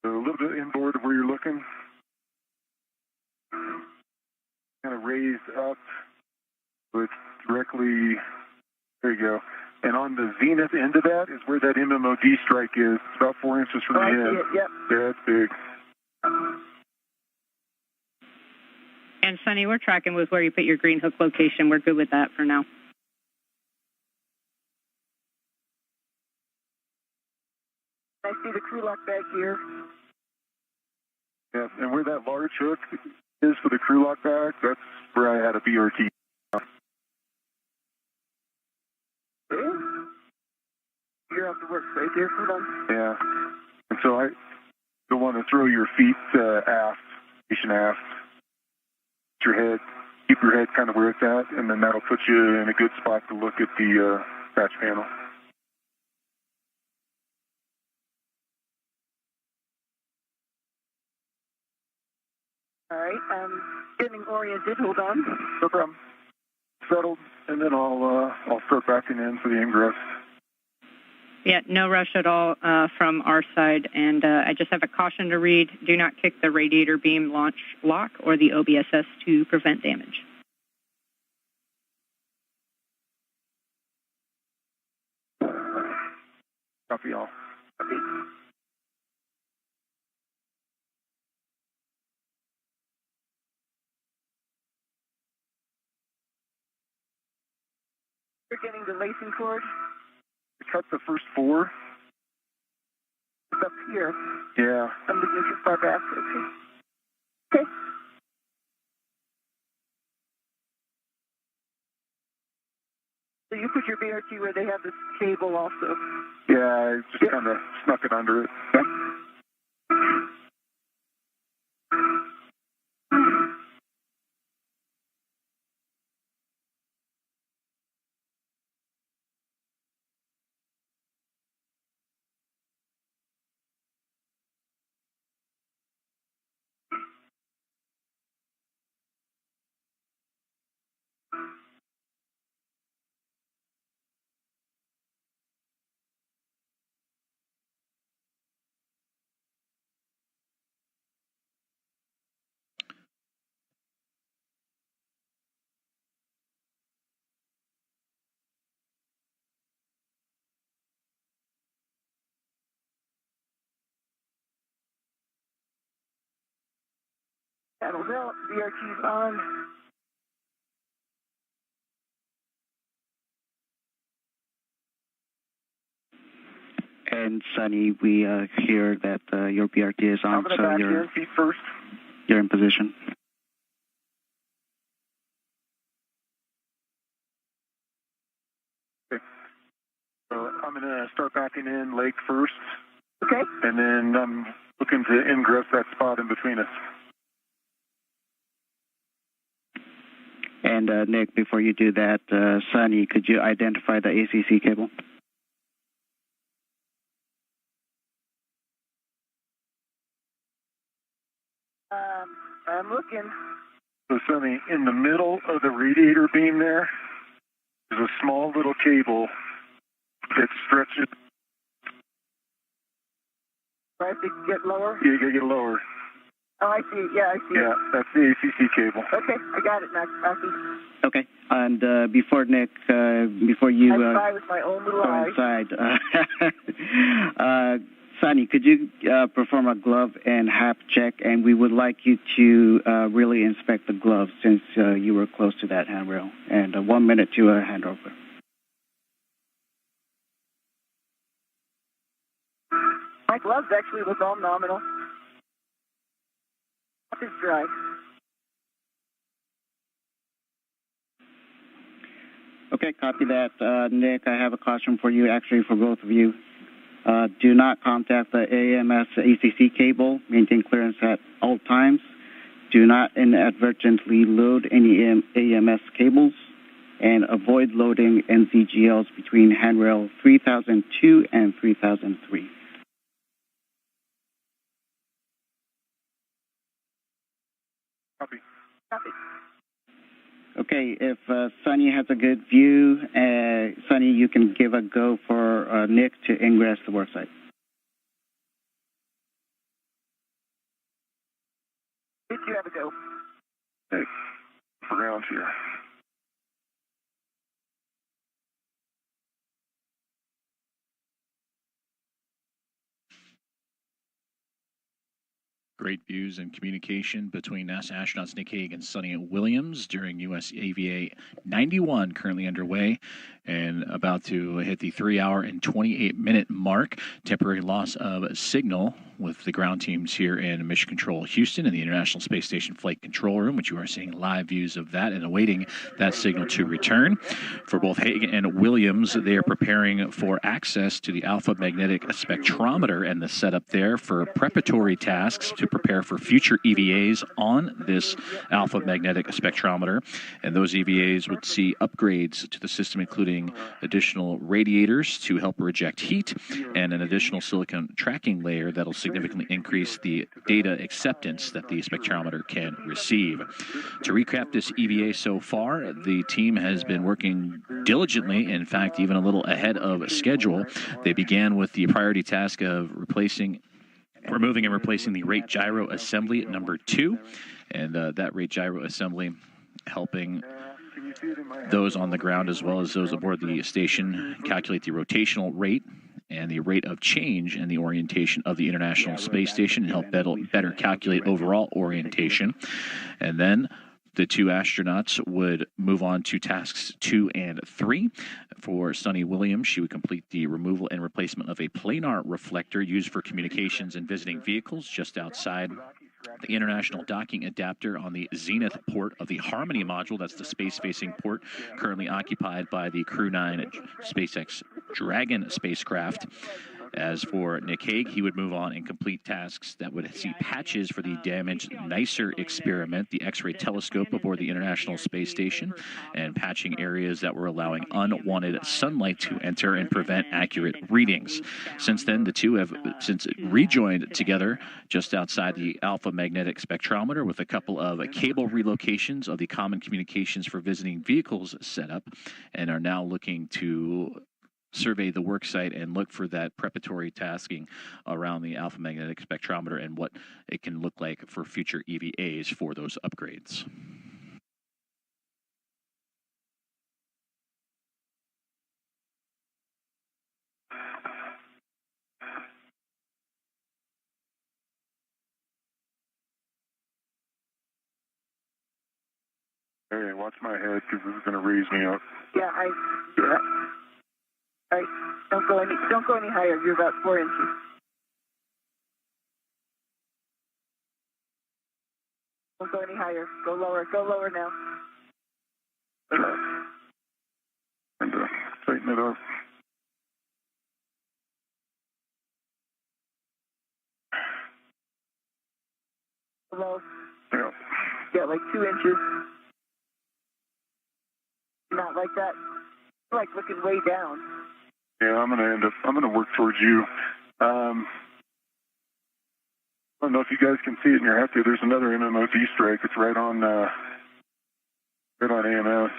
So a little bit inboard of where you're looking. Kind of raised up with directly, there you go. And on the zenith end of that is where that MMOD strike is. It's about 4 inches from the end. Yep. Yeah, it's big. And Suni, we're tracking with where you put your green hook location. We're good with that for now. I see the crew lock back here. Yeah, and where that large hook is for the crew lock bag, that's where I had a BRT. You're off the work right there for them. Yeah. And so I don't want to throw your feet aft, station aft. Keep your head kind of where it's at, and then that'll put you in a good spot to look at the patch panel. All right, getting oriented. Hold on. No problem. Settled, and then I'll start backing in for the ingress. Yeah, no rush at all from our side. And I just have a caution to read. Do not kick the radiator beam launch lock or the OBSS to prevent damage. Copy all. Copy. You're getting the lacing cord. Cut the first 4. It's up here. Yeah. I'm looking too far back. Okay. So you put your BRT where they have this cable also. Yeah, I just kind of snuck it under it. Paddles out, BRT's on. And Suni, we hear that your BRT is on, so you're feet first. You're in position. Okay. I'm going to start backing in leg first. Okay. And then I'm looking to ingress that spot in between us. And Nick, before you do that, Suni, could you identify the ACC cable? I'm looking. So, Suni, in the middle of the radiator beam there is a small little cable that stretches. Do I have to get lower? Yeah, you gotta get lower. Oh, I see. Yeah, I see. Yeah, that's the ACC cable. Okay, I got it, Matthew. Okay, and before Nick, before you I with my own little go inside, Suni, could you perform a glove and hap check? And we would like you to really inspect the glove since you were close to that handrail. And 1 minute to a handover. My gloves actually look all nominal. It's dry. Okay, copy that. Nick, I have a caution for you, actually for both of you. Do not contact the AMS ACC cable. Maintain clearance at all times. Do not inadvertently load any AMS cables. And avoid loading NZGLs between handrail 3002 and 3003. Copy. Copy. Okay, if Suni has a good view, Suni, you can give a go for Nick to ingress the worksite. Did you have a go? Hey, around here. Great views and communication between NASA astronauts Nick Hague and Suni Williams during US AVA 91, currently underway and about to hit the 3-hour and 28-minute mark. Temporary loss of signal with the ground teams here in Mission Control Houston in the International Space Station Flight Control Room, which you are seeing live views of that and awaiting that signal to return. For both Hague and Williams, they are preparing for access to the Alpha Magnetic Spectrometer and the setup there for preparatory tasks to prepare for future EVAs on this Alpha Magnetic Spectrometer. And those EVAs would see upgrades to the system, including additional radiators to help reject heat and an additional silicon tracking layer that'll significantly increase the data acceptance that the spectrometer can receive. To recap this EVA so far, the team has been working diligently, in fact, even a little ahead of schedule. They began with the priority task of removing and replacing the rate gyro assembly at number 2, and that rate gyro assembly helping those on the ground as well as those aboard the station calculate the rotational rate and the rate of change in the orientation of the International Space Station and help better calculate overall orientation. And then the two astronauts would move on to tasks 2 and 3. For Suni Williams, she would complete the removal and replacement of a planar reflector used for communications and visiting vehicles just outside the international docking adapter on the Zenith port of the Harmony module. That's the space-facing port currently occupied by the Crew 9 SpaceX Dragon spacecraft. As for Nick Hague, he would move on and complete tasks that would see patches for the damaged NICER experiment, the X-ray telescope aboard the International Space Station, and patching areas that were allowing unwanted sunlight to enter and prevent accurate readings. Since then, the two have since rejoined together just outside the Alpha Magnetic Spectrometer with a couple of cable relocations of the common communications for visiting vehicles setup, and are now looking to survey the worksite and look for that preparatory tasking around the Alpha Magnetic Spectrometer and what it can look like for future EVAs for those upgrades. Hey, watch my head because this is going to raise me up. Yeah, I don't don't go any higher. You're about 4 inches. Don't go any higher. Go lower. Go lower now. And tighten it up. Below. Yeah. Yeah, like 2 inches. Not like that. Like looking way down. Yeah, I'm gonna work towards you. I don't know if you guys can see it in your hat there. There's another MMOD strike. It's right on AMS.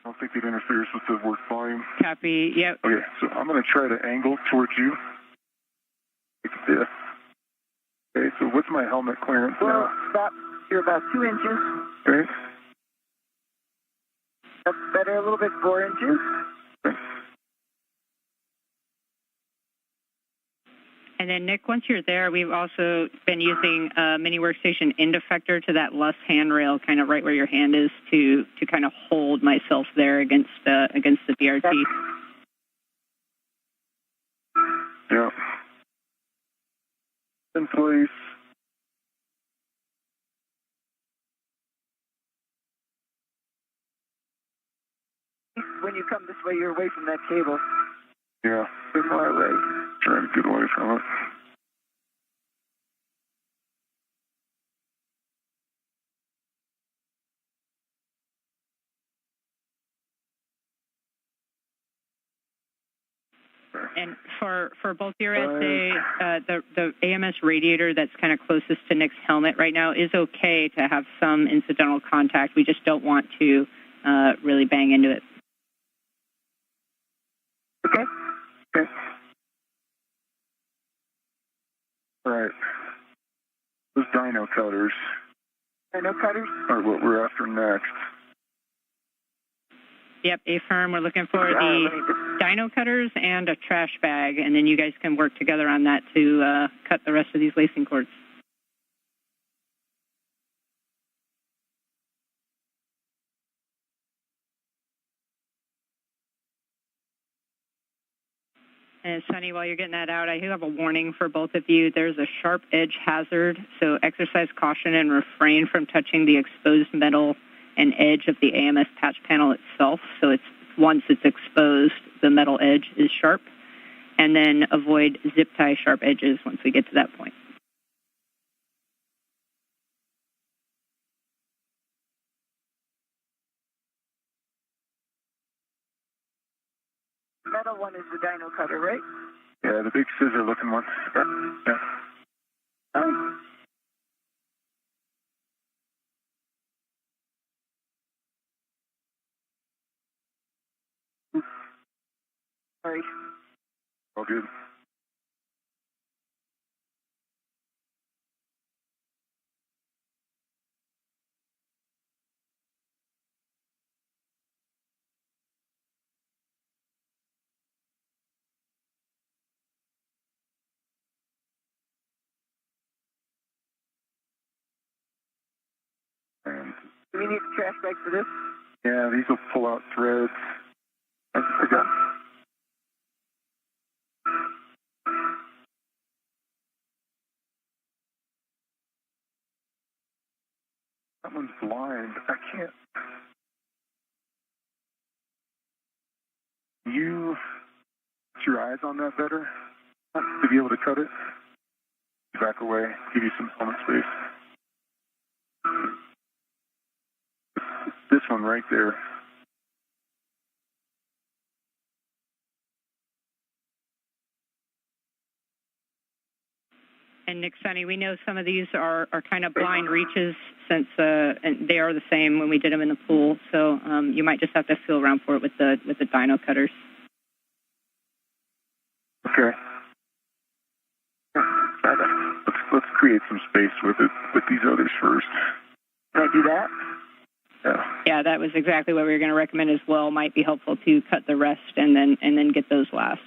I don't think it interferes with the work volume. Copy. Yep. Okay, so I'm going to try to angle towards you. Like this. Okay, so what's my helmet clearance now? Stop. You're about 2 inches. Okay. That's better, a little bit, 4 inches. Okay. And then, Nick, once you're there, we've also been using a mini workstation end effector to that left handrail, kind of right where your hand is, to kind of hold myself there against the BRT. Yeah. In place. When you come this way, you're away from that cable. Yeah. You're more away. Trying to get away from it. And for both your SA, the AMS radiator that's kind of closest to Nick's helmet right now is okay to have some incidental contact. We just don't want to really bang into it. Okay. Okay. All right. Those dyno cutters. Dyno cutters? Are what we're after next. Yep, A-firm. We're looking for the dyno cutters and a trash bag, and then you guys can work together on that to cut the rest of these lacing cords. And Sunny, while you're getting that out, I do have a warning for both of you. There's a sharp edge hazard, so exercise caution and refrain from touching the exposed metal and edge of the AMS patch panel itself. So it's once it's exposed, the metal edge is sharp, and then avoid zip tie sharp edges once we get to that point. Metal one is the dyno cutter, right? Yeah, the big scissor looking one. Yeah. Oh. Sorry. All good. And Do we need a trash bag for this? yeah, these will pull out threads. I got. That one's blind. I can't. You put your eyes on that better to be able to cut it. Back away, give you some helmet space. This one right there. And Nick, Sunny, we know some of these are kind of blind reaches since and they are the same when we did them in the pool. So you might just have to feel around for it with the dyno cutters. Okay. Let's create some space with it with these others first. Can I do that? Yeah. Yeah, that was exactly what we were going to recommend as well. Might be helpful to cut the rest and then get those last.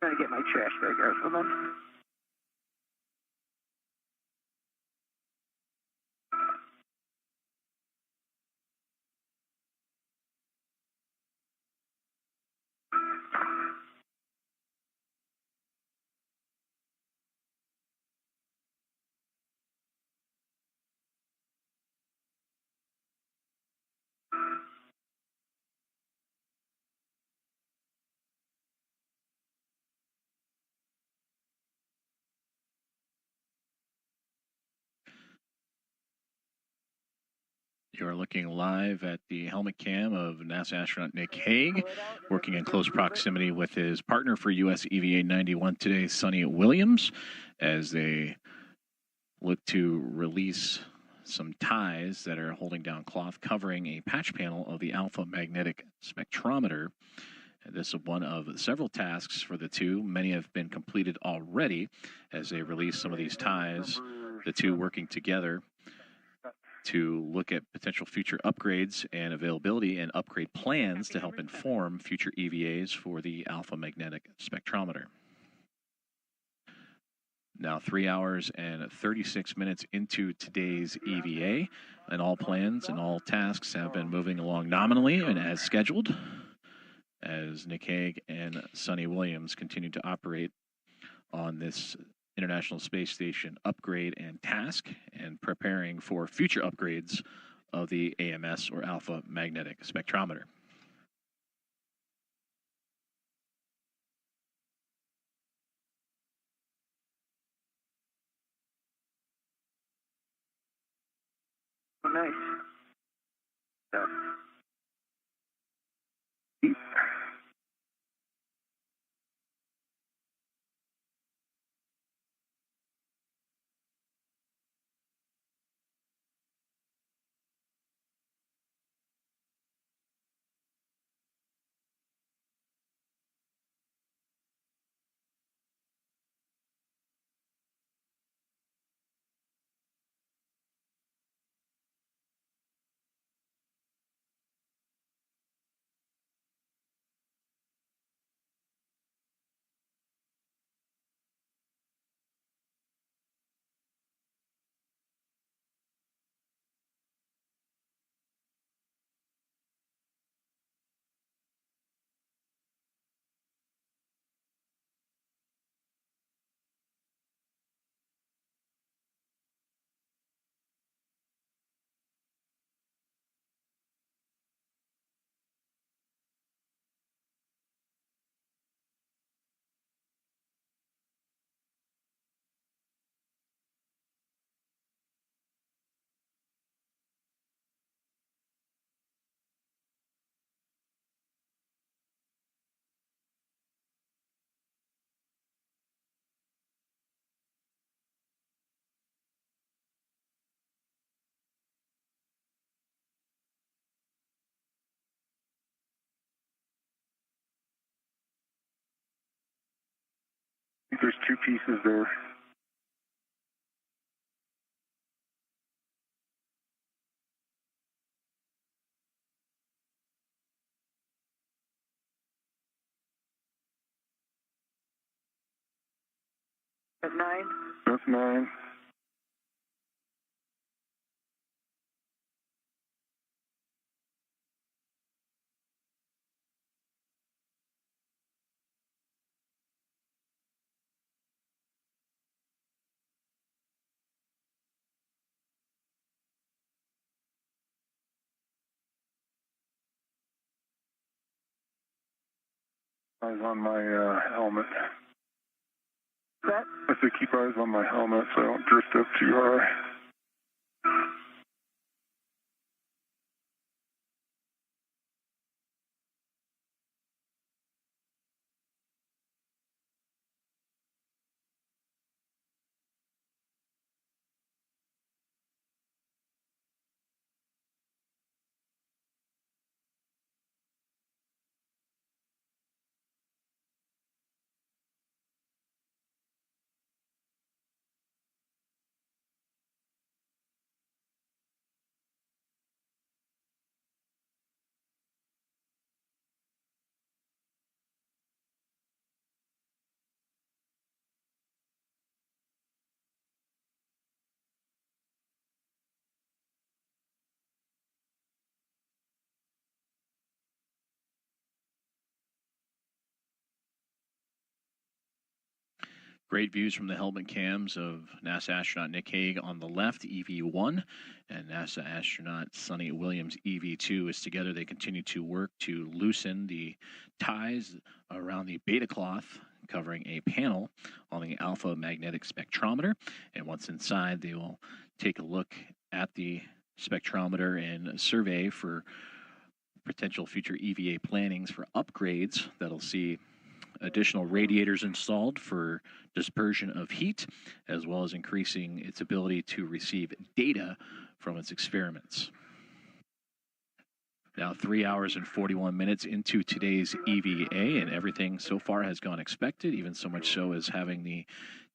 Trying to get my trash bag out. Hold on. You're looking live at the helmet cam of NASA astronaut Nick Hague, working in close proximity with his partner for U.S. EVA 91 today, Suni Williams, as they look to release some ties that are holding down cloth covering a patch panel of the Alpha Magnetic Spectrometer. This is one of several tasks for the two. Many have been completed already as they release some of these ties, the two working together to look at potential future upgrades and availability and upgrade plans to help inform future EVAs for the Alpha Magnetic Spectrometer. Now 3 hours and 36 minutes into today's EVA, and all plans and all tasks have been moving along nominally and as scheduled, as Nick Hague and Suni Williams continue to operate on this International Space Station upgrade and task, and preparing for future upgrades of the AMS, or Alpha Magnetic Spectrometer. Oh, nice. I think there's two pieces there. At 9? That's 9. Eyes on my helmet. That? I have to keep eyes on my helmet so I don't drift up too high. Great views from the helmet cams of NASA astronaut Nick Hague on the left, EV1, and NASA astronaut Suni Williams, EV2. As together they continue to work to loosen the ties around the beta cloth covering a panel on the Alpha Magnetic Spectrometer. And once inside, they will take a look at the spectrometer and survey for potential future EVA plannings for upgrades that'll see additional radiators installed for dispersion of heat, as well as increasing its ability to receive data from its experiments. Now 3 hours and 41 minutes into today's EVA, and everything so far has gone expected, even so much so as having the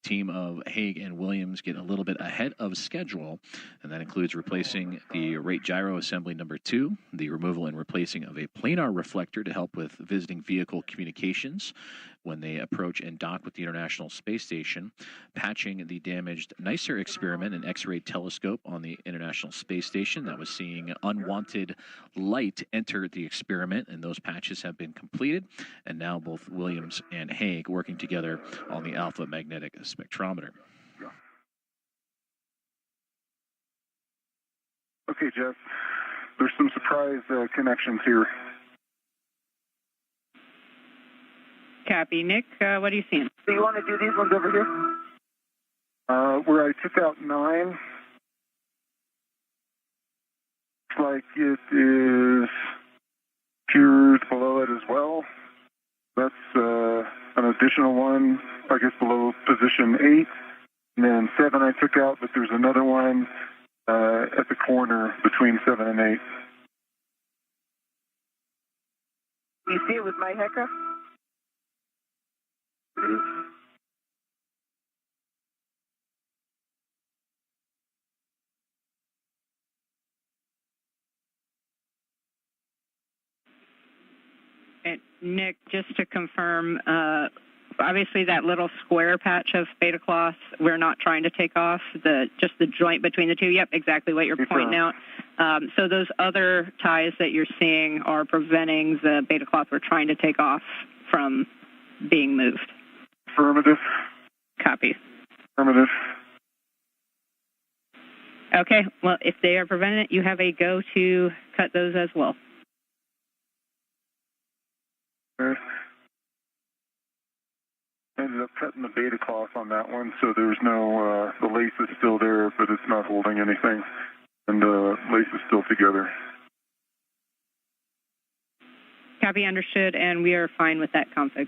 team of Hague and Williams get a little bit ahead of schedule, and that includes replacing the rate gyro assembly number 2, the removal and replacing of a planar reflector to help with visiting vehicle communications when they approach and dock with the International Space Station, patching the damaged NICER experiment, an X-ray telescope on the International Space Station that was seeing unwanted light enter the experiment, and those patches have been completed, and now both Williams and Hague working together on the Alpha Magnetic Spectrometer. Okay, Jeff, there's some surprise connections here. Copy. Nick, what are you seeing? Do you want to do these ones over here? Where I took out 9, looks like it is peers below it as well. That's an additional one, I guess, below position 8. And then 7 I took out, but there's another one at the corner between 7 and 8. Do you see it with my Hecka? And Nick, just to confirm, obviously that little square patch of beta cloth, we're not trying to take off, just the joint between the two. Yep, exactly what you're pointing out. So those other ties that you're seeing are preventing the beta cloth we're trying to take off from being moved. Affirmative. Copy. Affirmative. Okay, well, if they are preventing it, you have a go to cut those as well. Okay. Ended up cutting the beta cloth on that one, so there's no, the lace is still there, but it's not holding anything, and the lace is still together. Copy, understood, and we are fine with that config.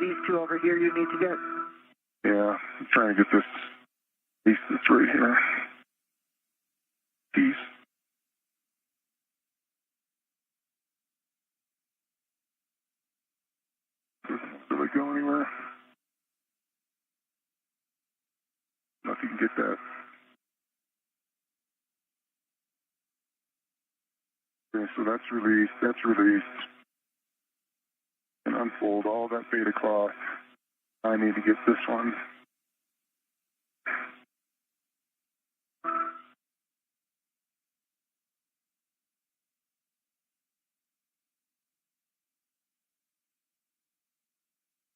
These two over here you need to get. Yeah, I'm trying to get this piece that's right here. Piece. Doesn't really go anywhere. I don't know if you can get that. Okay, so that's released. That's released. And unfold all that beta cloth. I need to get this one.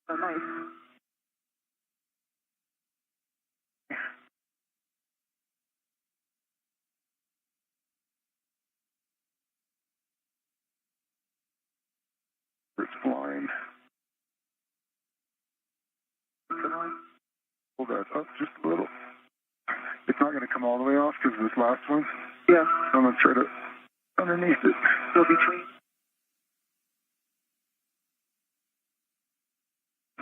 Oh, nice. It's flying. Pull that up just a little. It's not going to come all the way off because of this last one. Yeah. I'm going to try to underneath it. Go between.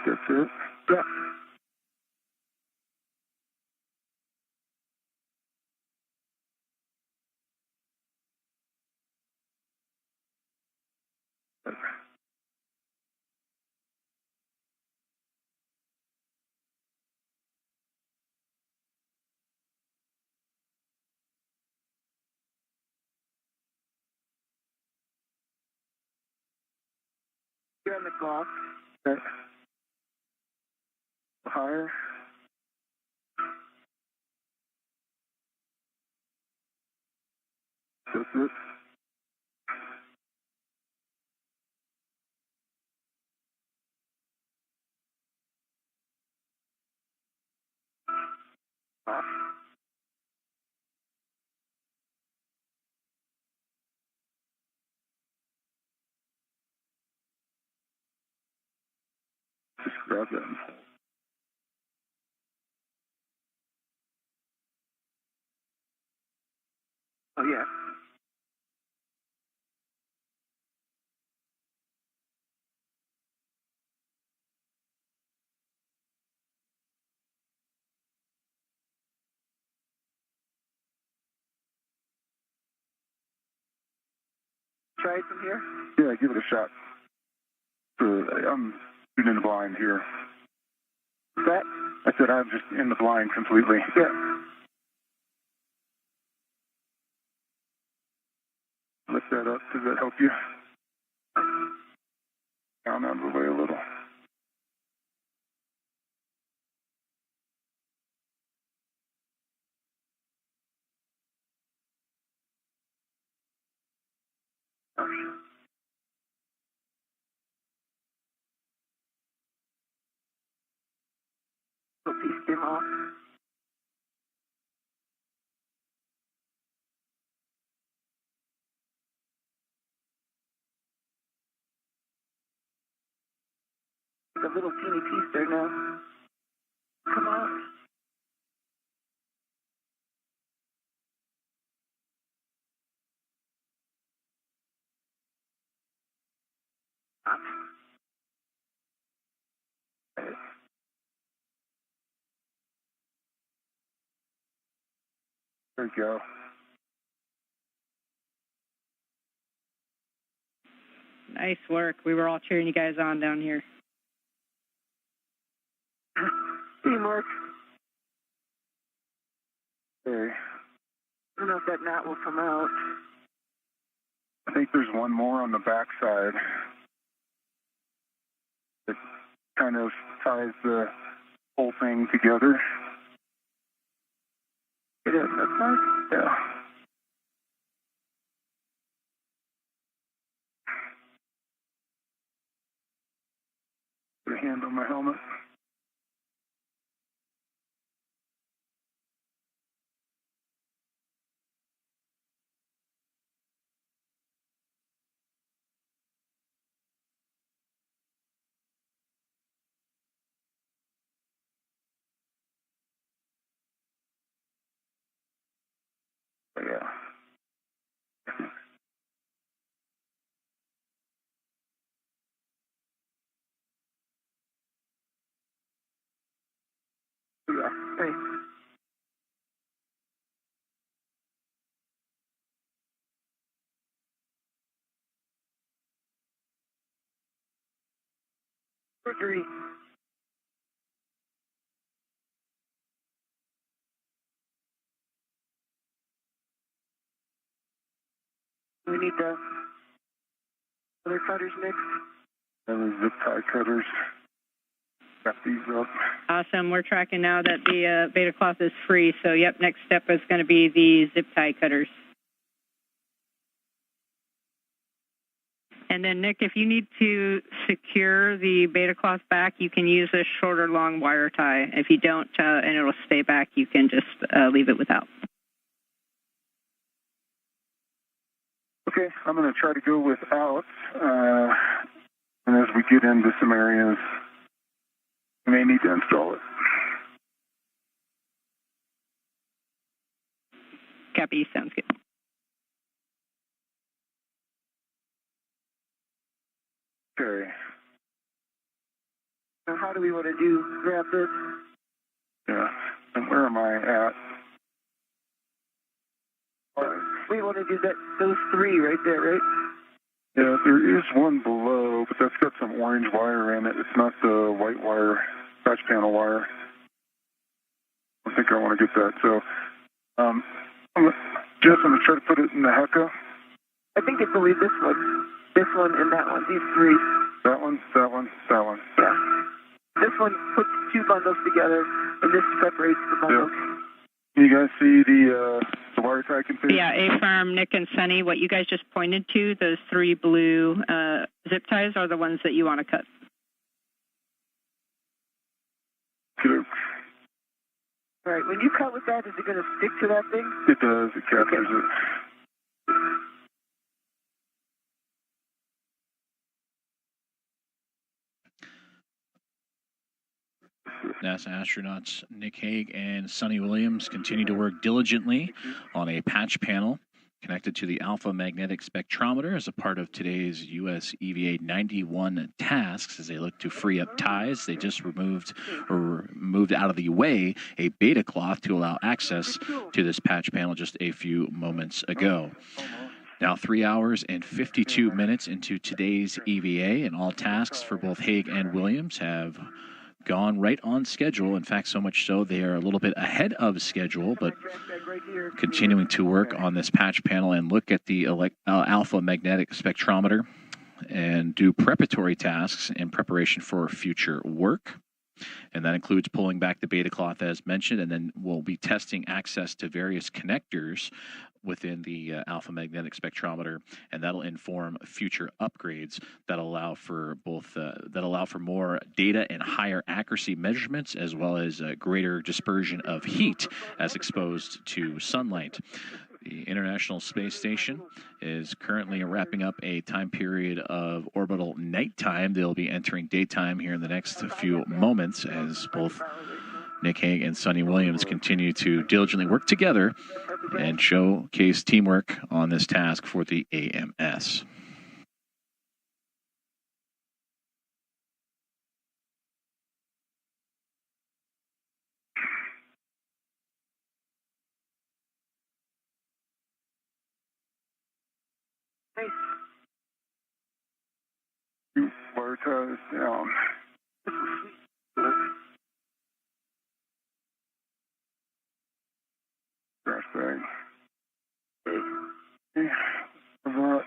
That's it. Yeah. You're on the clock. Okay. Higher. That's it. Off. Just grab that and hold. Oh, yeah. Try it from here? Yeah, give it a shot. I'm shooting in the blind here. That? I said I'm just in the blind completely. Yeah. Lift that up. Does that help you? Down out of the way a little. So please dim off. The little teeny piece there now. Come on. Up. There you go. Nice work. We were all cheering you guys on down here. Teamwork. Okay. I don't know if that knot will come out. I think there's one more on the back side. It kind of ties the whole thing together. It is, that's nice. Yeah. Put a hand on my helmet. Yeah. Yeah. Hey. Mercury. We need the other cutters next. And the zip tie cutters. Got these up. Awesome. We're tracking now that the beta cloth is free. So, yep, next step is going to be the zip tie cutters. And then, Nick, if you need to secure the beta cloth back, you can use a shorter long wire tie. If you don't, and it'll stay back, you can just leave it without. Okay, I'm going to try to go without. And as we get into some areas, we may need to install it. Copy, sounds good. Okay. Now, how do we want to grab this? Yeah. And where am I at? We want to do those three right there, right? Yeah, there is one below, but that's got some orange wire in it. It's not the white wire, patch panel wire. I think I want to get that. So, Jess, I'm going to try to put it in the Hecka. I think it's only this one, and that one, these three. That one. Yeah. This one puts two bundles together, and this separates the bundles. Yep. Can you guys see the wire tie config? Yeah, A-Farm, Nick, and Sunny, what you guys just pointed to, those three blue zip ties are the ones that you want to cut. Good. All right, when you cut with that, is it going to stick to that thing? It does. It captures it. NASA astronauts Nick Hague and Suni Williams continue to work diligently on a patch panel connected to the Alpha Magnetic Spectrometer as a part of today's U.S. EVA 91 tasks as they look to free up ties. They just moved out of the way a beta cloth to allow access to this patch panel just a few moments ago. Now 3 hours and 52 minutes into today's EVA, and all tasks for both Hague and Williams have gone right on schedule. In fact, so much so they are a little bit ahead of schedule, but continuing to work on this patch panel and look at the Alpha Magnetic Spectrometer and do preparatory tasks in preparation for future work. And that includes pulling back the beta cloth as mentioned, and then we'll be testing access to various connectors within the Alpha Magnetic Spectrometer, and that'll inform future upgrades that allow for both more data and higher accuracy measurements, as well as greater dispersion of heat as exposed to sunlight. The International Space Station is currently wrapping up a time period of orbital nighttime. They'll be entering daytime here in the next few moments as both Nick Hague and Suni Williams continue to diligently work together and showcase teamwork on this task for the AMS. Wire ties down. Crash bag. Okay. That.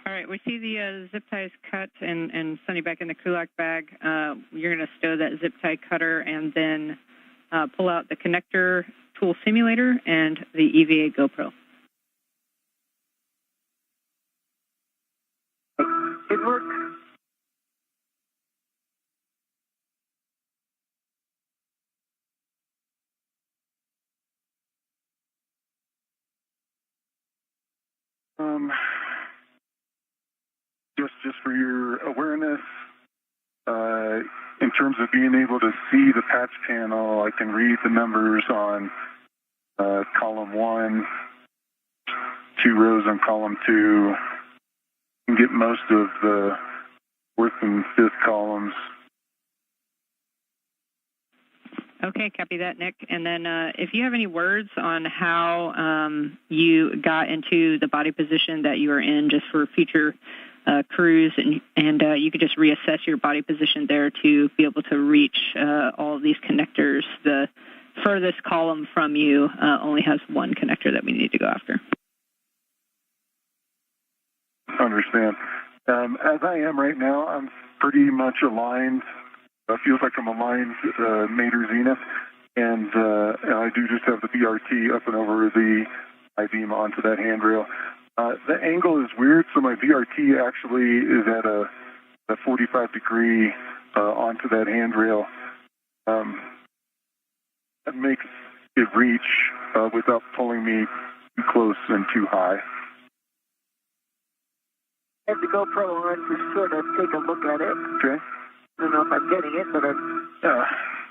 All right, we see the zip ties cut and Sunny back in the Kulak bag. You're going to stow that zip tie cutter and then pull out the connector tool simulator and the EVA GoPro. It worked. Just for your awareness, in terms of being able to see the patch panel, I can read the numbers on column 1, 2 rows on column 2, and get most of the 4th and 5th columns. Okay, copy that, Nick. And then if you have any words on how you got into the body position that you are in just for future crews, and you could just reassess your body position there to be able to reach all of these connectors. The furthest column from you only has one connector that we need to go after. Understand. As I am right now, I'm pretty much aligned. Feels like I'm aligned Mater Zenith, and I do just have the BRT up and over the I-beam onto that handrail. The angle is weird, so my BRT actually is at a 45-degree onto that handrail. That makes it reach without pulling me too close and too high. I have the GoPro on to sort of take a look at it. Okay. I don't know if I'm getting it, but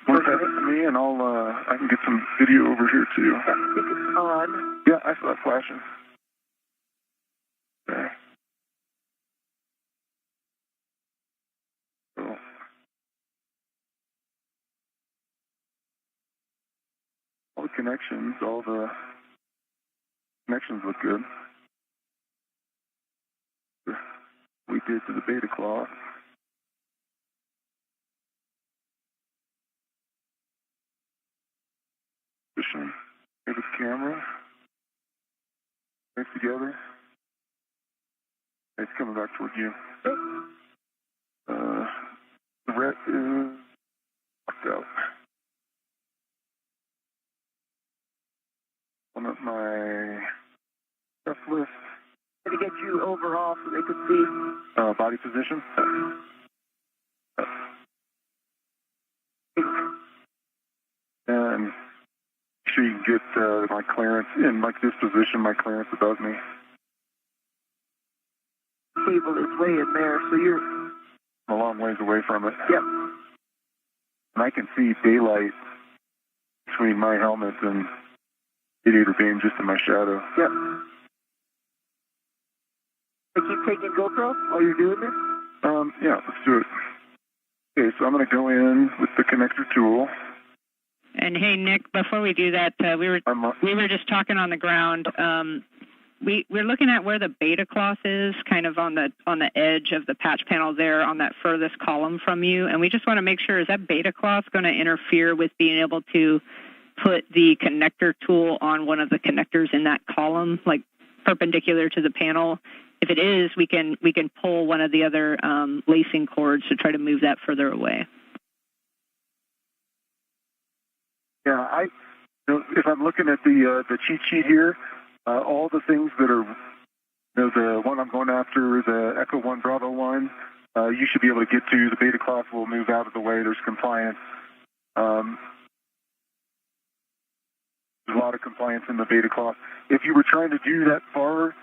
Point that to me, and I can get some video over here too. I think it's on. Yeah, I saw that flashing. Okay. Cool. All the connections look good. We did to the beta cloth. camera. Face together. It's coming back toward you. The ret is locked out. Pulling up my stuff list. To get you overall so they could see. Body position. And make sure you can get my clearance in like this position, my clearance above me. Cable is way in there, so you're I'm a long ways away from it. Yep. And I can see daylight between my helmet and radiator beam just in my shadow. Yep. I keep taking GoPro while you're doing this? Yeah, let's do it. Okay, so I'm going to go in with the connector tool. And hey, Nick, before we do that, we were just talking on the ground. We're looking at where the beta cloth is, kind of on the edge of the patch panel there, on that furthest column from you. And we just want to make sure, is that beta cloth going to interfere with being able to put the connector tool on one of the connectors in that column, like perpendicular to the panel? If it is, we can pull one of the other lacing cords to try to move that further away. Yeah, if I'm looking at the cheat sheet here, all the things that are, the one I'm going after, the Echo 1 Bravo 1, you should be able to get to. The beta cloth will move out of the way. There's compliance. There's a lot of compliance in the beta cloth. If you were trying to do that far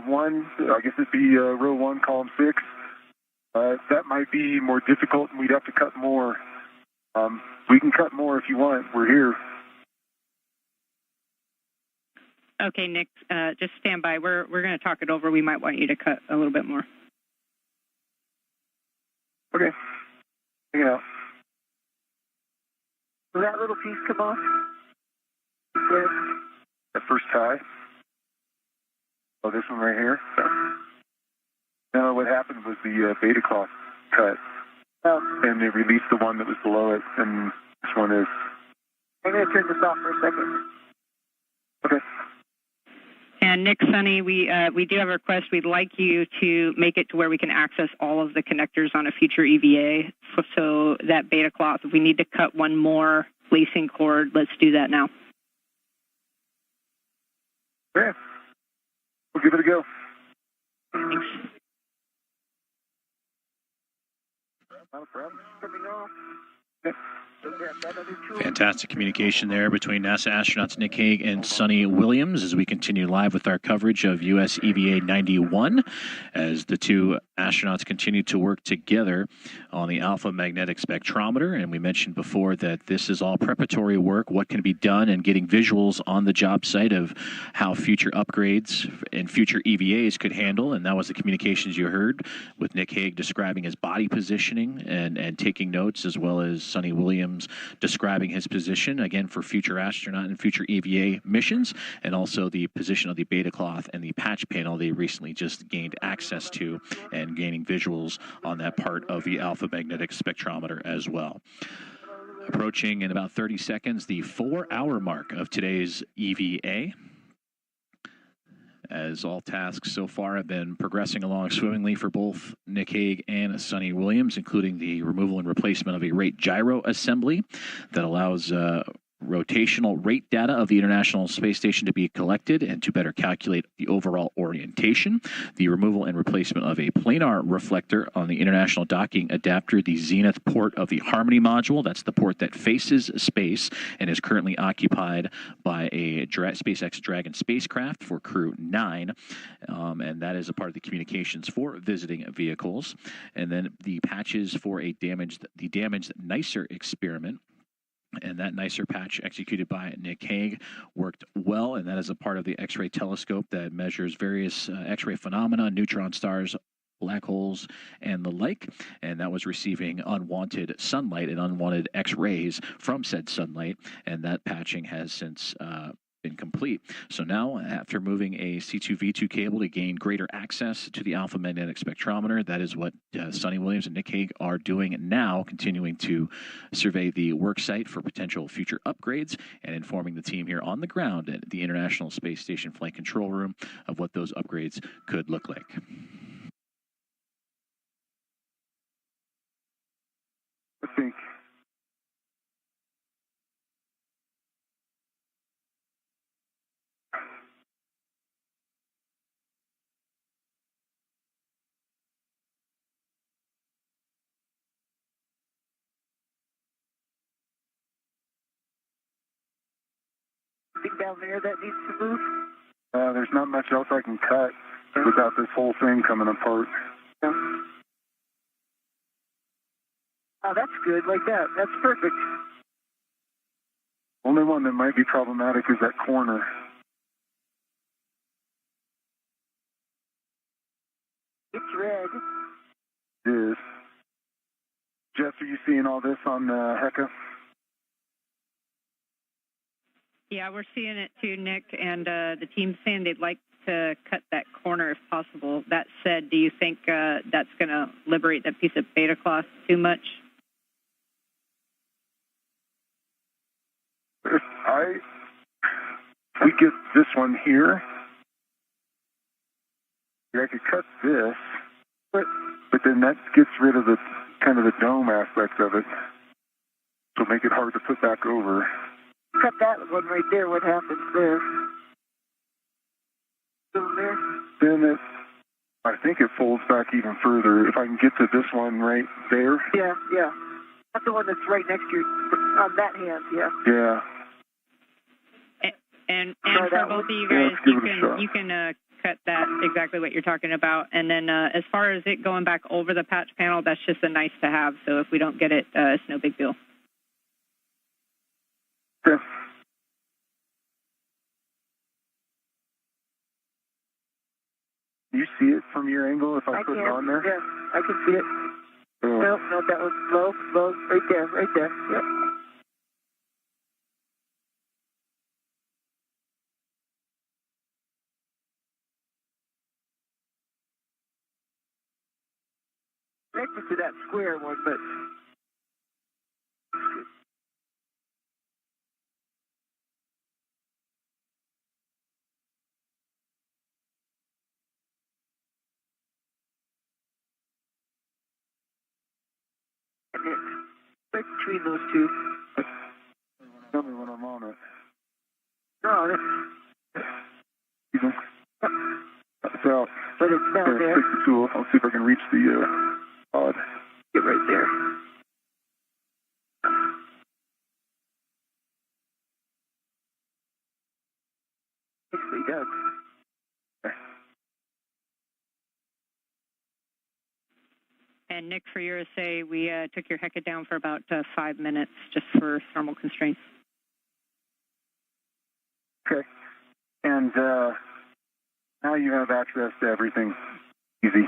one, I guess it'd be row 1, column 6. That might be more difficult, and we'd have to cut more. We can cut more if you want. We're here. Okay, Nick, just stand by. We're going to talk it over. We might want you to cut a little bit more. Okay. Hang it out. Will that little piece come off? Yes. That first tie. Oh, this one right here? No, what happened was the beta cloth cut. Oh. And they released the one that was below it, and this one is. I'm going to turn this off for a second. Okay. And Nick, Suni, we do have a request. We'd like you to make it to where we can access all of the connectors on a future EVA. So that beta cloth, if we need to cut one more lacing cord, let's do that now. Okay. We'll give it a go. Thanks. Not a problem. Coming off. Fantastic communication there between NASA astronauts Nick Hague and Suni Williams as we continue live with our coverage of U.S. EVA 91 as the two astronauts continue to work together on the Alpha Magnetic Spectrometer. And we mentioned before that this is all preparatory work, what can be done, and getting visuals on the job site of how future upgrades and future EVAs could handle. And that was the communications you heard with Nick Hague describing his body positioning and taking notes, as well as Suni Williams describing his position, again, for future astronaut and future EVA missions, and also the position of the beta cloth and the patch panel they recently just gained access to, and gaining visuals on that part of the Alpha Magnetic Spectrometer as well. Approaching in about 30 seconds the 4-hour mark of today's EVA, as all tasks so far have been progressing along swimmingly for both Nick Hague and Suni Williams, including the removal and replacement of a rate gyro assembly that allows rotational rate data of the International Space Station to be collected and to better calculate the overall orientation, the removal and replacement of a planar reflector on the International Docking Adapter, the Zenith port of the Harmony module. That's the port that faces space and is currently occupied by a SpaceX Dragon spacecraft for Crew 9, and that is a part of the communications for visiting vehicles. And then the patches for the damaged NICER experiment. And that NICER patch executed by Nick Hague worked well, and that is a part of the X-ray telescope that measures various X-ray phenomena, neutron stars, black holes, and the like. And that was receiving unwanted sunlight and unwanted X-rays from said sunlight, and that patching has since been complete. So now, after moving a C2V2 cable to gain greater access to the Alpha Magnetic Spectrometer, that is what Suni Williams and Nick Hague are doing now, continuing to survey the work site for potential future upgrades and informing the team here on the ground at the International Space Station Flight Control Room of what those upgrades could look like. I think down there that needs to move? there's not much else I can cut without this whole thing coming apart. Yeah. Oh, that's good, like that. That's perfect. Only one that might be problematic is that corner. It's red. It is. Jess, are you seeing all this on HECA? Yeah, we're seeing it too, Nick, and the team's saying they'd like to cut that corner if possible. That said, do you think that's going to liberate that piece of beta cloth too much? If we get this one here, I could cut this, but then that gets rid of the kind of the dome aspect of it, so make it hard to put back over. Cut that one right there. What happens there? Still there? Then I think it folds back even further. If I can get to this one right there. Yeah, yeah. That's the one that's right next to you, on that hand, yeah. Yeah. And for both of you guys, you can cut that exactly what you're talking about. And then as far as it going back over the patch panel, that's just a nice to have. So if we don't get it, it's no big deal. Okay. You see it from your angle if I put it on there? Yeah, I can see it. No, that was low, right there, yep. Connected to that square one, but right between those two. Tell me when I'm on it. No, So, but it's down there. Take the tool. I'll see if I can reach the pod. Get right there. Nicely done. And Nick, for your assay, we took your HECA down for about 5 minutes just for thermal constraints. Okay. And now you have access to everything. Easy.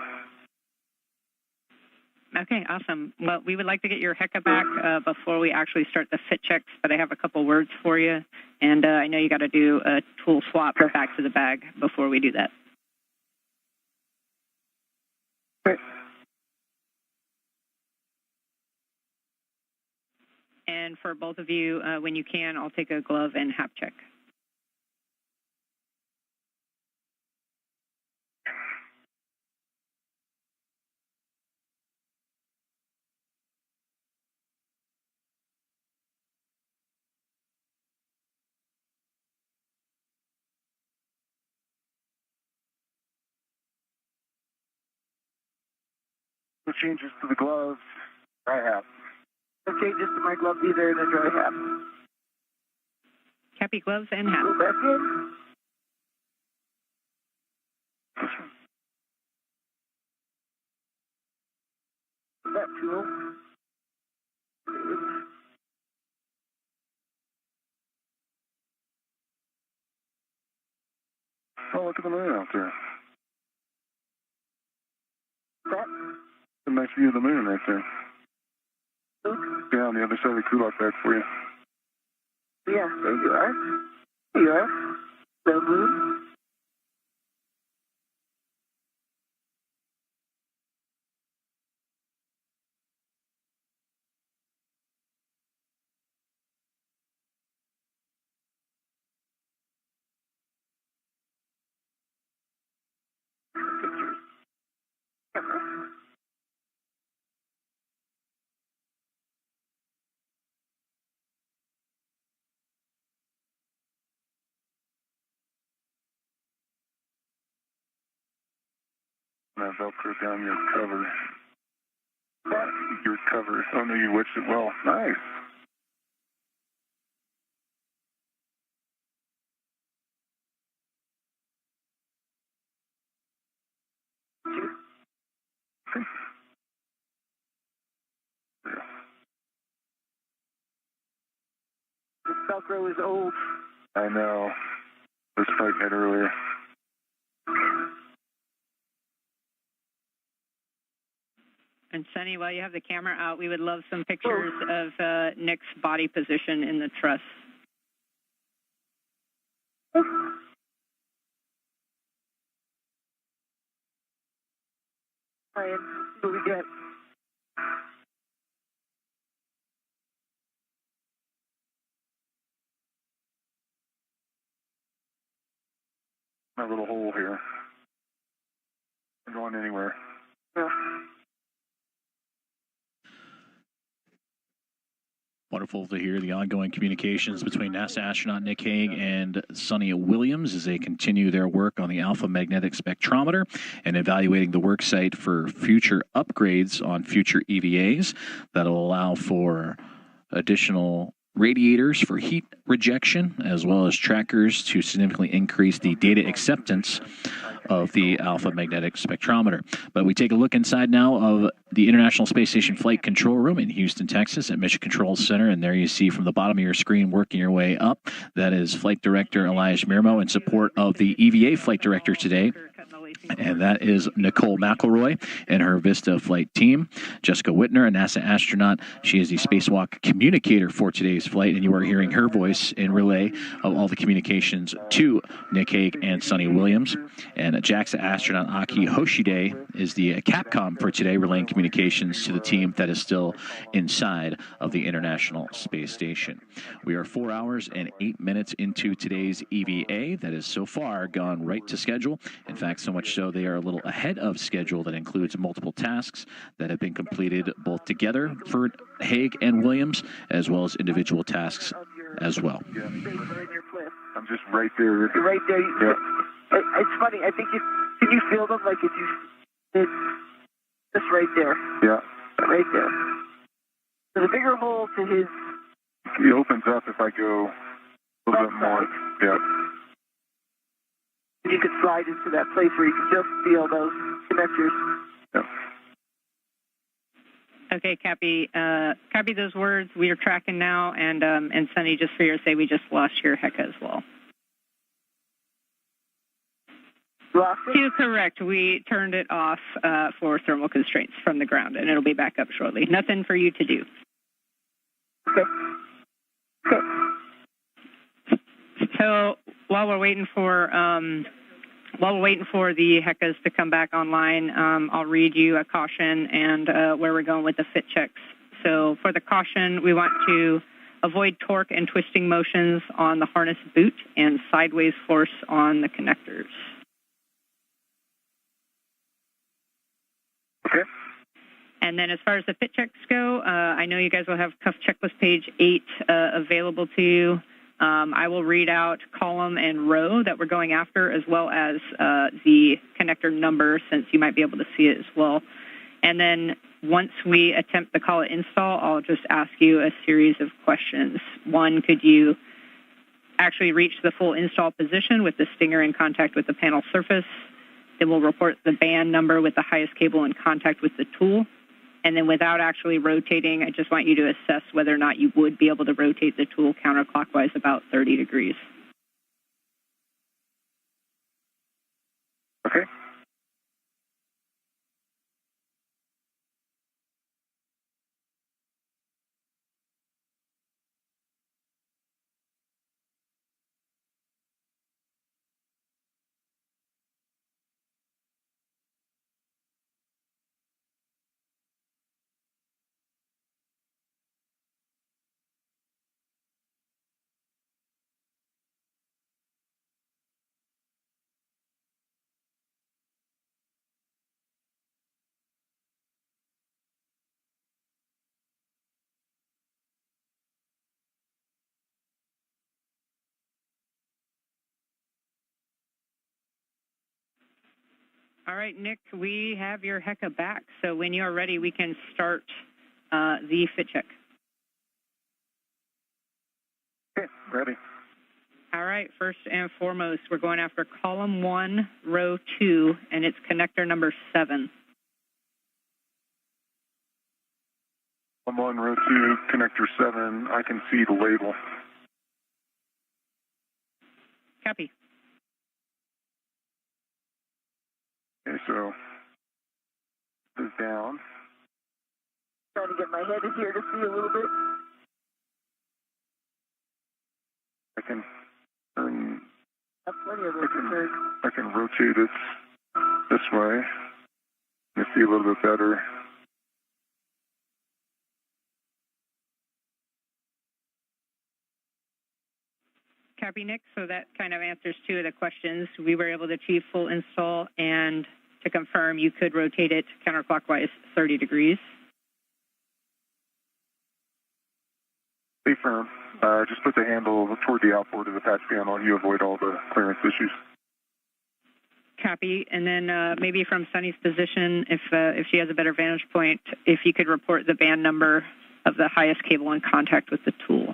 Okay, awesome. Well, we would like to get your HECA back before we actually start the fit checks, but I have a couple words for you. And I know you got to do a tool swap back to the bag before we do that. Okay. And for both of you, when you can, I'll take a glove and hap check. No changes to the gloves. I have. No changes to my gloves either in a dry hat. Cappy gloves and hat. Go back in. That tool. Oh, look at the moon out there. That. A nice view of the moon right there. Luke? Yeah, on the other side of the Kulak bag for you. Yeah, there you are. Here you are. So blue. Pictures. Camera. Now Velcro down your cover. Your cover. Oh no, you witched it well. Nice. Okay. This Velcro is old. I know. I was fighting it earlier. And Sunny, while you have the camera out, we would love some pictures of Nick's body position in the truss. Ryan, see what we get. My little hole here. I'm going anywhere. Yeah. Wonderful to hear the ongoing communications between NASA astronaut Nick Hague and Suni Williams as they continue their work on the Alpha Magnetic Spectrometer and evaluating the work site for future upgrades on future EVAs that will allow for additional radiators for heat rejection, as well as trackers to significantly increase the data acceptance of the Alpha Magnetic Spectrometer. But we take a look inside now of the International Space Station Flight Control Room in Houston, Texas at Mission Control Center, and there you see from the bottom of your screen working your way up, that is Flight Director Elias Mirmo in support of the EVA Flight Director today. And that is Nicole McElroy and her Vista flight team. Jessica Whitner, a NASA astronaut. She is the Spacewalk communicator for today's flight, and you are hearing her voice in relay of all the communications to Nick Hague and Suni Williams. And JAXA astronaut Aki Hoshide is the Capcom for today, relaying communications to the team that is still inside of the International Space Station. We are 4 hours and 8 minutes into today's EVA. That has so far gone right to schedule. In fact, so much so they are a little ahead of schedule. That includes multiple tasks that have been completed both together for Hague and Williams, as well as individual tasks as well. I'm just right there. You're right there. Yeah. It's funny. I think can you feel them? Like if you, it's just right there. Yeah. Right there. There's a bigger hole to his. He opens up if I go a little bit more. Yeah. You could slide into that place where you can just feel those connectors. Yeah. Okay, copy those words. We are tracking now, and Sunny, just for your sake, we just lost your HECA as well. Lost it? To correct, we turned it off for thermal constraints from the ground, and it'll be back up shortly. Nothing for you to do. Okay. Okay. So while we're waiting for the HECAs to come back online, I'll read you a caution and where we're going with the fit checks. So for the caution, we want to avoid torque and twisting motions on the harness boot and sideways force on the connectors. Okay. And then as far as the fit checks go, I know you guys will have cuff checklist page 8 available to you. I will read out column and row that we're going after, as well as the connector number, since you might be able to see it as well. And then once we attempt the call it install, I'll just ask you a series of questions. One, could you actually reach the full install position with the stinger in contact with the panel surface? Then we'll report the band number with the highest cable in contact with the tool. And then without actually rotating, I just want you to assess whether or not you would be able to rotate the tool counterclockwise about 30 degrees. Okay. All right, Nick, we have your HECA back. So when you're ready, we can start the fit check. Okay, ready. All right, first and foremost, we're going after column 1, row 2, and it's connector number 7. I'm on row 2, connector 7. I can see the label. Copy. Okay, so this is down. Trying to get my head in here to see a little bit. I can turn. Have plenty of room to turn. I can rotate it this way. You see a little bit better. Copy, Nick. So that kind of answers 2 of the questions. We were able to achieve full install, and to confirm, you could rotate it counterclockwise 30 degrees. Stay firm. Just put the handle toward the outboard of the patch panel. You avoid all the clearance issues. Copy. And then maybe from Suni's position, if she has a better vantage point, if you could report the band number of the highest cable in contact with the tool.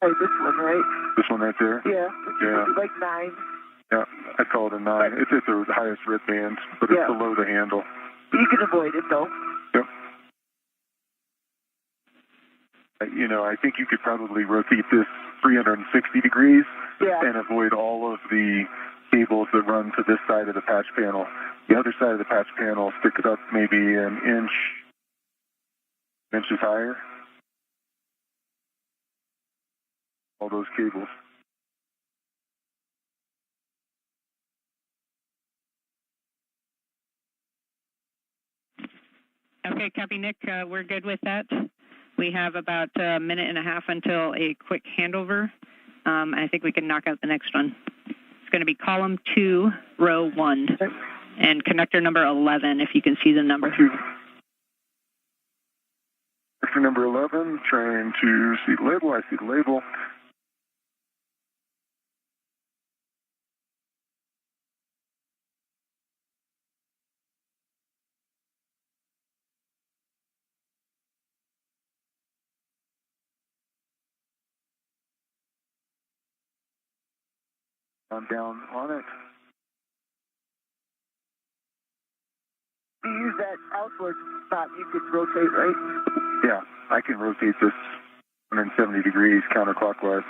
Oh, this one, right? This one right there? Yeah. Yeah. Like 9. Yeah, I call it a 9. It's at the highest red band, but it's below the handle. You can avoid it, though. Yep. You know, I think you could probably rotate this 360 degrees and avoid all of the cables that run to this side of the patch panel. The other side of the patch panel, stick it up maybe an inches higher. All those cables. Okay, copy, Nick. We're good with that. We have about a minute and a half until a quick handover. I think we can knock out the next one. It's going to be column 2, row 1, and connector number 11, if you can see the number. Connector number 11, trying to see the label. I see the label. I'm down on it. You use that outward spot, you could rotate, right? Yeah, I can rotate this 170 degrees counterclockwise.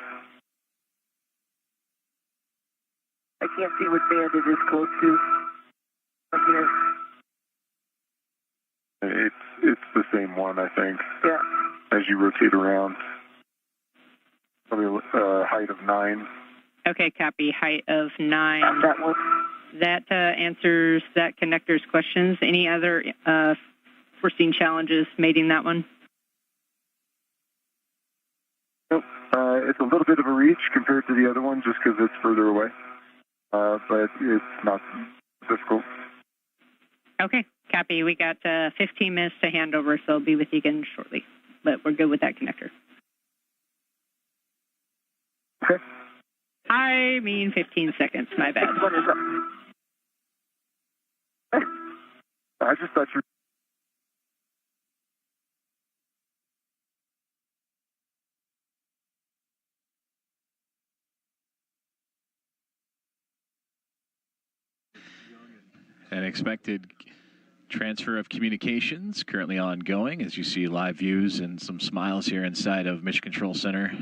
I can't see what band it is close to. From here. It's the same one, I think. Yeah. As you rotate around. Probably a height of 9. Okay, copy. Height of 9. That one. That answers that connector's questions. Any other foreseen challenges mating that one? Nope. It's a little bit of a reach compared to the other one just because it's further away. But it's not difficult. Okay, copy. We got 15 minutes to hand over, so I'll be with you again shortly. But we're good with that connector. Okay. I mean 15 seconds, my bad. What is up? I just thought you An expected transfer of communications currently ongoing, as you see live views and some smiles here inside of Mission Control Center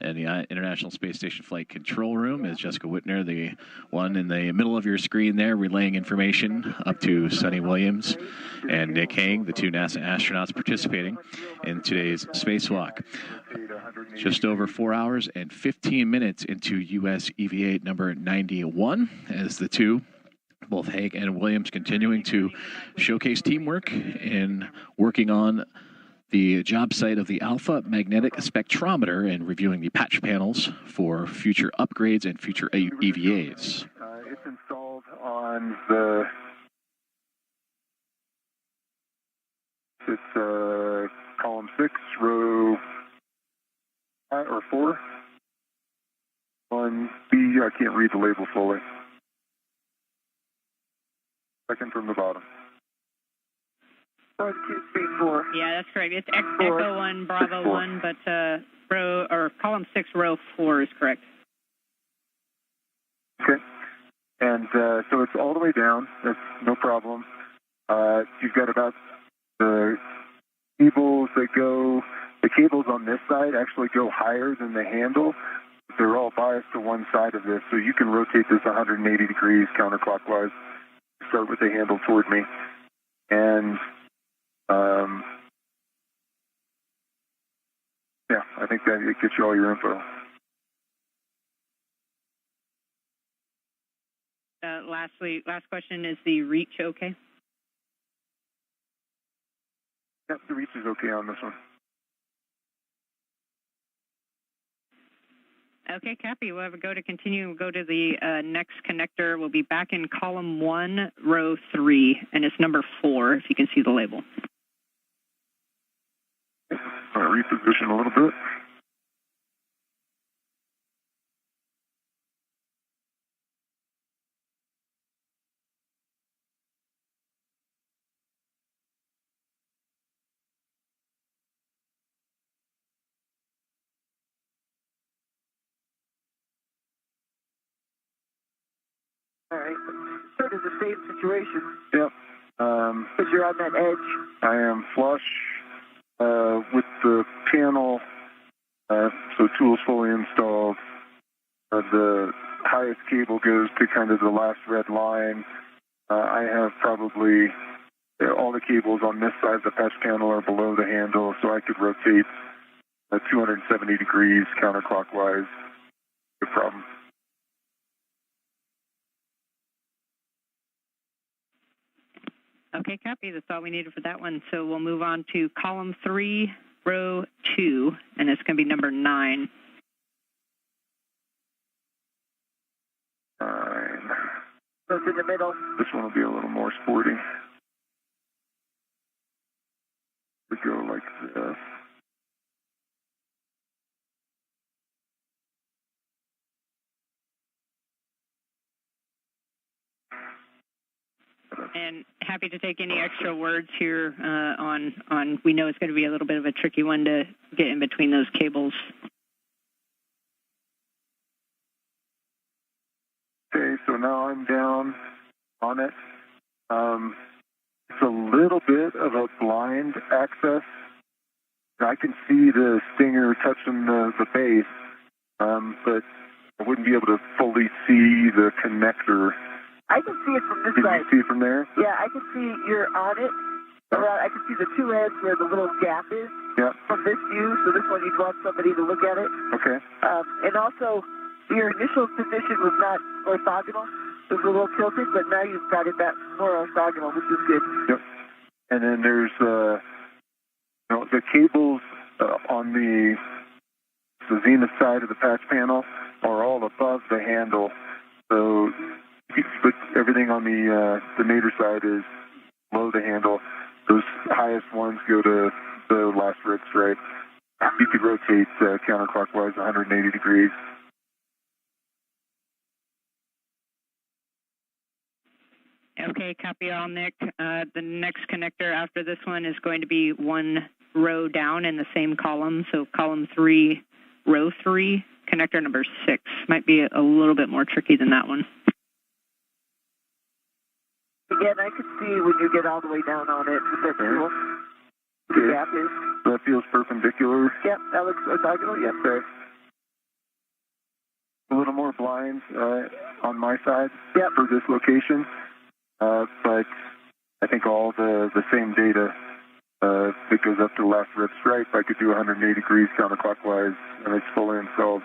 and the International Space Station Flight Control Room, as Jessica Whitner, the one in the middle of your screen there, relaying information up to Suni Williams and Nick Hague, the 2 NASA astronauts participating in today's spacewalk. Just over 4 hours and 15 minutes into U.S. EVA number 91, as the 2, both Hague and Williams, continuing to showcase teamwork in working on the job site of the Alpha Magnetic Spectrometer and reviewing the patch panels for future upgrades and future EVAs. It's installed on the. It's column 6, row 4. On B, I can't read the label fully. Second from the bottom. 1224. Yeah, that's correct. It's Echo 1, Bravo 1, but column 6, row 4 is correct. Okay. And so it's all the way down. That's no problem. You've got about the cables the cables on this side actually go higher than the handle. They're all biased to one side of this, so you can rotate this 180 degrees counterclockwise. Start with the handle toward me. And yeah, I think that it gets you all your info. Last question, is the reach okay? Yep, the reach is okay on this one. Okay, copy. We'll have a go to continue. We'll go to the next connector. We'll be back in column 1, row 3, and it's number 4, if you can see the label. All right, reposition a little bit. All right. So it is the same situation. Yep. Because you're on that edge. I am flush with the panel, so tools fully installed. The highest cable goes to kind of the last red line. I have probably all the cables on this side of the patch panel are below the handle, so I could rotate 270 degrees counterclockwise. No problem. Okay, copy. That's all we needed for that one. So we'll move on to column 3, row 2, and it's going to be number 9. 9. So it's in the middle. This one will be a little more sporty. We go like this. And happy to take any extra words here on. We know it's going to be a little bit of a tricky one to get in between those cables. Okay, so now I'm down on it. It's a little bit of a blind access. I can see the stinger touching the base, but I wouldn't be able to fully see the connector. I can see it from this Can side. you see it from there? Yeah, I can see you're on it. I can see the two ends where the little gap is from this view. So this one, you'd want somebody to look at it. Okay. And also, your initial position was not orthogonal. It was a little tilted, but now you've got it back more orthogonal, which is good. Yep. And then there's the cables on the zenith side of the patch panel are all above the handle. So but everything on the nadir side is below the handle. Those highest ones go to the last red stripe. You could rotate counterclockwise 180 degrees. Okay, copy all, Nick. The next connector after this one is going to be 1 row down in the same column. So column 3, row 3, connector number 6. Might be a little bit more tricky than that one. Again, I can see when you get all the way down on it. Is that cool? The gap is. That feels perpendicular. Yep, that looks orthogonal. Yep. Okay. A little more blind on my side for this location, but I think all the same data that goes up to the last red stripe, I could do 180 degrees counterclockwise, and it's fully installed.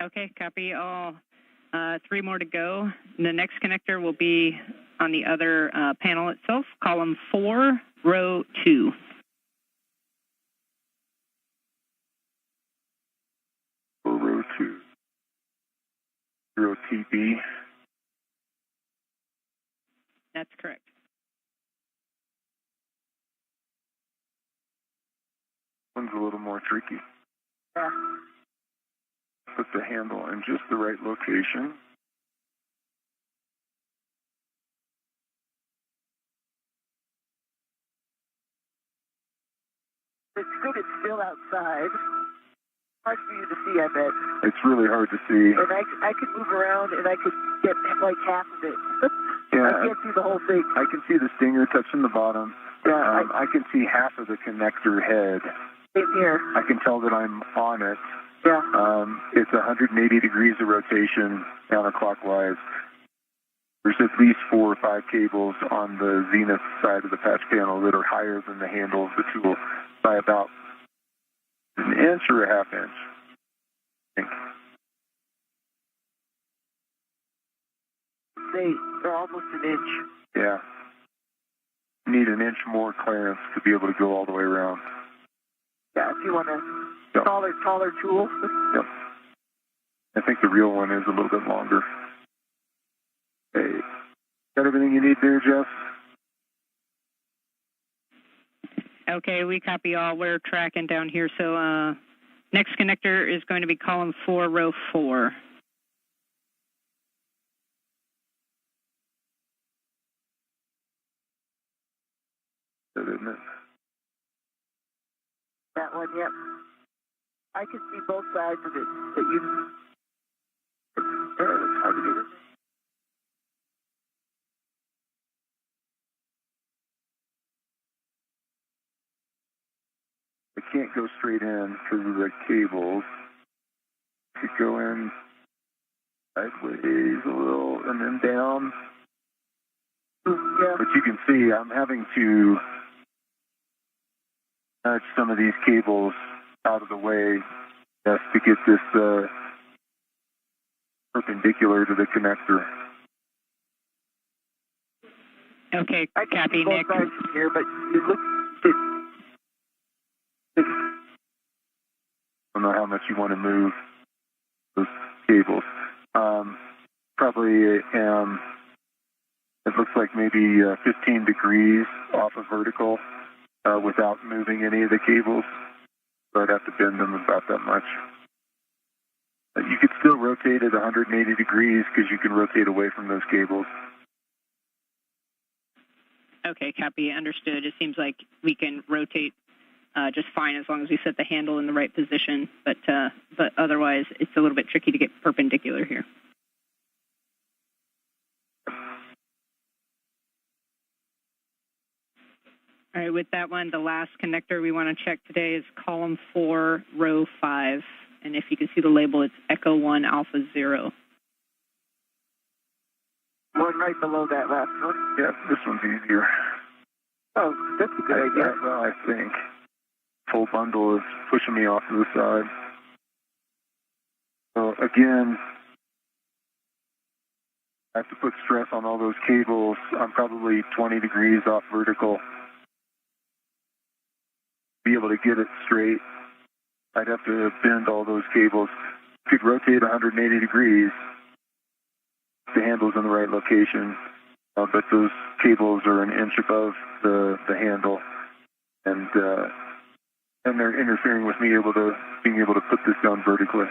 Okay, copy all. 3 more to go. The next connector will be on the other panel itself, column 4, row 2. Row 2. 0 TB. That's correct. One's a little more tricky. Yeah. put the handle in just the right location. It's good it's still outside. Hard for you to see, I bet. It's really hard to see. And I could move around and I could get like half of it. Yeah, I can't see the whole thing. I can see the stinger touching the bottom. Yeah, I can see half of the connector head. same here. I can tell that I'm on it. Yeah. It's 180 degrees of rotation counterclockwise. There's at least 4 or 5 cables on the zenith side of the patch panel that are higher than the handle of the tool by about an inch or a half inch, I think. They're almost an inch. Yeah. Need an inch more clearance to be able to go all the way around. Yeah, if you want a Yep. taller tool. Yep. I think the real one is a little bit longer. Hey, got everything you need there, Jeff? Okay, we copy all. We're tracking down here. So next connector is going to be column 4, row 4. That isn't it? That one, yep. I can see both sides of it. That you. It's hard to do. I can't go straight in because of the cables. Could go in sideways a little and then down. Yeah. But you can see I'm having to nudge some of these cables out of the way just to get this perpendicular to the connector. Okay, I can copy, see both Nick. sides from here, but it looks. I don't know how much you want to move those cables. Probably it looks like maybe 15 degrees off of vertical without moving any of the cables. So I'd have to bend them about that much. You could still rotate at 180 degrees because you can rotate away from those cables. Okay, copy, understood. It seems like we can rotate just fine as long as we set the handle in the right position, but otherwise it's a little bit tricky to get perpendicular here. All right, with that one, the last connector we want to check today is column 4, row 5. And if you can see the label, it's Echo 1 Alpha 0. One right below that last one. Yeah, this one's easier. Oh, that's a good idea. Well, I think. Full bundle is pushing me off to the side. So again, I have to put stress on all those cables. I'm probably 20 degrees off vertical. Be able to get it straight, I'd have to bend all those cables. Could rotate 180 degrees. The handle's in the right location, but those cables are an inch above the handle, and they're interfering with me being able to put this down vertically.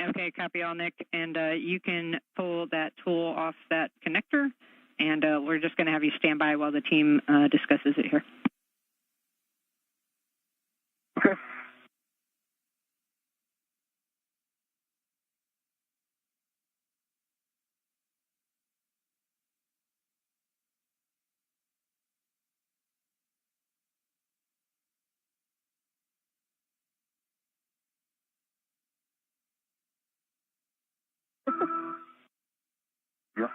Okay, copy all, Nick. And you can pull that tool off that connector, and we're just going to have you stand by while the team discusses it here. Okay. Yeah.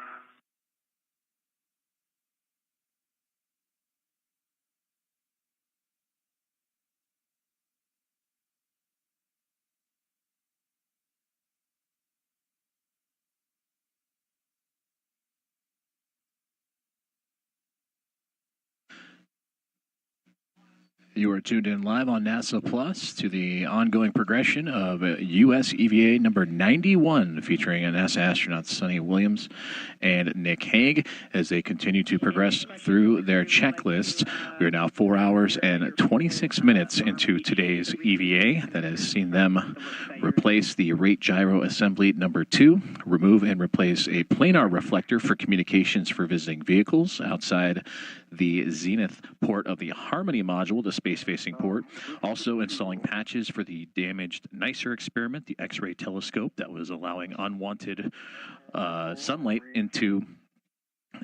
You are tuned in live on NASA Plus to the ongoing progression of U.S. EVA number 91, featuring NASA astronauts Suni Williams and Nick Hague as they continue to progress through their checklists. We are now 4 hours and 26 minutes into today's EVA that has seen them replace the rate gyro assembly number 2, remove and replace a planar reflector for communications for visiting vehicles outside the zenith port of the Harmony module, the space-facing port. Also installing patches for the damaged NICER experiment, the X-ray telescope that was allowing unwanted sunlight into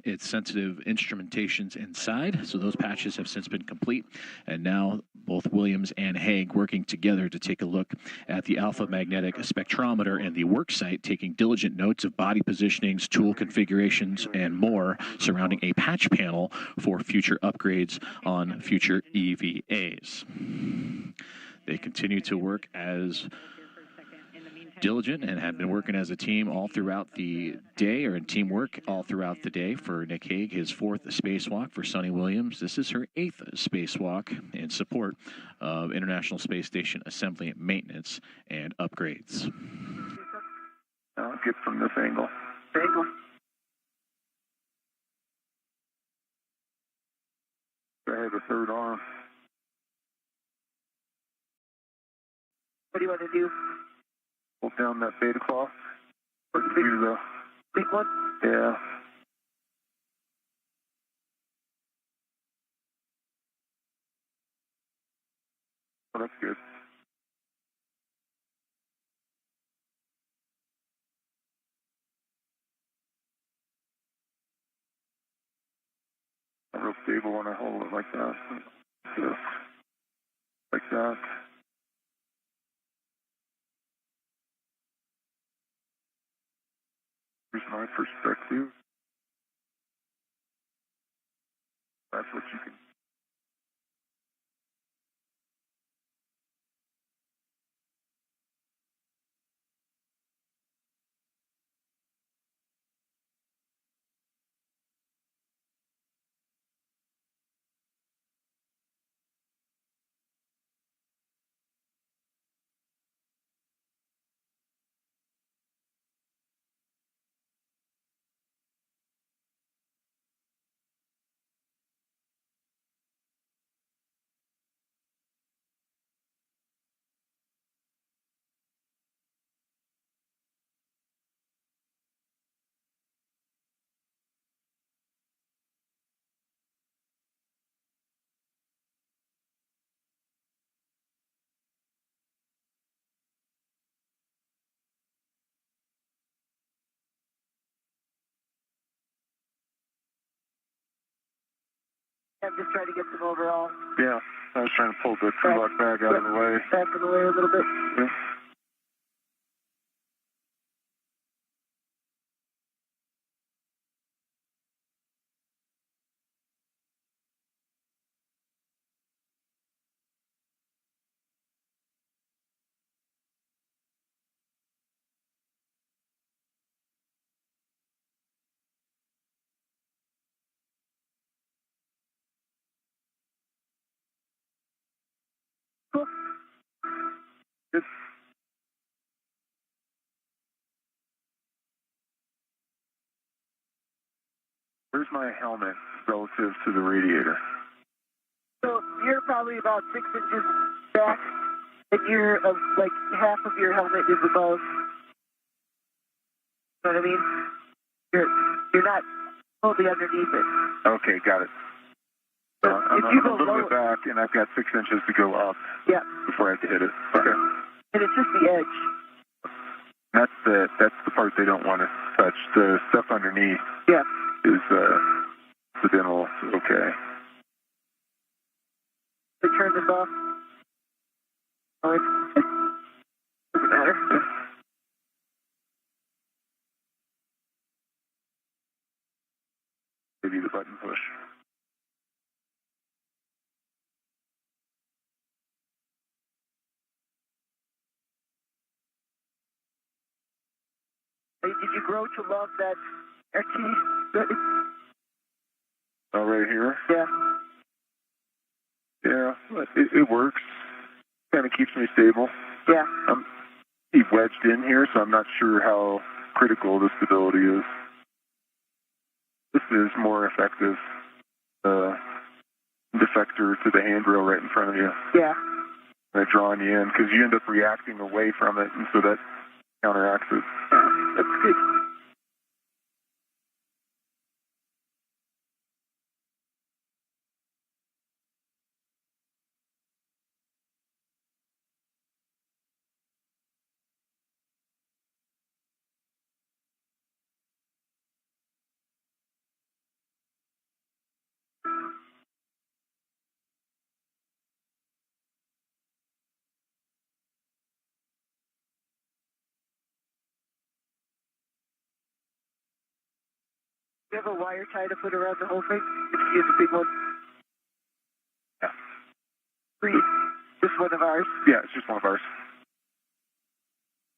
its sensitive instrumentations inside. So those patches have since been complete. And now both Williams and Hague working together to take a look at the Alpha Magnetic Spectrometer and the worksite, taking diligent notes of body positionings, tool configurations, and more surrounding a patch panel for future upgrades on future EVAs. They continue to work as diligent and have been working as a team all throughout the day, or in teamwork all throughout the day. For Nick Hague, his 4th spacewalk. For Suni Williams, this is her 8th spacewalk in support of International Space Station assembly, maintenance, and upgrades. I'll get from this angle. I have a third arm. What do you want to do? Pull down that beta cloth. What's the Do the big one? yeah. Well, that's good. I'm real stable when I hold it like that. So, like that. Here's my perspective. That's what you can. I'm just trying to get some overall. Yeah, I was trying to pull the lock bag out of the way. Back in the way a little bit. Yeah. Cool. Good. Where's my helmet relative to the radiator? So you're probably about 6 inches back, and you're like half of your helmet is above. You know what I mean? You're not totally underneath it. Okay, got it. So I'm if you a go little lower, bit back, and I've got 6 inches to go up yeah, before I have to hit it. Okay. and it's just the edge. That's the part they don't want to touch. The stuff underneath Yeah. is incidental. Okay. They turn this off. Oh, it doesn't matter. Maybe the button push. Hey, did you grow to love that RT? Oh, right here? Yeah. Yeah, it works. Kind of keeps me stable. Yeah. I'm wedged in here, so I'm not sure how critical the stability is. This is more effective. Defector to the handrail right in front of you. Yeah. They're drawing you in because you end up reacting away from it, and so that counteracts it. That's good. Do you have a wire tie to put around the whole thing? If you use a big one? Yeah. Please. Just one of ours? Yeah, it's just one of ours.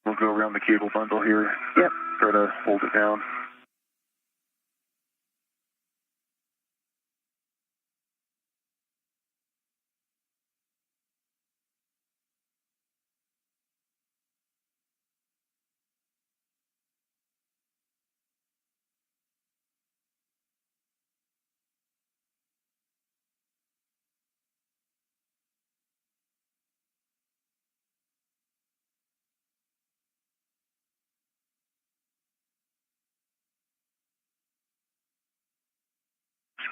We'll go around the cable bundle here. Yep. Try to hold it down.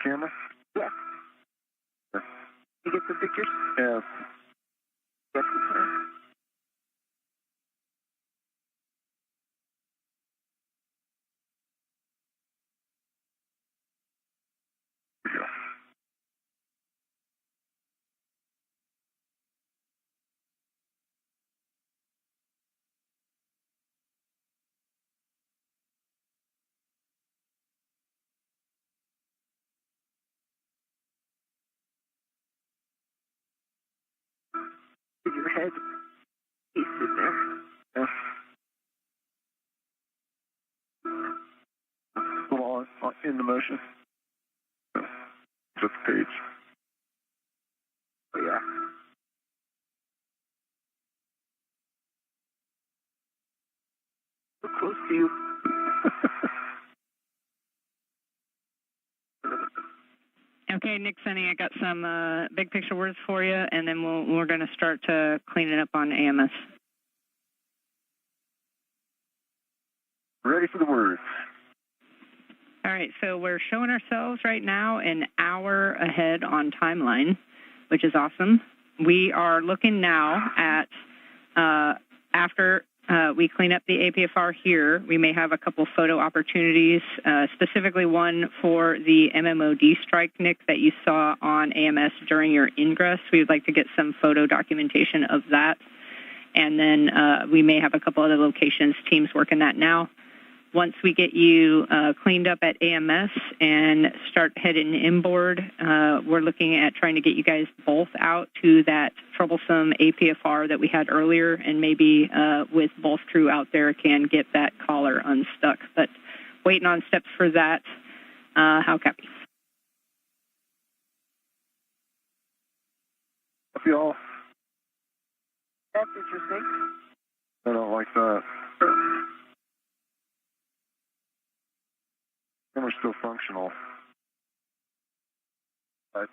Camera? Yeah. Sure. You get some pictures? Yeah. Yes. Here we go. In your head. He's in there. Yeah. A little in the motion. Just the page. Oh, yeah. So close to you. Okay, Nick, Suni, I got some big picture words for you, and then we're going to start to clean it up on AMS. Ready for the words. All right, so we're showing ourselves right now an hour ahead on timeline, which is awesome. We are looking now at after we clean up the APFR here, we may have a couple photo opportunities, specifically one for the MMOD strike, Nick, that you saw on AMS during your ingress. We would like to get some photo documentation of that. And then we may have a couple other locations, teams working that now. Once we get you cleaned up at AMS and start heading inboard, we're looking at trying to get you guys both out to that troublesome APFR that we had earlier, and maybe with both crew out there can get that collar unstuck. But waiting on steps for that. How copy? Copy all. That's interesting. I don't like that. Camera's still functional. But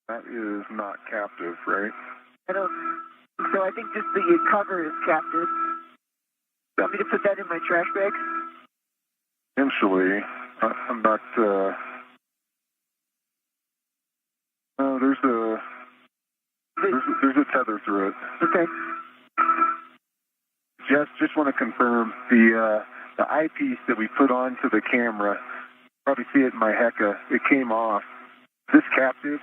that is not captive, right? I don't. So I think just the cover is captive. You want me to put that in my trash bag? Potentially. I'm not, no, there's a tether through it. Okay. Just want to confirm the eyepiece that we put onto the camera. Probably see it in my HECA. It came off. Is this captive?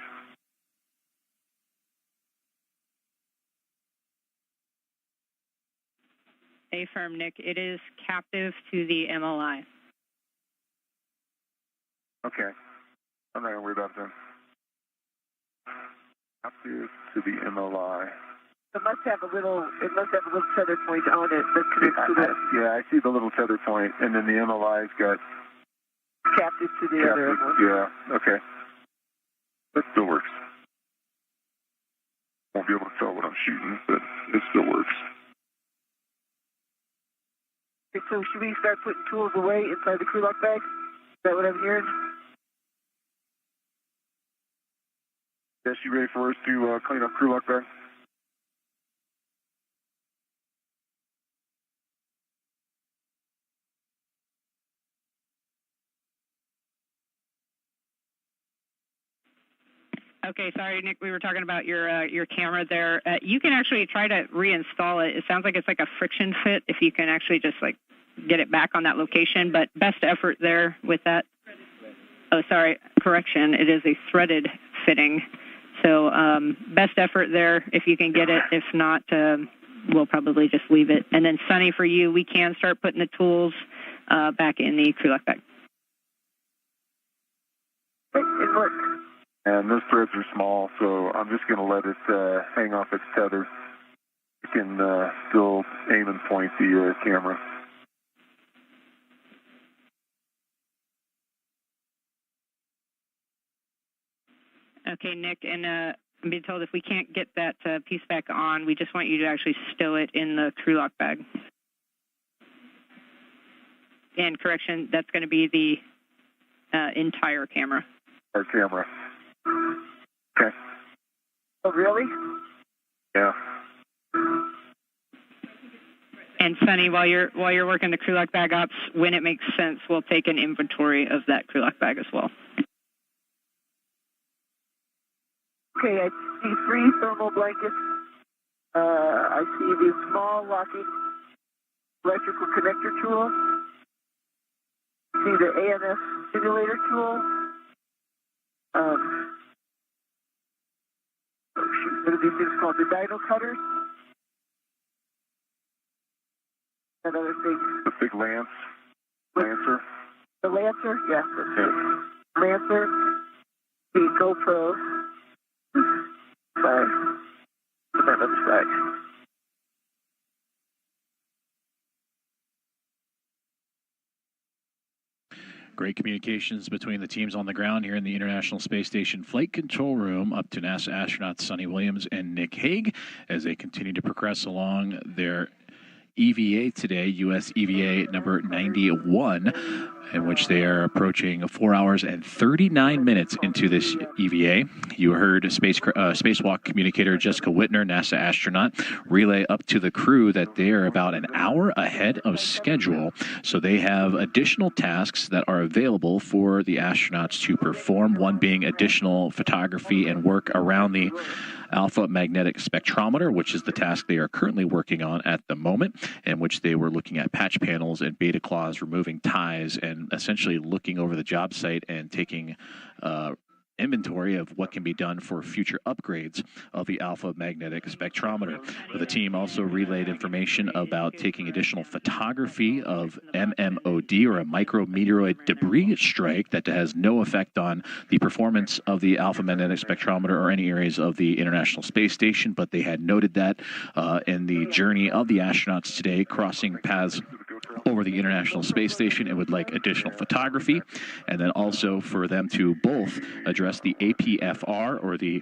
Affirm, Nick. It is captive to the MLI. Okay. I'm not going to worry about that. Captive to the MLI. It must have a little tether point on it that connects to that. Yeah, I see the little tether point, and then the MLI's got captive to the other one. Yeah, okay. That still works. Won't be able to tell what I'm shooting, but it still works. Okay, so should we start putting tools away inside the crew lock bag? Is that what I'm hearing? Yes, you ready for us to clean up crew lock bag? Okay, sorry, Nick. We were talking about your camera there. You can actually try to reinstall it. It sounds like it's like a friction fit. If you can actually just like get it back on that location, but best effort there with that. Oh, sorry, correction. It is a threaded fitting. So best effort there if you can get it. If not, we'll probably just leave it. And then Sunny, for you, we can start putting the tools back in the crew lock bag. It worked. And those threads are small, so I'm just going to let it hang off its tether. You can still aim and point the camera. Okay, Nick, and I'm being told if we can't get that piece back on, we just want you to actually stow it in the crew lock bag. And correction, that's going to be the entire camera. Our camera. Okay. Oh, really? Yeah. And Sunny, while you're working the crew lock bag ops, when it makes sense, we'll take an inventory of that crew lock bag as well. Okay, I see 3 thermal blankets. I see the small locking electrical connector tool. See the ANS simulator tool. Oh shoot, what are these things called? The dino cutters? That other thing. The big lance. Lancer. The Lancer? Yeah, that's it. Lancer. The GoPro. Side. Put that on the side. Great communications between the teams on the ground here in the International Space Station Flight Control Room up to NASA astronauts Suni Williams and Nick Hague as they continue to progress along their EVA today, U.S. EVA number 91, in which they are approaching 4 hours and 39 minutes into this EVA. You heard Spacewalk communicator Jessica Whitner, NASA astronaut, relay up to the crew that they are about an hour ahead of schedule. So they have additional tasks that are available for the astronauts to perform, one being additional photography and work around the Alpha Magnetic Spectrometer, which is the task they are currently working on at the moment, in which they were looking at patch panels and beta claws, removing ties, and essentially looking over the job site and taking inventory of what can be done for future upgrades of the Alpha Magnetic Spectrometer. The team also relayed information about taking additional photography of MMOD, or a micrometeoroid debris strike that has no effect on the performance of the Alpha Magnetic Spectrometer or any areas of the International Space Station, but they had noted that in the journey of the astronauts today crossing paths over the International Space Station, it would like additional photography, and then also for them to both address the APFR, or the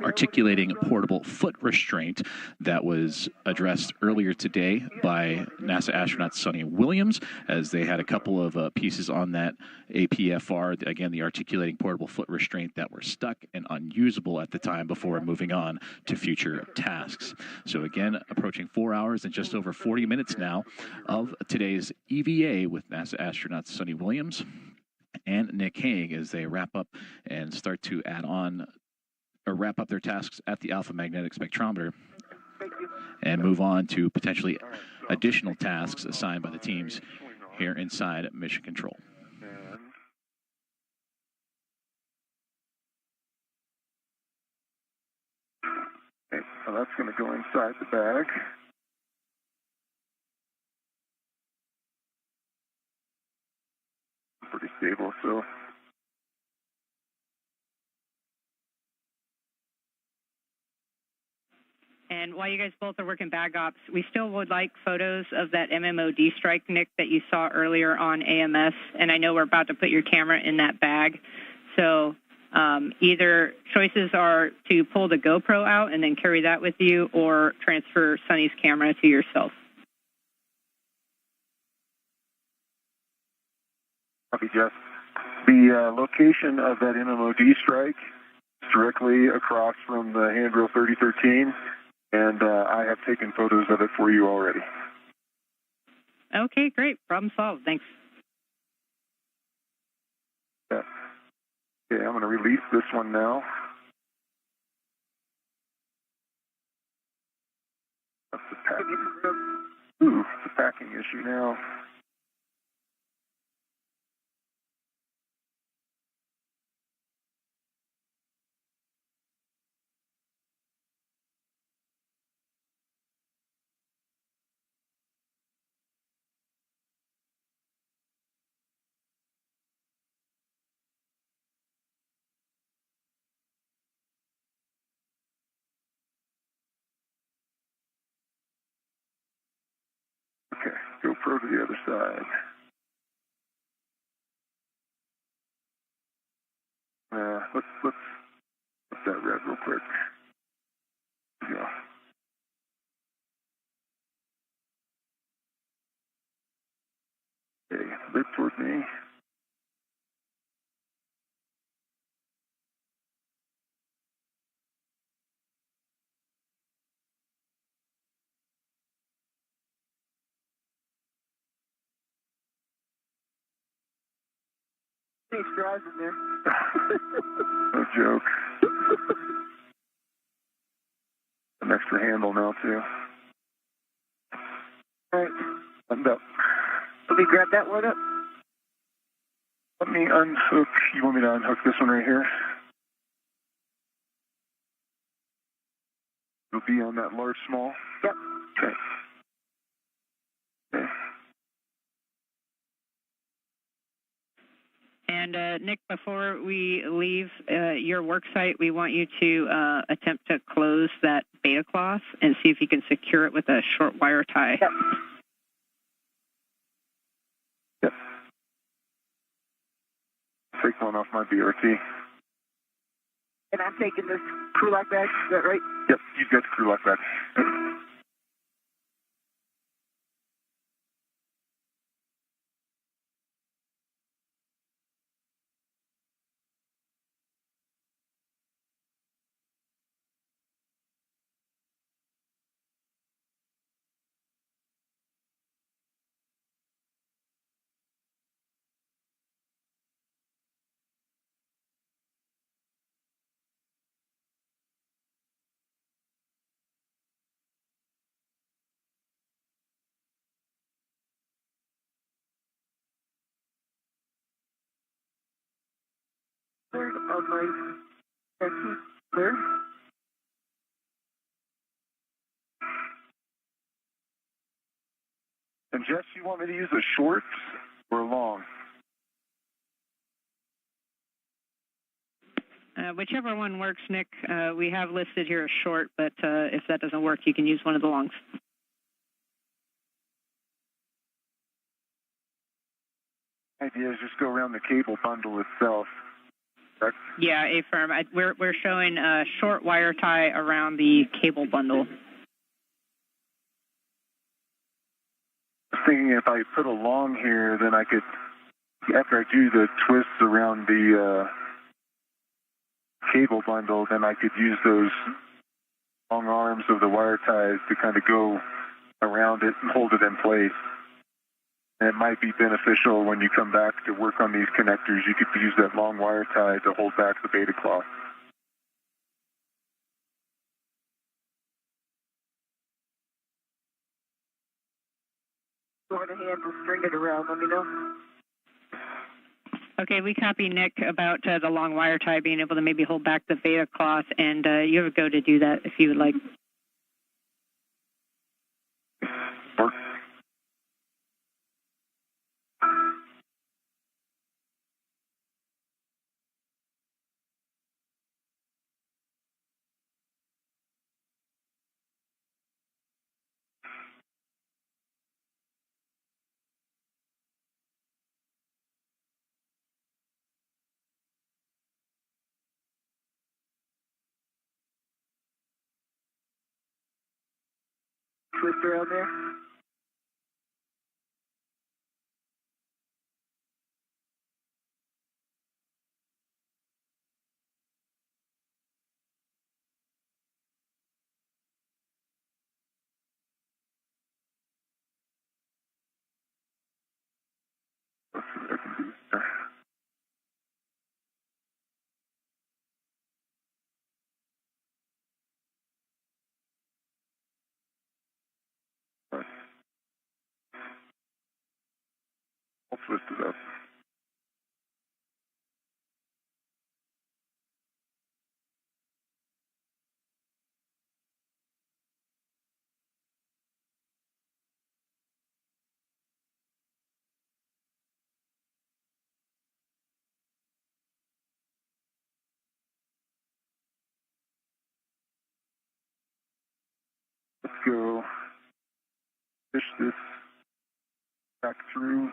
articulating portable foot restraint, that was addressed earlier today by NASA astronaut Suni Williams, as they had a couple of pieces on that APFR, again, the articulating portable foot restraint, that were stuck and unusable at the time before moving on to future tasks. So again, approaching 4 hours and just over 40 minutes now of today's EVA with NASA astronauts Suni Williams and Nick Hague, as they wrap up and start to add on or wrap up their tasks at the Alpha Magnetic Spectrometer and move on to potentially additional tasks assigned by the teams here inside Mission Control. Okay, so that's going to go inside the bag. Pretty stable, so. And while you guys both are working bag ops, we still would like photos of that MMOD strike, Nick, that you saw earlier on AMS. And I know we're about to put your camera in that bag. So either choices are to pull the GoPro out and then carry that with you, or transfer Suni's camera to yourself. Copy, Jeff. The location of that MMOD strike is directly across from the handrail 3013, and I have taken photos of it for you already. Okay, great. Problem solved. Thanks. Yeah. Okay, I'm going to release this one now. That's the packing. Ooh, it's a packing issue now. Okay, GoPro to the other side. Let's flip that red real quick. Yeah. Okay, look toward me. Hey, straws in there. No joke. An extra handle now, too. All right. Buttoned up. Let me grab that one up. Let me unhook. You want me to unhook this one right here? It'll be on that large small? Yep. Okay. Okay. And Nick, before we leave your work site, we want you to attempt to close that beta cloth and see if you can secure it with a short wire tie. Yep. Yep. Take one off my BRT. And I'm taking this crew lock back, is that right? Yep, you've got the crew lock back. Cleared on my exit. Cleared. And Jess, you want me to use a short or a long? Whichever one works, Nick. We have listed here a short, but if that doesn't work, you can use one of the longs. The idea is just go around the cable bundle itself. Correct? Yeah, A-firm. We're showing a short wire tie around the cable bundle. I was thinking if I put a long here, then I could, after I do the twists around the cable bundle, then I could use those long arms of the wire ties to kind of go around it and hold it in place. And it might be beneficial when you come back to work on these connectors. You could use that long wire tie to hold back the beta cloth. Go ahead and string it around, let me know. Okay, we copy Nick about the long wire tie being able to maybe hold back the beta cloth, and you have a go to do that if you would like. Work. twist around there. Let's see what I can do there. I'll twist it up. Let's go fish this back through.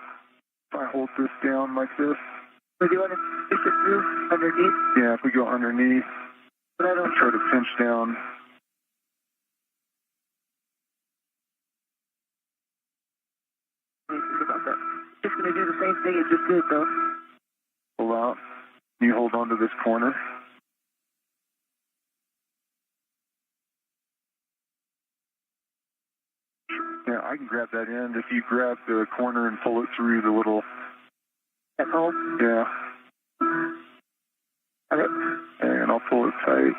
If I hold this down like this. So do you want to fish it through underneath? Yeah, if we go underneath, But I don't try to pinch down. think about that. Just going to do the same thing it just did, though. Pull out. You hold on to this corner. Yeah, I can grab that end. If you grab the corner and pull it through the little... That hole? Yeah. Okay. And I'll pull it tight.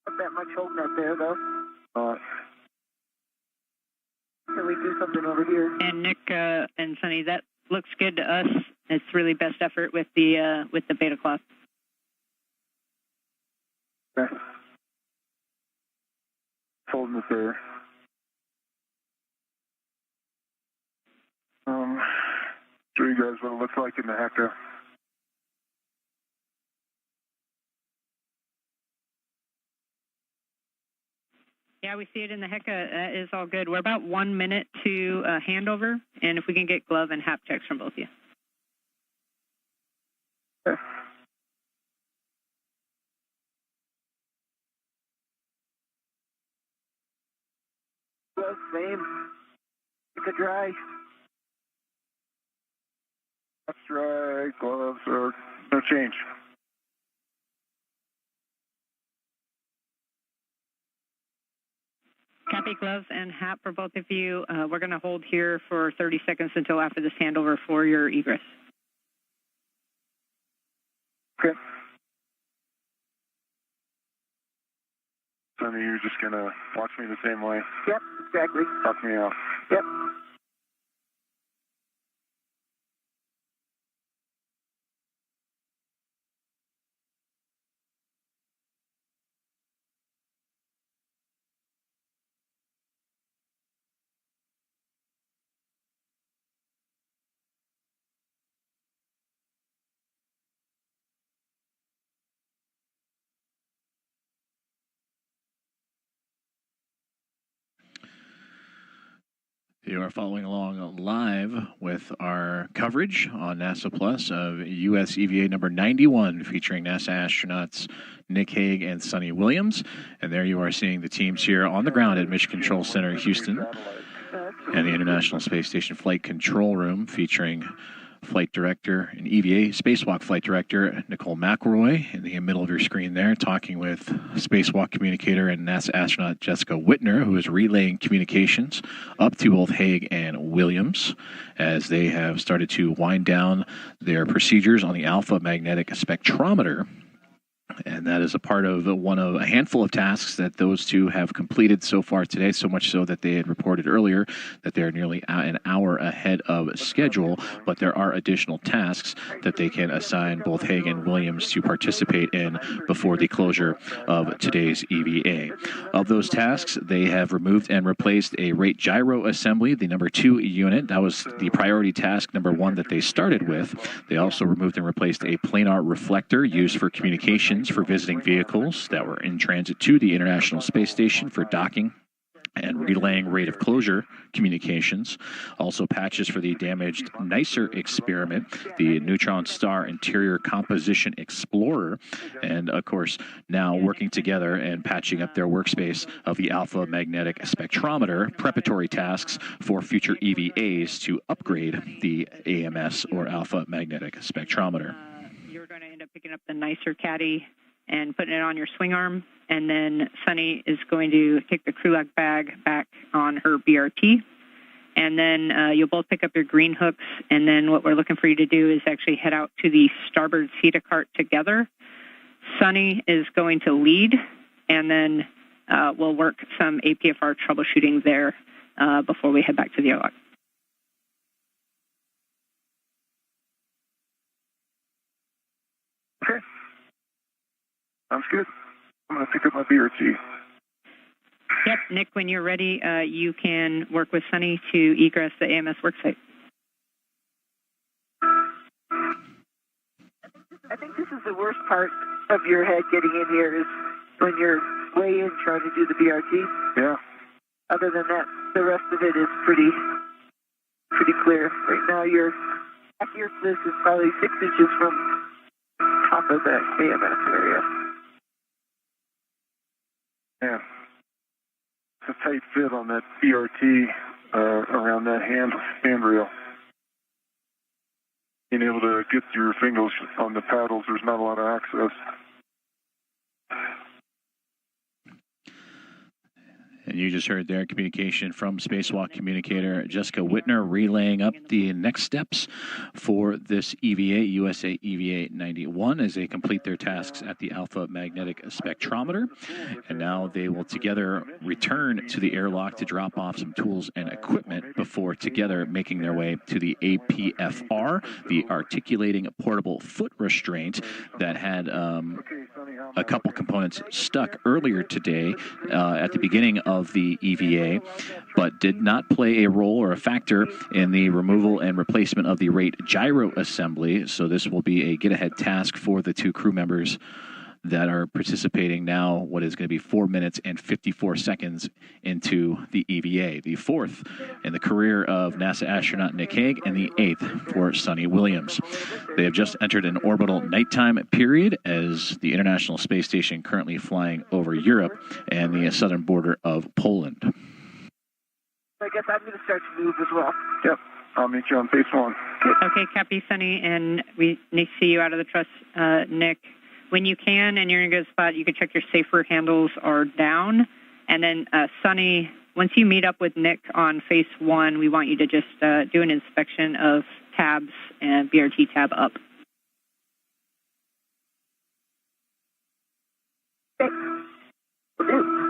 Not that much hope out there, though. Can we do something over here? And Nick and Sunny, that looks good to us. It's really best effort with the beta cloth. Okay. Holding it there. Show you guys what it looks like in the Hague. Yeah, we see it in the Hague. That is all good. We're about 1 minute to handover, and if we can get glove and hap checks from both of you. Okay. Well, same. Keep it dry. That's right. Gloves are no change. Copy, gloves and hat for both of you. We're going to hold here for 30 seconds until after this handover for your egress. Okay. Sonny, you're just going to watch me the same way? Yep, exactly. Talk me out. Yep. You are following along live with our coverage on NASA Plus of U.S. EVA number 91, featuring NASA astronauts Nick Hague and Suni Williams. And there you are seeing the teams here on the ground at Mission Control Center, Houston, and the International Space Station Flight Control Room, featuring Flight Director and EVA Spacewalk Flight Director Nicole McElroy in the middle of your screen there, talking with Spacewalk communicator and NASA astronaut Jessica Whitner, who is relaying communications up to both Hague and Williams as they have started to wind down their procedures on the Alpha Magnetic Spectrometer. And that is a part of one of a handful of tasks that those two have completed so far today, so much so that they had reported earlier that they're nearly an hour ahead of schedule, but there are additional tasks that they can assign both Hague and Williams to participate in before the closure of today's EVA. Of those tasks, they have removed and replaced a rate gyro assembly, the number 2 unit. That was the priority task number 1 that they started with. They also removed and replaced a planar reflector used for communication stations for visiting vehicles that were in transit to the International Space Station for docking and relaying rate of closure communications. Also patches for the damaged NICER experiment, the Neutron Star Interior Composition Explorer, and of course now working together and patching up their workspace of the Alpha Magnetic Spectrometer, preparatory tasks for future EVAs to upgrade the AMS or Alpha Magnetic Spectrometer. You're going to end up picking up the NICER caddy and putting it on your swing arm, and then Suni is going to take the crew lock bag back on her BRT, and then you'll both pick up your green hooks, and then what we're looking for you to do is actually head out to the starboard CETA cart together. Suni is going to lead, and then we'll work some APFR troubleshooting there before we head back to the airlock. Okay. Sounds good. I'm going to pick up my BRT. Yep, Nick, when you're ready, you can work with Suni to egress the AMS worksite. I think this is the worst part of your head getting in here is when you're way in trying to do the BRT. Yeah. Other than that, the rest of it is pretty clear. Right now, your back ear fliss is probably 6 inches from top of that AMS area. Yeah. It's a tight fit on that BRT around that handrail. Being able to get your fingers on the paddles, there's not a lot of access. And you just heard their communication from Spacewalk communicator Jessica Whitner relaying up the next steps for this EVA, USA EVA 91, as they complete their tasks at the Alpha Magnetic Spectrometer. And now they will together return to the airlock to drop off some tools and equipment before together making their way to the APFR, the articulating portable foot restraint that had a couple components stuck earlier today at the beginning of the EVA, but did not play a role or a factor in the removal and replacement of the rate gyro assembly. So this will be a get-ahead task for the two crew members that are participating now, what is going to be 4 minutes and 54 seconds into the EVA, the fourth in the career of NASA astronaut Nick Hague and the eighth for Suni Williams. They have just entered an orbital nighttime period as the International Space Station currently flying over Europe and the southern border of Poland. I guess I'm going to start to move as well. Yep. I'll meet you on phase one. Okay, copy, Suni, and we need to see you out of the truss, Nick. When you can and you're in a good spot, you can check your safer handles are down. And then, Suni, once you meet up with Nick on phase one, we want you to just do an inspection of tabs and BRT tab up. Okay. Will do.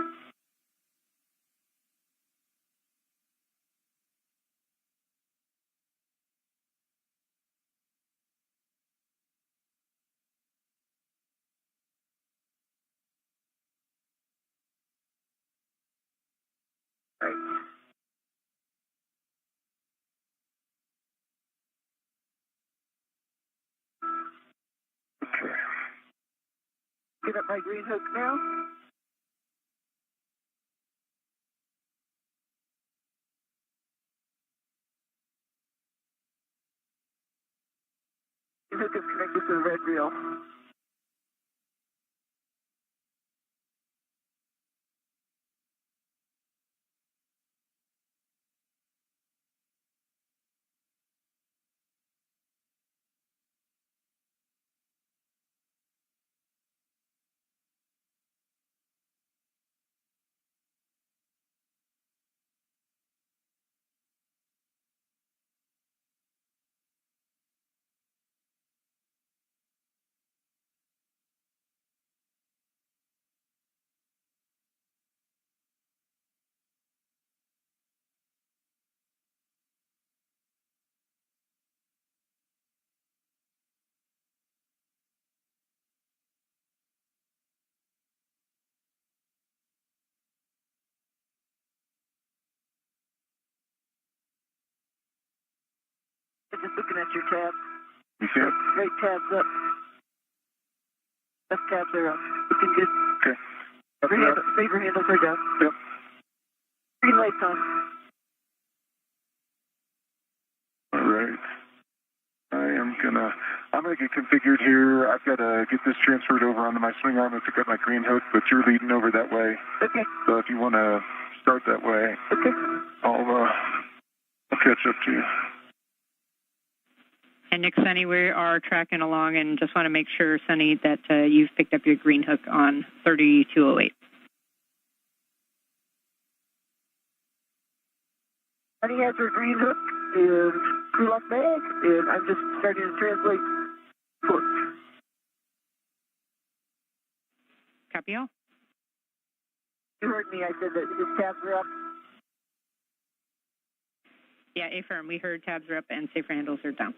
Right. Okay. Get up my green hook now. The hook is connected to the red reel. I'm just looking at your tab. You see it? Right tabs up. Left tabs are up. Looking good. Okay. Saber handles are down. Yep. Green light's on. All right. I'm gonna get configured here. I've got to get this transferred over onto my swing arm and pick up my green hook, but you're leading over that way. Okay. So if you want to start that way, Okay. I'll catch up to you. And Nick, Sunny, we are tracking along and just want to make sure, Sunny, that you've picked up your green hook on 3208. Sunny has her green hook and crew lock bag, and I'm just starting to translate torch. Copy all. You heard me. I said that his tabs are up. Yeah, affirm. We heard tabs are up and safer handles are down.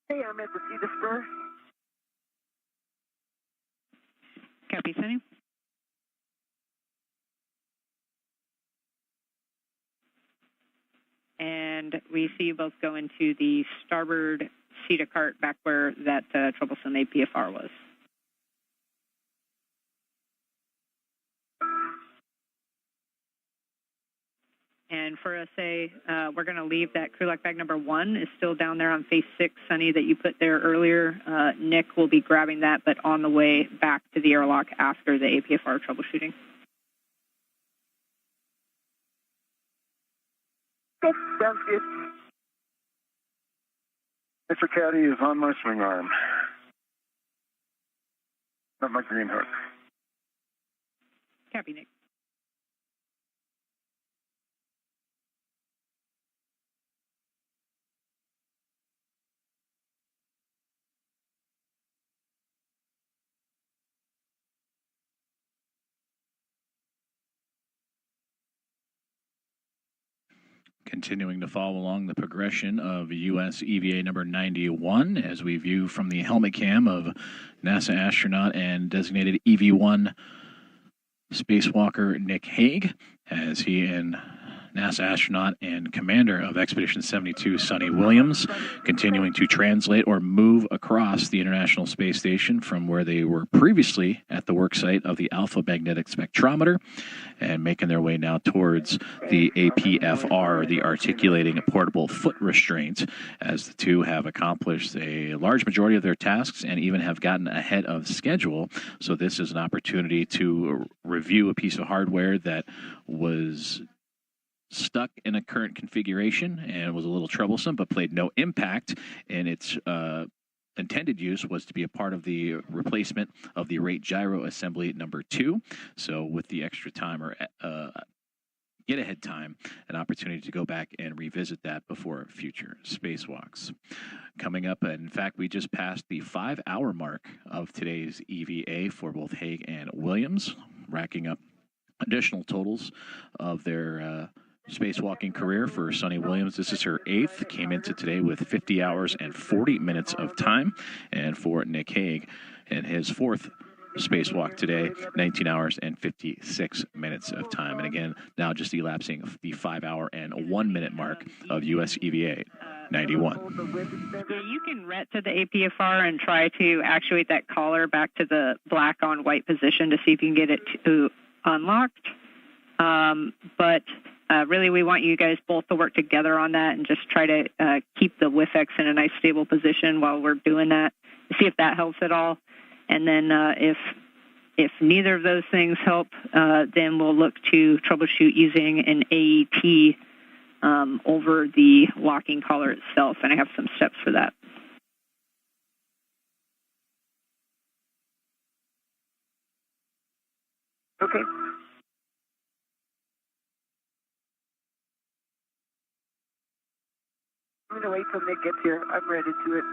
Hey, I'm at the Cedar Spur. Copy, Sunny. And we see you both go into the starboard CETA cart back where that troublesome APFR was. And for SA, we're going to leave that crew lock bag number 1 is still down there on face 6, Sunny, that you put there earlier. Nick will be grabbing that, but on the way back to the airlock after the APFR troubleshooting. Okay, sounds good. Mr. Caddy is on my swing arm. Not my green hook. Copy, Nick. Continuing to follow along the progression of U.S. EVA number 91 as we view from the helmet cam of NASA astronaut and designated EV1 spacewalker Nick Hague as he and NASA astronaut and commander of Expedition 72, Suni Williams, continuing to translate or move across the International Space Station from where they were previously at the worksite of the Alpha Magnetic Spectrometer and making their way now towards the APFR, the Articulating Portable Foot Restraint, as the two have accomplished a large majority of their tasks and even have gotten ahead of schedule. So this is an opportunity to review a piece of hardware that was stuck in a current configuration and was a little troublesome, but played no impact in its intended use was to be a part of the replacement of the rate gyro assembly number 2. So with the extra time or get ahead time, an opportunity to go back and revisit that before future spacewalks. Coming up, in fact, we just passed the 5-hour mark of today's EVA for both Hague and Williams, racking up additional totals of their spacewalking career for Suni Williams. This is her 8th, came into today with 50 hours and 40 minutes of time. And for Nick Hague, in his 4th spacewalk today, 19 hours and 56 minutes of time. And again, now just elapsing the 5 hour and 1 minute mark of U.S. EVA 91. Yeah, you can ret to the APFR and try to actuate that collar back to the black on white position to see if you can get it to unlocked. But really, we want you guys both to work together on that and just try to keep the WIFX in a nice stable position while we're doing that, see if that helps at all. And then if neither of those things help, then we'll look to troubleshoot using an AET over the locking collar itself, and I have some steps for that. Okay. I'm going to wait till Nick gets here. I'm ready to it.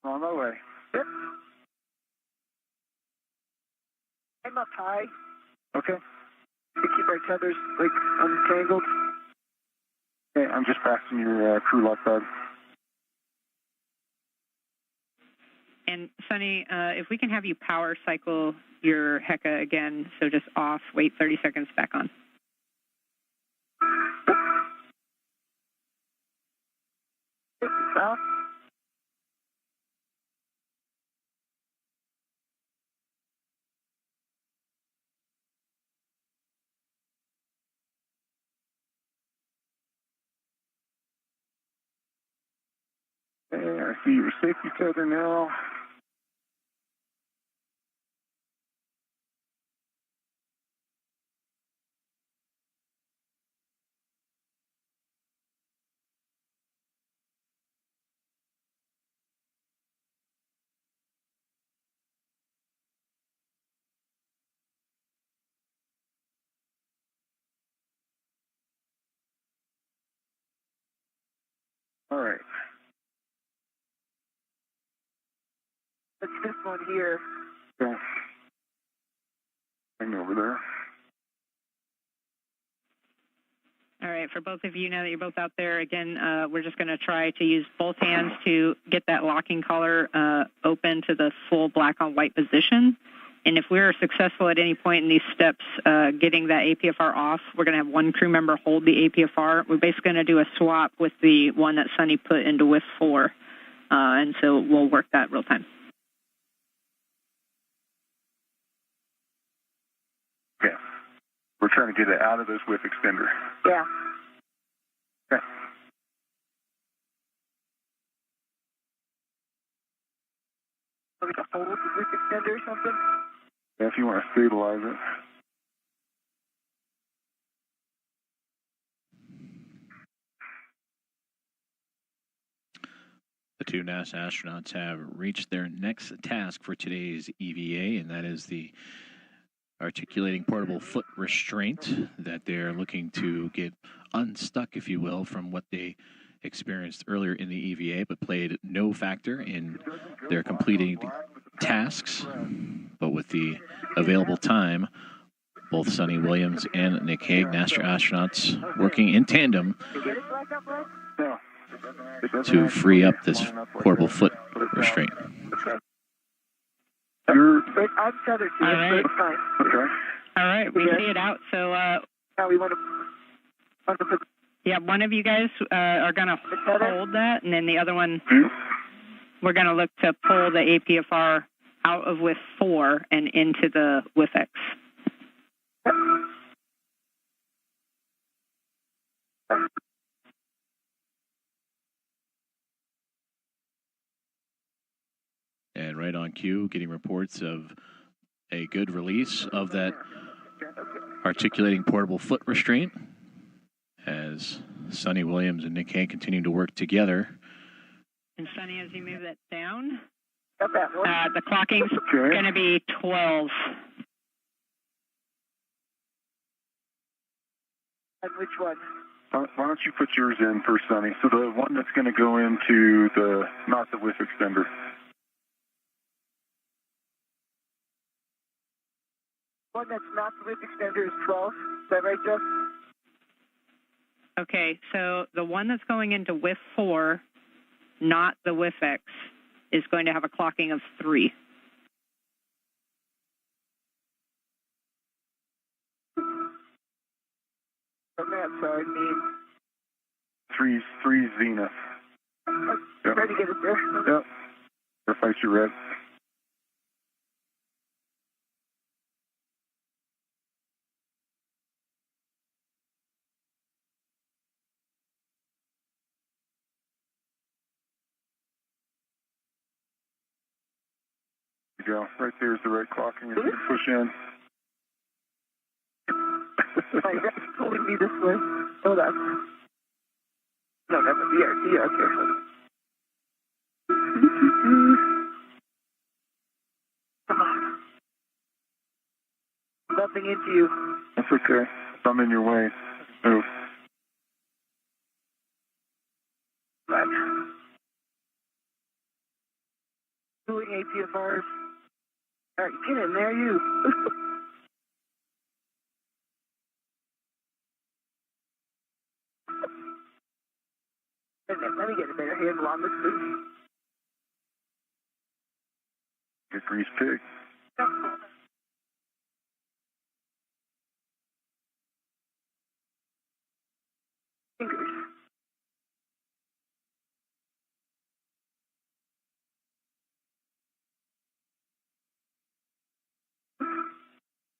On my way. Yep. I'm up high. Okay. To keep our tethers, like, untangled. Okay, I'm just passing your crew lock pad. And Suni, if we can have you power cycle your HECA again, so just off, wait 30 seconds, back on. Off. Okay, I see your safety tether now. All right. It's this one here. Okay. Hang over there. All right, for both of you, now that you're both out there, again, we're just going to try to use both hands to get that locking collar open to the full black on white position. And if we're successful at any point in these steps getting that APFR off, we're going to have one crew member hold the APFR. We're basically going to do a swap with the one that Suni put into WIF 4. And so we'll work that real time. Okay. We're trying to get it out of this whip extender. Yeah. Okay. Like a hold with extender or something? Yeah, if you want to stabilize it. The two NASA astronauts have reached their next task for today's EVA, and that is the articulating portable foot restraint that they're looking to get unstuck, if you will, from what they experienced earlier in the EVA, but played no factor in their completing tasks. But with the available time, both Suni Williams and Nick Hague, NASA astronauts, working in tandem to free up this portable foot restraint. I'm tethered to it, so it's fine. Okay. All right, we see it out. So, now we want to put... Yeah, one of you guys are going to hold that, and then the other one, we're going to look to pull the APFR out of WIF 4 and into the WIFX. And right on cue, getting reports of a good release of that articulating portable foot restraint as Suni Williams and Nick Hague continue to work together. And Suni, as you move that down, Got that one. the clocking's going to be 12. And which one? Why don't you put yours in first, Suni? So the one that's going to go into the, not the whiff extender. One that's not the whip extender is 12. Is that right, Jeff? Okay, so the one that's going into WIF 4, not the WIFX, is going to have a clocking of 3. From that side, me. 3 zenith. Yep. Try to get it there. Yep. Verify your red. There you go. Right there's the red clocking. You can push in. Right, that's pulling me this way. Oh, that's... No, that's a BRT. Okay. Come on. Bumping into you. That's okay. If I'm in your way, move. Right. Doing APFRs. All right, get in there, you. Let me get a better handle on this thing. Good grease pig. Fingers.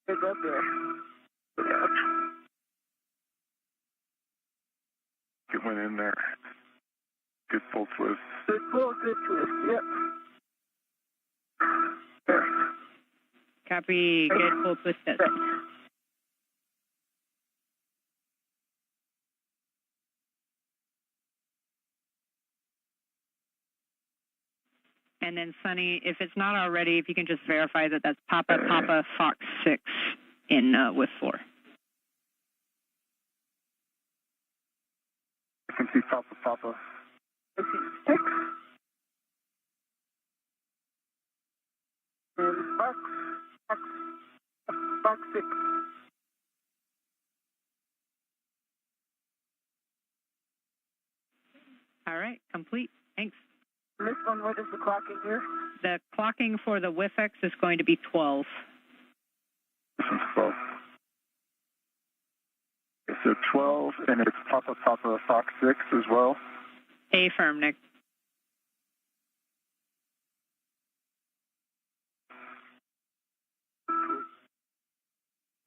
It's up there. Put it out. Get one in there. Good full twist. Good pull, good twist. Yep. There. Copy. Good full twist test. And then, Sunny, if it's not already, if you can just verify that that's Papa Fox 6 in with 4. I can see Papa. I see 6. And Fox 6. All right, complete. Thanks. This one, what is the clocking here? The clocking for the WIFX is going to be 12. This one's 12. So 12, and it's Papa Fox 6 as well. Affirm, Nick.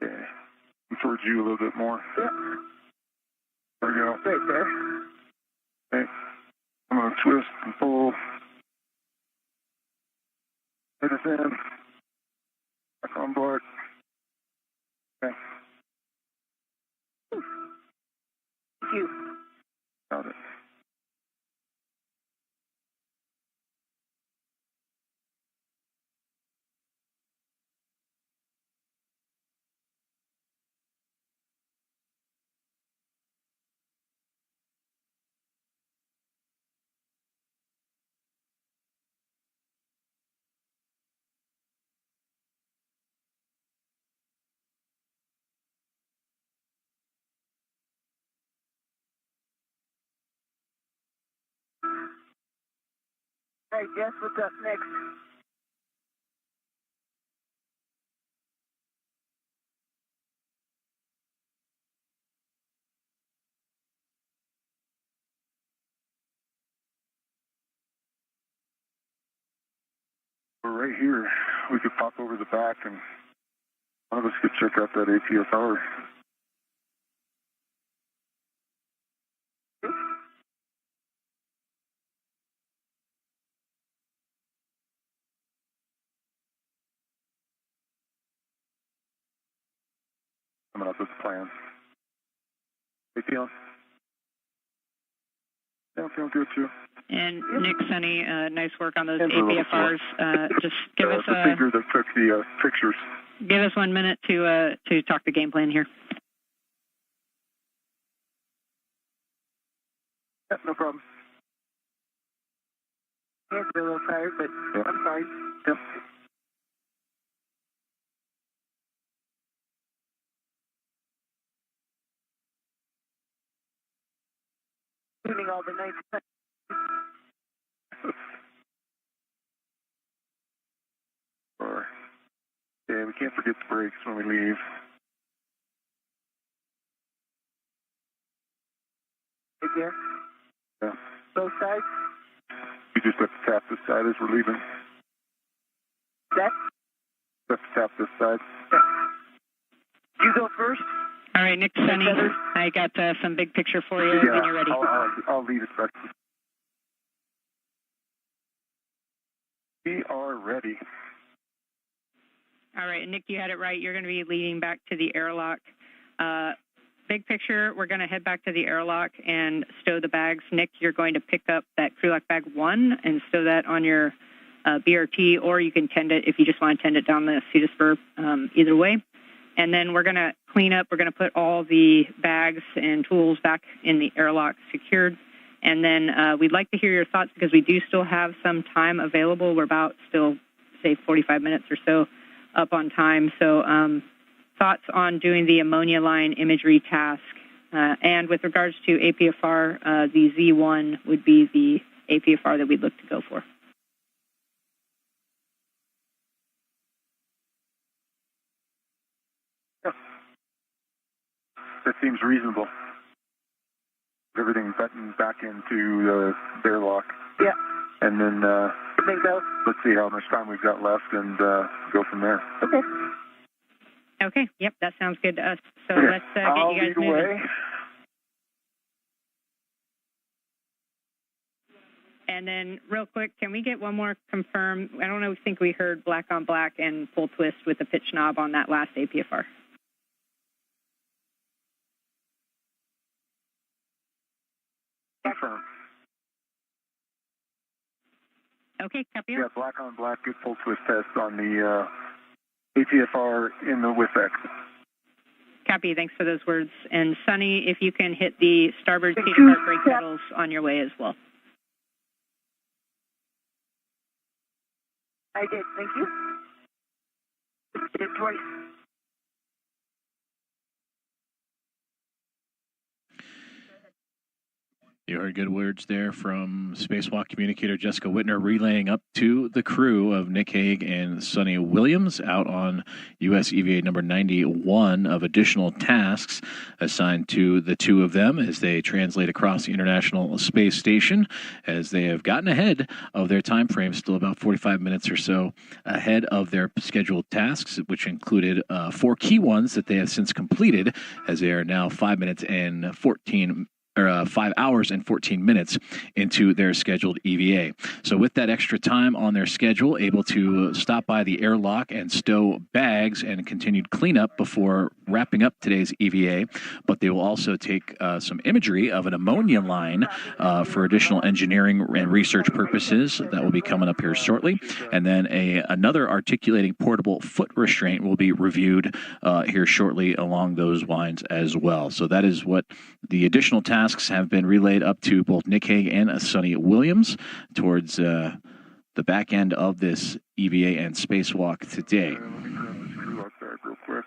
Okay. I'm towards you a little bit more. Yep. There we go. Right there. Okay. I'm going to twist and pull. Hit us in. Back on board. Okay. Thank you. Got it. All right, Jess, what's up next? We're right here. We could pop over the back and one of us could check out that APFR. Coming up with the plan. Hey, feeling? Yeah, I'm feeling good too. And Nick, Sunny, nice work on those And APFRs. Just give us the finger that took the pictures. Give us 1 minute to talk the game plan here. Yep, no problem. Hands are a little tired, but yep. I'm fine. Yep. Tuning all the nights. we can't forget the brakes when we leave. Right there? Yeah. Both sides? We just have to tap this side as we're leaving. That? Have to tap this side. Yeah. You go first. All right, Nick, Sunny, I got some big picture for you when you're ready. I'll lead us back. We are ready. All right, Nick, you had it right. You're going to be leading back to the airlock. Big picture, we're going to head back to the airlock and stow the bags. Nick, you're going to pick up that crew lock bag 1 and stow that on your BRT, or you can tend it if you just want to tend it down the Cetusburg, either way. And then we're going to clean up. We're going to put all the bags and tools back in the airlock secured. And then we'd like to hear your thoughts because we do still have some time available. We're about still, say, 45 minutes or so up on time. So thoughts on doing the ammonia line imagery task. And with regards to APFR, the Z1 would be the APFR that we'd look to go for. That seems reasonable. Everything buttoned back into the airlock. Yeah. And then Bingo. Let's see how much time we've got left and go from there. Okay. Okay. Yep, that sounds good to us. So Okay. let's get I'll you guys lead moving. away. And then real quick, can we get one more confirm? I don't know, think we heard black on black and full twist with the pitch knob on that last APFR. Confirm. Okay, copy. Yeah, black on black, good full twist test on the APFR in the WIFX. Copy, thanks for those words. And Sunny, if you can hit the starboard Cetusburg brake pedals on your way as well. I did, thank you. Did twice. You heard good words there from Spacewalk communicator Jessica Whitner relaying up to the crew of Nick Hague and Suni Williams out on U.S. EVA number 91 of additional tasks assigned to the two of them as they translate across the International Space Station, as they have gotten ahead of their time frame, still about 45 minutes or so ahead of their scheduled tasks, which included 4 key ones that they have since completed, as they are now 5 hours and 14 minutes into their scheduled EVA. So with that extra time on their schedule, able to stop by the airlock and stow bags and continued cleanup before wrapping up today's EVA. But they will also take some imagery of an ammonia line for additional engineering and research purposes. That will be coming up here shortly. And then another articulating portable foot restraint will be reviewed here shortly along those lines as well. So that is what the additional tasks have been relayed up to both Nick Hague and Suni Williams towards the back end of this EVA and spacewalk today. Let me grab this screw lock bag real quick.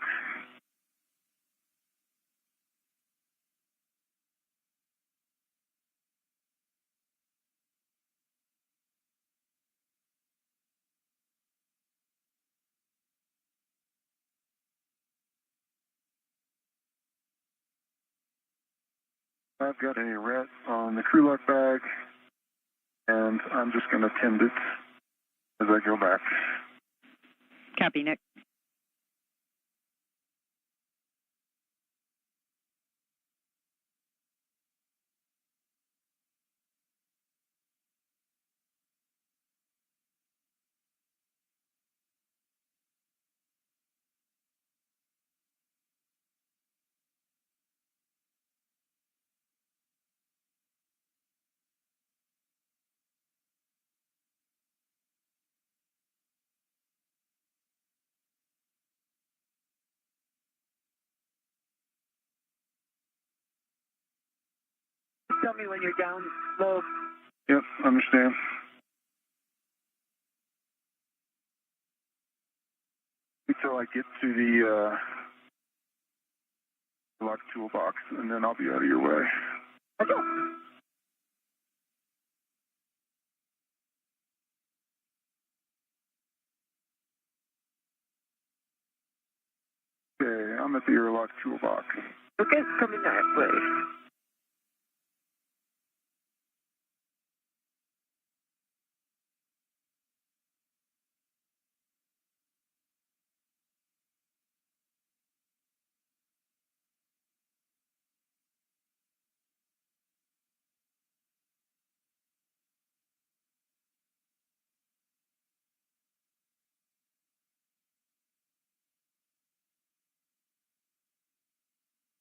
I've got a rat on the crew lock bag, and I'm just going to tend it as I go back. Copy, Nick. Tell me when you're down low. Yep, understand. Until I get to the lock toolbox, and then I'll be out of your way. Okay. I'm at the airlock toolbox. Okay, coming that way.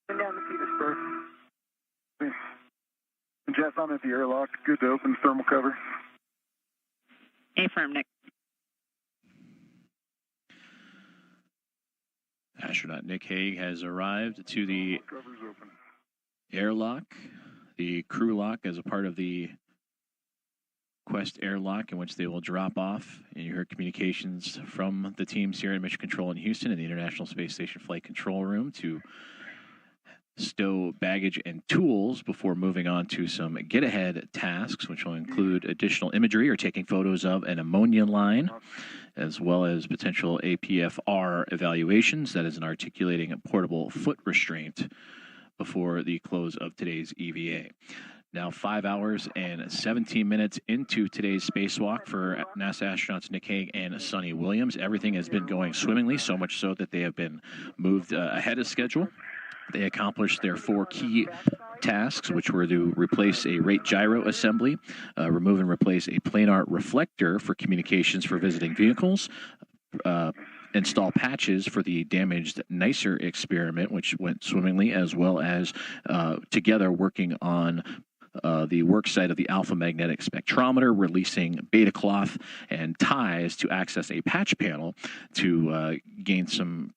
And down to Petersburg. Jeff, I'm at the airlock. Good to open thermal cover. Affirm, Nick. Astronaut Nick Hague has arrived to the Cover's open. airlock, the crew lock, as a part of the Quest airlock, in which they will drop off. And you heard communications from the teams here at Mission Control in Houston in the International Space Station Flight Control Room to stow baggage and tools before moving on to some get-ahead tasks, which will include additional imagery or taking photos of an ammonia line, as well as potential APFR evaluations, that is an articulating portable foot restraint, before the close of today's EVA. Now 5 hours and 17 minutes into today's spacewalk for NASA astronauts Nick Hague and Suni Williams. Everything has been going swimmingly, so much so that they have been moved ahead of schedule. They accomplished their 4 key tasks, which were to replace a rate gyro assembly, remove and replace a planar reflector for communications for visiting vehicles, install patches for the damaged NICER experiment, which went swimmingly, as well as together working on the work site of the Alpha Magnetic Spectrometer, releasing beta cloth and ties to access a patch panel to gain some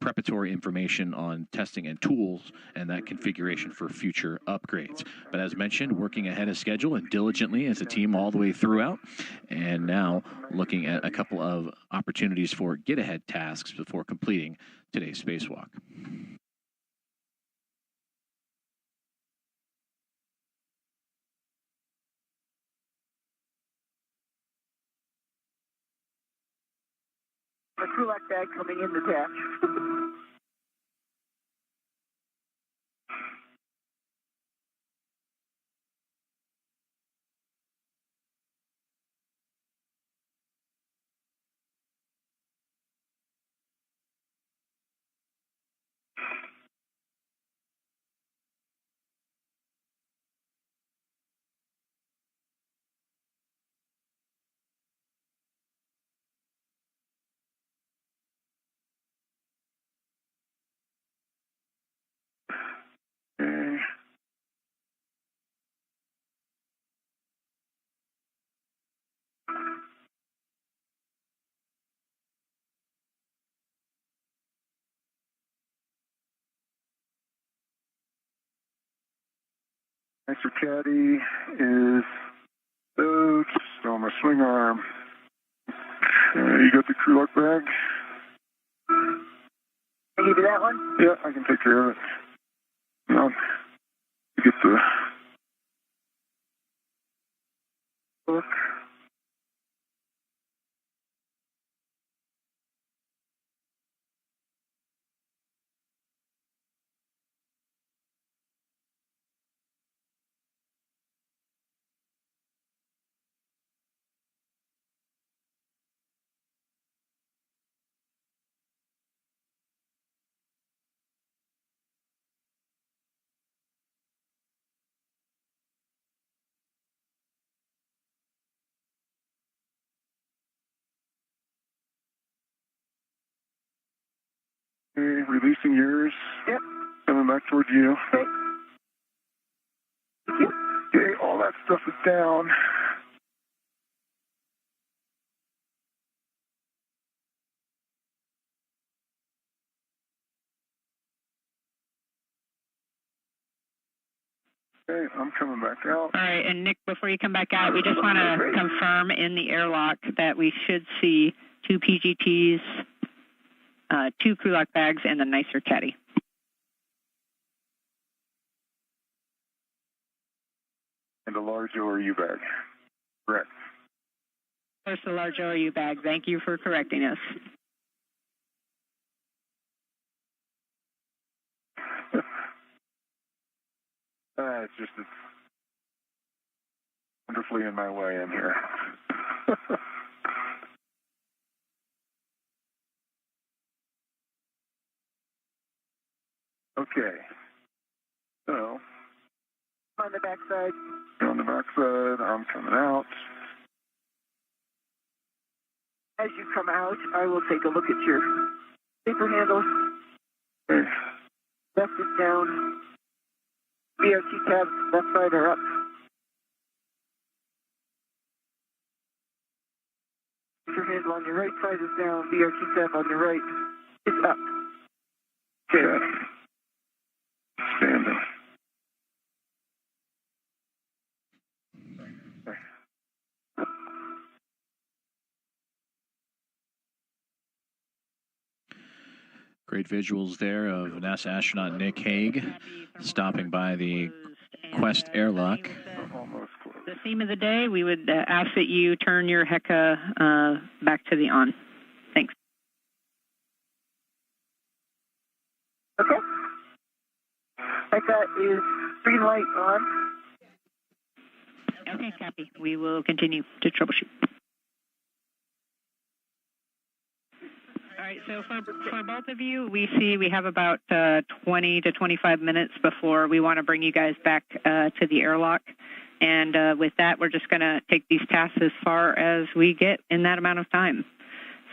preparatory information on testing and tools and that configuration for future upgrades. But as mentioned, working ahead of schedule and diligently as a team all the way throughout, and now looking at a couple of opportunities for get-ahead tasks before completing today's spacewalk. A crew lock bag coming in detached. Okay. Extra caddy is stowed, still on my swing arm. You got the crew lock bag? I give you that one? Yeah, I can take care of it. Now, get the book. Okay, releasing yours. Yep. Coming back towards you. Okay. Thank you. Okay, all that stuff is down. Okay, I'm coming back out. All right, and Nick, before you come back out, we just want to confirm in the airlock that we should see 2 PGTs, 2 crew lock bags, and the NICER caddy. And a large ORU bag. Correct. First, the large ORU bag. Thank you for correcting us. it's just it's wonderfully in my way in here. Okay. So, On the backside. on the backside, I'm coming out. As you come out, I will take a look at your paper handle. Okay. Left is down. BRT tabs, left side are up. Your handle on your right side is down. BRT tab on your right is up. Okay. Standing. Great visuals there of NASA astronaut Nick Hague stopping by the Quest airlock. Almost close. The theme of the day, we would ask that you turn your HECA back to the on. Thanks. Okay. HECA is green light on. Okay, copy. We will continue to troubleshoot. All right, so for both of you, we see we have about 20 to 25 minutes before we want to bring you guys back to the airlock. And with that, we're just going to take these tasks as far as we get in that amount of time.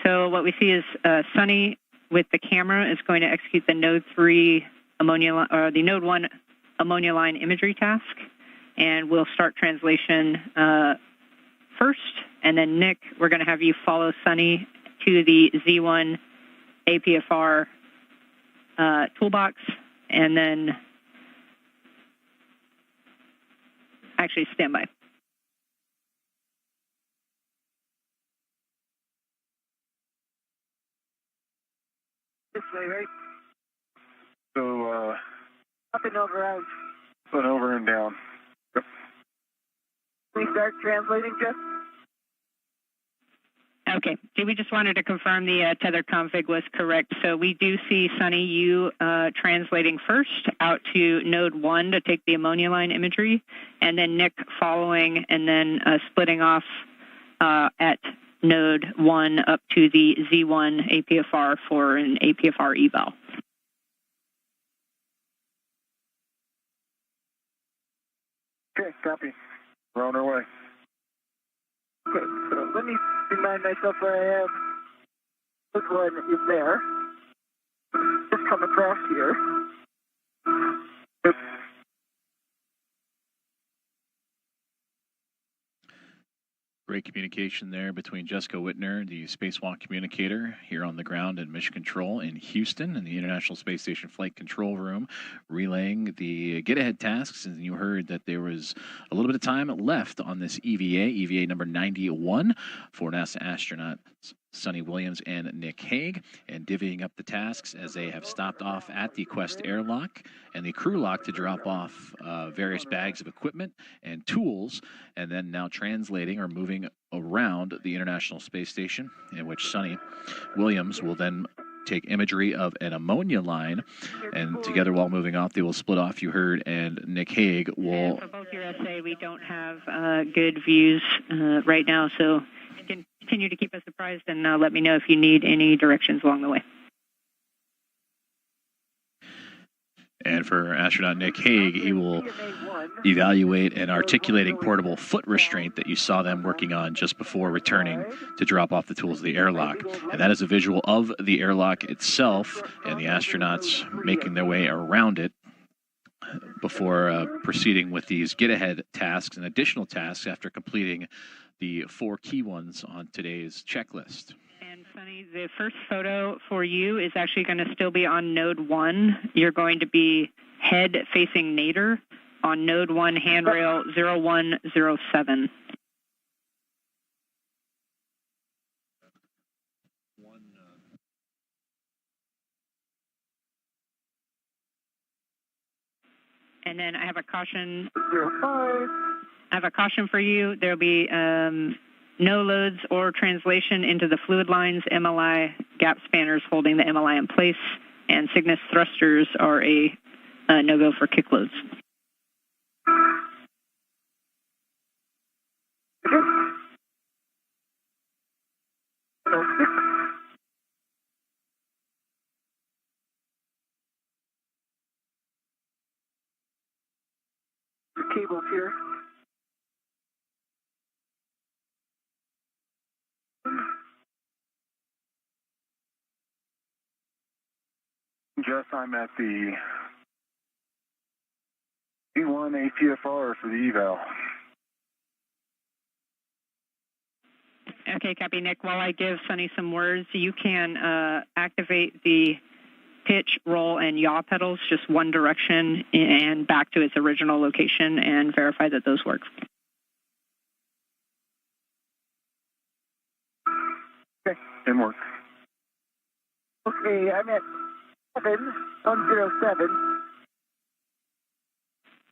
So what we see is Suni with the camera is going to execute the Node 3 ammonia or the Node 1 ammonia line imagery task, and we'll start translation first. And then Nick, we're going to have you follow Suni to the Z1 APFR toolbox, and then actually stand by. This way, right? So, Up and over, out. up and over and down. Yep. We start translating, Jeff? Okay. We just wanted to confirm the tether config was correct. So we do see, Suni, you translating first out to Node 1 to take the ammonia line imagery, and then Nick following, and then splitting off at Node 1 up to the Z1 APFR for an APFR eval. Okay, copy. We're on our way. Okay, so let me remind myself where I am. This one is there. Just come across here. Yep. Great communication there between Jessica Whitner, the Spacewalk communicator, here on the ground in Mission Control in Houston in the International Space Station Flight Control Room, relaying the get-ahead tasks. And you heard that there was a little bit of time left on this EVA number 91 for NASA astronauts Suni Williams and Nick Hague, and divvying up the tasks as they have stopped off at the Quest airlock and the crew lock to drop off various bags of equipment and tools, and then now translating or moving around the International Space Station, in which Suni Williams will then take imagery of an ammonia line, and together while moving off, they will split off, you heard, and Nick Hague will... And for both your SA, we don't have good views right now, so you can continue to keep us apprised and let me know if you need any directions along the way. And for astronaut Nick Hague, he will evaluate an articulating portable foot restraint that you saw them working on just before returning to drop off the tools of the airlock. And that is a visual of the airlock itself and the astronauts making their way around it before proceeding with these get-ahead tasks and additional tasks after completing the 4 key ones on today's checklist. And Suni, the first photo for you is actually going to still be on Node 1. You're going to be head facing nadir on Node 1 handrail 0107. And then I have a caution. I have a caution for you. There'll be no loads or translation into the fluid lines, MLI gap spanners holding the MLI in place, and Cygnus thrusters are a no-go for kick loads. The cables here. Jess, I'm at the E1 APFR for the eval. Okay, copy, Nick. While I give Suni some words, you can activate the pitch, roll, and yaw pedals just one direction and back to its original location and verify that those work. Okay, and work. Okay, I'm at 7107.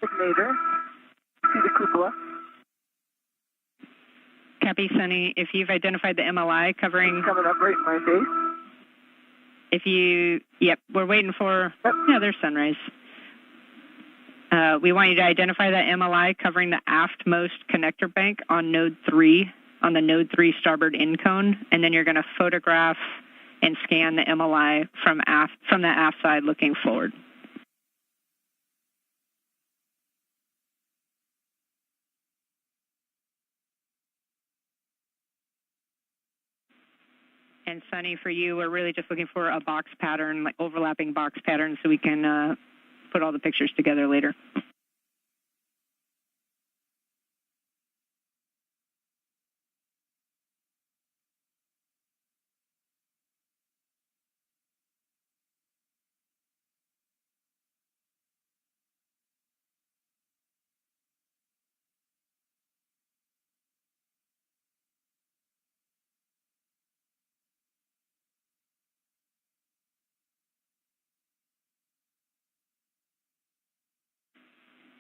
Signator. See the cupola. Copy, Suni. If you've identified the MLI covering... Coming up right in my face. If you... Yep, we're waiting for... Yep. Yeah, there's sunrise. We want you to identify that MLI covering the aftmost connector bank on node 3, on the node 3 starboard end cone, and then you're going to photograph and scan the MLI from the aft side looking forward. And Suni, for you, we're really just looking for a box pattern, like overlapping box pattern, so we can put all the pictures together later.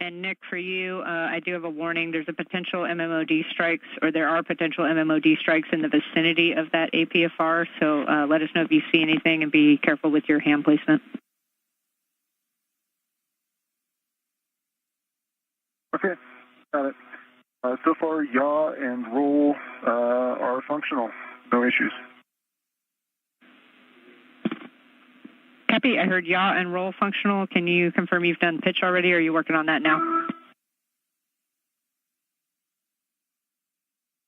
And Nick, for you, I do have a warning. There's a potential MMOD strikes, or there are potential MMOD strikes in the vicinity of that APFR. So let us know if you see anything, and be careful with your hand placement. Okay, got it. So far, yaw and roll are functional. No issues. Copy. I heard yaw and roll functional. Can you confirm you've done pitch already, or are you working on that now?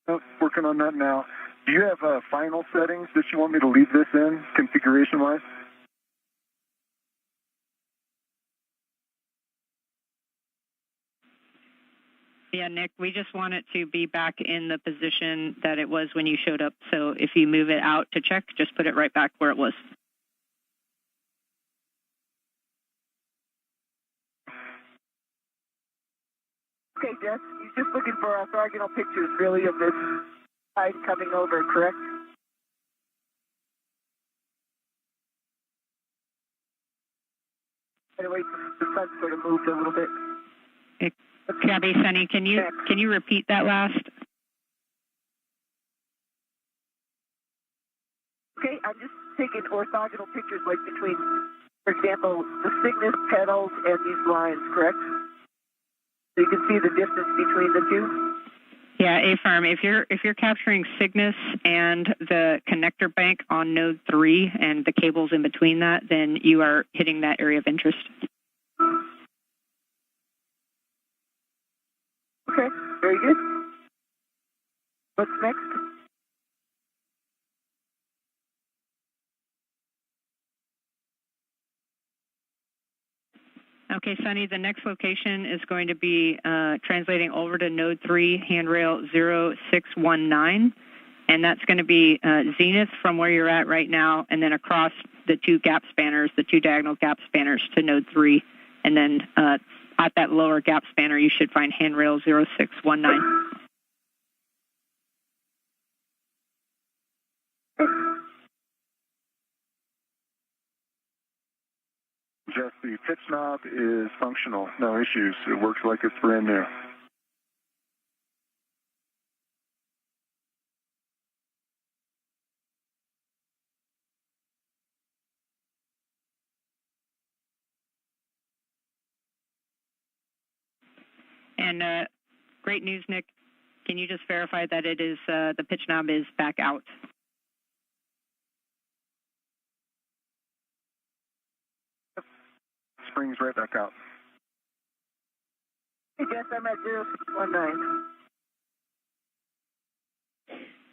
Oh, working on that now. Do you have final settings that you want me to leave this in, configuration-wise? Yeah, Nick, we just want it to be back in the position that it was when you showed up. So if you move it out to check, just put it right back where it was. Okay, Jess, you're just looking for orthogonal pictures, really, of this side coming over, correct? Anyway, the sun sort of moved a little bit. Copy, Suni. Can you repeat that last? Okay, I'm just taking orthogonal pictures, like between, for example, the Cygnus petals and these lines, correct? So you can see the distance between the two? Yeah, affirm. If you're capturing Cygnus and the connector bank on node 3 and the cables in between that, then you are hitting that area of interest. Okay, very good. What's next? Okay, Suni, the next location is going to be translating over to node 3, handrail 0619, and that's going to be zenith from where you're at right now, and then across the two gap spanners, the two diagonal gap spanners to node 3, and then at that lower gap spanner, you should find handrail 0619. Just the pitch knob is functional, no issues. It works like it's brand new. And great news, Nick. Can you just verify that it is the pitch knob is back out? Springs right back out. Yes, I'm at 0619.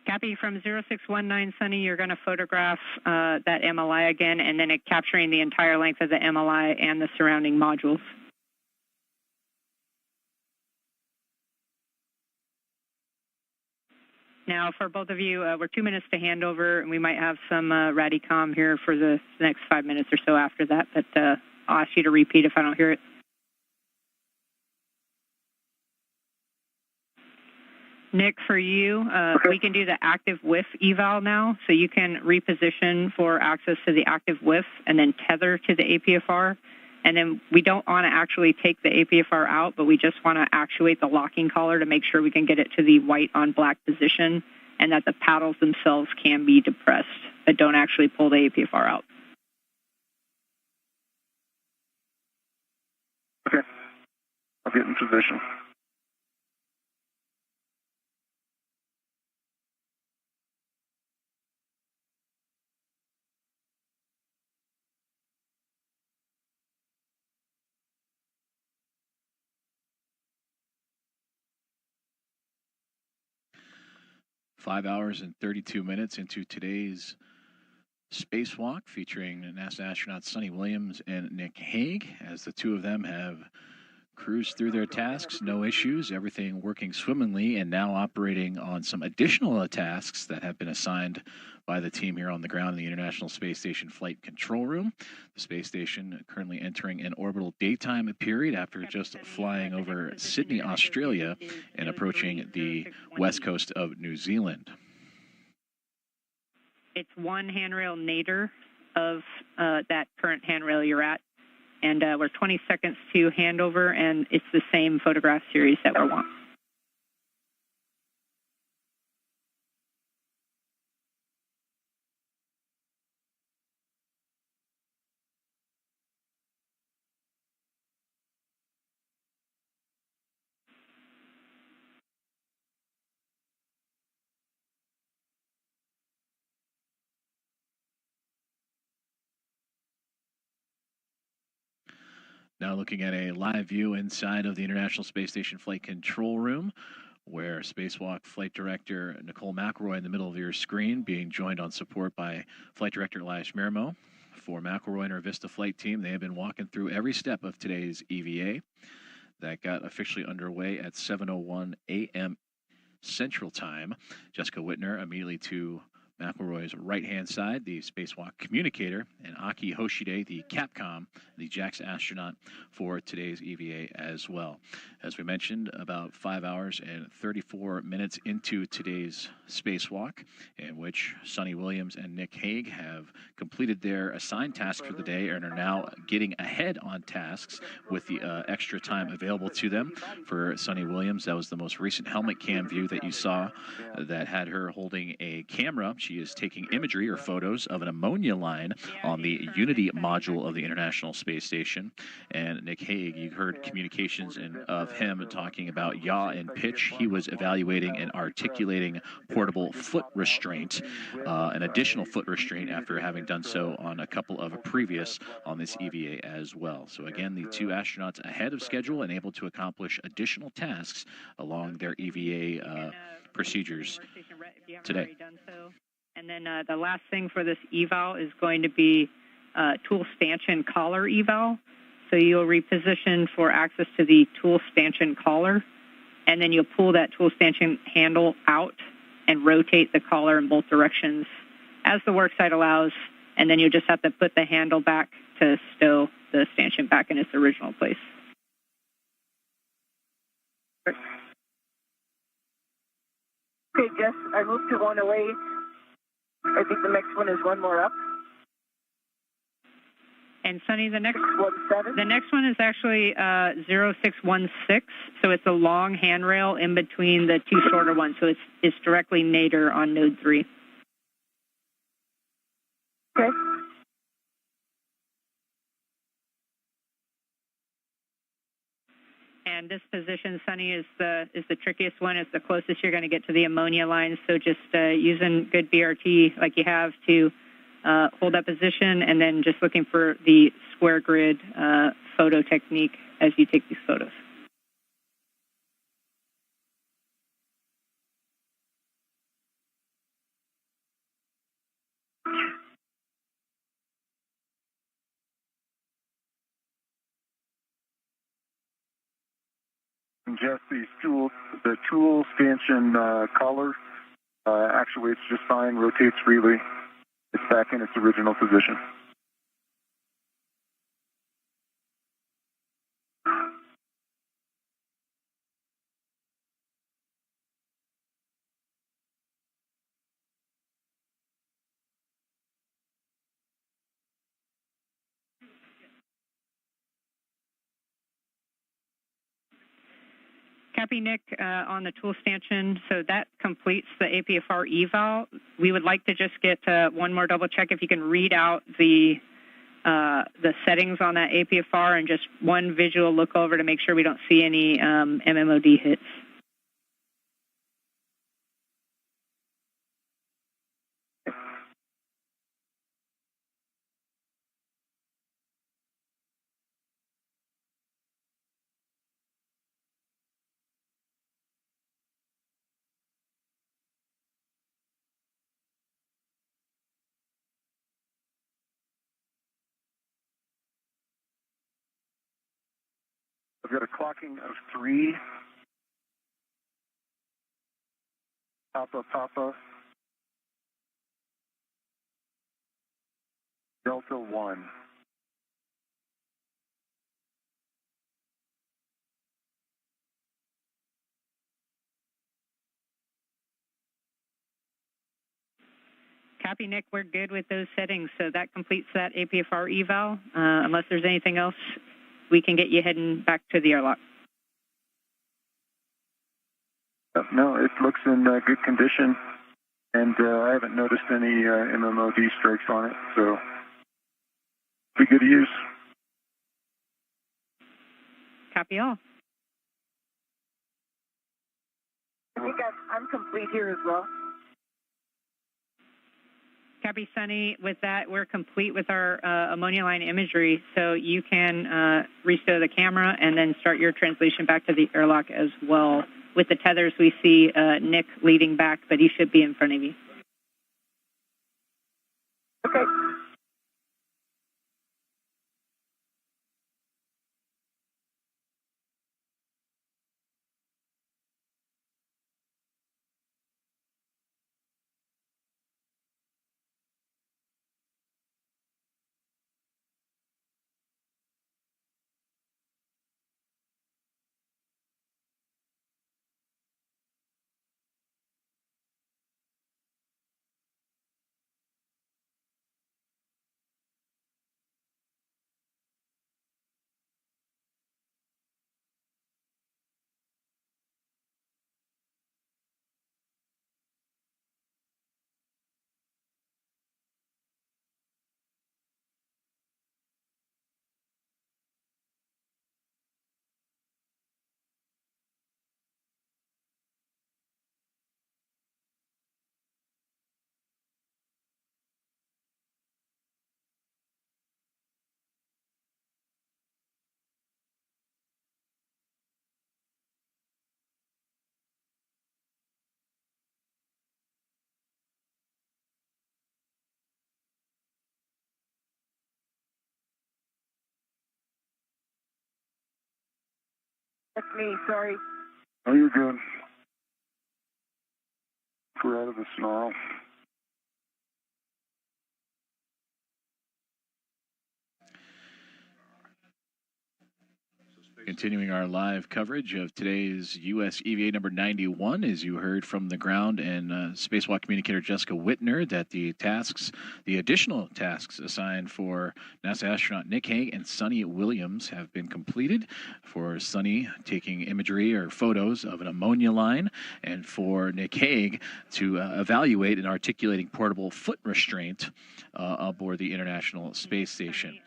Copy from 0619, Sunny. You're going to photograph that MLI again, and then capturing the entire length of the MLI and the surrounding modules. Now, for both of you, we're 2 minutes to handover, and we might have some Radicom here for the next 5 minutes or so after that, but I'll ask you to repeat if I don't hear it. Nick, for you, we can do the active WIF eval now, so you can reposition for access to the active WIF and then tether to the APFR. And then we don't want to actually take the APFR out, but we just want to actuate the locking collar to make sure we can get it to the white on black position and that the paddles themselves can be depressed, but don't actually pull the APFR out. Okay. I'll get in position. Five hours and 32 minutes into today's spacewalk featuring NASA astronauts Suni Williams and Nick Hague, as the two of them have cruised through their tasks, no issues, everything working swimmingly, and now operating on some additional tasks that have been assigned by the team here on the ground in the International Space Station Flight Control Room. The space station currently entering an orbital daytime period after just flying over Sydney, Australia, and approaching the west coast of New Zealand. It's one handrail nadir of that current handrail you're at, and we're 20 seconds to handover, and it's the same photograph series that we're wanting. Now looking at a live view inside of the International Space Station Flight Control Room, where Spacewalk Flight Director Nicole McElroy in the middle of your screen, being joined on support by Flight Director Elias Mirmo. For McElroy and her Vista flight team, they have been walking through every step of today's EVA that got officially underway at 7:01 a.m. Central Time. Jessica Whitner immediately to McElroy's right-hand side, the Spacewalk communicator, and Aki Hoshide, the Capcom, the JAXA astronaut for today's EVA as well. As we mentioned, about 5 hours and 34 minutes into today's spacewalk, in which Suni Williams and Nick Hague have completed their assigned tasks for the day and are now getting ahead on tasks with the extra time available to them. For Suni Williams, that was the most recent helmet cam view that you saw that had her holding a camera. She is taking imagery or photos of an ammonia line on the Unity module of the International Space Station. And Nick Hague, you heard communications of him talking about yaw and pitch. He was evaluating and articulating portable foot restraint, an additional foot restraint after having done so on a couple of previous on this EVA as well. So again, the two astronauts ahead of schedule and able to accomplish additional tasks along their EVA procedures today. And then the last thing for this eval is going to be tool stanchion collar eval. So you'll reposition for access to the tool stanchion collar, and then you'll pull that tool stanchion handle out and rotate the collar in both directions as the worksite allows, and then you'll just have to put the handle back to stow the stanchion back in its original place. Okay, Jess, I moved to 108. I think the next one is one more up. And Suni, the next 617. The next one is actually 0616. So it's a long handrail in between the two shorter ones. So it's directly nadir on node 3. Okay. and this position, Suni, is the trickiest one. It's the closest you're going to get to the ammonia line. So just using good BRT like you have to hold that position, and then just looking for the square grid photo technique as you take these photos. Just the tool stanchion collar actuates just fine, rotates freely. It's back in its original position. Copy, Nick, on the tool stanchion. So that completes the APFR eval. We would like to just get one more double check if you can read out the settings on that APFR and just one visual look over to make sure we don't see any MMOD hits. I've got a clocking of 3. Papa. Delta 1. Copy, Nick. We're good with those settings. So that completes that APFR eval. Unless there's anything else, we can get you heading back to the airlock. No, it looks in good condition, and I haven't noticed any MMOD strikes on it, so be good to use. Copy all. I think I'm complete here as well. Copy, Suni. With that, we're complete with our ammonia line imagery, so you can restore the camera and then start your translation back to the airlock as well. With the tethers, we see Nick leading back, but he should be in front of you. Okay. That's me, sorry. Oh, you're good. We're out of the snarl. Continuing our live coverage of today's U.S. EVA number 91, as you heard from the ground and spacewalk communicator Jessica Whitner, that the additional tasks assigned for NASA astronaut Nick Hague and Suni Williams have been completed. For Suni, taking imagery or photos of an ammonia line, and for Nick Hague to evaluate an articulating portable foot restraint aboard the International Space Station.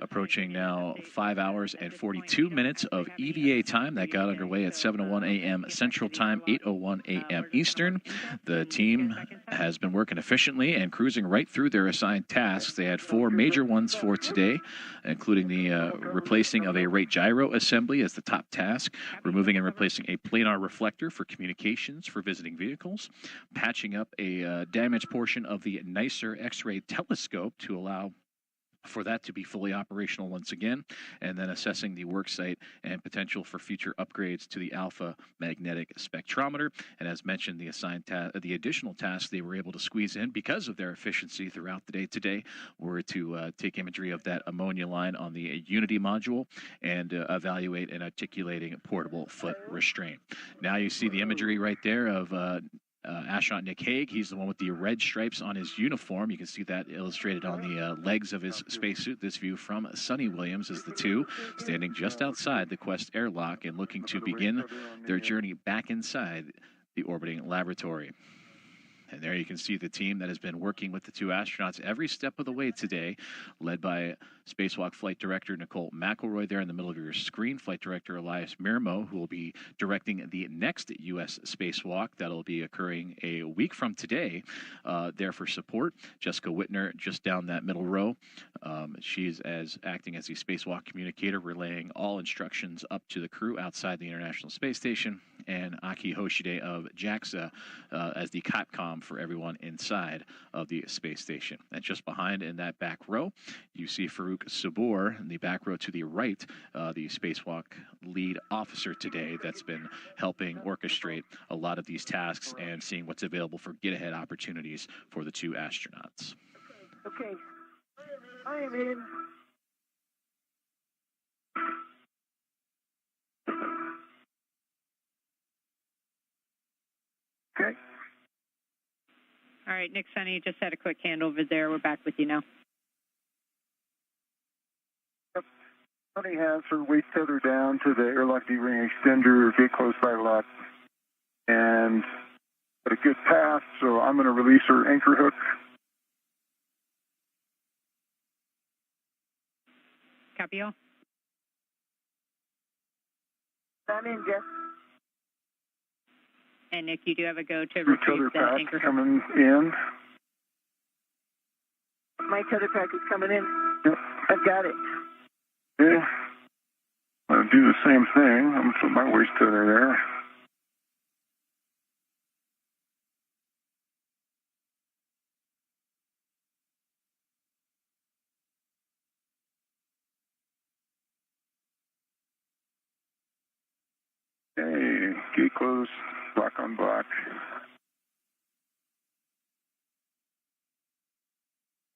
approaching now 5 hours and 42 minutes of EVA time. That got underway at 7:01 a.m. Central Time, 8:01 a.m. Eastern. The team has been working efficiently and cruising right through their assigned tasks. They had 4 major ones for today, including the replacing of a rate gyro assembly as the top task, removing and replacing a planar reflector for communications for visiting vehicles, patching up a damaged portion of the NICER X-ray telescope to allow for that to be fully operational once again, and then assessing the worksite and potential for future upgrades to the Alpha Magnetic Spectrometer. And as mentioned, the additional tasks they were able to squeeze in because of their efficiency throughout the day today were to take imagery of that ammonia line on the Unity module and evaluate an articulating portable foot restraint. Now you see the imagery right there of astronaut Nick Hague. He's the one with the red stripes on his uniform. You can see that illustrated on the legs of his spacesuit. This view from Suni Williams is the two standing just outside the Quest airlock and looking to begin their journey back inside the orbiting laboratory. And there you can see the team that has been working with the two astronauts every step of the way today, led by Spacewalk Flight Director Nicole McElroy there in the middle of your screen, Flight Director Elias Mirmo, who will be directing the next U.S. spacewalk. That'll be occurring a week from today, there for support. Jessica Whitner just down that middle row. She's acting as the spacewalk communicator, relaying all instructions up to the crew outside the International Space Station, and Aki Hoshide of JAXA as the COTCOM for everyone inside of the space station. And just behind in that back row, you see Farouk Sabor in the back row to the right, the spacewalk lead officer today that's been helping orchestrate a lot of these tasks and seeing what's available for get-ahead opportunities for the two astronauts. Okay. I am in. Okay. All right, Nick, Sunny, just had a quick handover there. We're back with you now. Yep. Sunny has her waist tether down to the airlock D-ring extender, get close by lock, and at a good path, so I'm going to release her anchor hook. Copy all. I'm in, Jeff. And Nick, you do have a go to Your retrieve tether that pack anchor hook. coming in. My tether pack is coming in. Yep. I've got it. Okay. I'm going to do the same thing. I'm going to put my waist tether there. Okay, gate close, block on block.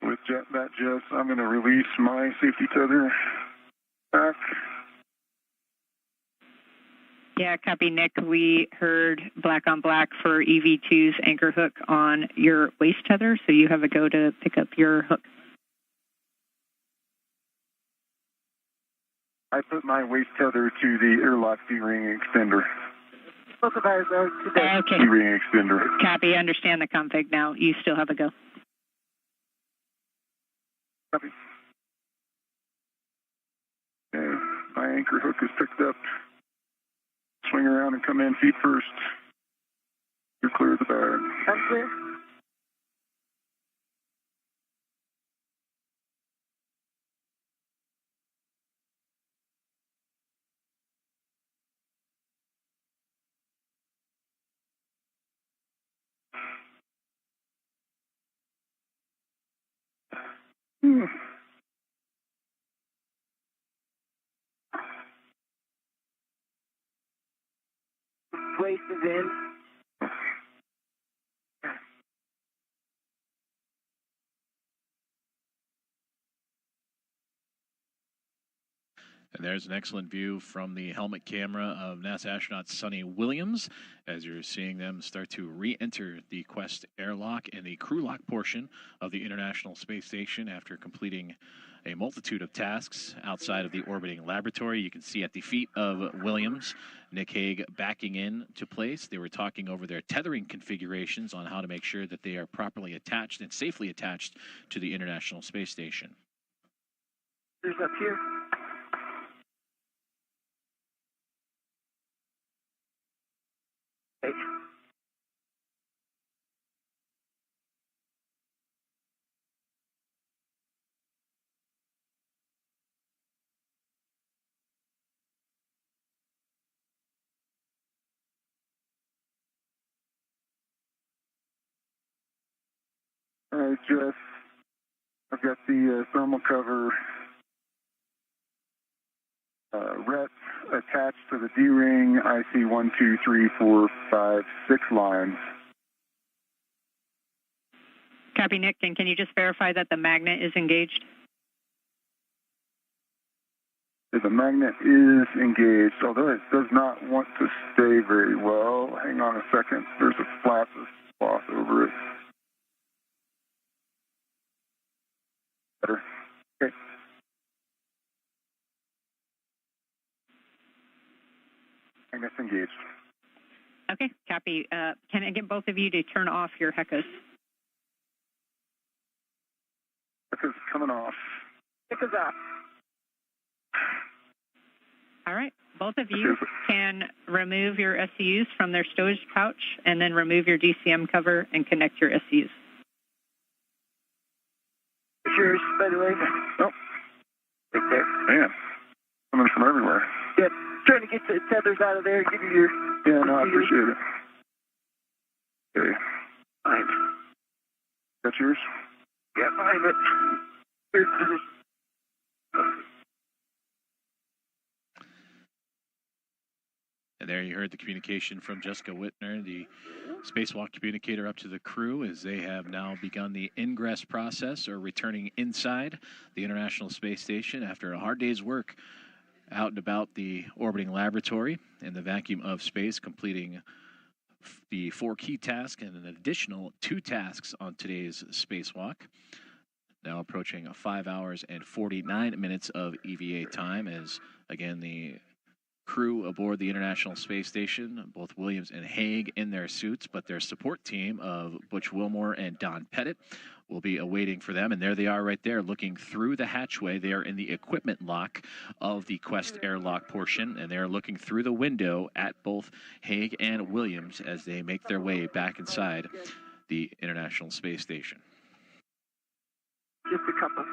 With that Jess, I'm going to release my safety tether back. Yeah, copy, Nick. We heard black on black for EV2's anchor hook on your waist tether, so you have a go to pick up your hook. I put my waist tether to the airlock D-ring extender. Both of ours are today. Okay. D-ring extender. Copy. Understand the config now. You still have a go. Copy. Okay, my anchor hook is picked up. Swing around and come in feet first. You're clear of the bag. I'm clear. Waist is in. And there's an excellent view from the helmet camera of NASA astronaut Suni Williams as you're seeing them start to re-enter the Quest airlock and the crew lock portion of the International Space Station after completing a multitude of tasks outside of the orbiting laboratory. You can see at the feet of Williams, Nick Hague backing in to place. They were talking over their tethering configurations on how to make sure that they are properly attached and safely attached to the International Space Station. There's up here. Okay. All right, Jess. I've got the thermal cover rets attached to the D-ring. I see 1, 2, 3, 4, 5, 6 lines. Copy, Nick. And can you just verify that the magnet is engaged? The magnet is engaged, although it does not want to stay very well. Hang on a second. There's a flap of cloth over it. Better. Okay. Magnet's engaged. Okay, copy. Can I get both of you to turn off your HECAs? Because it's coming off. Because off. All right. Both of you can remove your SCUs from their stowage pouch and then remove your DCM cover and connect your SCUs. It's yours, by the way. Oh. Right there. Man. Coming from everywhere. Yep. Trying to get the tethers out of there. Give you your... Yeah, no, I appreciate it. Okay. Fine. That's yours? Yeah, fine, but... Here's position. And there you heard the communication from Jessica Whitner, the Spacewalk communicator, up to the crew as they have now begun the ingress process, or returning inside the International Space Station after a hard day's work out and about the orbiting laboratory in the vacuum of space, completing the 4 key tasks and an additional 2 tasks on today's spacewalk. Now approaching 5 hours and 49 minutes of EVA time as, again, the crew aboard the International Space Station, both Williams and Hague in their suits, but their support team of Butch Wilmore and Don Pettit will be awaiting for them. And there they are right there looking through the hatchway. They are in the equipment lock of the Quest airlock portion, and they are looking through the window at both Hague and Williams as they make their way back inside the International Space Station. Just a couple.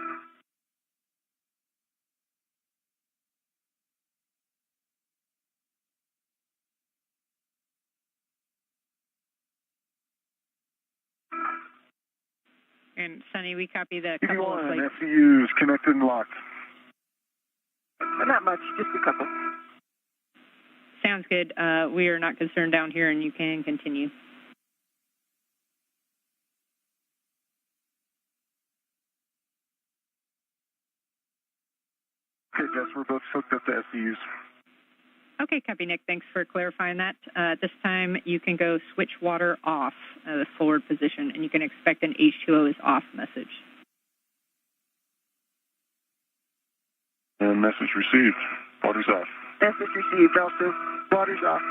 And Sunny, we copy the couple of EV1, SCUs connected and locked. Not much, just a couple. Sounds good. We are not concerned down here, and you can continue. Okay, Jess, we're both hooked up to SCUs. Okay, copy, Nick. Thanks for clarifying that. At this time, you can go switch water off the forward position, and you can expect an H2O is off message. And message received. Water's off. Message received also. Water's off.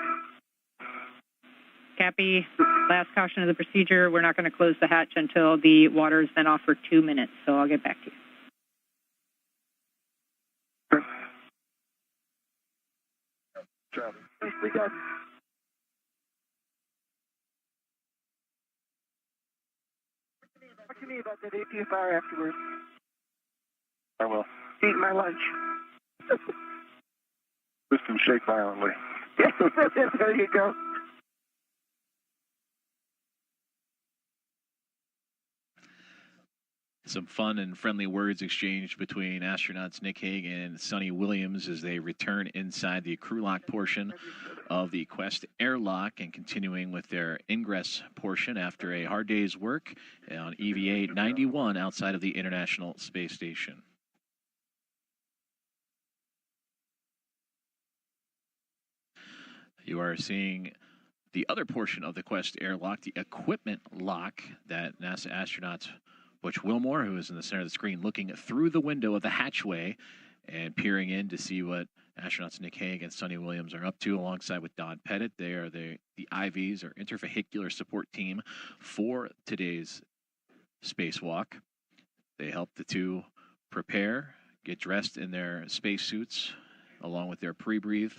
Copy. Last caution of the procedure, we're not going to close the hatch until the water has been off for 2 minutes, so I'll get back to you. Job. Nicely done. Talk to me about that APFR afterwards. I will. Eat my lunch. System shake violently. There you go. Some fun and friendly words exchanged between astronauts Nick Hague and Suni Williams as they return inside the crew lock portion of the Quest airlock and continuing with their ingress portion after a hard day's work on EVA 91 outside of the International Space Station. You are seeing the other portion of the Quest airlock, the equipment lock that NASA astronauts Butch Wilmore, who is in the center of the screen, looking through the window of the hatchway and peering in to see what astronauts Nick Hague and Suni Williams are up to, alongside with Don Pettit. They are the IVs, or intervehicular support team, for today's spacewalk. They help the two prepare, get dressed in their spacesuits along with their pre-breathe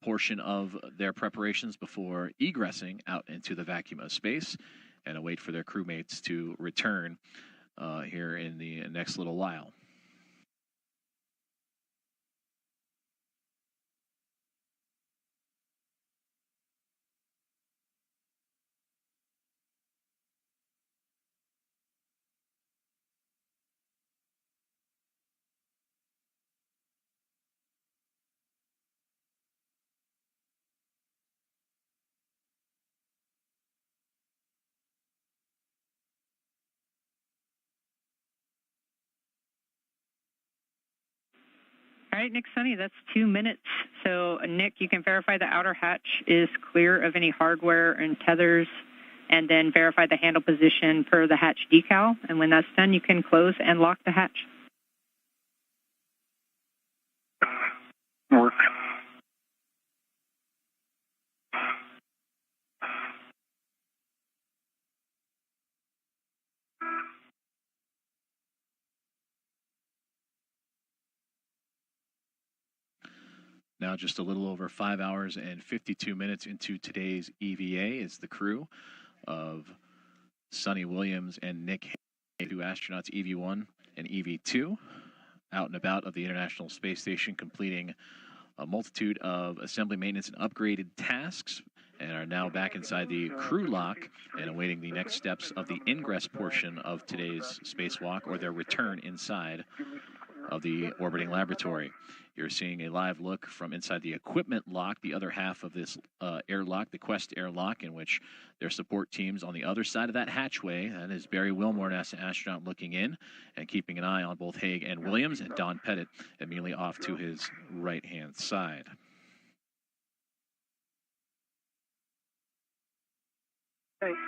portion of their preparations before egressing out into the vacuum of space and await for their crewmates to return here in the next little while. All right, Nick, Suni, that's 2 minutes. So, Nick, you can verify the outer hatch is clear of any hardware and tethers, and then verify the handle position per the hatch decal. And when that's done, you can close and lock the hatch. Work. Now just a little over 5 hours and 52 minutes into today's EVA is the crew of Suni Williams and Nick Hague, two astronauts EV1 and EV2, out and about of the International Space Station, completing a multitude of assembly, maintenance, and upgraded tasks, and are now back inside the crew lock and awaiting the next steps of the ingress portion of today's spacewalk, or their return inside of the orbiting laboratory. You're seeing a live look from inside the equipment lock, the other half of this airlock, the Quest airlock, in which their support teams on the other side of that hatchway. That is Barry Wilmore, NASA astronaut, looking in and keeping an eye on both Hague and Williams, and Don Pettit immediately off to his right-hand side. Thanks.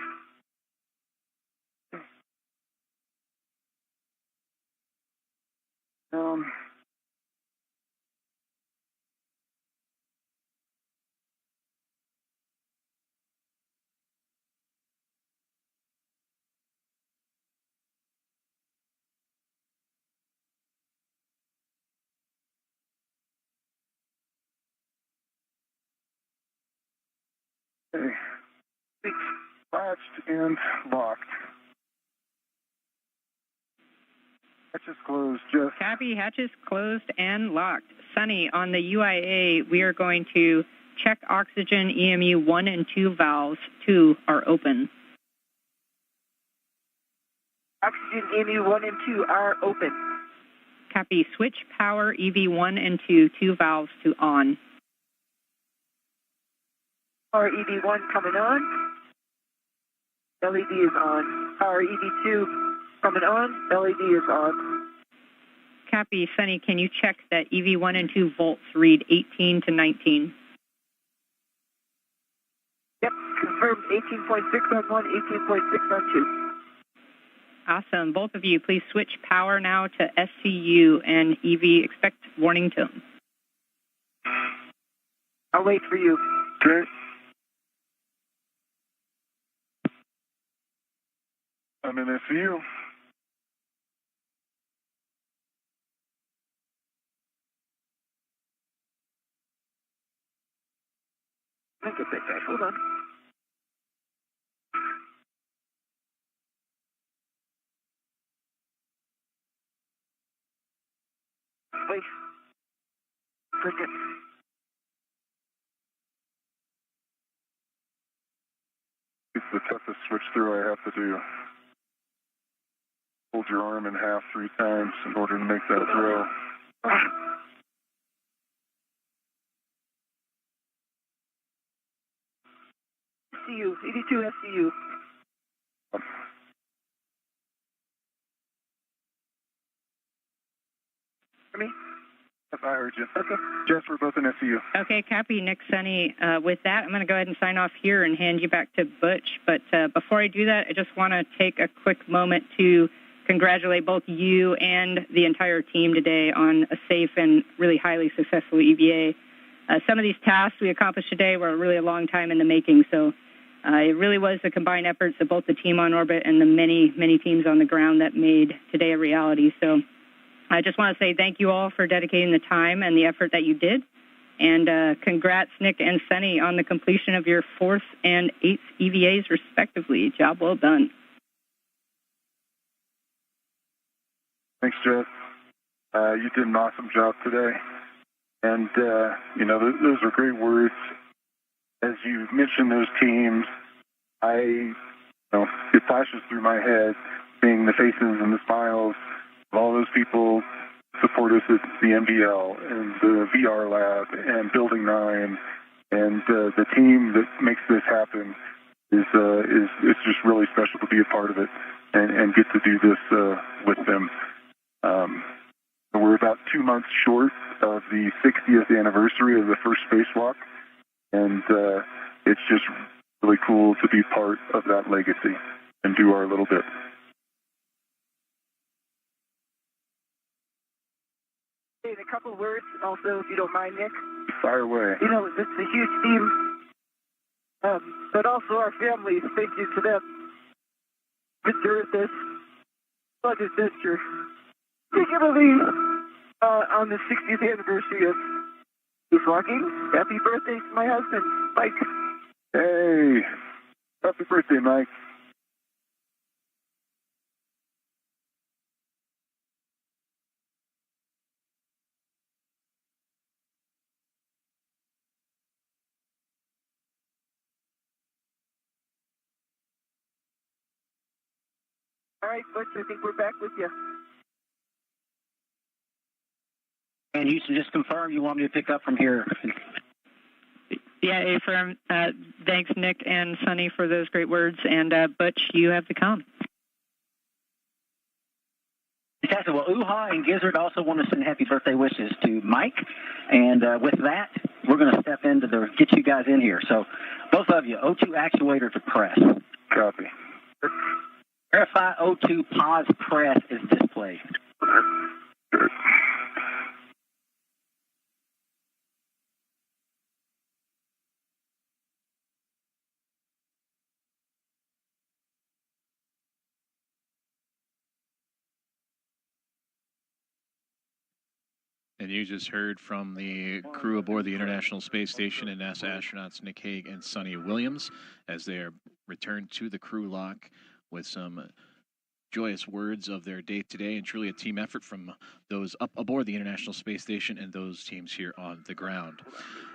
Okay. Latched and locked. Hatches closed, Jeff. Copy, hatches closed and locked. Suni, on the UIA, we are going to check oxygen EMU 1 and 2 valves. 2 are open. Oxygen EMU 1 and 2 are open. Copy, switch power EV1 and 2, 2 valves to on. Power EV1 coming on. LED is on. Power EV2 coming on. LED is on. Copy, Suni, can you check that EV1 and 2 volts read 18 to 19? Yep, confirmed 18.6 on 1, 18.6 on 2. Awesome. Both of you, please switch power now to SCU and EV. Expect warning tone. I'll wait for you. Okay. I'm in SCU. I'll get that back. Hold on. Wait. Click it. It's the toughest switch through I have to do. Hold your arm in half 3 times in order to make that throw. SCU, 82 SCU. For me? Yes, I heard you. Okay. Jess, we're both in SCU. Okay, copy, Nick, Suni. With that, I'm going to go ahead and sign off here and hand you back to Butch. But before I do that, I just want to take a quick moment to congratulate both you and the entire team today on a safe and really highly successful EVA. Some of these tasks we accomplished today were really a long time in the making, so it really was the combined efforts of both the team on orbit and the many, many teams on the ground that made today a reality. So I just want to say thank you all for dedicating the time and the effort that you did. And congrats, Nick and Suni, on the completion of your 4th and 8th EVAs, respectively. Job well done. Thanks, Jeff. You did an awesome job today. And, you know, those are great words. As you mentioned those teams, it flashes through my head seeing the faces and the smiles of all those people support us at the MDL and the VR lab and Building 9 and the team that makes this happen is it's just really special to be a part of it and get to do this with them. We're about 2 months short of the 60th anniversary of the first spacewalk, and it's just really cool to be part of that legacy and do our little bit. A couple of words also, if you don't mind, Nick. Fire away. You know, this is a huge team, but also our families. Thank you to them. Mr. This, like his sister, particularly on the 60th anniversary of spacewalking. Happy birthday to my husband, Mike. Hey, happy birthday, Mike. All right, Butch, I think we're back with you. And Houston, just confirm you want me to pick up from here. Yeah, affirm. Thanks, Nick and Suni, for those great words. And Butch, you have the comm. Fantastic. Well, UHA and Gizzard also want to send happy birthday wishes to Mike. And with that, we're going to step into get you guys in here. So both of you, O2 actuator to press. Copy. Verify O2 pause press is displayed. Good. And you just heard from the crew aboard the International Space Station and NASA astronauts Nick Hague and Suni Williams as they are returned to the crew lock with some joyous words of their day today, and truly a team effort from those up aboard the International Space Station and those teams here on the ground.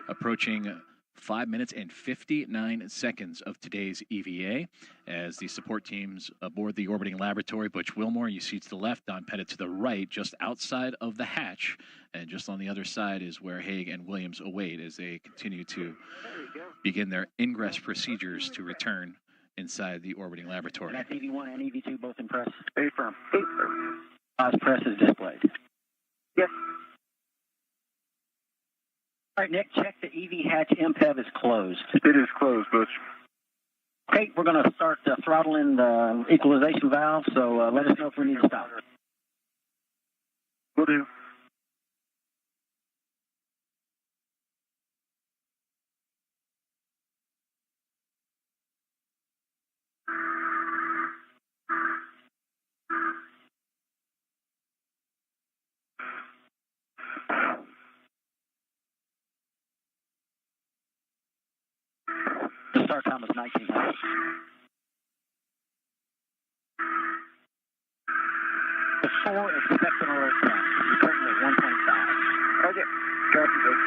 Approaching 5 minutes and 59 seconds of today's EVA as the support teams aboard the orbiting laboratory. Butch Wilmore, you see to the left, Don Pettit to the right, just outside of the hatch, and just on the other side is where Hague and Williams await as they continue to begin their ingress procedures to return inside the orbiting laboratory. And that's EV1 and EV2 both in press. Affirm. Pause press is displayed. Yes. All right, Nick, check the EV hatch MPEV is closed. It is closed, Butch. Okay, we're going to start throttling the equalization valve, so let us know if we need to stop. Will do. The start time is 1900. Before expecting alert time, you're currently at 1.5. Okay. Copy, Butch.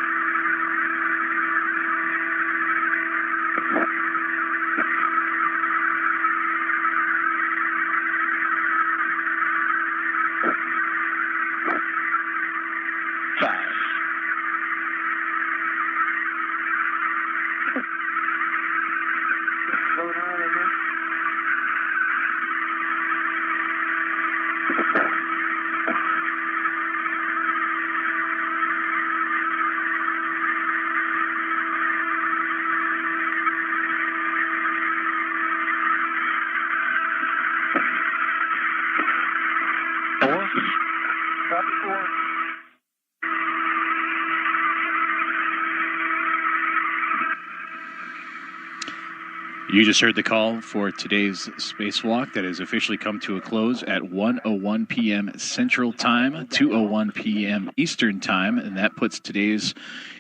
You just heard the call for today's spacewalk that has officially come to a close at 1:01 p.m. Central Time, 2:01 p.m. Eastern Time, and that puts today's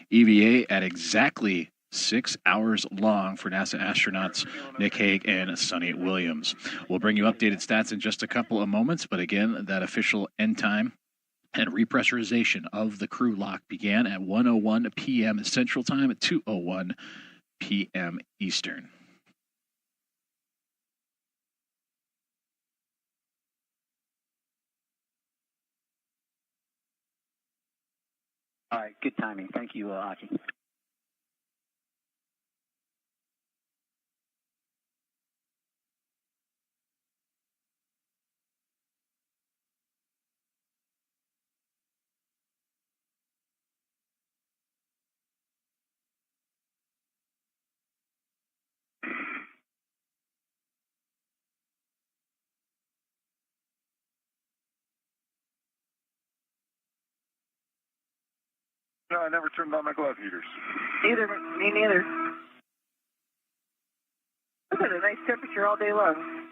EVA at exactly 6 hours long for NASA astronauts Nick Hague and Suni Williams. We'll bring you updated stats in just a couple of moments, but again, that official end time and repressurization of the crew lock began at 1:01 p.m. Central Time at 2:01 p.m. Eastern. All right, good timing. Thank you, Aki. No, I never turned on my glove heaters. Neither, me neither. Look at a nice temperature all day long.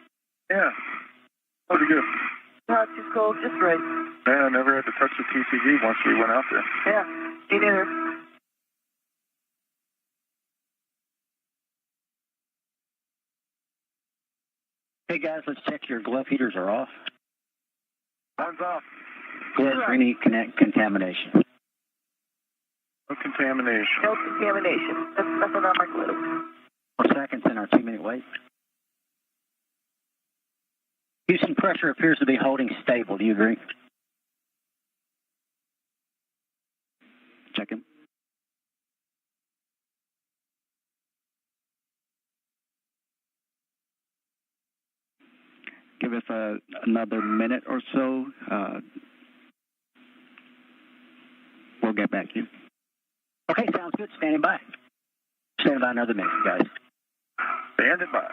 Yeah. Pretty good. Not too cold, just right. Yeah, I never had to touch the TCD once we went out there. Yeah, me neither. Hey guys, let's check your glove heaters are off. Mine's off. Good for any contamination. No contamination. No contamination. That's nothing on my glove. 4 seconds in our 2-minute wait. Houston, pressure appears to be holding stable. Do you agree? Check him. Give us another minute or so. We'll get back to you. Okay, sounds good. Standing by. Standing by another minute, guys. Standing by.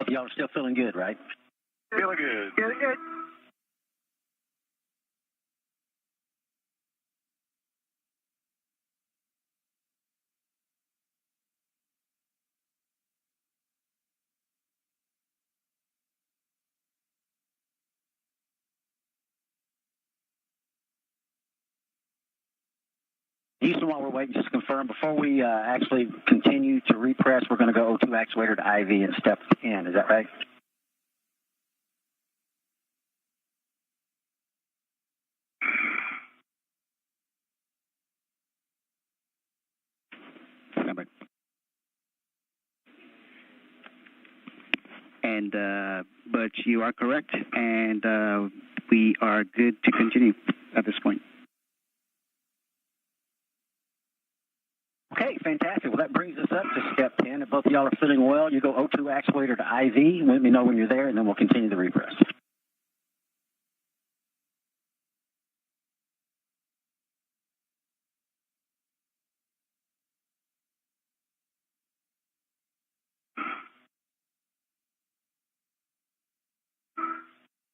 Y'all are still feeling good, right? Feeling good. Feeling good. Houston, while we're waiting, just to confirm, before we actually continue to repress, we're going to go O2 actuator to IV and step in. Is that right? And, but you are correct, and we are good to continue at this point. Okay, fantastic. Well, that brings us up to step 10. If both of y'all are feeling well, you go O2 actuator to IV. Let me know when you're there, and then we'll continue the repress.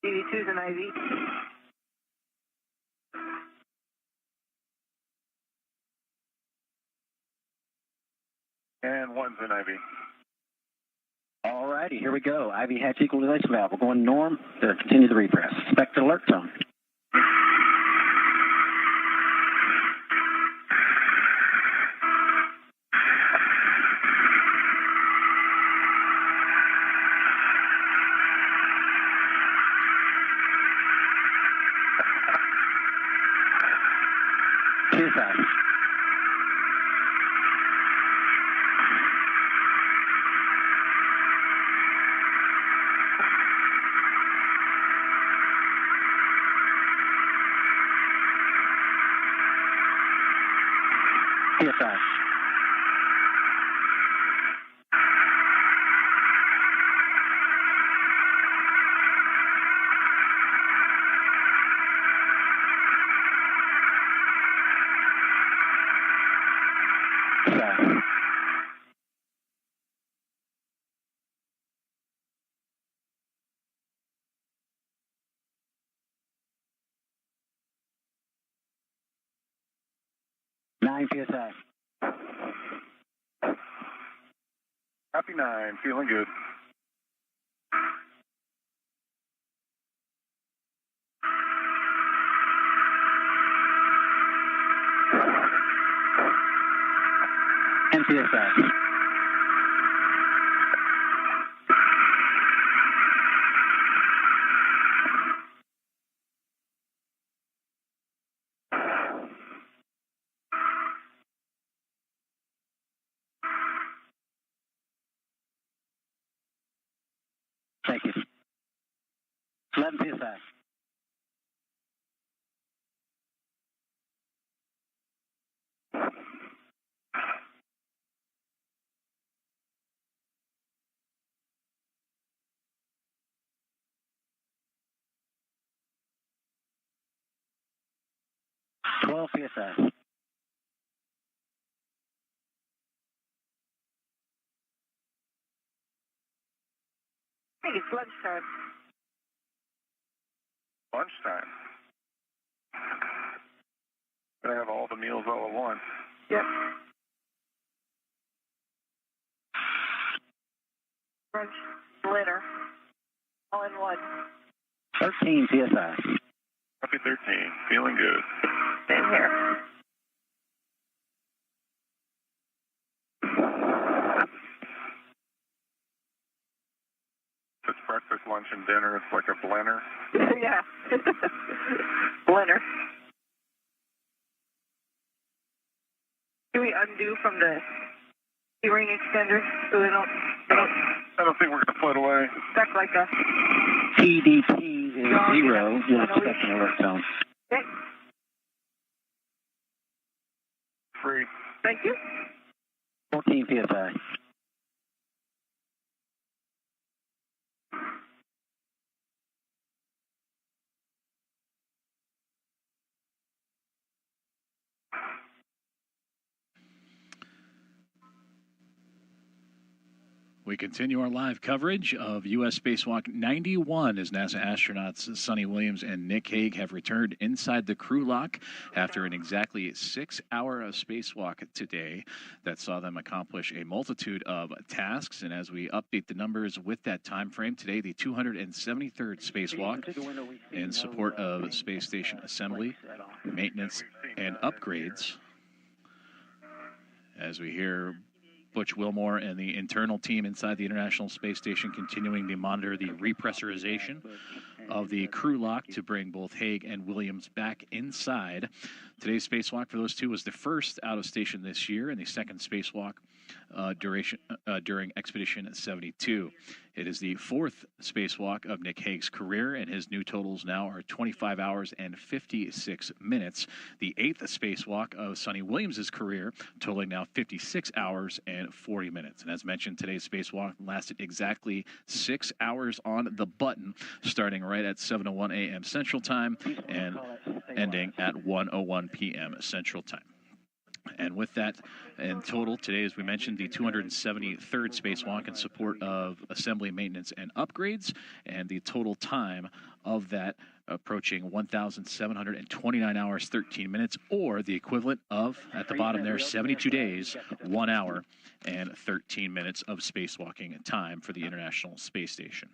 DD2's an IV. And one's an IV. All righty, here we go. IV hatch equalization valve. We're going norm to continue the repress. Expect alert tone. Too fast. PSI. PSI. Nine PSI. Happy 9, feeling good. And PSI. Thank you. 11 PSI. Twelve PSI. I think it's lunchtime. Lunchtime. Gonna have all the meals all at once. Yep. Brunch, dinner, all in one. 13 PSI. Happy 13, feeling good. Same here. It's breakfast, lunch, and dinner. It's like a blender. Yeah. Blender. Can we undo from the ring extender so they don't I don't think we're going to float away. stuck like a... TDP is 0. You'll expect an alert zone. Okay. Free. Thank you. 14 PSI. We continue our live coverage of U.S. Spacewalk 91 as NASA astronauts Suni Williams and Nick Hague have returned inside the crew lock after an exactly 6-hour spacewalk today that saw them accomplish a multitude of tasks. And as we update the numbers with that time frame, today the 273rd spacewalk in support of space station assembly, maintenance, and upgrades. As we hear Butch Wilmore and the internal team inside the International Space Station continuing to monitor the repressurization of the crew lock to bring both Hague and Williams back inside. Today's spacewalk for those two was the first out of station this year and the second spacewalk during Expedition 72. It is the fourth spacewalk of Nick Hague's career, and his new totals now are 25 hours and 56 minutes. The eighth spacewalk of Suni Williams' career, totaling now 56 hours and 40 minutes. And as mentioned, today's spacewalk lasted exactly 6 hours on the button, starting right at 7:01 a.m. Central Time and ending at 1:01 p.m. Central Time. And with that, in total, today, as we mentioned, the 273rd spacewalk in support of assembly, maintenance, and upgrades, and the total time of that approaching 1,729 hours, 13 minutes, or the equivalent of, at the bottom there, 72 days, 1 hour, and 13 minutes of spacewalking time for the International Space Station.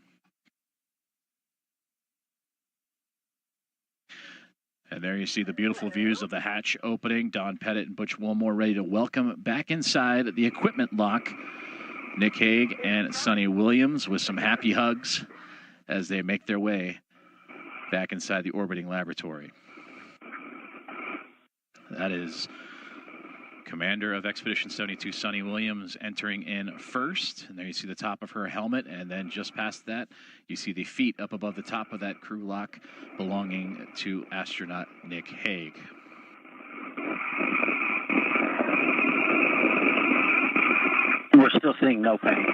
And there you see the beautiful views of the hatch opening. Don Pettit and Butch Wilmore ready to welcome back inside the equipment lock Nick Hague and Suni Williams with some happy hugs as they make their way back inside the orbiting laboratory. That is Commander of Expedition 72, Suni Williams, entering in first. And there you see the top of her helmet, and then just past that, you see the feet up above the top of that crew lock belonging to astronaut Nick Hague. We're still seeing no pain.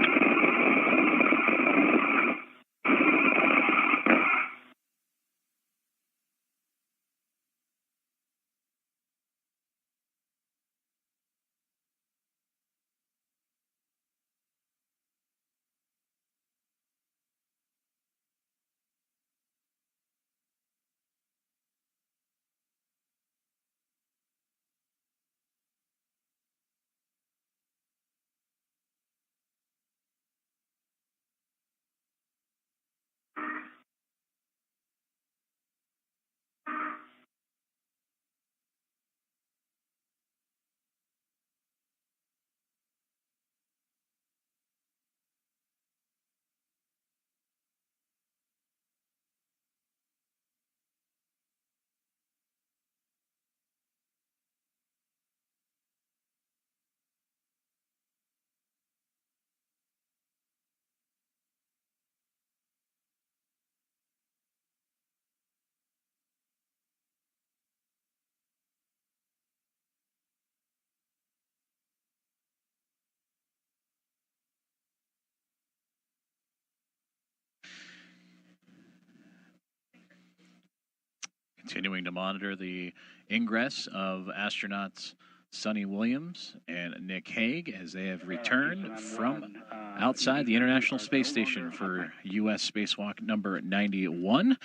continuing to monitor the ingress of astronauts Suni Williams and Nick Hague as they have returned from outside the International Space Station for U.S. Spacewalk number 91.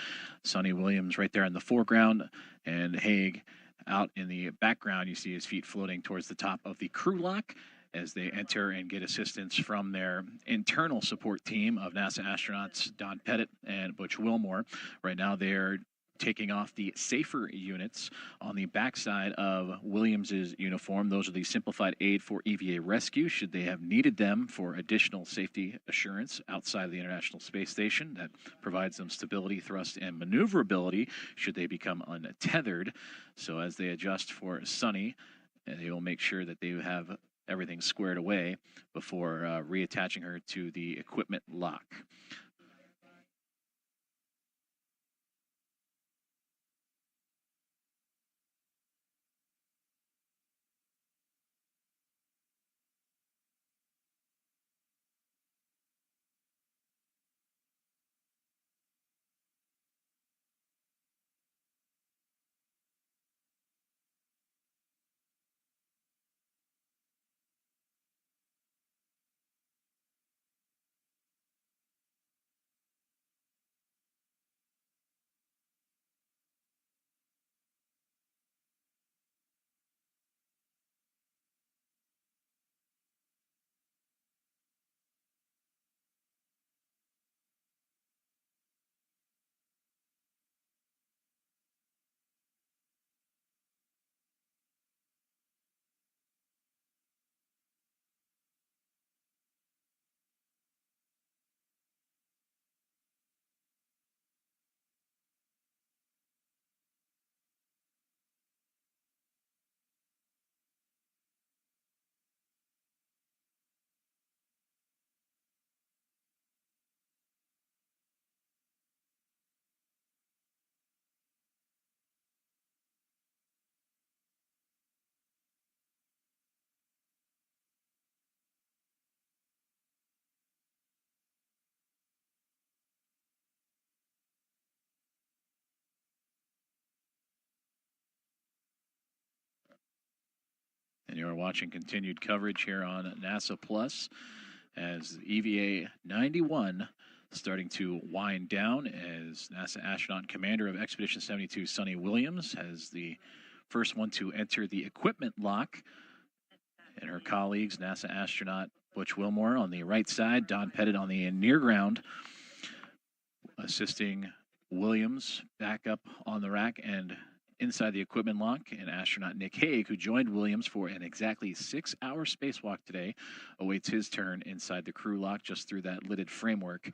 Suni Williams right there in the foreground, and Hague out in the background. You see his feet floating towards the top of the crew lock as they enter and get assistance from their internal support team of NASA astronauts Don Pettit and Butch Wilmore. Right now they're taking off the safer units on the backside of Williams's uniform. Those are the simplified aid for EVA rescue should they have needed them for additional safety assurance outside of the International Space Station. That provides them stability, thrust, and maneuverability should they become untethered. So as they adjust for Suni, they will make sure that they have everything squared away before reattaching her to the equipment lock. And you are watching continued coverage here on NASA Plus as EVA 91 starting to wind down as NASA astronaut commander of Expedition 72 Suni Williams has the first one to enter the equipment lock. And her colleagues, NASA astronaut Butch Wilmore on the right side, Don Pettit on the near ground, assisting Williams back up on the rack and inside the equipment lock. And astronaut Nick Hague, who joined Williams for an exactly 6-hour spacewalk today, awaits his turn inside the crew lock just through that lidded framework.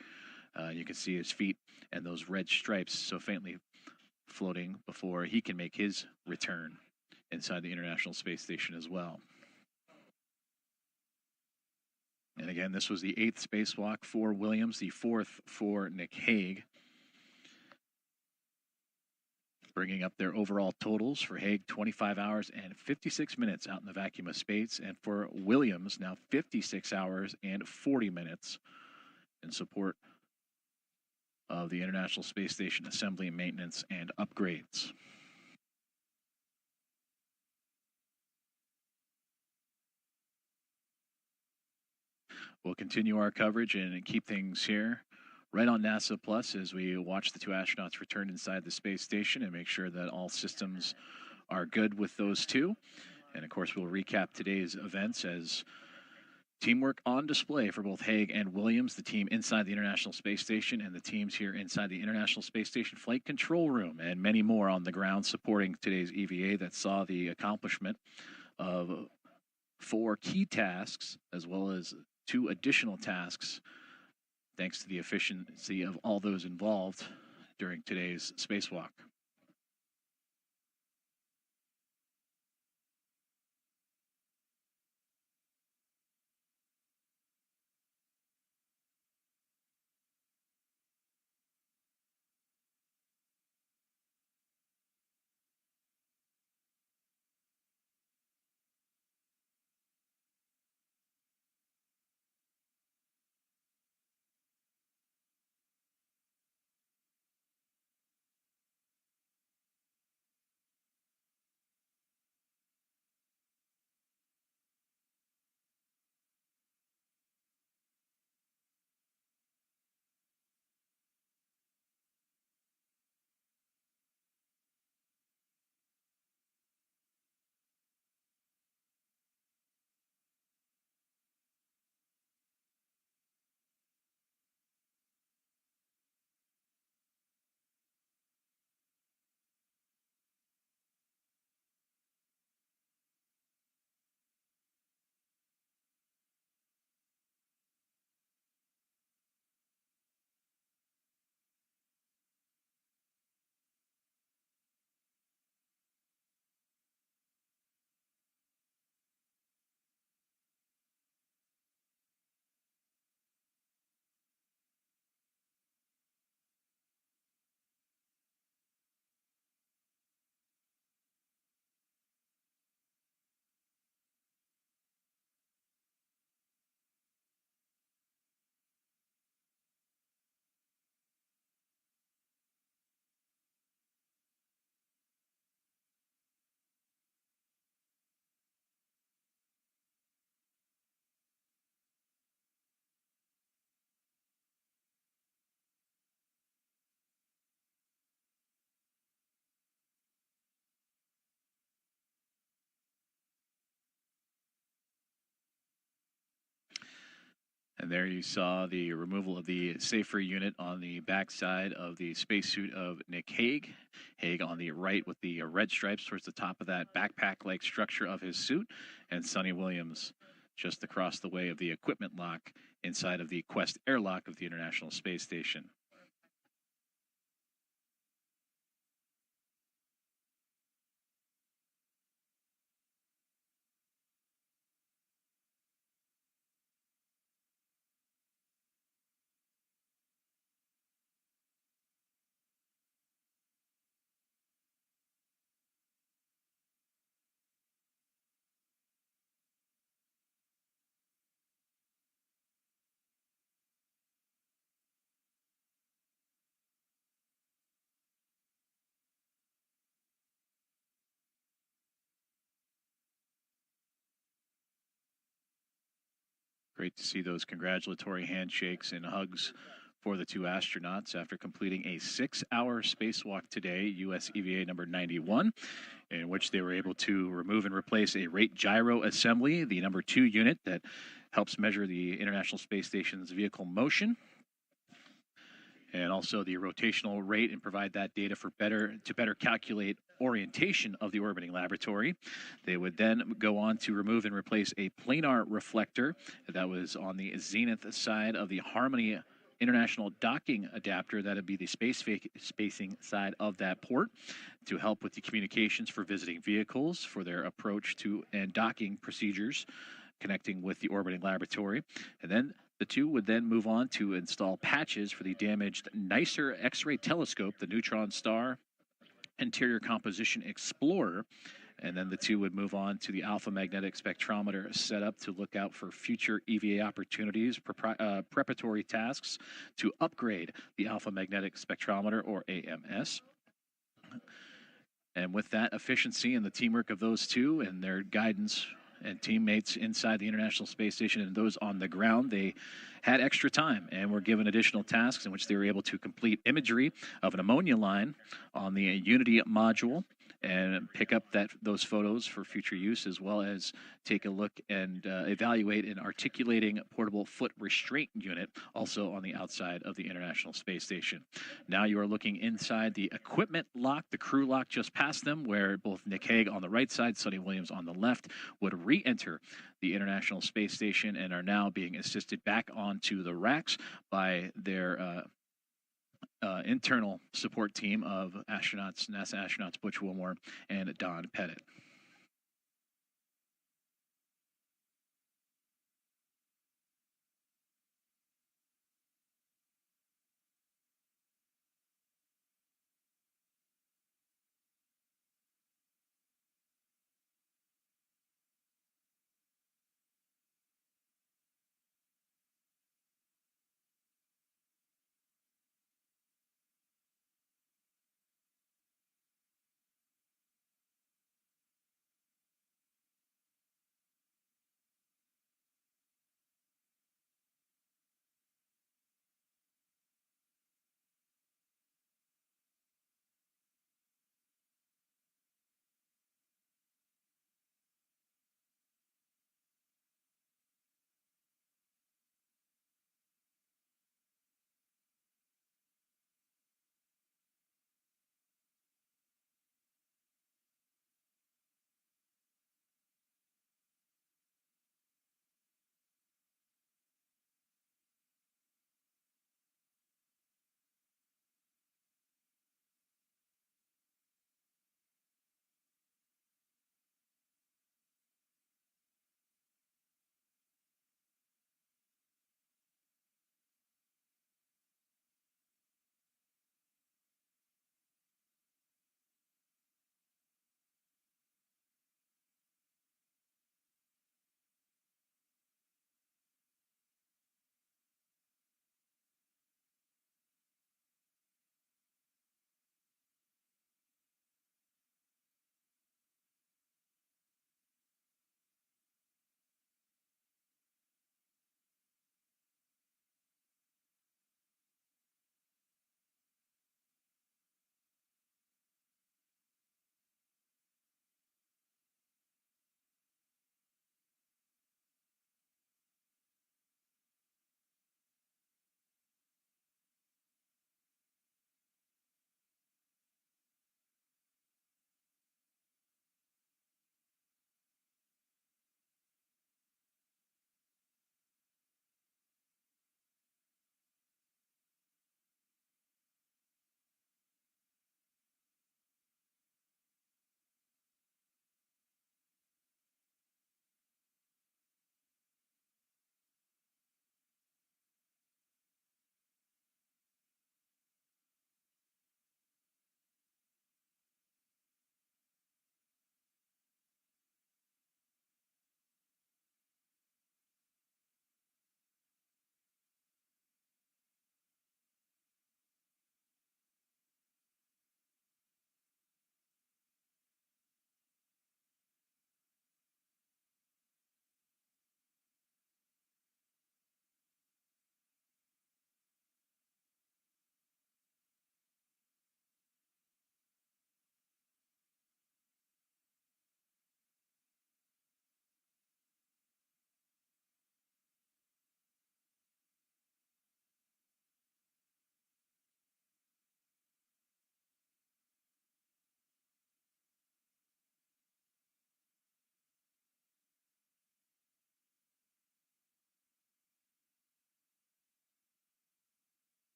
You can see his feet and those red stripes so faintly floating before he can make his return inside the International Space Station as well. And again, this was the 8th spacewalk for Williams, the 4th for Nick Hague, bringing up their overall totals for Hague 25 hours and 56 minutes out in the vacuum of space, and for Williams now 56 hours and 40 minutes in support of the International Space Station assembly, maintenance, and upgrades. We'll continue our coverage and keep things here right on NASA Plus as we watch the 2 astronauts return inside the space station and make sure that all systems are good with those 2. And of course, we'll recap today's events as teamwork on display for both Hague and Williams, the team inside the International Space Station and the teams here inside the International Space Station Flight Control Room, and many more on the ground supporting today's EVA that saw the accomplishment of 4 key tasks as well as 2 additional tasks, thanks to the efficiency of all those involved during today's spacewalk. And there you saw the removal of the safer unit on the backside of the spacesuit of Nick Hague. Hague on the right with the red stripes towards the top of that backpack-like structure of his suit, and Suni Williams just across the way of the equipment lock inside of the Quest airlock of the International Space Station. Great to see those congratulatory handshakes and hugs for the two astronauts after completing a 6-hour spacewalk today, U.S. EVA number 91, in which they were able to remove and replace a rate gyro assembly, the number 2 unit that helps measure the International Space Station's vehicle motion, and also the rotational rate, and provide that data for better calculate orientation of the orbiting laboratory. They would then go on to remove and replace a planar reflector that was on the zenith side of the Harmony International docking adapter. That would be the spacing side of that port, to help with the communications for visiting vehicles for their approach to and docking procedures connecting with the orbiting laboratory. And then the two would then move on to install patches for the damaged NICER X-ray telescope, the Neutron Star Interior Composition Explorer. And then the two would move on to the Alpha Magnetic Spectrometer setup to look out for future EVA opportunities, preparatory tasks to upgrade the Alpha Magnetic Spectrometer, or AMS. And with that efficiency and the teamwork of those two and their guidance and teammates inside the International Space Station and those on the ground, they had extra time and were given additional tasks in which they were able to complete imagery of an ammonia line on the Unity module and pick up those photos for future use, as well as take a look and evaluate an articulating portable foot restraint unit also on the outside of the International Space Station. Now you are looking inside the equipment lock, the crew lock just past them, where both Nick Hague on the right side, Suni Williams on the left, would re-enter the International Space Station and are now being assisted back onto the racks by their internal support team of astronauts, NASA astronauts Butch Wilmore and Don Pettit.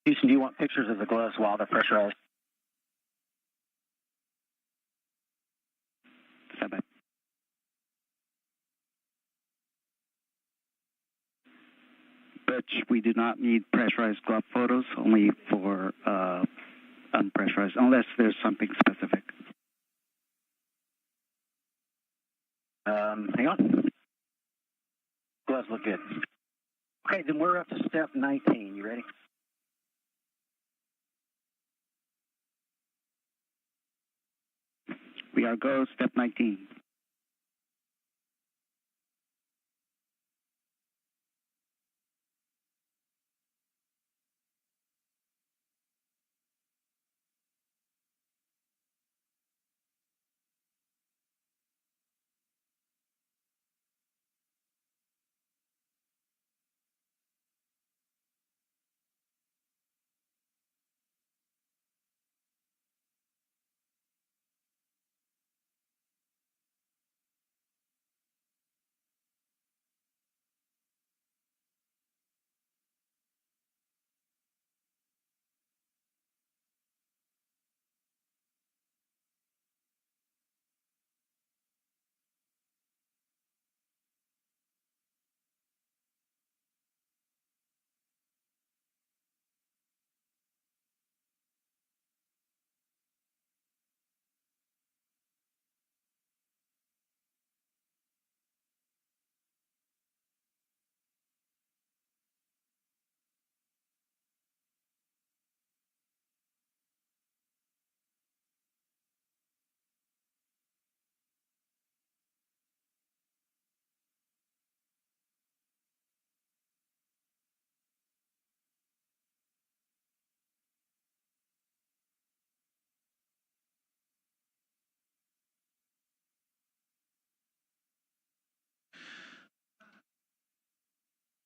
Houston, do you want pictures of the gloves while they're pressurized? Stand by. But we do not need pressurized glove photos, only for unpressurized, unless there's something specific. Hang on. Gloves look good. Okay, then we're up to step 19. You ready? We are go, step 19.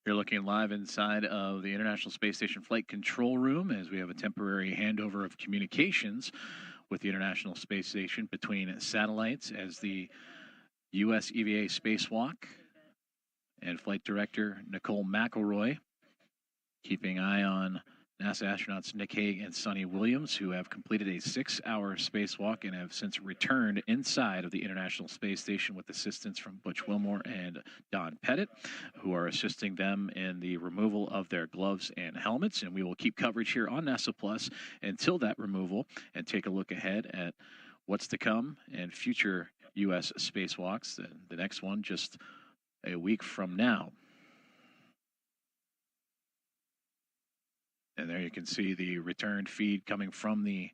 You're looking live inside of the International Space Station Flight Control Room as we have a temporary handover of communications with the International Space Station between satellites as the U.S. EVA Spacewalk and Flight Director Nicole McElroy keeping eye on NASA astronauts Nick Hague and Suni Williams, who have completed a 6-hour spacewalk and have since returned inside of the International Space Station with assistance from Butch Wilmore and Don Pettit, who are assisting them in the removal of their gloves and helmets. And we will keep coverage here on NASA Plus until that removal and take a look ahead at what's to come and future U.S. spacewalks. The next one just a week from now. And there you can see the return feed coming from the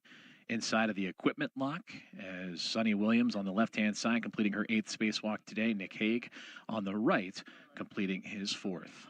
inside of the equipment lock as Suni Williams on the left-hand side completing her 8th spacewalk today. Nick Hague on the right completing his 4th.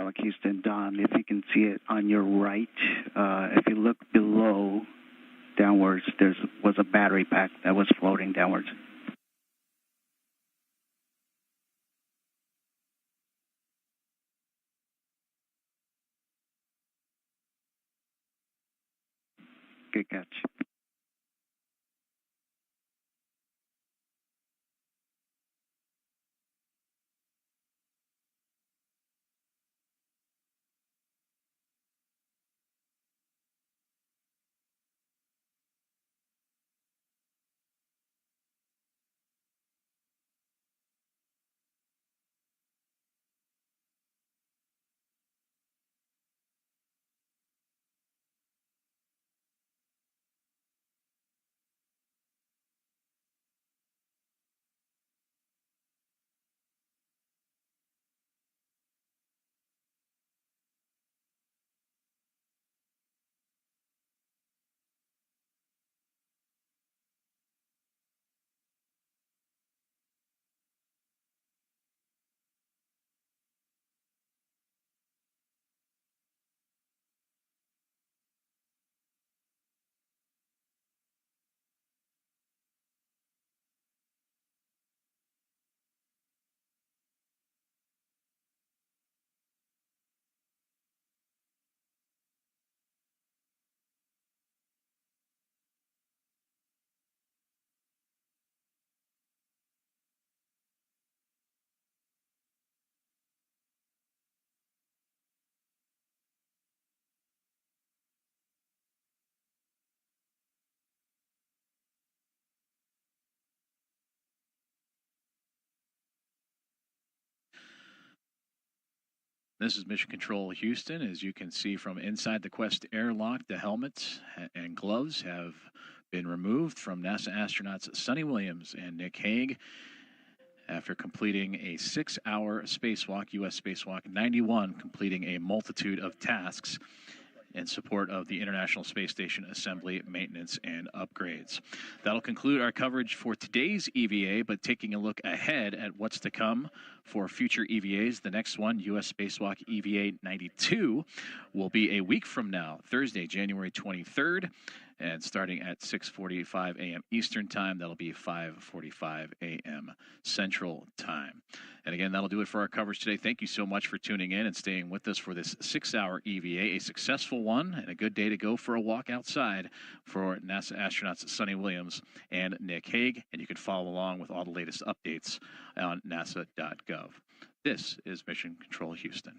Alex Houston. Don, if you can see it on your right, if you look below, downwards, there was a battery pack that was floating downwards. Good catch. This is Mission Control Houston. As you can see from inside the Quest airlock, the helmets and gloves have been removed from NASA astronauts Suni Williams and Nick Hague after completing a 6-hour spacewalk, U.S. Spacewalk 91, completing a multitude of tasks in support of the International Space Station assembly, maintenance, and upgrades. That'll conclude our coverage for today's EVA, but taking a look ahead at what's to come for future EVAs, the next one, U.S. Spacewalk EVA 92, will be a week from now, Thursday, January 23rd, and starting at 6:45 a.m. Eastern Time. That'll be 5:45 a.m. Central Time. And again, that'll do it for our coverage today. Thank you so much for tuning in and staying with us for this 6-hour EVA, a successful one and a good day to go for a walk outside for NASA astronauts Suni Williams and Nick Hague. And you can follow along with all the latest updates on NASA.gov. This is Mission Control Houston.